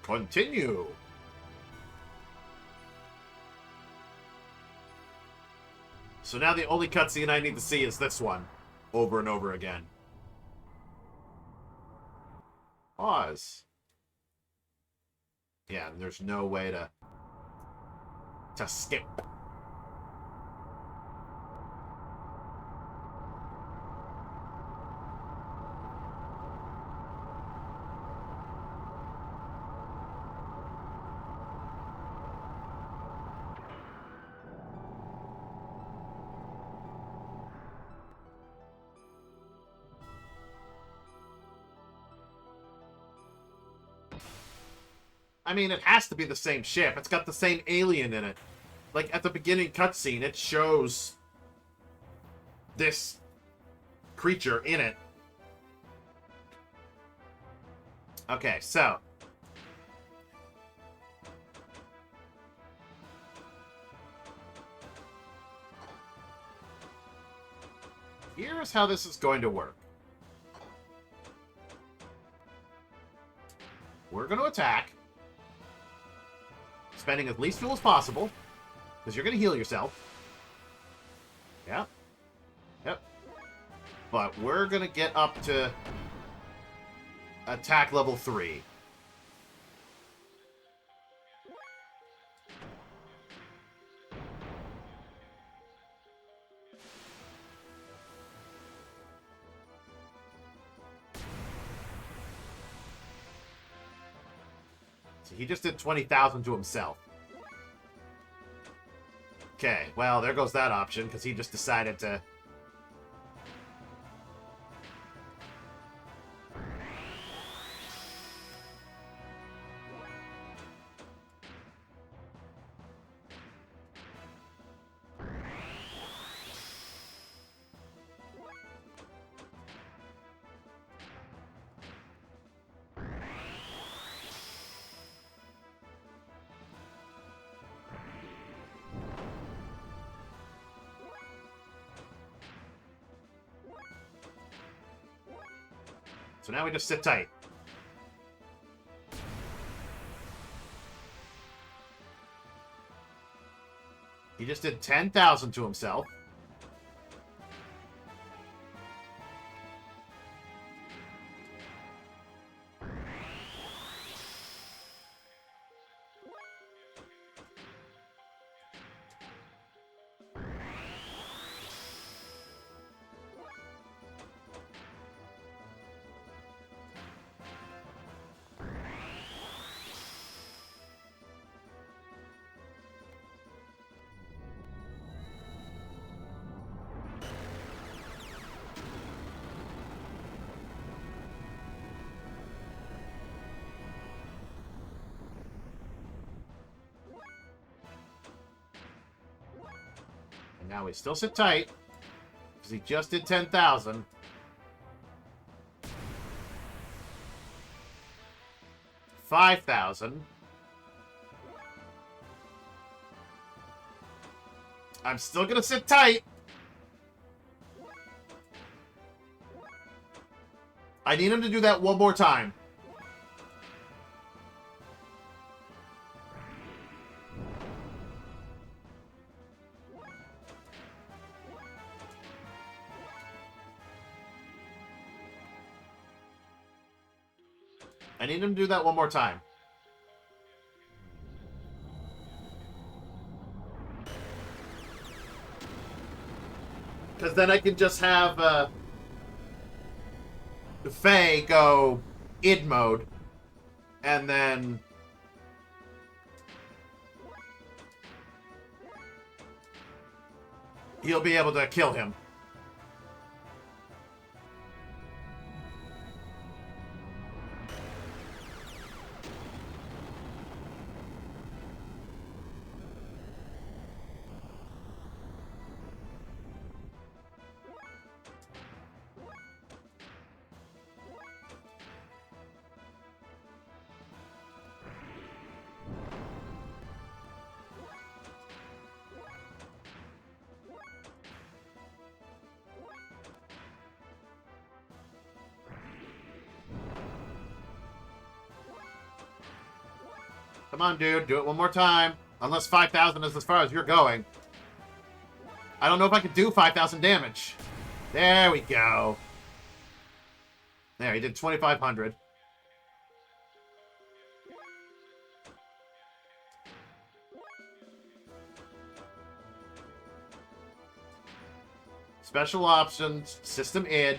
Continue. So now the only cutscene I need to see is this one. Over and over again. Pause. Yeah, there's no way to skip. I mean, it has to be the same ship. It's got the same alien in it. Like, at the beginning cutscene, it shows this creature in it. Okay, so. Here's how this is going to work. We're going to attack, spending as least fuel as possible, because you're going to heal yourself. Yep. Yep. But we're going to get up to attack level 3. So he just did 20,000 to himself. Okay, well, there goes that option, because he just decided to... So now we just sit tight. He just did 10,000 to himself. And now we still sit tight, because he just did 10,000. $5,000. I'm still gonna sit tight. I need him to do that one more time. I need him to do that one more time. Because then I can just have Faye go id mode. And then... he'll be able to kill him. Come on, dude. Do it one more time. Unless 5,000 is as far as you're going. I don't know if I could do 5,000 damage. There we go. There, he did 2,500. Special options, system id.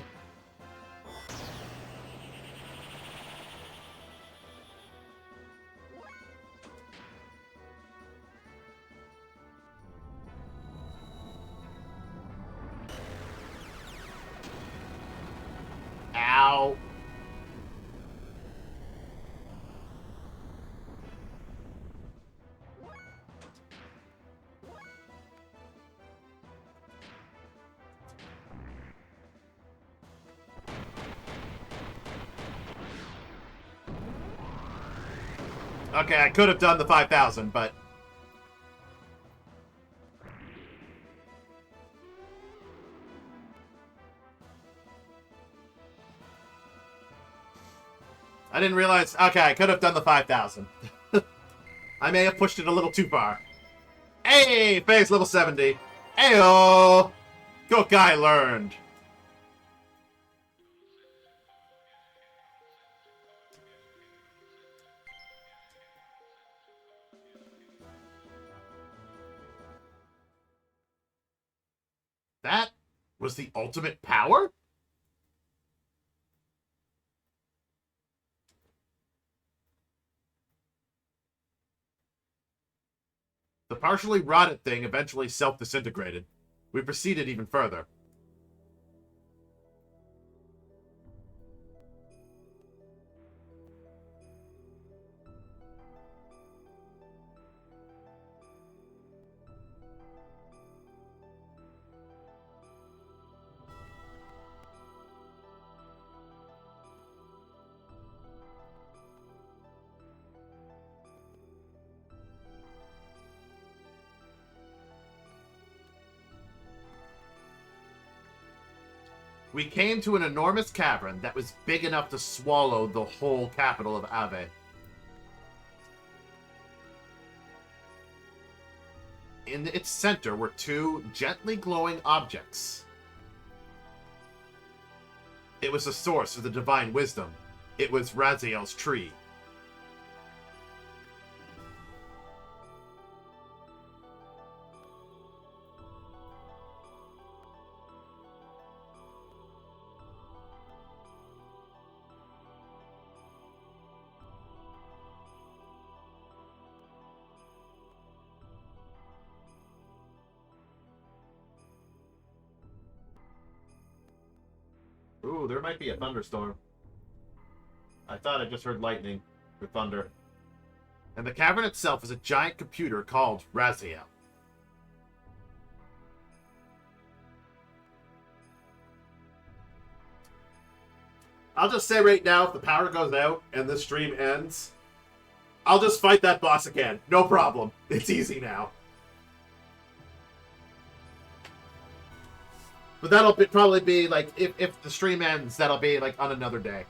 Ow. Okay, I could have done the 5,000, but... I didn't realize... Okay, I could have done the 5,000. I may have pushed it a little too far. Hey! Phase level 70. Ayo! Good guy learned. That was the ultimate power? The partially rotted thing eventually self-disintegrated. We proceeded even further. We came to an enormous cavern that was big enough to swallow the whole capital of Ave. In its center were two gently glowing objects. It was the source of the divine wisdom. It was Raziel's tree. Ooh, there might be a thunderstorm. I thought I just heard lightning or thunder. And the cavern itself is a giant computer called Raziel. I'll just say right now, if the power goes out and this stream ends, I'll just fight that boss again. No problem. It's easy now. But that'll probably be, like, if the stream ends, that'll be, like, on another day.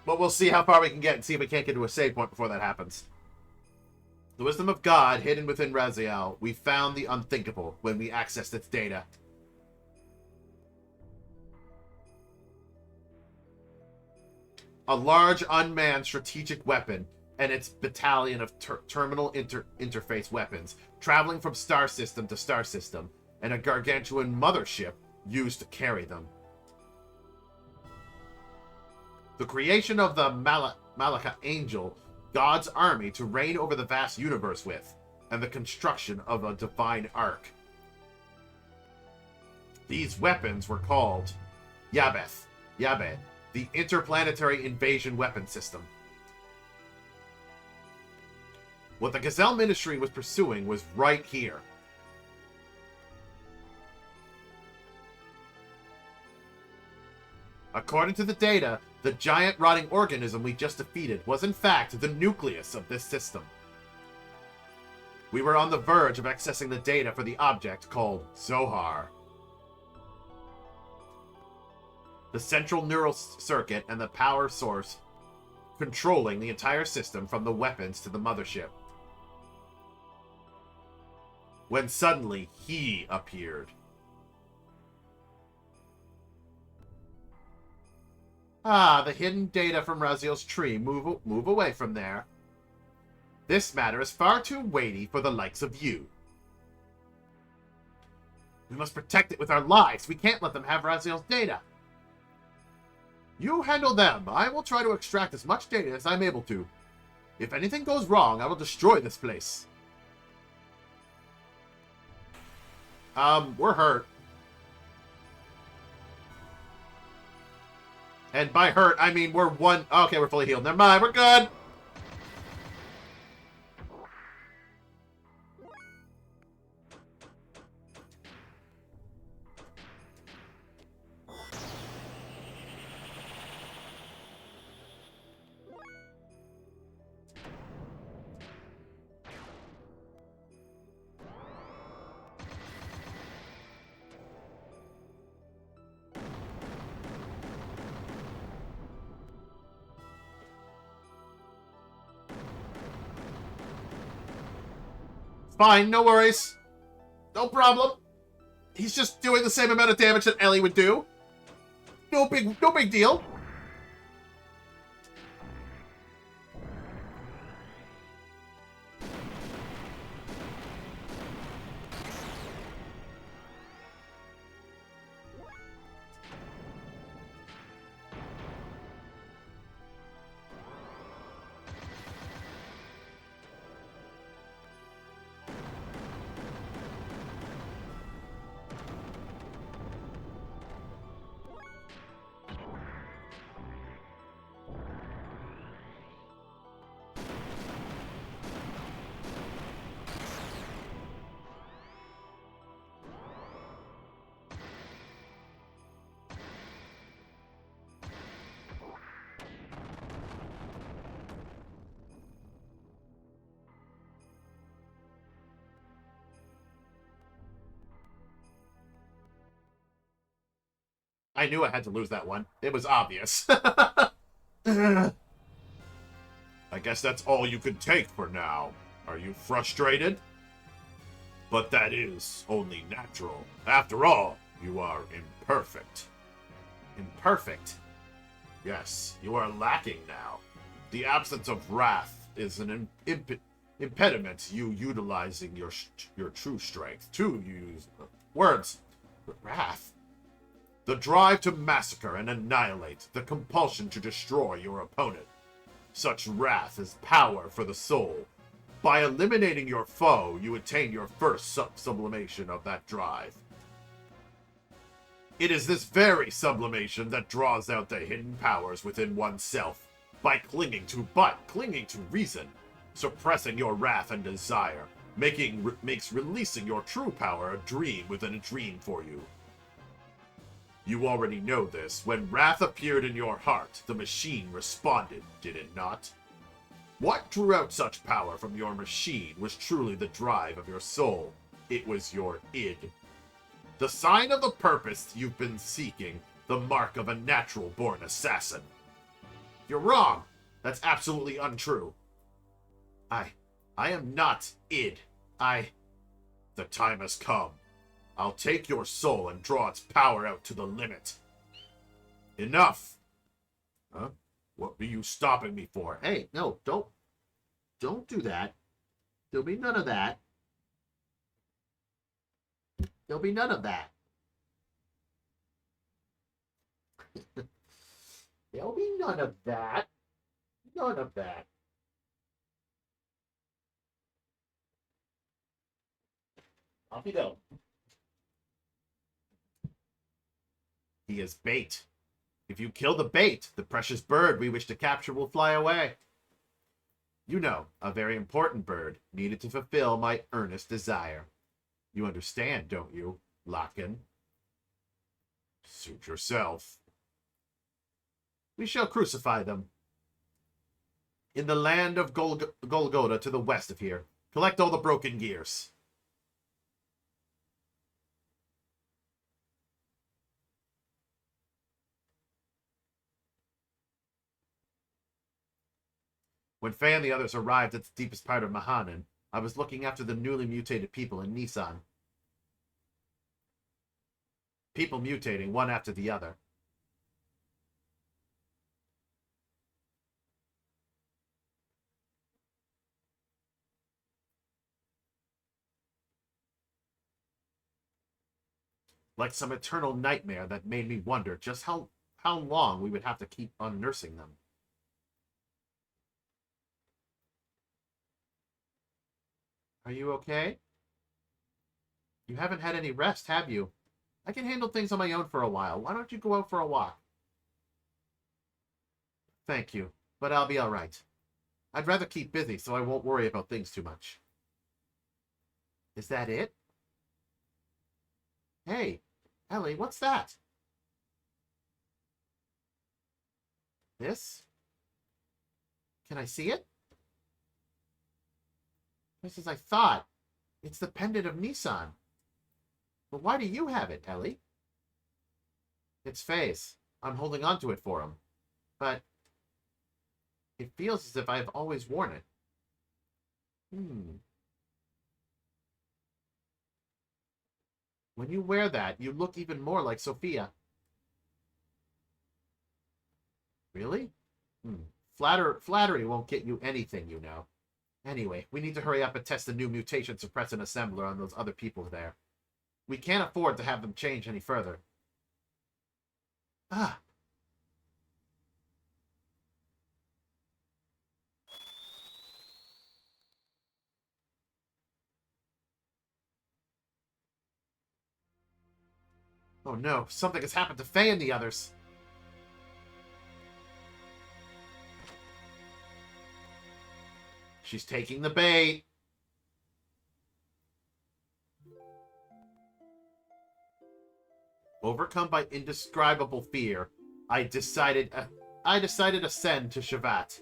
But we'll see how far we can get and see if we can't get to a save point before that happens. The wisdom of God hidden within Raziel. We found the unthinkable when we accessed its data. A large unmanned strategic weapon and its battalion of terminal interface weapons traveling from star system to star system, and a gargantuan mothership used to carry them. The creation of the Malaka Angel, God's army to reign over the vast universe with, and the construction of a divine ark. These weapons were called Yabe, the Interplanetary Invasion Weapon System. What the Gazelle Ministry was pursuing was right here. According to the data, the giant rotting organism we just defeated was in fact the nucleus of this system. We were on the verge of accessing the data for the object called Zohar. The central neural circuit and the power source controlling the entire system from the weapons to the mothership. When suddenly he appeared. Ah, the hidden data from Raziel's tree. Move away from there. This matter is far too weighty for the likes of you. We must protect it with our lives. We can't let them have Raziel's data. You handle them. I will try to extract as much data as I'm able to. If anything goes wrong, I will destroy this place. We're hurt. And by hurt, I mean we're one... Okay, we're fully healed. Never mind, we're good! Fine, no worries. No problem. He's just doing the same amount of damage that Ellie would do. No big deal. I knew I had to lose that one. It was obvious. I guess that's all you could take for now. Are you frustrated? But that is only natural. After all, you are imperfect. Imperfect? Yes, you are lacking now. The absence of wrath is an impediment you utilizing your true strength. To use words. Wrath? The drive to massacre and annihilate, the compulsion to destroy your opponent. Such wrath is power for the soul. By eliminating your foe, you attain your first sublimation of that drive. It is this very sublimation that draws out the hidden powers within oneself. By clinging to reason, suppressing your wrath and desire, makes releasing your true power a dream within a dream for you. You already know this. When wrath appeared in your heart, the machine responded, did it not? What drew out such power from your machine was truly the drive of your soul. It was your id. The sign of the purpose you've been seeking, the mark of a natural-born assassin. You're wrong. That's absolutely untrue. I am not id. The time has come. I'll take your soul and draw its power out to the limit. Enough! Huh? What are you stopping me for? Hey, no, don't do that. There'll be none of that. There'll be none of that. There'll be none of that. None of that. Off you go. He is bait. If you kill the bait, the precious bird we wish to capture will fly away. You know, a very important bird, needed to fulfill my earnest desire. You understand, don't you, Locken? Suit yourself. We shall crucify them. In the land of Golgotha to the west of here. Collect all the broken gears. When Faye and the others arrived at the deepest part of Mahanan, I was looking after the newly mutated people in Nissan. People mutating one after the other. Like some eternal nightmare that made me wonder just how long we would have to keep unnursing them. Are you okay? You haven't had any rest, have you? I can handle things on my own for a while. Why don't you go out for a walk? Thank you, but I'll be all right. I'd rather keep busy so I won't worry about things too much. Is that it? Hey, Ellie, what's that? This? Can I see it? Just as I thought. It's the pendant of Nissan. But why do you have it, Ellie? It's Faye's. I'm holding on to it for him. But it feels as if I've always worn it. When you wear that, you look even more like Sophia. Really? Flattery won't get you anything, you know. Anyway, we need to hurry up and test the new mutation suppressant assembler on those other people there. We can't afford to have them change any further. Ah. Oh no, something has happened to Faye and the others. She's taking the bait. Overcome by indescribable fear, I decided ascend to Shavat.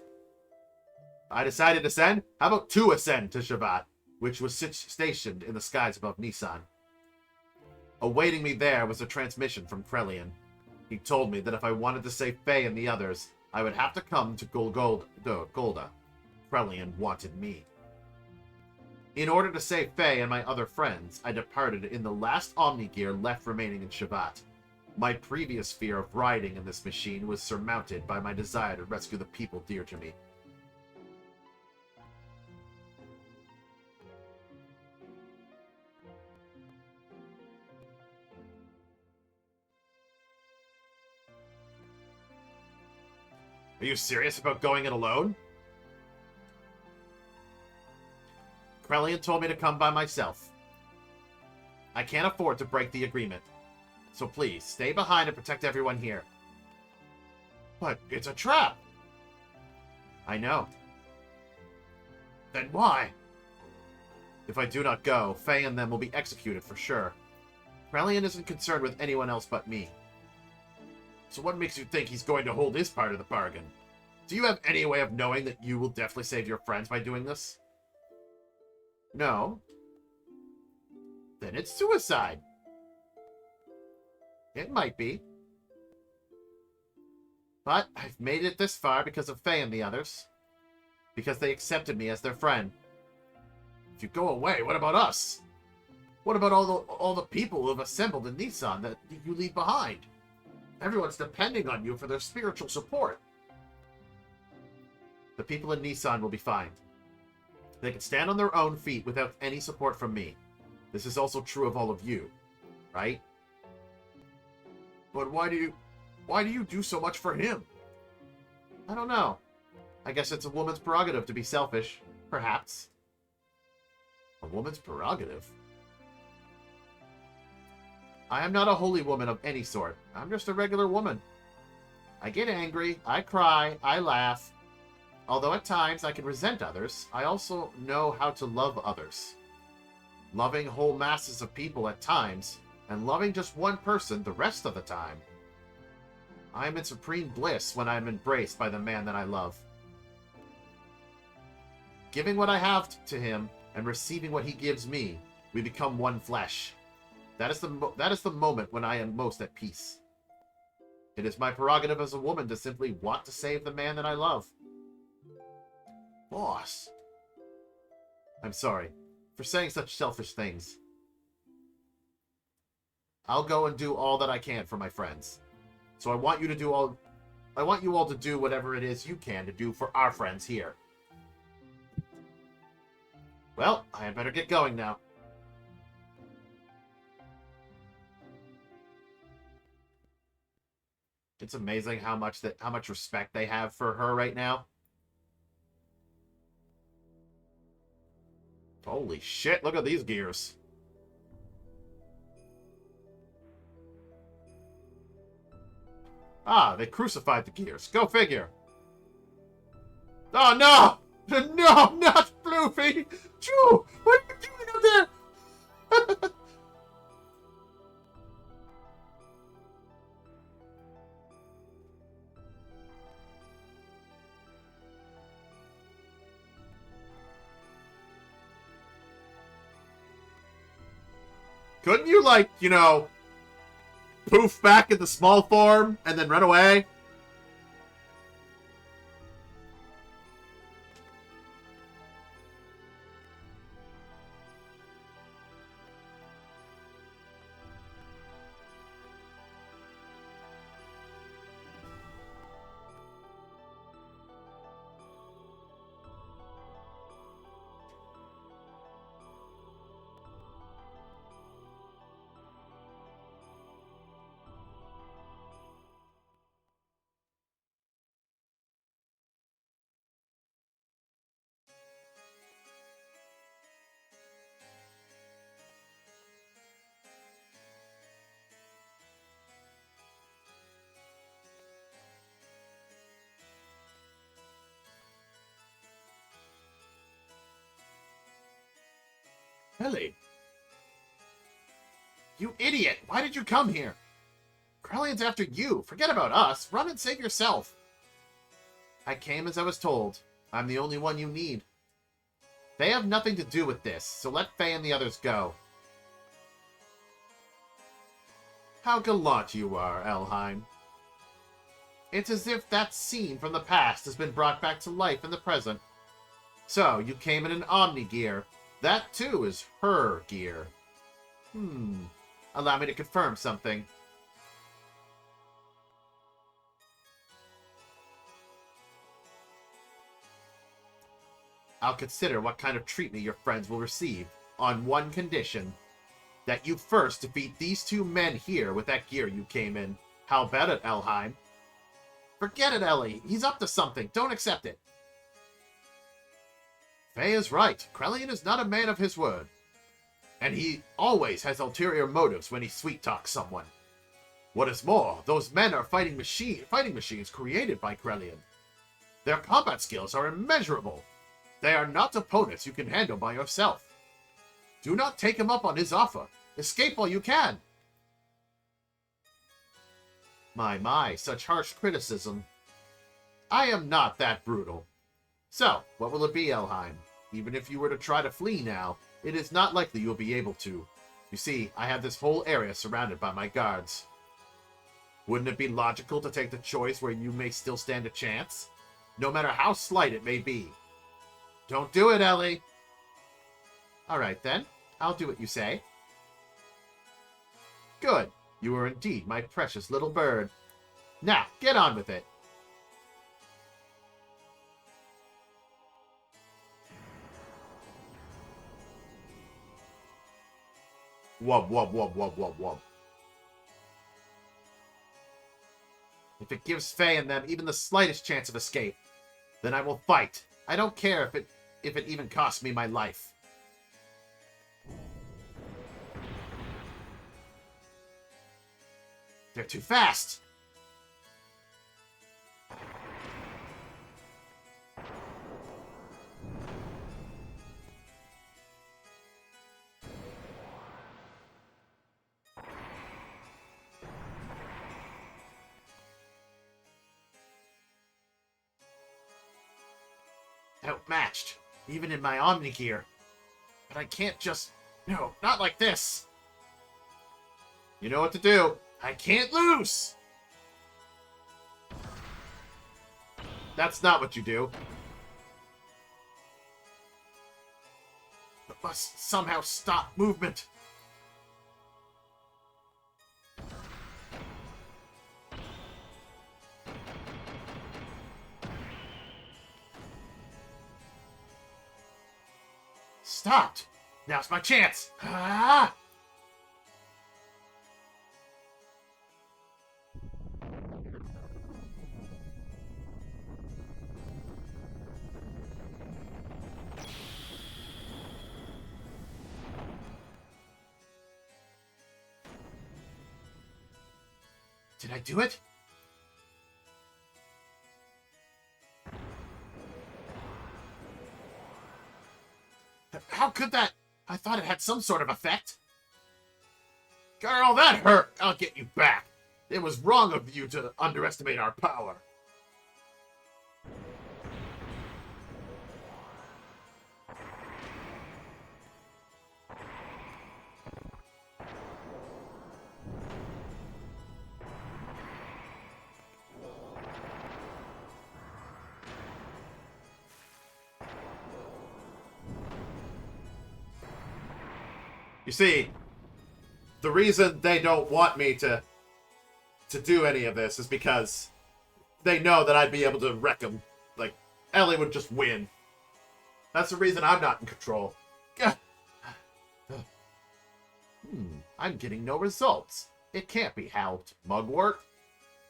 I decided to ascend? How about to ascend to Shavat, which was stationed in the skies above Nissan. Awaiting me there was a transmission from Krelian. He told me that if I wanted to save Faye and the others, I would have to come to Golda. Krelian wanted me. In order to save Faye and my other friends, I departed in the last Omnigear left remaining in Shavat. My previous fear of riding in this machine was surmounted by my desire to rescue the people dear to me. Are you serious about going it alone? Krelian told me to come by myself. I can't afford to break the agreement. So please, stay behind and protect everyone here. But it's a trap! I know. Then why? If I do not go, Faye and them will be executed for sure. Krelian isn't concerned with anyone else but me. So what makes you think he's going to hold his part of the bargain? Do you have any way of knowing that you will definitely save your friends by doing this? No. Then it's suicide. It might be. But I've made it this far because of Faye and the others. Because they accepted me as their friend. If you go away, what about us? What about all the people who have assembled in Nissan that you leave behind? Everyone's depending on you for their spiritual support. The people in Nissan will be fine. They can stand on their own feet without any support from me. This is also true of all of you, right? But why do you do so much for him? I don't know. I guess it's a woman's prerogative to be selfish, perhaps. A woman's prerogative? I am not a holy woman of any sort. I'm just a regular woman. I get angry, I cry, I laugh. Although at times I can resent others, I also know how to love others. Loving whole masses of people at times, and loving just one person the rest of the time. I am in supreme bliss when I am embraced by the man that I love. Giving what I have to him, and receiving what he gives me, we become one flesh. That is the moment when I am most at peace. It is my prerogative as a woman to simply want to save the man that I love. Boss. I'm sorry for saying such selfish things. I'll go and do all that I can for my friends. So I want you all to do whatever it is you can to do for our friends here. Well, I had better get going now. It's amazing how much respect they have for her right now. Holy shit, look at these gears. Ah, they crucified the gears. Go figure. Oh, no! No, not Floofy! Drew, what are you doing out there? Couldn't you, like, you know, poof back in the small form and then run away? Ellie! You idiot! Why did you come here? Krellion's after you. Forget about us. Run and save yourself. I came as I was told. I'm the only one you need. They have nothing to do with this, so let Faye and the others go. How gallant you are, Elheim. It's as if that scene from the past has been brought back to life in the present. So, you came in an Omni gear. That, too, is her gear. Allow me to confirm something. I'll consider what kind of treatment your friends will receive, on one condition. That you first defeat these two men here with that gear you came in. How about it, Elheim? Forget it, Ellie. He's up to something. Don't accept it. Faye is right. Krellion is not a man of his word. And he always has ulterior motives when he sweet-talks someone. What is more, those men are fighting machines created by Krellion. Their combat skills are immeasurable. They are not opponents you can handle by yourself. Do not take him up on his offer. Escape while you can. My, such harsh criticism. I am not that brutal. So, what will it be, Elheim? Even if you were to try to flee now, it is not likely you'll be able to. You see, I have this whole area surrounded by my guards. Wouldn't it be logical to take the choice where you may still stand a chance? No matter how slight it may be. Don't do it, Ellie. Alright then, I'll do what you say. Good. You are indeed my precious little bird. Now, get on with it. Wub, wub, wub, wub, wub, wub. If it gives Faye and them even the slightest chance of escape, then I will fight. I don't care if it even costs me my life. They're too fast! Outmatched, even in my Omni gear. But I can't just... No, not like this! You know what to do. I can't lose! That's not what you do. But must somehow stop movement. Stopped! Now's my chance! Ah! Did I do it? How could that? I thought it had some sort of effect. Girl, that hurt! I'll get you back. It was wrong of you to underestimate our power. You see, the reason they don't want me to do any of this is because they know that I'd be able to wreck them. Like, Ellie would just win. That's the reason I'm not in control. I'm getting no results. It can't be helped. Mugwort.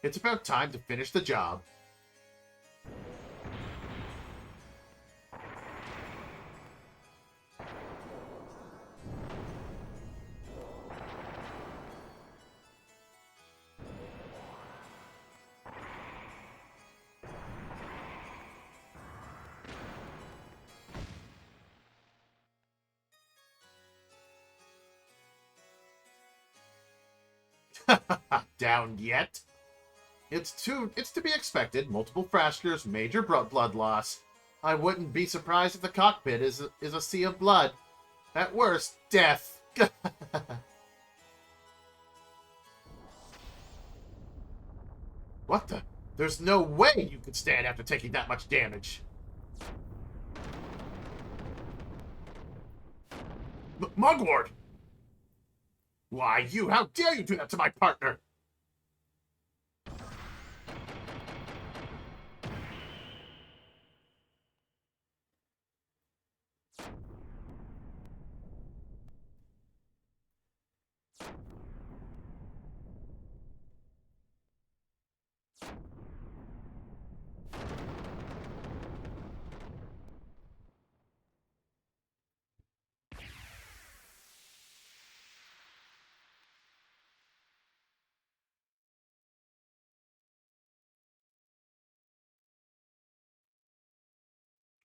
It's about time to finish the job. Down yet? It's to be expected. Multiple fractures, major blood loss. I wouldn't be surprised if the cockpit is a sea of blood. At worst, death. What the? There's no way you could stand after taking that much damage. Mugwort! Why, how dare you do that to my partner?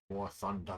More thunder.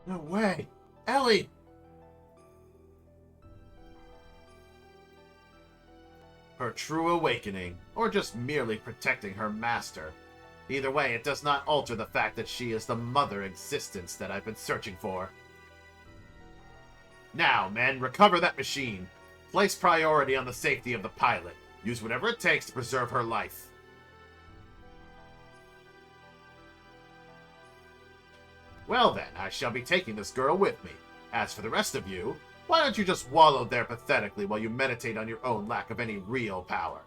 No way! Ellie! Her true awakening, or just merely protecting her master. Either way, it does not alter the fact that she is the mother existence that I've been searching for. Now, men, recover that machine. Place priority on the safety of the pilot. Use whatever it takes to preserve her life. Well then, I shall be taking this girl with me. As for the rest of you, why don't you just wallow there pathetically while you meditate on your own lack of any real power?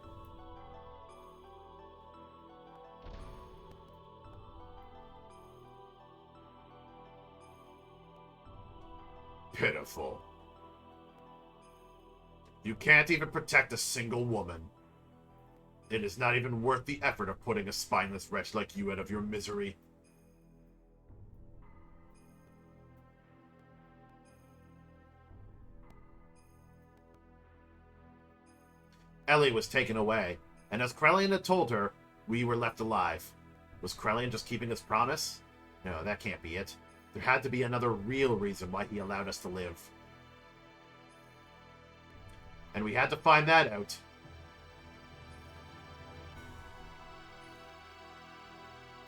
Pitiful. You can't even protect a single woman. It is not even worth the effort of putting a spineless wretch like you out of your misery. Ellie was taken away, and as Krellian had told her, we were left alive. Was Krellian just keeping his promise? No, that can't be it. There had to be another real reason why he allowed us to live. And we had to find that out.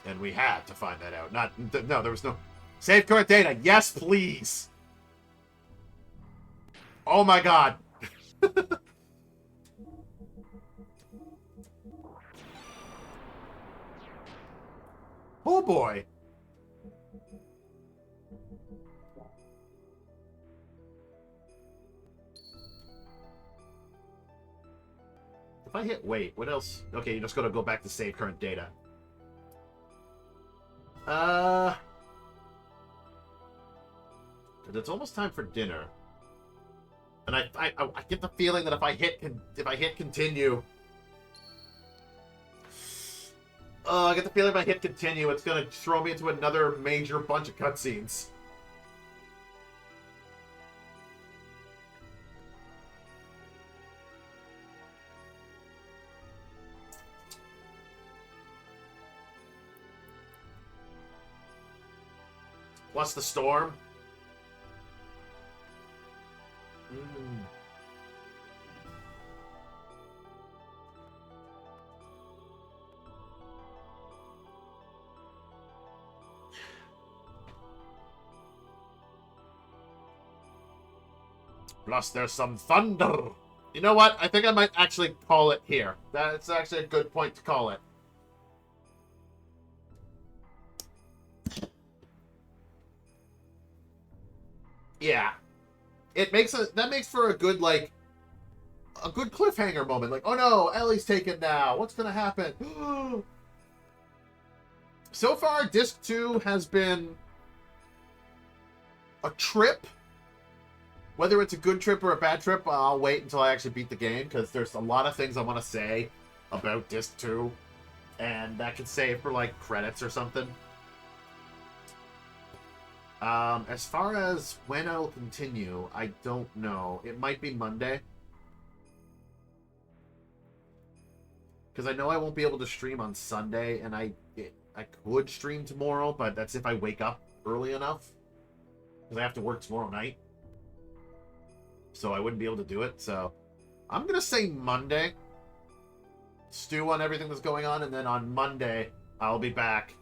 And we had to find that out. No, there was no... Save current data. Yes, please. Oh my god. Oh boy. If I hit wait, what else? Okay, you're just gonna go back to save current data. It's almost time for dinner. And I get the feeling that if I hit continue, I get the feeling if I hit continue, it's gonna throw me into another major bunch of cutscenes. Plus the storm. Plus there's some thunder. You know what? I think I might actually call it here. That's actually a good point to call it. Yeah. That makes for a good, like, a good cliffhanger moment. Like, oh no, Ellie's taken now. What's gonna happen? So far, Disc 2 has been a trip. Whether it's a good trip or a bad trip, I'll wait until I actually beat the game, because there's a lot of things I want to say about Disc 2, and that could save for, like, credits or something. As far as when I'll continue, I don't know. It might be Monday. Because I know I won't be able to stream on Sunday, and I could stream tomorrow, but that's if I wake up early enough. Because I have to work tomorrow night. So I wouldn't be able to do it, so... I'm going to say Monday. Stew on everything that's going on, and then on Monday, I'll be back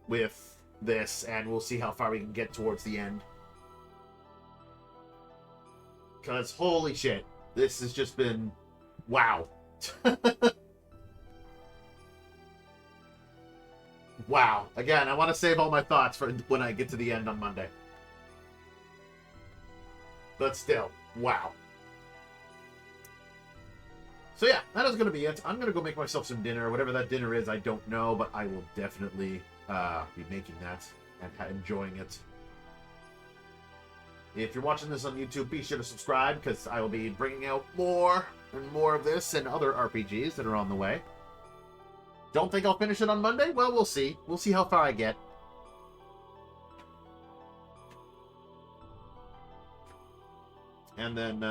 with this, and we'll see how far we can get towards the end. Because, holy shit, this has just been... wow. Wow. Again, I want to save all my thoughts for when I get to the end on Monday. But still, wow. So yeah, that is going to be it. I'm going to go make myself some dinner. Whatever that dinner is, I don't know, but I will definitely be making that and enjoying it. If you're watching this on YouTube, be sure to subscribe, because I will be bringing out more and more of this and other RPGs that are on the way. Don't think I'll finish it on Monday? Well, we'll see. We'll see how far I get. And then,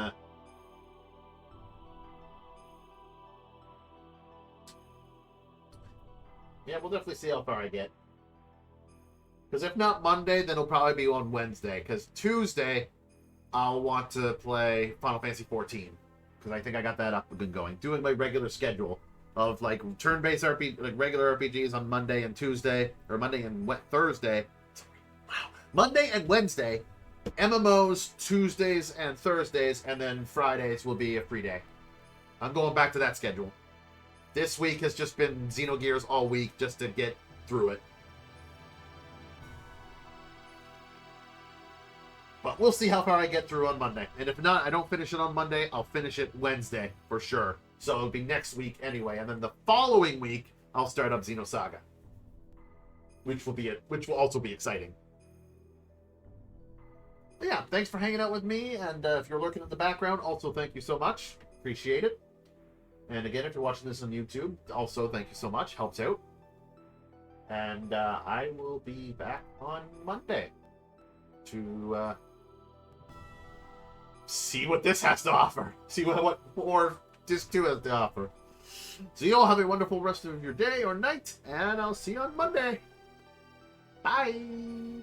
yeah, we'll definitely see how far I get. Because if not Monday, then it'll probably be on Wednesday. Because Tuesday, I'll want to play Final Fantasy XIV. Because I think I got that up and going. Doing my regular schedule of, like, turn-based RPG, like, regular RPGs on Monday and Tuesday. Or Monday and Thursday. Wow. Monday and Wednesday. MMOs Tuesdays and Thursdays. And then Fridays will be a free day. I'm going back to that schedule. This week has just been Xenogears all week just to get through it. But we'll see how far I get through on Monday. And if not, I don't finish it on Monday, I'll finish it Wednesday for sure. So it'll be next week anyway. And then the following week, I'll start up Xenosaga. Which will also be exciting. But yeah, thanks for hanging out with me. And if you're lurking in the background, also thank you so much. Appreciate it. And again, if you're watching this on YouTube, also thank you so much. Helps out. And I will be back on Monday to see what this has to offer. See what more Disc 2 has to offer. So you all have a wonderful rest of your day or night, and I'll see you on Monday. Bye!